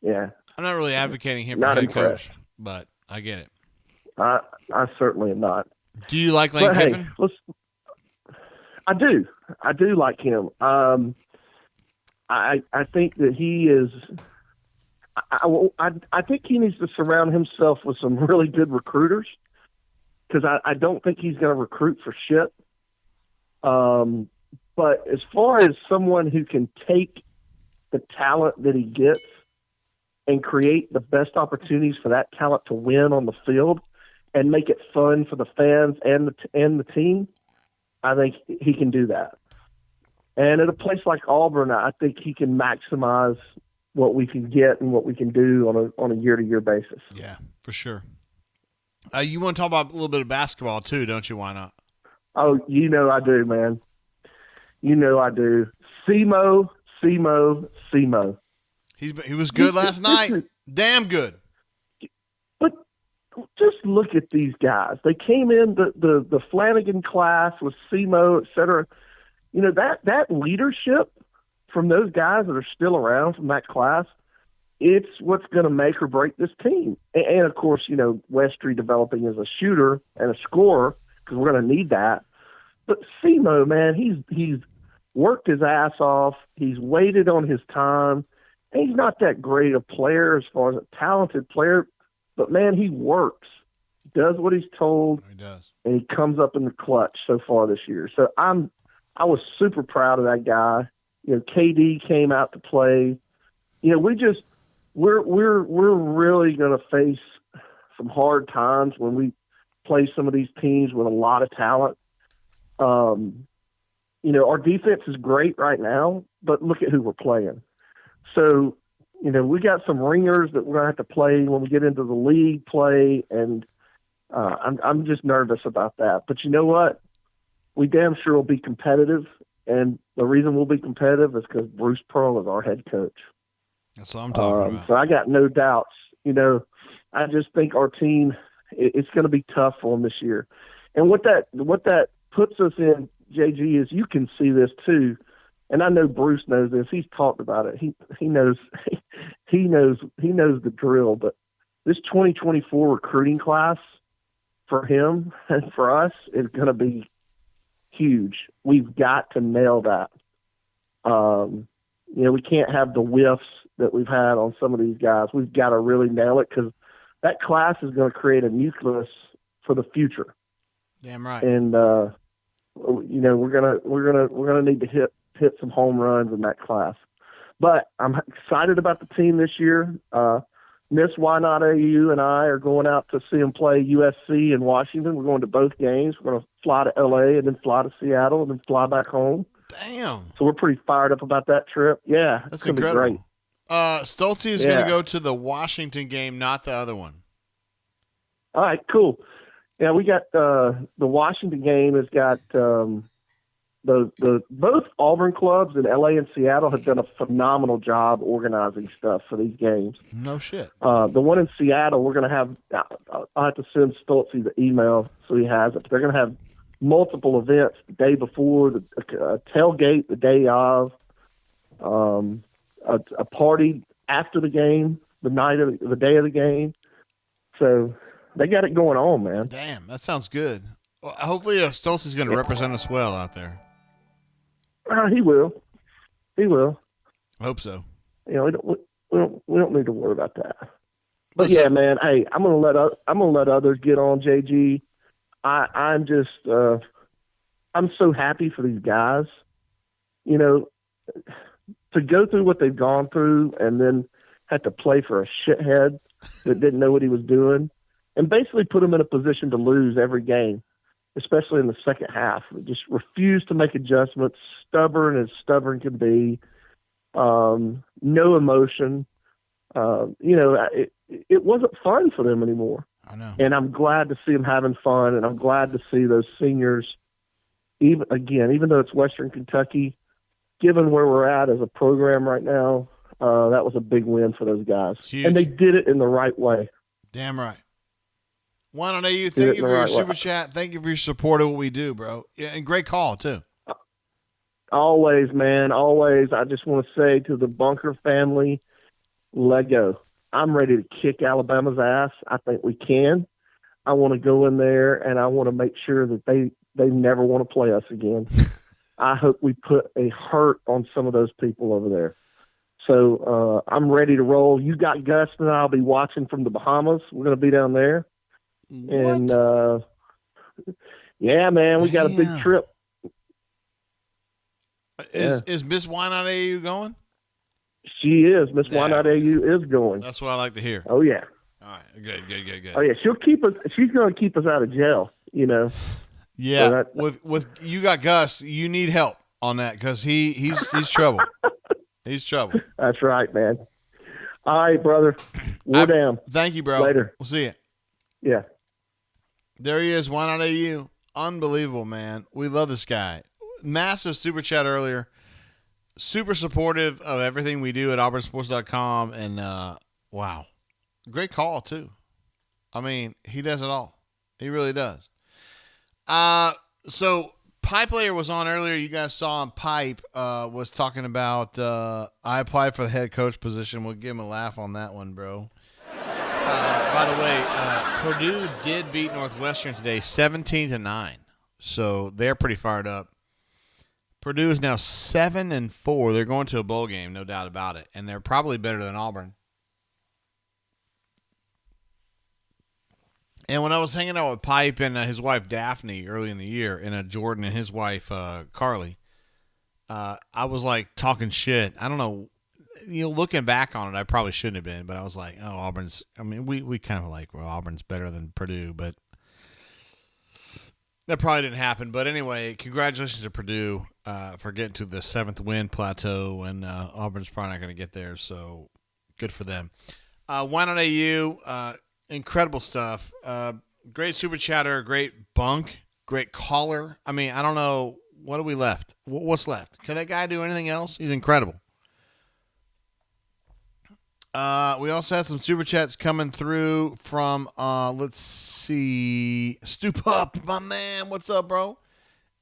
Yeah. I'm not really advocating him for head coach, but I get it. I certainly am not. Do you like Lane Kiffin? I do. I do like him. I think that he is. I think he needs to surround himself with some really good recruiters because I don't think he's going to recruit for shit. But as far as someone who can take the talent that he gets and create the best opportunities for that talent to win on the field and make it fun for the fans and the team, I think he can do that. And at a place like Auburn, I think he can maximize what we can get and what we can do on a year-to-year basis. Yeah, for sure. You want to talk about a little bit of basketball too, don't you? Why not? Oh, you know I do, man. You know I do. Semo. He was good last night. Damn good. But just look at these guys. They came in the Flanagan class with Semo, et cetera. You know, that leadership from those guys that are still around from that class, it's what's going to make or break this team. And of course, you know, Westry developing as a shooter and a scorer because we're going to need that. But Semo, man, he's worked his ass off. He's waited on his time. And he's not that great a player as far as a talented player, but man, he works, does what he's told, he does, and he comes up in the clutch so far this year. So I was super proud of that guy. You know, KD came out to play. You know, we're really going to face some hard times when we play some of these teams with a lot of talent. You know, our defense is great right now, but look at who we're playing. So we got some ringers that we're going to have to play when we get into the league play, and I'm just nervous about that. But you know what? We damn sure will be competitive, and the reason we'll be competitive is because Bruce Pearl is our head coach. That's what I'm talking about. So I got no doubts. I just think our team, it's going to be tough for them this year. And what that puts us in, JG, is you can see this too. And I know Bruce knows this. He's talked about it. He knows the drill. But this 2024 recruiting class for him and for us is going to be huge. We've got to nail that. We can't have the whiffs that we've had on some of these guys. We've got to really nail it, because that class is going to create a nucleus for the future. Damn right. And we're gonna need to hit some home runs in that class. But I'm excited about the team this year. Miss Why Not AU and I are going out to see them play USC in Washington. We're going to both games. We're going to fly to LA and then fly to Seattle and then fly back home. Damn. So we're pretty fired up about that trip. Yeah, That's it's gonna incredible. be great. Stolte is going to go to the Washington game, not the other one. All right, cool. Yeah, we got the Washington game has got the both Auburn clubs in LA and Seattle have done a phenomenal job organizing stuff for these games. No shit. The one in Seattle, we're going to have, I'll have to send Stolte the email so he has it. But they're going to have multiple events the day before, a tailgate the day of, a party after the game, the day of the game. So they got it going on, man. Damn, that sounds good. Well, hopefully Stoltz is going to represent us well out there. He will. He will. I hope so. We don't need to worry about that. But yeah, man. Hey, I'm gonna let others get on, JG. I'm just I'm so happy for these guys. To go through what they've gone through and then had to play for a shithead that didn't know what he was doing, and basically put them in a position to lose every game, especially in the second half. Just refused to make adjustments, stubborn as stubborn can be, no emotion. It wasn't fun for them anymore. I know. And I'm glad to see them having fun, and I'm glad to see those seniors, even though it's Western Kentucky, given where we're at as a program right now, that was a big win for those guys. And they did it in the right way. Damn right. Why not you? Thank you for your super chat. Thank you for your support of what we do, bro. Yeah, and great call, too. Always, man. Always. I just want to say to the Bunker family, let go. I'm ready to kick Alabama's ass. I think we can. I want to go in there, and I want to make sure that they never want to play us again. I hope we put a hurt on some of those people over there. So I'm ready to roll. You got Gus, and I'll be watching from the Bahamas. We're going to be down there. What? And, yeah, man, we got a big trip. Is Miss Why Not AU going? She is. Miss Why Not AU is going. That's what I like to hear. Oh, yeah. All right. Good. Oh, yeah. She's going to keep us out of jail, Yeah. So with you got Gus, you need help on that because he's trouble. He's trouble. That's right, man. All right, brother. We're down. Thank you, bro. Later. We'll see you. Yeah. There he is. Why Not AU? Unbelievable, man. We love this guy. Massive super chat earlier. Super supportive of everything we do at auburnsports.com. And, wow. Great call, too. I mean, he does it all. He really does. So Pipe Layer was on earlier. You guys saw him. Pipe was talking about I applied for the head coach position. We'll give him a laugh on that one, bro. By the way, Purdue did beat Northwestern today 17-9. So they're pretty fired up. Purdue is now 7-4. They're going to a bowl game, no doubt about it. And they're probably better than Auburn. And when I was hanging out with Pipe and his wife Daphne early in the year, and Jordan and his wife Carly, I was like talking shit. I don't know. Looking back on it, I probably shouldn't have been, but I was like, oh, Auburn's. I mean, we kind of like, well, Auburn's better than Purdue, but that probably didn't happen. But anyway, congratulations to Purdue for getting to the 7th win plateau, and Auburn's probably not going to get there. So good for them. Why not AU? Incredible stuff. Great super chatter, great bunk, great caller. I mean, I don't know. What are we left? What's left? Can that guy do anything else? He's incredible. We also had some super chats coming through from, let's see, Stoop Up, my man. What's up, bro?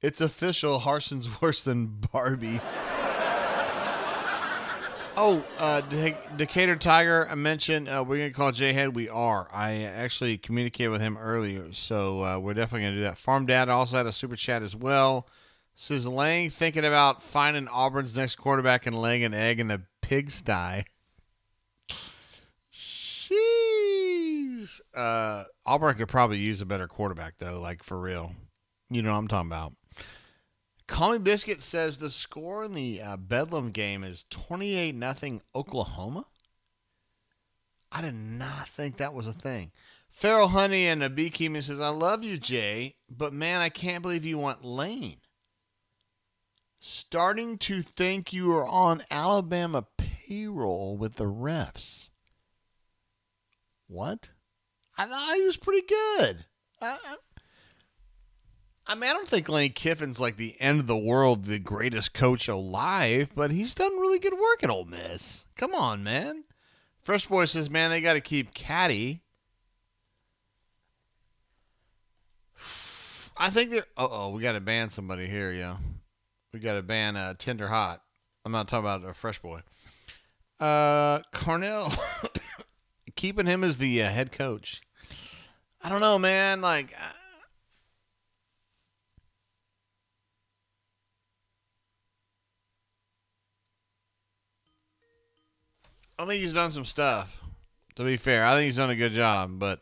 It's official. Harson's worse than Barbie. Decatur Tiger, I mentioned we're going to call J-Head. We are. I actually communicated with him earlier, so we're definitely going to do that. Farm Dad also had a super chat as well. Says Lang thinking about finding Auburn's next quarterback and laying an egg in the pigsty. Jeez. Auburn could probably use a better quarterback, though, like for real. You know what I'm talking about. Call Me Biscuit says the score in the Bedlam game is 28-0 Oklahoma. I did not think that was a thing. Feral Honey and the Beekeeping says, I love you, Jay, but man, I can't believe you want Lane. Starting to think you are on Alabama payroll with the refs. What? I thought he was pretty good. I mean, I don't think Lane Kiffin's like the end of the world, the greatest coach alive, but he's done really good work at Ole Miss. Come on, man. Fresh Boy says, man, they got to keep Caddy. I think they're... we got to ban somebody here, yo. We got to ban Tender Hot. I'm not talking about a Fresh Boy. Cornell. Keeping him as the head coach. I don't know, man. Like... I think he's done some stuff, to be fair. I think he's done a good job, but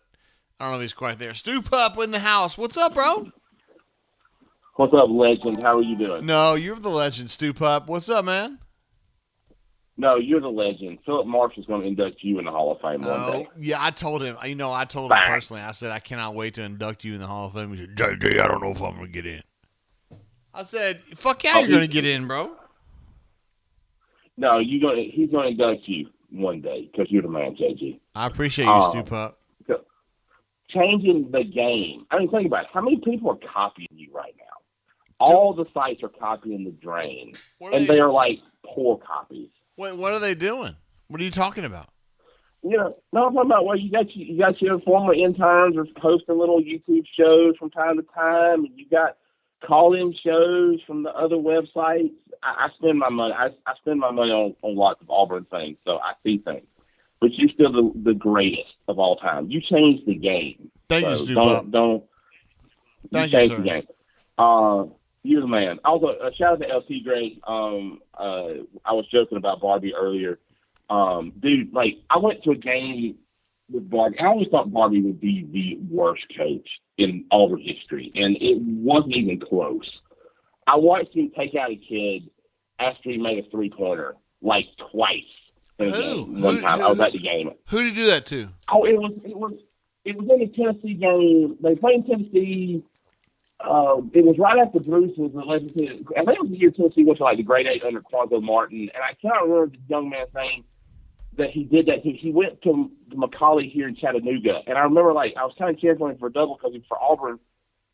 I don't know if he's quite there. Stoop Up in the house. What's up, bro? What's up, legend? How are you doing? No, you're the legend, Stoop Up. What's up, man? No, you're the legend. Philip Marsh is going to induct you in the Hall of Fame one day. Yeah, I told him. I told him personally. I said, I cannot wait to induct you in the Hall of Fame. He said, JJ, I don't know if I'm going to get in. I said, fuck yeah, you're going to get in, bro. No, he's going to induct you one day because you're the man, JG. I appreciate you, Stoop Up. Changing the game. I mean, think about it. How many people are copying you right now? All the sites are copying the drain, and they are like poor copies. Wait, what are they doing? What are you talking about? You know, no, I'm talking about you got your former interns are posting little YouTube shows from time to time, and you got call-in shows from the other websites. I spend my money. I spend my money on lots of Auburn things, so I see things. But you're still the greatest of all time. You changed the game. Thank you, Stu. Don't. Thank you, you, sir. The game. You're the man. Also, a shout out to LC Gray. I was joking about Barbie earlier. Dude, like, I went to a game with Barbie. I always thought Barbie would be the worst coach in Auburn history, and it wasn't even close. I watched him take out a kid after he made a three-pointer, like twice. One time I was at the game. Who did you do that to? Oh, it was in the Tennessee game. They played in Tennessee. It was right after Bruce was elected. I think it was the year Tennessee went to like the grade 8 under Quanzo Martin, and I cannot remember the young man's name that he did that. He went to McCallie here in Chattanooga, and I remember like I was kind of cheering for him for a double because he was for Auburn,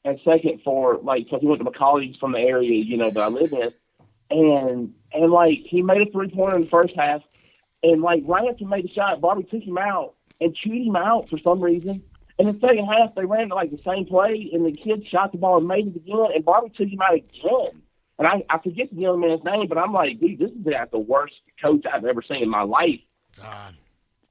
and second for like because he went to McCallie from the area that I live in, and like he made a 3-pointer in the first half. And, like, right after he made the shot, Barbie took him out and chewed him out for some reason. In the second half, they ran, like, the same play, and the kid shot the ball and made it again, and Barbie took him out again. And I forget the young man's name, but I'm like, dude, this is the worst coach I've ever seen in my life. God.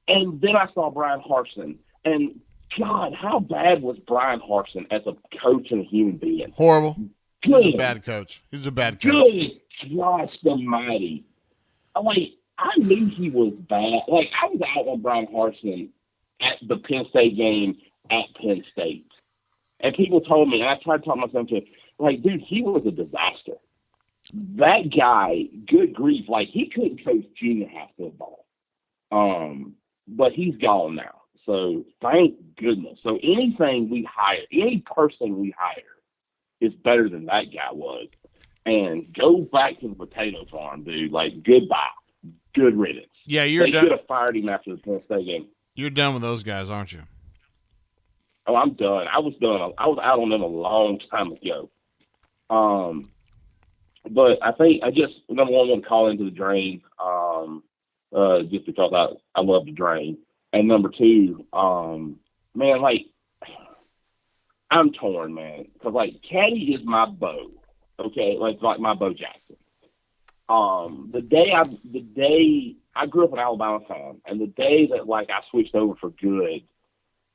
And then I saw Brian Harsin. And, God, how bad was Brian Harsin as a coach and a human being? Horrible. Good. He's a bad coach. He's a bad coach. Good gosh almighty. I'm like, I knew he was bad. Like, I was out on Brian Harsin at the Penn State game at Penn State. And people told me, and I tried to talk myself to, like, dude, he was a disaster. That guy, good grief, like, he couldn't coach junior high football. But he's gone now. So, thank goodness. So, anything we hire, any person we hire is better than that guy was. And go back to the potato farm, dude. Like, goodbye. Good riddance. Yeah, you're They done. should have fired him after the Penn State game. You're done with those guys, aren't you? Oh, I'm done. I was done. I was out on them a long time ago. But I think I just, number one, want to call into the drain, just because I love the drain. And number two, man, like, I'm torn, man. Because, like, Caddy is my Bo, okay? Like my Bo Jackson. The day I grew up an Alabama fan, and the day that, like, I switched over for good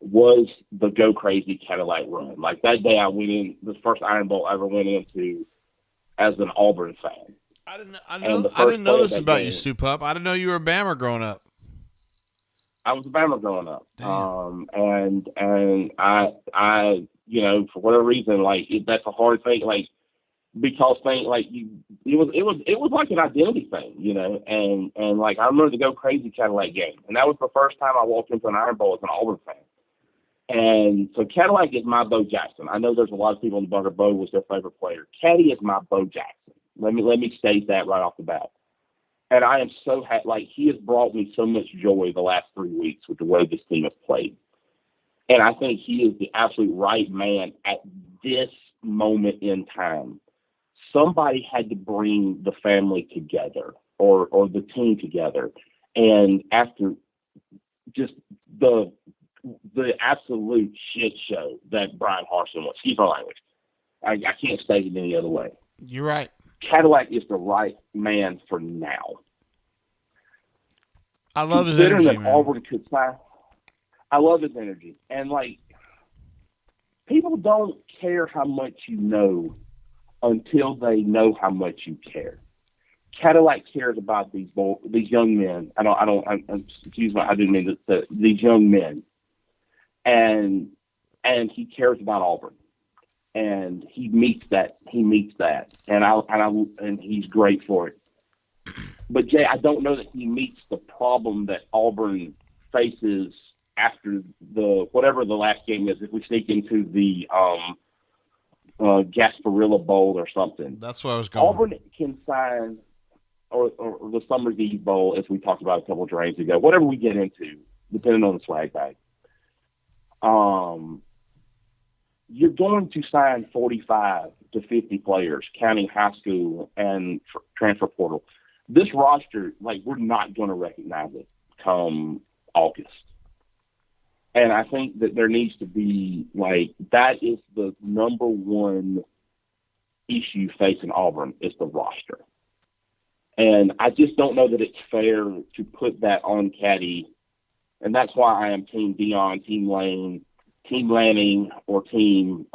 was the Go Crazy Cadillac run. Like, that day I went in, the first Iron Bowl I ever went into as an Auburn fan. I didn't know this about you, Stu Pup. I didn't know you were a Bama growing up. I was a Bama growing up. And I, you know, for whatever reason, like, that's a hard thing, like, because it was like an identity thing, you know, and like, I remember the Go Crazy Cadillac game, and that was the first time I walked into an Iron Bowl as an Auburn fan. And so Cadillac is my Bo Jackson. I know there's a lot of people in the bunker. Bo was their favorite player. Caddy is my Bo Jackson. Let me state that right off the bat. And I am so happy. Like, he has brought me so much joy the last 3 weeks with the way this team has played. And I think he is the absolute right man at this moment in time. Somebody had to bring the family together or the team together. And after just the absolute shit show that Brian Harsin was, excuse my language, I can't state it any other way. You're right. Cadillac is the right man for now. I love his energy, man. Auburn could sign, I love his energy. And, like, people don't care how much you know until they know how much you care. Cadillac cares about these young men. Excuse me, I didn't mean to say these young men. And he cares about Auburn, and he meets that, and he's great for it. But Jay, I don't know that he meets the problem that Auburn faces after whatever the last game is. If we sneak into the Gasparilla Bowl or something, that's where I was going. Auburn can sign, or the Summer Eve Bowl, as we talked about a couple of drains ago. Whatever we get into, depending on the swag bag. You're going to sign 45 to 50 players, counting high school and transfer portal. This roster, like, we're not going to recognize it come August. And I think that there needs to be, like, that is the number one issue facing Auburn is the roster. And I just don't know that it's fair to put that on Caddy. And that's why I am Team Dion, Team Lane, Team Lanning, or Team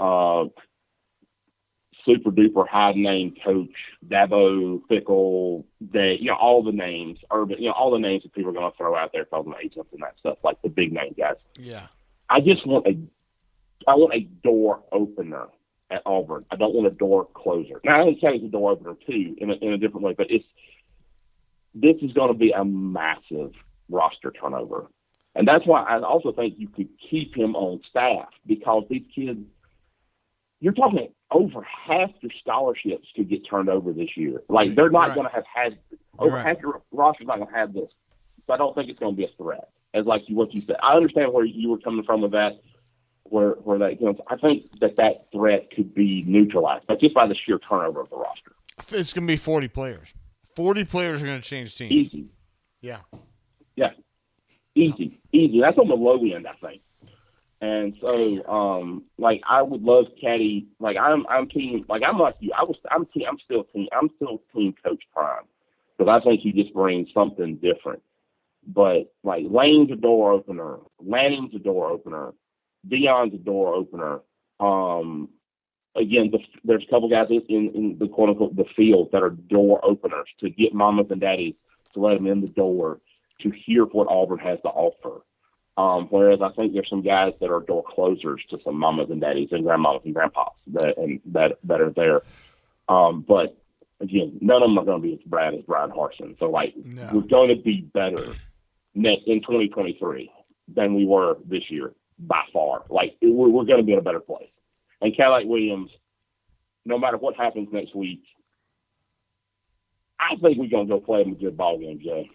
Super Duper High Name Coach, Dabo, Fickle, Day, all the names, Urban, all the names that people are going to throw out there, talking about agents and that stuff, like the big name guys. Yeah. I just want a door opener at Auburn. I don't want a door closer. Now, I think Caddy's a door opener too, in a different way, but this is going to be a massive roster turnover. And that's why I also think you could keep him on staff, because these kids, you're talking over half your scholarships could get turned over this year. Like, they're not going to have had, over half your roster's not going to have this. So I don't think it's going to be a threat, as like what you said. I understand where you were coming from with that, where that, I think that threat could be neutralized, but just by the sheer turnover of the roster. It's going to be 40 players. 40 players are going to change teams. Easy. Yeah. Yeah. Easy. That's on the low end, I think. And so, like, I would love Caddy. Like, I'm team. Like, I'm like you. I'm still team Coach Prime, because I think he just brings something different. But like, Lane's a door opener, Lanning's a door opener, Dion's a door opener. Again, there's a couple guys in the quote unquote the field that are door openers to get mamas and daddies to let them in the door to hear what Auburn has to offer. Whereas I think there's some guys that are door closers to some mamas and daddies and grandmamas and grandpas that are there. But again, none of them are going to be as bad as Brian Harsin. So, like, we're going to be better in 2023 than we were this year by far. Like, we're going to be in a better place. And Cadillac Williams, no matter what happens next week, I think we're going to go play him a good ball game, Jay.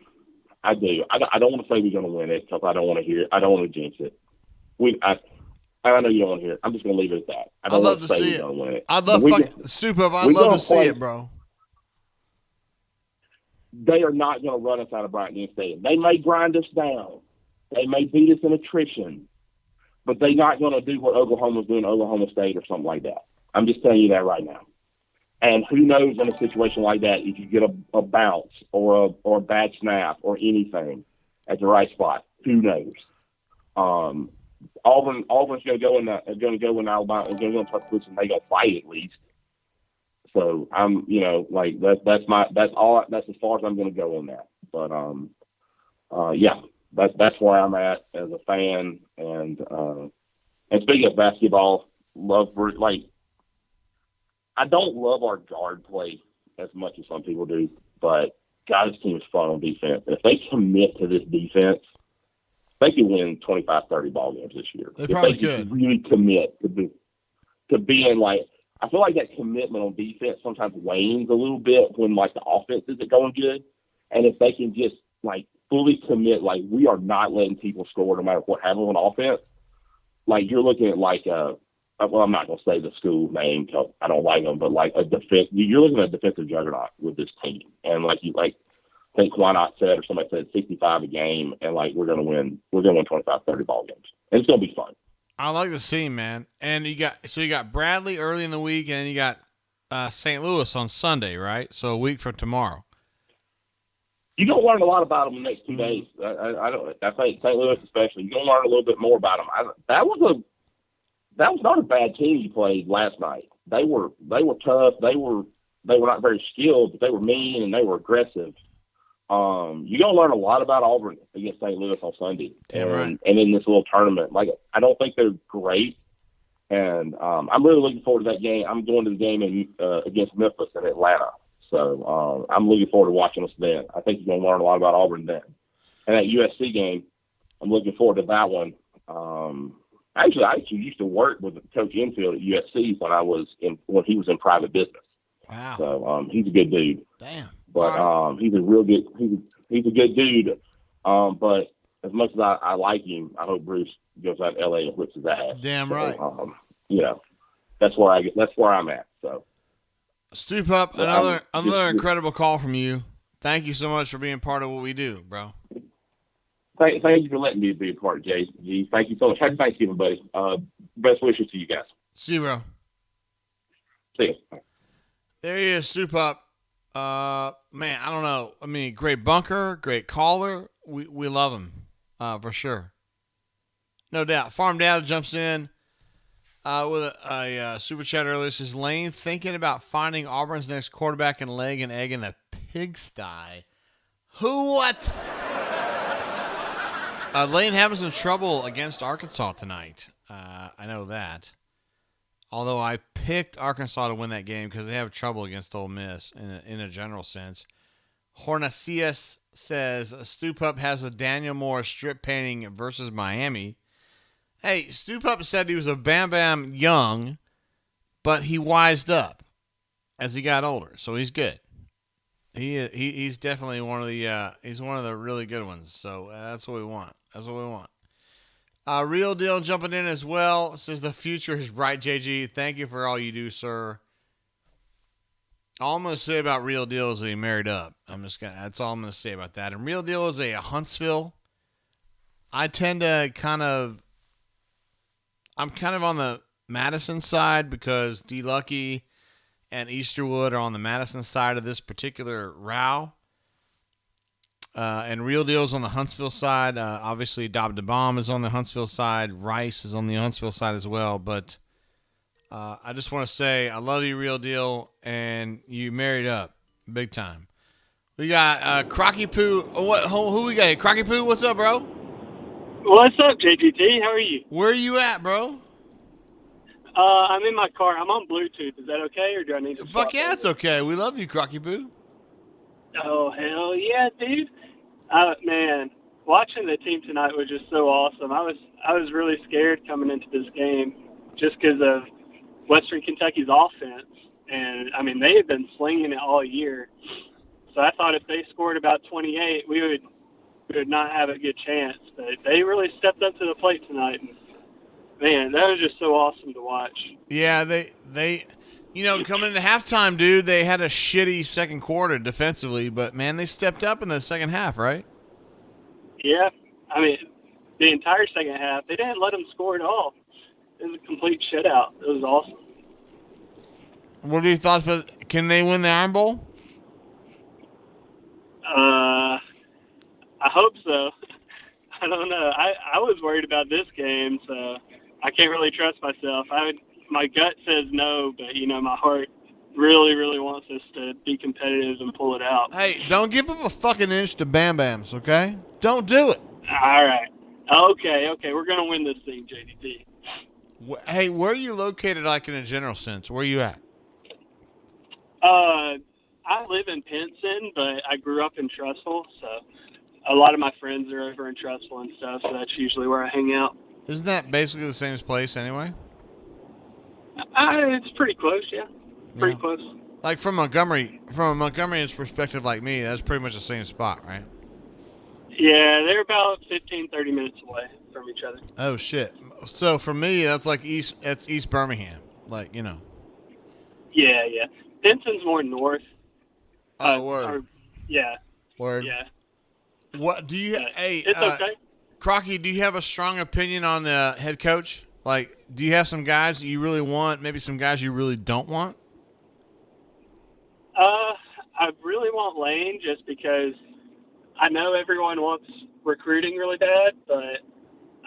I do. I don't want to say we're going to win it because I don't want to hear it. I don't want to jinx it. I know you don't want to hear it. I'm just going to leave it at that. I don't want to say we're going to win it. I'd love Stoop Up. I'd love to see it, bro. They are not going to run us out of Bryant Denny Stadium. They may grind us down. They may beat us in attrition. But they're not going to do what Oklahoma's doing at Oklahoma State or something like that. I'm just telling you that right now. And who knows in a situation like that if you get a bounce or a bad snap or anything at the right spot. Who knows? Auburn's going to go in Alabama. They're going to Tuscaloosa and they're going to fight at least. So I'm, that's as far as I'm going to go on that. But yeah, that's where I'm at as a fan. And speaking of basketball, I don't love our guard play as much as some people do, but God, this team is fun on defense. And if they commit to this defense, they could win 25, 30 ball games this year. They probably if they really commit to being I feel like that commitment on defense sometimes wanes a little bit when the offense isn't going good. And if they can just fully commit, we are not letting people score no matter what happens on offense. You're looking at well, I'm not going to say the school name because I don't like them, but you're looking at a defensive juggernaut with this team. And I think why not said, or somebody said 65 a game, and we're going to win 25, 30 ball games. And it's going to be fun. I like this team, man. And you got Bradley early in the week, and you got St. Louis on Sunday, right? So a week from tomorrow. You're going to learn a lot about them in the next 2 days. I think St. Louis especially. You're going to learn a little bit more about them. That was not a bad team you played last night. They were tough. They were not very skilled, but they were mean and they were aggressive. You're going to learn a lot about Auburn against St. Louis on Sunday. And in this little tournament. I don't think they're great. And I'm really looking forward to that game. I'm going to the game against Memphis in Atlanta. So I'm looking forward to watching us then. I think you're going to learn a lot about Auburn then. And that USC game, I'm looking forward to that one. I actually used to work with Coach Enfield at USC when he was in private business. Wow. So he's a good dude. Damn. But he's a real good he's a good dude. But as much as I like him, I hope Bruce goes out to LA and whips his ass. Damn right. That's where I'm at. So Stoop Up, another incredible call from you. Thank you so much for being part of what we do, bro. Thank you for letting me be a part, Jay. Thank you so much. Happy Thanksgiving, buddy. Best wishes to you guys. See you, bro. See you. There he is, Stoop Up. Man, I don't know. I mean, great bunker, great caller. We love him, for sure. No doubt. Farm Dad jumps in with a super chat earlier. Says, Lane thinking about finding Auburn's next quarterback and laying an egg in the pigsty. What? Lane having some trouble against Arkansas tonight. I know that. Although I picked Arkansas to win that game because they have trouble against Ole Miss in a general sense. Hornacius says, Stoop Up has a Daniel Moore strip painting versus Miami. Hey, Stoop Up said he was a Bam Bam young, but he wised up as he got older, so he's good. He's definitely one of the really good ones. So that's what we want. Real Deal jumping in as well. Says the future is bright, JG. Thank you for all you do, sir. All I'm going to say about Real Deal is that he married up. That's all I'm going to say about that. And Real Deal is a Huntsville. I'm kind of on the Madison side because D. Lucky and Easterwood are on the Madison side of this particular row. And Real Deal's on the Huntsville side. Obviously, Dob DeBomb is on the Huntsville side. Rice is on the Huntsville side as well. But I just want to say I love you, Real Deal, and you married up big time. We got Crocky Poo. Who we got here? Crocky Poo, what's up, bro? What's up, JGT? How are you? Where are you at, bro? I'm in my car. I'm on Bluetooth. Is that okay, or do I need to? Fuck yeah, it's okay. We love you, Crocky Poo. Oh, hell yeah, dude. Man, watching the team tonight was just so awesome. I was really scared coming into this game just because of Western Kentucky's offense. And, I mean, they had been slinging it all year. So I thought if they scored about 28, we would not have a good chance. But they really stepped up to the plate tonight. And, man, that was just so awesome to watch. Yeah, they coming into halftime, dude, they had a shitty second quarter defensively, but, man, they stepped up in the second half, right? Yeah. I mean, the entire second half, they didn't let them score at all. It was a complete shutout. It was awesome. What are your thoughts? But can they win the Iron Bowl? I hope so. I don't know. I was worried about this game, so I can't really trust myself. My gut says no, but, my heart really, really wants us to be competitive and pull it out. Hey, don't give up a fucking inch to Bam Bams, okay? Don't do it. All right. Okay. We're going to win this thing, JDT. Hey, where are you located, like, in a general sense? Where are you at? I live in Pinson, but I grew up in Trussville, so a lot of my friends are over in Trussville and stuff, so that's usually where I hang out. Isn't that basically the same place anyway? It's pretty close, yeah. Pretty close. Like from a Montgomery's perspective like me, that's pretty much the same spot, right? Yeah, they're about 15, 30 minutes away from each other. Oh, shit. So for me, that's like East Birmingham, like, Yeah. Pinson's more north. Oh, word. Yeah. Word. Yeah. What do you? Hey, it's okay. Crocky, do you have a strong opinion on the head coach? Like, do you have some guys that you really want? Maybe some guys you really don't want? I really want Lane just because I know everyone wants recruiting really bad, but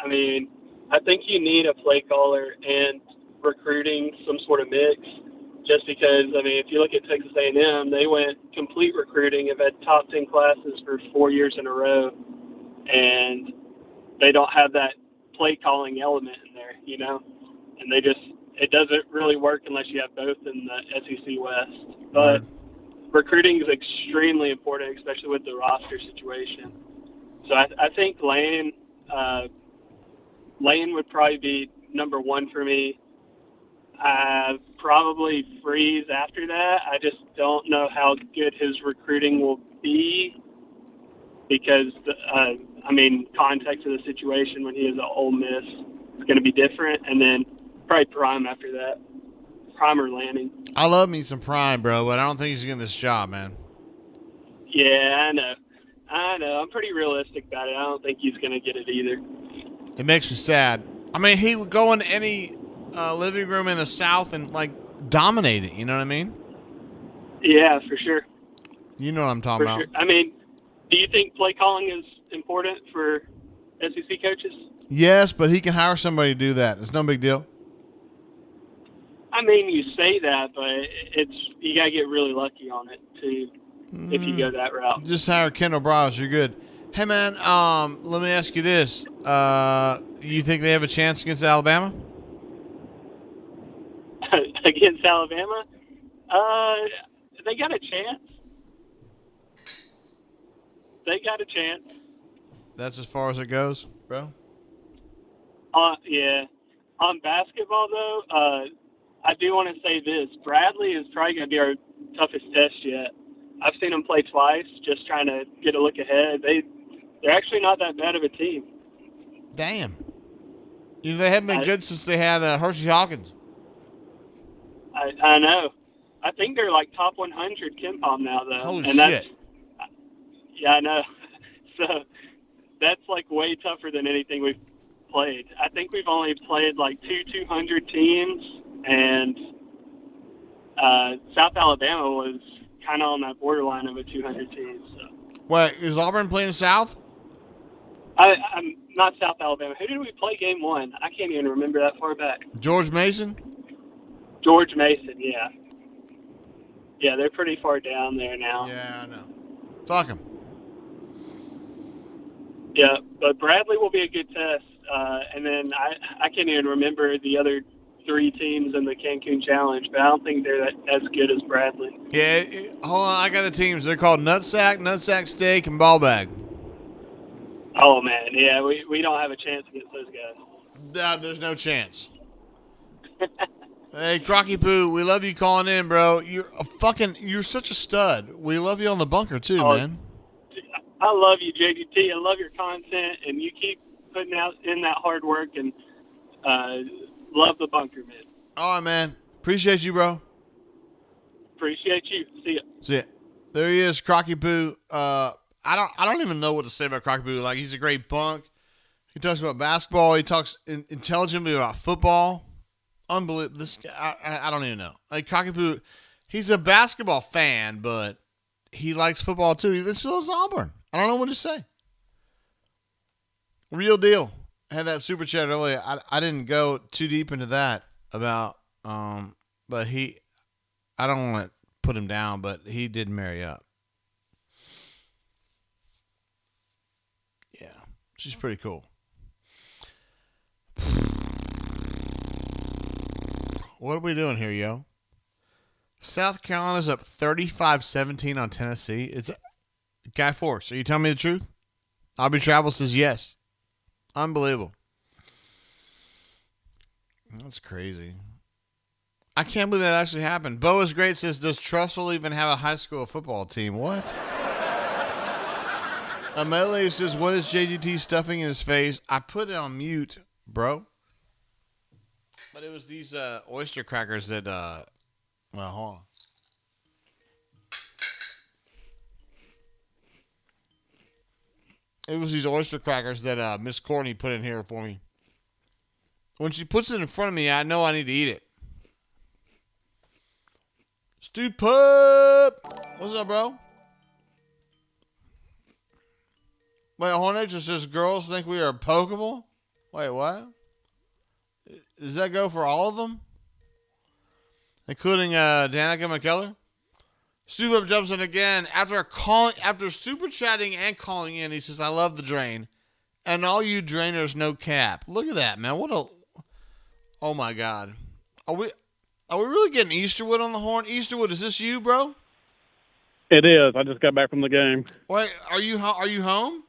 I mean, I think you need a play caller and recruiting, some sort of mix. Just because, I mean, if you look at Texas A&M, they went complete recruiting, have had top 10 classes for 4 years in a row, and they don't have that play calling element in there, and it doesn't really work unless you have both in the SEC West. But recruiting is extremely important, especially with the roster situation. So I think Lane would probably be number one for me. Probably Freeze after that. I just don't know how good his recruiting will be because, context of the situation when he is at Ole Miss is going to be different. And then probably Prime after that. Prime or Lanning. I love me some Prime, bro, but I don't think he's getting this job, man. Yeah, I know. I'm pretty realistic about it. I don't think he's going to get it either. It makes me sad. I mean, he would go in any living room in the South and, like, dominate it. You know what I mean? Yeah, for sure. You know what I'm talking about. Sure. I mean, do you think play calling is important for SEC coaches? Yes, but he can hire somebody to do that. It's no big deal. I mean, you say that, but you got to get really lucky on it, too, if you go that route. Just hire Kendall Browse. You're good. Hey, man, let me ask you this. You think they have a chance against Alabama? Against Alabama? They got a chance. They got a chance. That's as far as it goes, bro? Yeah. On basketball, though, I do want to say this. Bradley is probably going to be our toughest test yet. I've seen them play twice, just trying to get a look ahead. They're actually not that bad of a team. Damn. They haven't been good since they had Hershey Hawkins. I know. I think they're like top 100 KenPom now, though. Holy shit. Shit. Yeah, I know. So that's like way tougher than anything we've played. I think we've only played like 200 teams, and South Alabama was kind of on that borderline of a 200 team. So. Wait, is Auburn playing South? I'm not South Alabama. Who did we play game one? I can't even remember that far back. George Mason? George Mason, yeah. Yeah, they're pretty far down there now. Yeah, I know. Fuck them. Yeah, but Bradley will be a good test. And then I can't even remember the other three teams in the Cancun Challenge, but I don't think they're as good as Bradley. Yeah, hold on. I got the teams. They're called Nutsack Steak, and Ball Bag. Oh, man. Yeah, we don't have a chance against those guys. There's no chance. Hey, Crocky Poo, we love you calling in, bro. You're such a stud. We love you on the bunker, too, man. I love you, JGT. I love your content, and you keep putting out in that hard work, and love the bunker, man. All right, man. Appreciate you, bro. Appreciate you. See ya. See it. There he is, Crocky Boo. I don't even know what to say about Crocky Boo. Like, he's a great bunk. He talks about basketball. He talks intelligently about football. Unbelievable. This guy, I don't even know. Like, Crocky Boo, he's a basketball fan, but he likes football too. He loves Auburn. I don't know what to say. Real deal. I had that super chat earlier. I didn't go too deep into that about but I don't want to put him down, but he did marry up. Yeah, she's pretty cool. What are we doing here, yo? South Carolina's up 35-17 on Tennessee. It's Guy Forks. Are you telling me the truth? Aubrey Travel says yes. Unbelievable. That's crazy. I can't believe that actually happened. Bo is great says, does Trussell even have a high school football team? What? Amelie says, what is JGT stuffing in his face? I put it on mute, bro. But it was these oyster crackers that, well, hold on. It was these oyster crackers that Miss Courtney put in here for me. When she puts it in front of me, I know I need to eat it. Stu Pup! What's up, bro? Wait, Hornet just says girls think we are pokeable? Wait, what? Does that go for all of them? Including Danica McKellar? Stu Pup jumps in again. After super chatting and calling in, he says, I love the drain. And all you drainers, no cap. Look at that, man. Oh my God. Are we really getting Easterwood on the horn? Easterwood, is this you, bro? It is. I just got back from the game. Wait, are you home?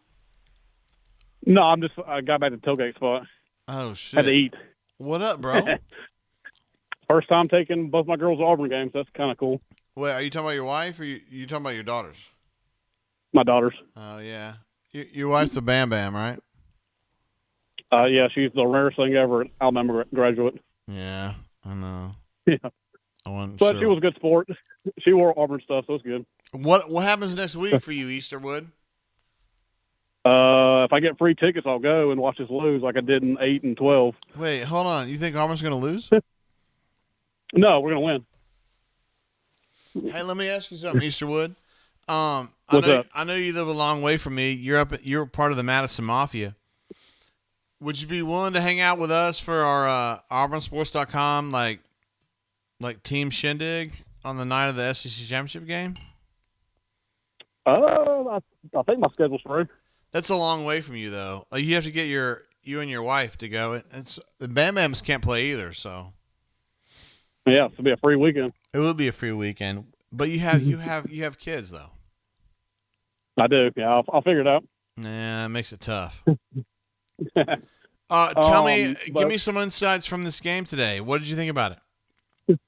No, I got back to the tailgate spot. Oh, shit. Had to eat. What up, bro? First time taking both my girls to Auburn games. That's kind of cool. Wait, are you talking about your wife or you talking about your daughters? My daughters. Oh, yeah. Your wife's a Bam Bam, right? Yeah, she's the rarest thing ever, Alabama graduate. Yeah, I know. Yeah. But sure. She was a good sport. She wore Auburn stuff, so it's good. What happens next week for you, Easterwood? If I get free tickets, I'll go and watch us lose like I did in 8 and 12. Wait, hold on. You think Auburn's going to lose? No, we're going to win. Hey, let me ask you something, Easterwood. I know you live a long way from me. You're part of the Madison Mafia. Would you be willing to hang out with us for our auburnsports.com like team shindig on the night of the SEC championship game? I think my schedule's free. That's a long way from you, though. Like, you have to get you and your wife to go. The Bam Bams can't play either, so. Yeah, it'll be a free weekend. It will be a free weekend, but you have kids though. I do. Yeah, I'll figure it out. Nah, it makes it tough. Tell me, give me some insights from this game today. What did you think about it?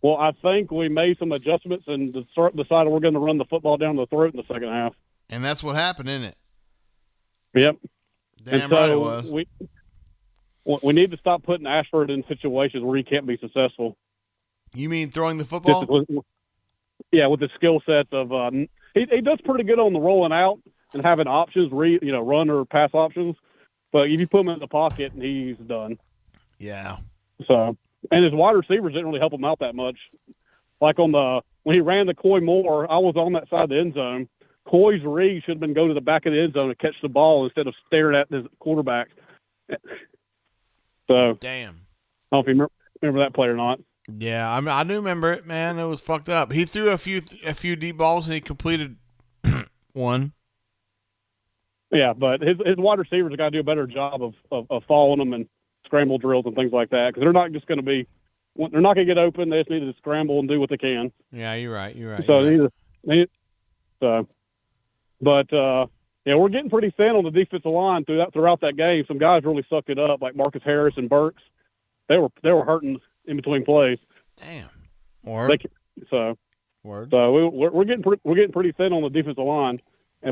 Well, I think we made some adjustments and decided we're going to run the football down the throat in the second half. And that's what happened, isn't it? Yep. Damn right it was. We need to stop putting Ashford in situations where he can't be successful. You mean throwing the football? With the skill sets of he does pretty good on the rolling out and having options, run or pass options. But if you put him in the pocket, he's done. Yeah. So, and his wide receivers didn't really help him out that much. Like when he ran the Coy Moore, I was on that side of the end zone. Coy's read should have been go to the back of the end zone and catch the ball instead of staring at his quarterback. So, damn. I don't know if you remember that play or not. Yeah, I do remember it, man. It was fucked up. He threw a few deep balls and he completed one. Yeah, but his wide receivers have got to do a better job of following them and scramble drills and things like that because they're not just going to be – they're not going to get open. They just need to scramble and do what they can. Yeah, you're right. Yeah, we're getting pretty thin on the defensive line throughout that game. Some guys really sucked it up, like Marcus Harris and Burks. They were hurting in between plays. Damn. Word. So we're getting pretty thin on the defensive line.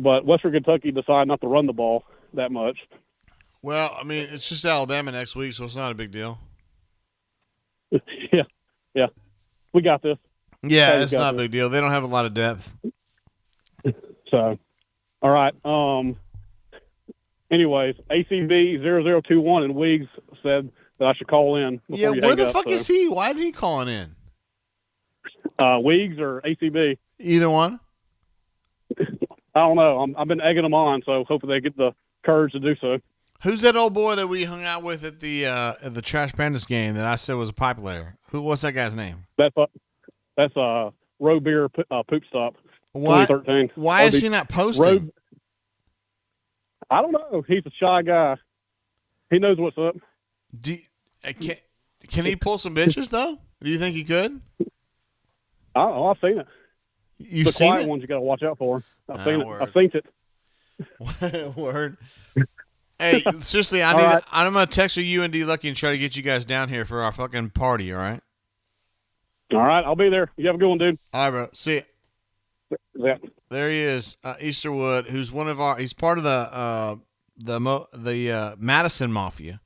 but Western Kentucky decided not to run the ball that much. Well, I mean, it's just Alabama next week, so it's not a big deal. Yeah, we got this. Yeah, it's not a big deal. They don't have a lot of depth. So, all right. Anyways, ACB 0021 and Wiggs said that I should call in. Yeah, where the fuck is he? Why did he calling in? Wiggs or ACB? Either one. I don't know. I've been egging them on, so hopefully they get the courage to do so. Who's that old boy that we hung out with at the Trash Pandas game that I said was a pipe layer? What's that guy's name? That's Row Beer Poop Stop. Why? 2013. Why is he not posting? I don't know. He's a shy guy. He knows what's up. Can he pull some bitches though? Do you think he could? I don't know. I've seen it. You've the seen quiet it? ones you got to watch out for. I've seen it. Word. I've seen it. Word. Hey, seriously, I'm gonna text you and D Lucky and try to get you guys down here for our fucking party. All right. All right, I'll be there. You have a good one, dude. All right, bro. See ya. Yeah. There he is, Easterwood, who's he's part of the Madison Mafia,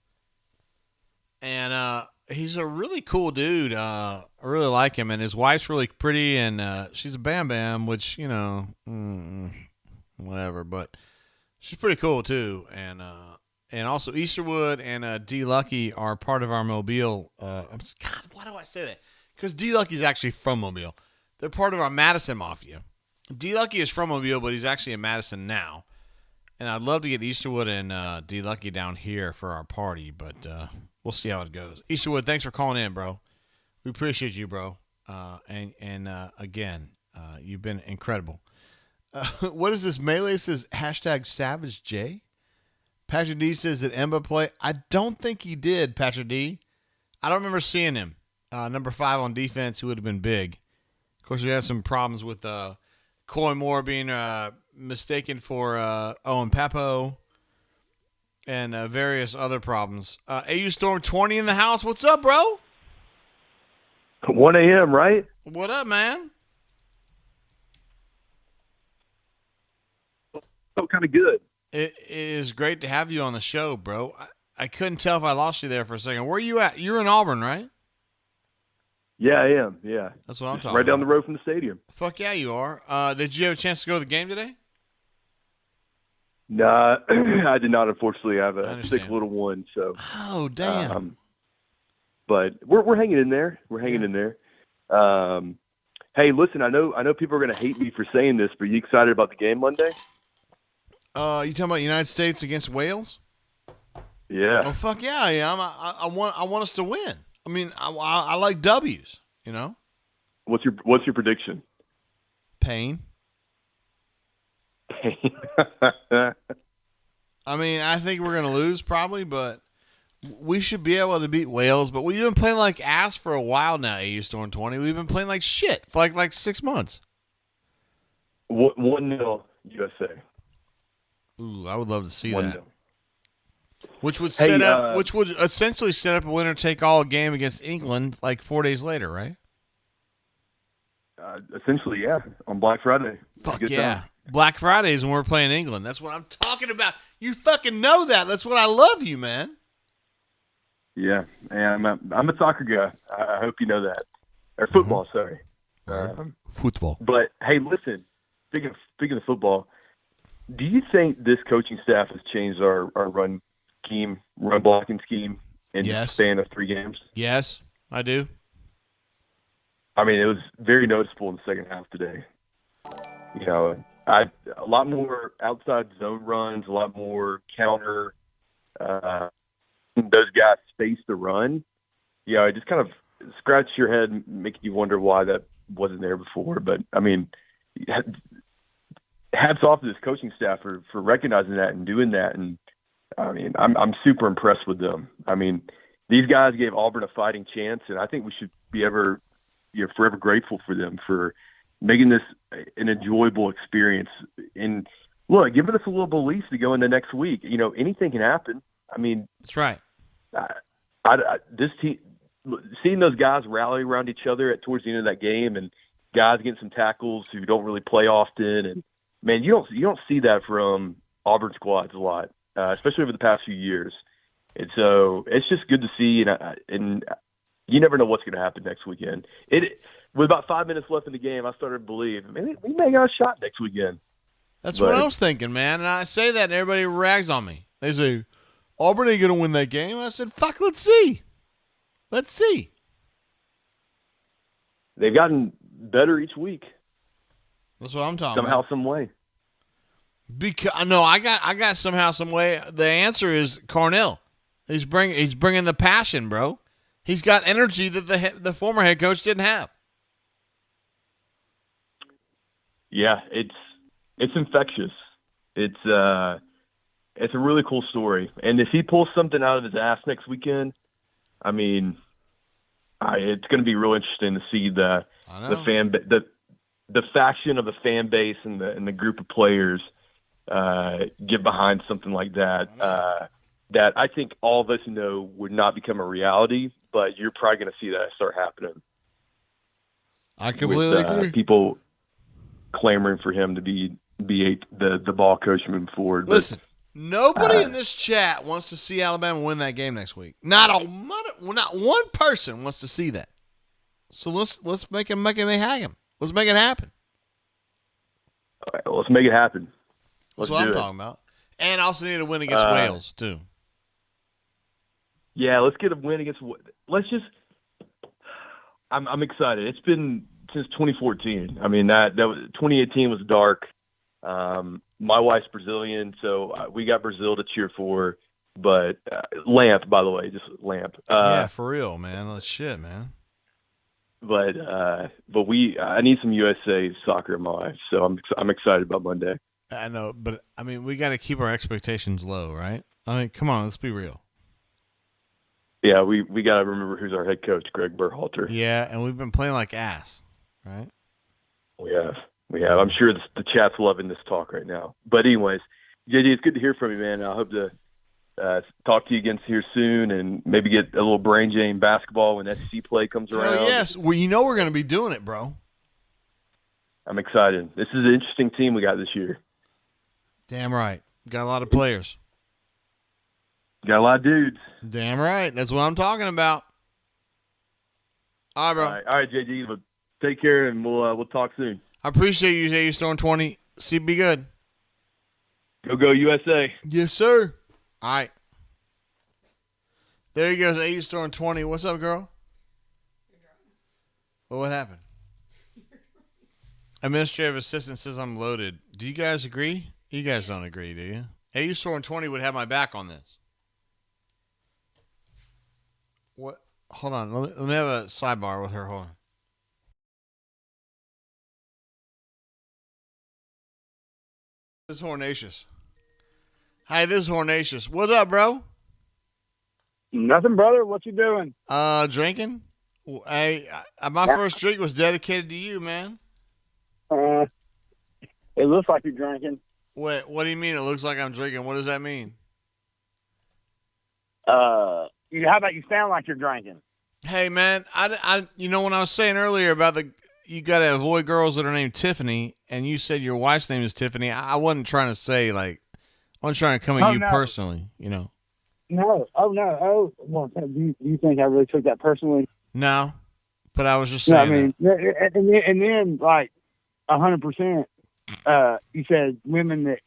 and he's a really cool dude. I really like him, and his wife's really pretty, and she's a bam bam, which whatever, but she's pretty cool too, and also Easterwood and D Lucky are part of our Mobile. God, why do I say that? Because D Lucky's actually from Mobile. They're part of our Madison Mafia. D Lucky is from Mobile, but he's actually in Madison now. And I'd love to get Easterwood and D Lucky down here for our party, but we'll see how it goes. Easterwood, thanks for calling in, bro. We appreciate you, bro. Again, you've been incredible. What is this? Melee says #SavageJ. Patrick D says that Emba play. I don't think he did, Patrick D. I don't remember seeing him. Number 5 on defense, who would have been big. Of course, we had some problems with Coy Moore being mistaken for Owen Papo and various other problems. AU Storm 20 in the house. What's up, bro? 1 a.m., right? What up, man? Oh, kind of good. It is great to have you on the show, bro. I couldn't tell if I lost you there for a second. Where are you at? You're in Auburn, right? Yeah, I am. Yeah. That's what I'm talking right down about. the road from the stadium. Fuck yeah, you are. Did you have a chance to go to the game today? Nah, I did not. Unfortunately, I have a sick little one. So. Oh damn. But we're hanging in there. We're hanging in there. Hey, listen. I know people are going to hate me for saying this, but are you excited about the game Monday? You talking about United States against Wales? Yeah. Oh fuck yeah, I am. I want us to win. I mean, I like W's. You know. What's your prediction? Pain. I mean, I think we're gonna lose probably, but we should be able to beat Wales. But we've been playing like ass for a while now. AU Storm 20. We've been playing like shit for like 6 months. 1-0 USA. Ooh, I would love to see 1-0. that. Which would essentially set up a winner-take-all game against England like 4 days later, right? Essentially, yeah. On Black Friday. Fuck yeah. Black Friday is when we're playing England. That's what I'm talking about. You fucking know that. That's what I love you, man. Yeah, and I'm a soccer guy. I hope you know that. Or football, sorry. Football. But, hey, listen. Speaking of football, do you think this coaching staff has changed our run blocking scheme in the span of 3 games? Yes, I do. I mean, it was very noticeable in the second half today. You know, a lot more outside zone runs, a lot more counter. Those guys space to run. You know, it just kind of scratch your head, making you wonder why that wasn't there before. But I mean, hats off to this coaching staff for recognizing that and doing that. And I mean, I'm super impressed with them. I mean, these guys gave Auburn a fighting chance, and I think we should be forever grateful for them for making this an enjoyable experience. And look, giving us a little belief to go into next week. You know, anything can happen. I mean, that's right. This team, seeing those guys rally around each other towards the end of that game, and guys getting some tackles who don't really play often, and man, you don't see that from Auburn squads a lot, especially over the past few years. And so it's just good to see, and you never know what's going to happen next weekend. With about 5 minutes left in the game, I started to believe, man, we may got a shot next weekend. That's what I was thinking, man. And I say that, and everybody rags on me. They say, Auburn ain't going to win that game. I said, fuck, let's see. Let's see. They've gotten better each week. That's what I'm talking about. Somehow, some way. Because no, I got somehow, some way. The answer is Cornell. He's bringing the passion, bro. He's got energy that the former head coach didn't have. Yeah, it's infectious. It's a really cool story. And if he pulls something out of his ass next weekend, I mean, it's going to be real interesting to see the faction of the fan base and the group of players get behind something like that. That I think all of us know would not become a reality, but you're probably going to see that start happening. I completely agree. People clamoring for him to be the ball coach moving forward. Listen, nobody in this chat wants to see Alabama win that game next week. Not one person wants to see that. So let's make it happen. Let's make it happen. All right, let's make it happen. That's what I'm talking about. And also need a win against Wales too. Yeah, let's get a win against. Let's just. I'm excited. It's been since 2014. I mean that was 2018 was dark. My wife's Brazilian, so we got Brazil to cheer for. But Lamp, by the way, just Lamp. Yeah, for real, man. That's shit, man. But I need some USA soccer in my life, so I'm excited about Monday. I know, but I mean, we got to keep our expectations low, right? I mean, come on, let's be real. Yeah, we got to remember who's our head coach, Greg Berhalter. Yeah, and we've been playing like ass, right? We have. I'm sure the chat's loving this talk right now. But anyways, JD, it's good to hear from you, man. I hope to talk to you again here soon and maybe get a little brain jam basketball when SEC play comes around. Oh, yes. Well, you know we're going to be doing it, bro. I'm excited. This is an interesting team we got this year. Damn right. Got a lot of players. Got a lot of dudes. Damn right. That's what I'm talking about. All right, bro. All right, JD. But take care, and we'll talk soon. I appreciate you, AU Storm 20. See, be good. Go USA. Yes, sir. All right. There he goes, AU Storm 20. What's up, girl? Well, what happened? Administrative assistant says I'm loaded. Do you guys agree? You guys don't agree, do you? AU Storm 20 would have my back on this. What? Hold on. Let me have a sidebar with her. Hold on. This is Hornatius. Hi, this is Hornatius. What's up, bro? Nothing, brother. What you doing? Drinking. My first drink was dedicated to you, man. It looks like you're drinking. What do you mean? It looks like I'm drinking. What does that mean? How about you sound like you're drinking? Hey, man, I when I was saying earlier about you got to avoid girls that are named Tiffany, and you said your wife's name is Tiffany. I wasn't trying to say I wasn't trying to come at you personally, No. Oh no. Oh, well, do you think I really took that personally? No, but I was just saying. No, I mean, and then 100%. You said women that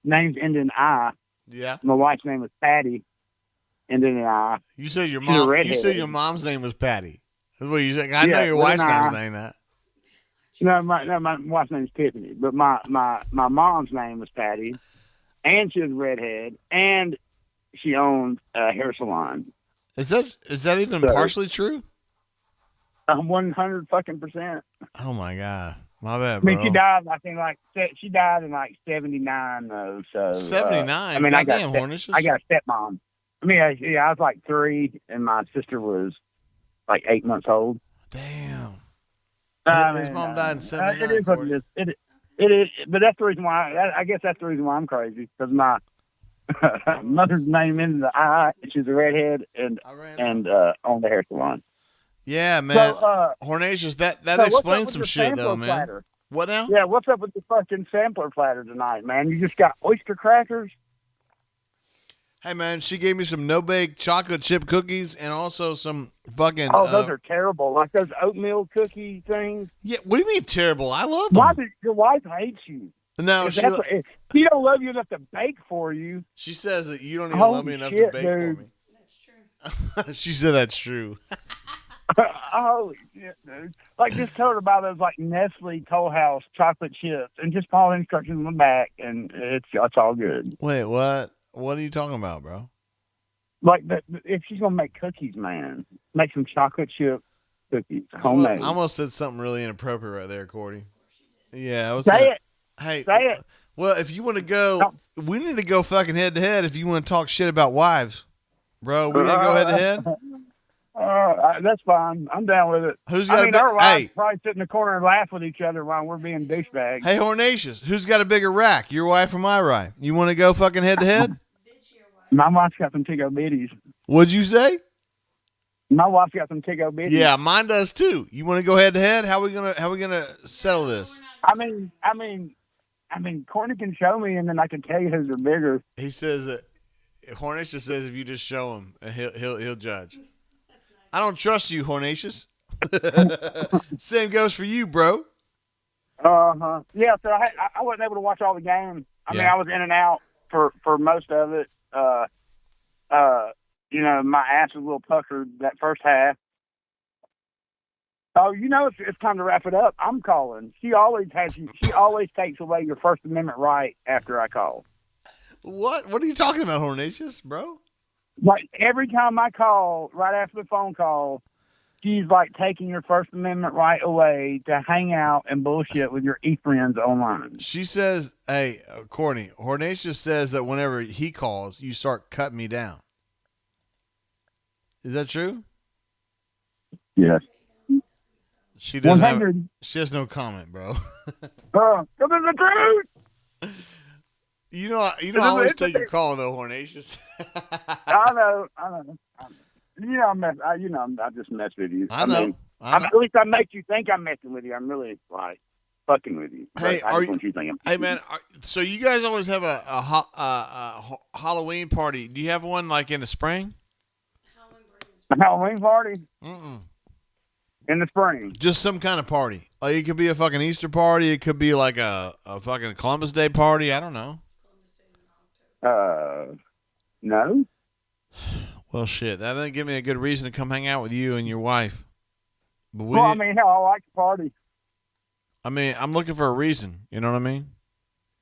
names end in I. Yeah. My wife's name was Patty, ended in I. You said your mom. You said your mom's name was Patty. That's what you said. I know your wife's name was that. No, my wife's name is Tiffany, but my mom's name was Patty, and she was a redhead, and she owned a hair salon. Is that even partially true? 100%. Oh my god, my bad, bro. I mean, she died. I think she died in 79. 79. I mean, goddamn, I got a stepmom. I mean, I was 3, and my sister was 8 months old. Damn. His mom died in 79. It is what it is. It is, but that's the reason why. I guess that's the reason why I'm crazy, because my mother's name is the I. She's a redhead and owned the hair salon. Yeah, man. So, Hornatius, that explains some shit, though, man. Platter? What now? Yeah, what's up with the fucking sampler platter tonight, man? You just got oyster crackers? Hey, man, she gave me some no-bake chocolate chip cookies and also some fucking... Oh, those are terrible. Like those oatmeal cookie things. Yeah, what do you mean terrible? I love them. Why did your wife hate you? No, she don't love you enough to bake for you. She says that you don't even love me enough to bake for me. That's true. She said that's true. Holy shit, dude. Like, just tell her about those, like, Nestle Toll House chocolate chips and just follow the instructions on the back, and it's all good. Wait, what? What are you talking about, bro? Like, if she's going to make cookies, man, make some chocolate chip cookies, homemade. I almost said something really inappropriate right there, Cordy. Yeah, I was Say it. Hey, say it. Well, if you want to go, we need to go fucking head to head. If you want to talk shit about wives, bro, we need to go head to head. That's fine. I'm down with it. Who's got our wives probably sit in the corner and laugh with each other while we're being douchebags. Hey, Hornatius, who's got a bigger rack, your wife or my wife? You want to go fucking head to head? My wife's got some Tigo bitties. What'd you say? My wife's got some Tigo bitties. Yeah, mine does too. You want to go head to head? How we gonna settle this? I mean, Courtney can show me, and then I can tell you whose are bigger. He says that Hornatius says if you just show him, he'll judge. I don't trust you, Hornatius. Same goes for you, bro. Yeah, so I wasn't able to watch all the games. I mean, I was in and out for most of it. My ass was a little puckered that first half. Oh, it's time to wrap it up. I'm calling. She always takes away your First Amendment right after I call. What are you talking about, Hornatius, bro? Like, every time I call, right after the phone call, she's like taking your First Amendment right away to hang out and bullshit with your e-friends online. She says, hey, Courtney, Hornatius says that whenever he calls, you start cutting me down. Is that true? Yes. She doesn't. She has no comment, bro. Come in the truth. You know, I always take your call though, Hornatius. I know. I just mess with you. I know. At least I make you think I'm messing with you. I'm really like fucking with you. Hey, Hey, man. So you guys always have a Halloween party? Do you have one like in the spring? A Halloween party? Mm-mm. In the spring. Just some kind of party. Like, it could be a fucking Easter party. It could be like a fucking Columbus Day party. I don't know. No. Well, shit. That doesn't give me a good reason to come hang out with you and your wife. But I like the party. I mean, I'm looking for a reason. You know what I mean?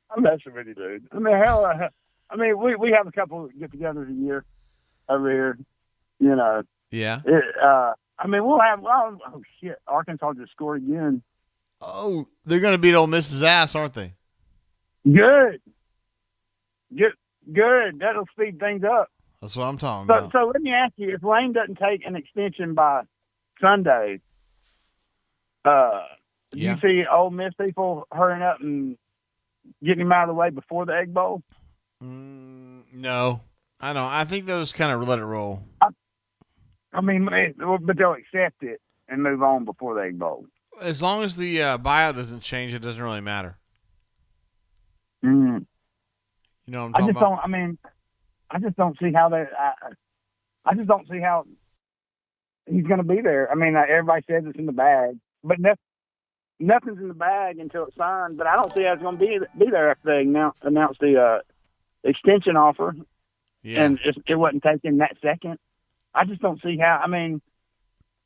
I'm messing with you, dude. I mean, we have a couple get-togethers a year over here. Yeah. We'll have. Oh shit! Arkansas just scored again. Oh, they're gonna beat Ole Miss's ass, aren't they? Good. That'll speed things up. That's what I'm talking about. So let me ask you: if Lane doesn't take an extension by Sunday, do you see Ole Miss people hurrying up and getting him out of the way before the Egg Bowl? No, I don't. I think they'll just kind of let it roll. But they'll accept it and move on before the Egg Bowl. As long as the buyout doesn't change, it doesn't really matter. Mm. You know what I'm talking about? I just don't see how they. I just don't see how he's going to be there. I mean, everybody says it's in the bag, but nothing's in the bag until it's signed. But I don't see how it's going to be there after they announce the extension offer. Yeah. And it wasn't taken that second. I just don't see how. I mean,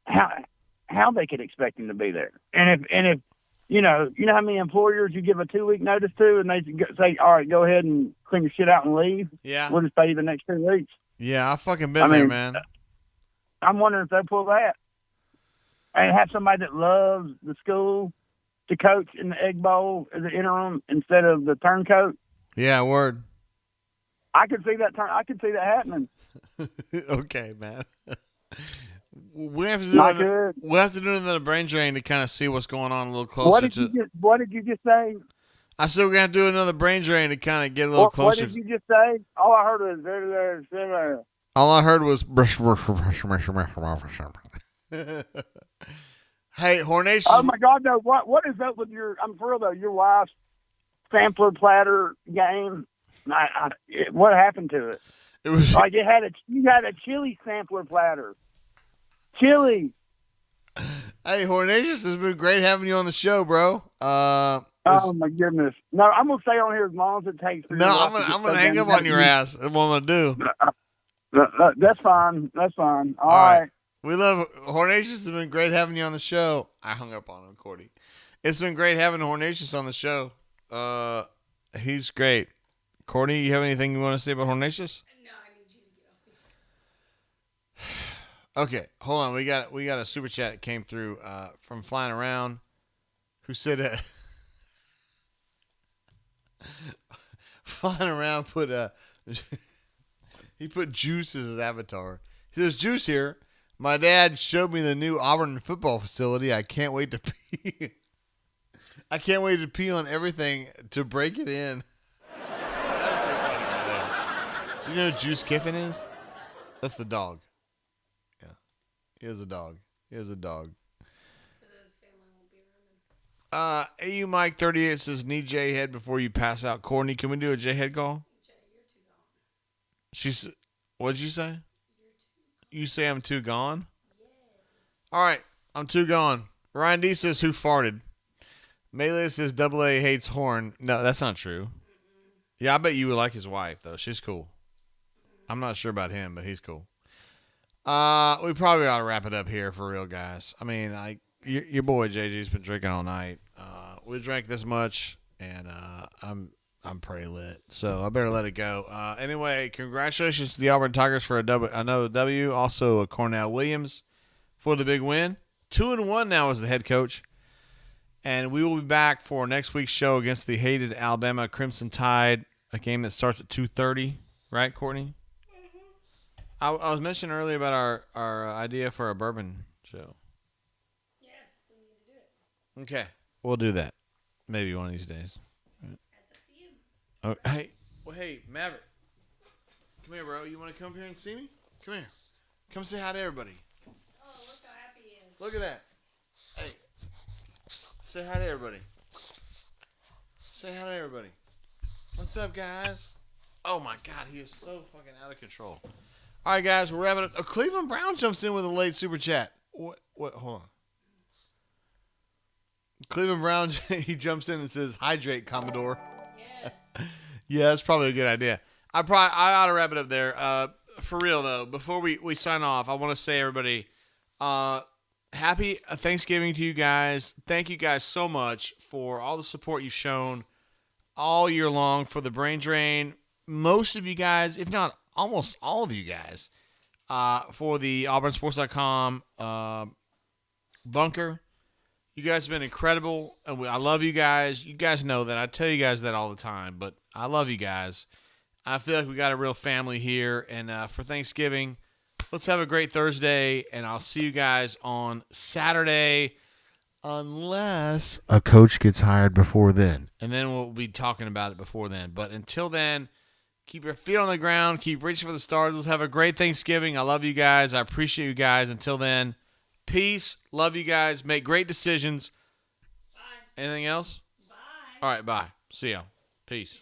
how they could expect him to be there. And if you know how many employers you give a 2-week notice to, and they say, all right, go ahead and clean your shit out and leave. Yeah. We'll just pay you the next 2 weeks. Yeah, I've fucking been there, man. I'm wondering if they'll pull that and have somebody that loves the school to coach in the Egg Bowl as an interim instead of the turncoat. Yeah, word. I could see that happening. Okay, man. We'll have to do another brain drain to kind of see what's going on a little closer. What did you just say? I said we're going to do another brain drain to kind of get a little closer. What did you just say? All I heard was there. All I heard was Hey, Hornation. Oh my God, no! What is up with your? I'm for real though. Your wife's sampler platter game. What happened to it? It was like you had a chili sampler platter. Chili. Hey, Hornatius, it's been great having you on the show, bro. Oh my goodness! No, I'm gonna stay on here as long as it takes. No, I'm gonna hang up on your ass. That's what I'm gonna do. That's fine. That's fine. All right. We love Hornatius. Has been great having you on the show. I hung up on him, Cordy. It's been great having Hornatius on the show. He's great. Cordy, you have anything you want to say about Hornatius? No, I need you to get off me. Okay, hold on. We got a super chat that came through from Flying Around, who said Flying Around put he put Juice as his avatar. He says, Juice here. My dad showed me the new Auburn football facility. I can't wait to pee. I can't wait to pee on everything to break it in. You know who Juice Kiffin is? That's the dog. Yeah. He has a dog. AU Mike 38 says, need J head before you pass out. Courtney, can we do a J head call? She's, what did you say? You say I'm too gone? Yes. All right, I'm too gone. Ryan D says, who farted? Melee says, AA hates Horn. No, that's not true. Yeah, I bet you would like his wife, though. She's cool. I'm not sure about him, but he's cool. We probably ought to wrap it up here for real, guys. I mean, your boy JG's been drinking all night. We drank this much, and I'm pretty lit, so I better let it go. Anyway, congratulations to the Auburn Tigers for another W. Also, Cornell Williams for the big win. 2-1 now as the head coach. And we will be back for next week's show against the hated Alabama Crimson Tide, a game that starts at 2:30. Right, Courtney? I was mentioning earlier about our idea for a bourbon show. Yes, we need to do it. Okay, we'll do that. Maybe one of these days. That's up to you. Hey, Maverick. Come here, bro. You want to come here and see me? Come here. Come say hi to everybody. Oh, look how happy he is. Look at that. Hey. Say hi to everybody. Say hi to everybody. What's up, guys? Oh, my God. He is so fucking out of control. All right, guys. We're wrapping up. Cleveland Brown jumps in with a late super chat. What? Hold on. Cleveland Brown, he jumps in and says, hydrate, Commodore. Yes. Yeah, that's probably a good idea. I ought to wrap it up there. For real, though, before we sign off, I want to say, everybody, happy Thanksgiving to you guys. Thank you guys so much for all the support you've shown all year long for the Brain Drain. Most of you guys, if not almost all of you guys, for the auburnsports.com bunker. You guys have been incredible, and I love you guys. You guys know that. I tell you guys that all the time, but I love you guys. I feel like we got a real family here, and for Thanksgiving, let's have a great Thursday, and I'll see you guys on Saturday, unless a coach gets hired before then, and then we'll be talking about it before then. But until then, keep your feet on the ground. Keep reaching for the stars. Let's have a great Thanksgiving. I love you guys. I appreciate you guys. Until then, peace. Love you guys. Make great decisions. Bye. Anything else? Bye. All right, bye. See ya. Peace.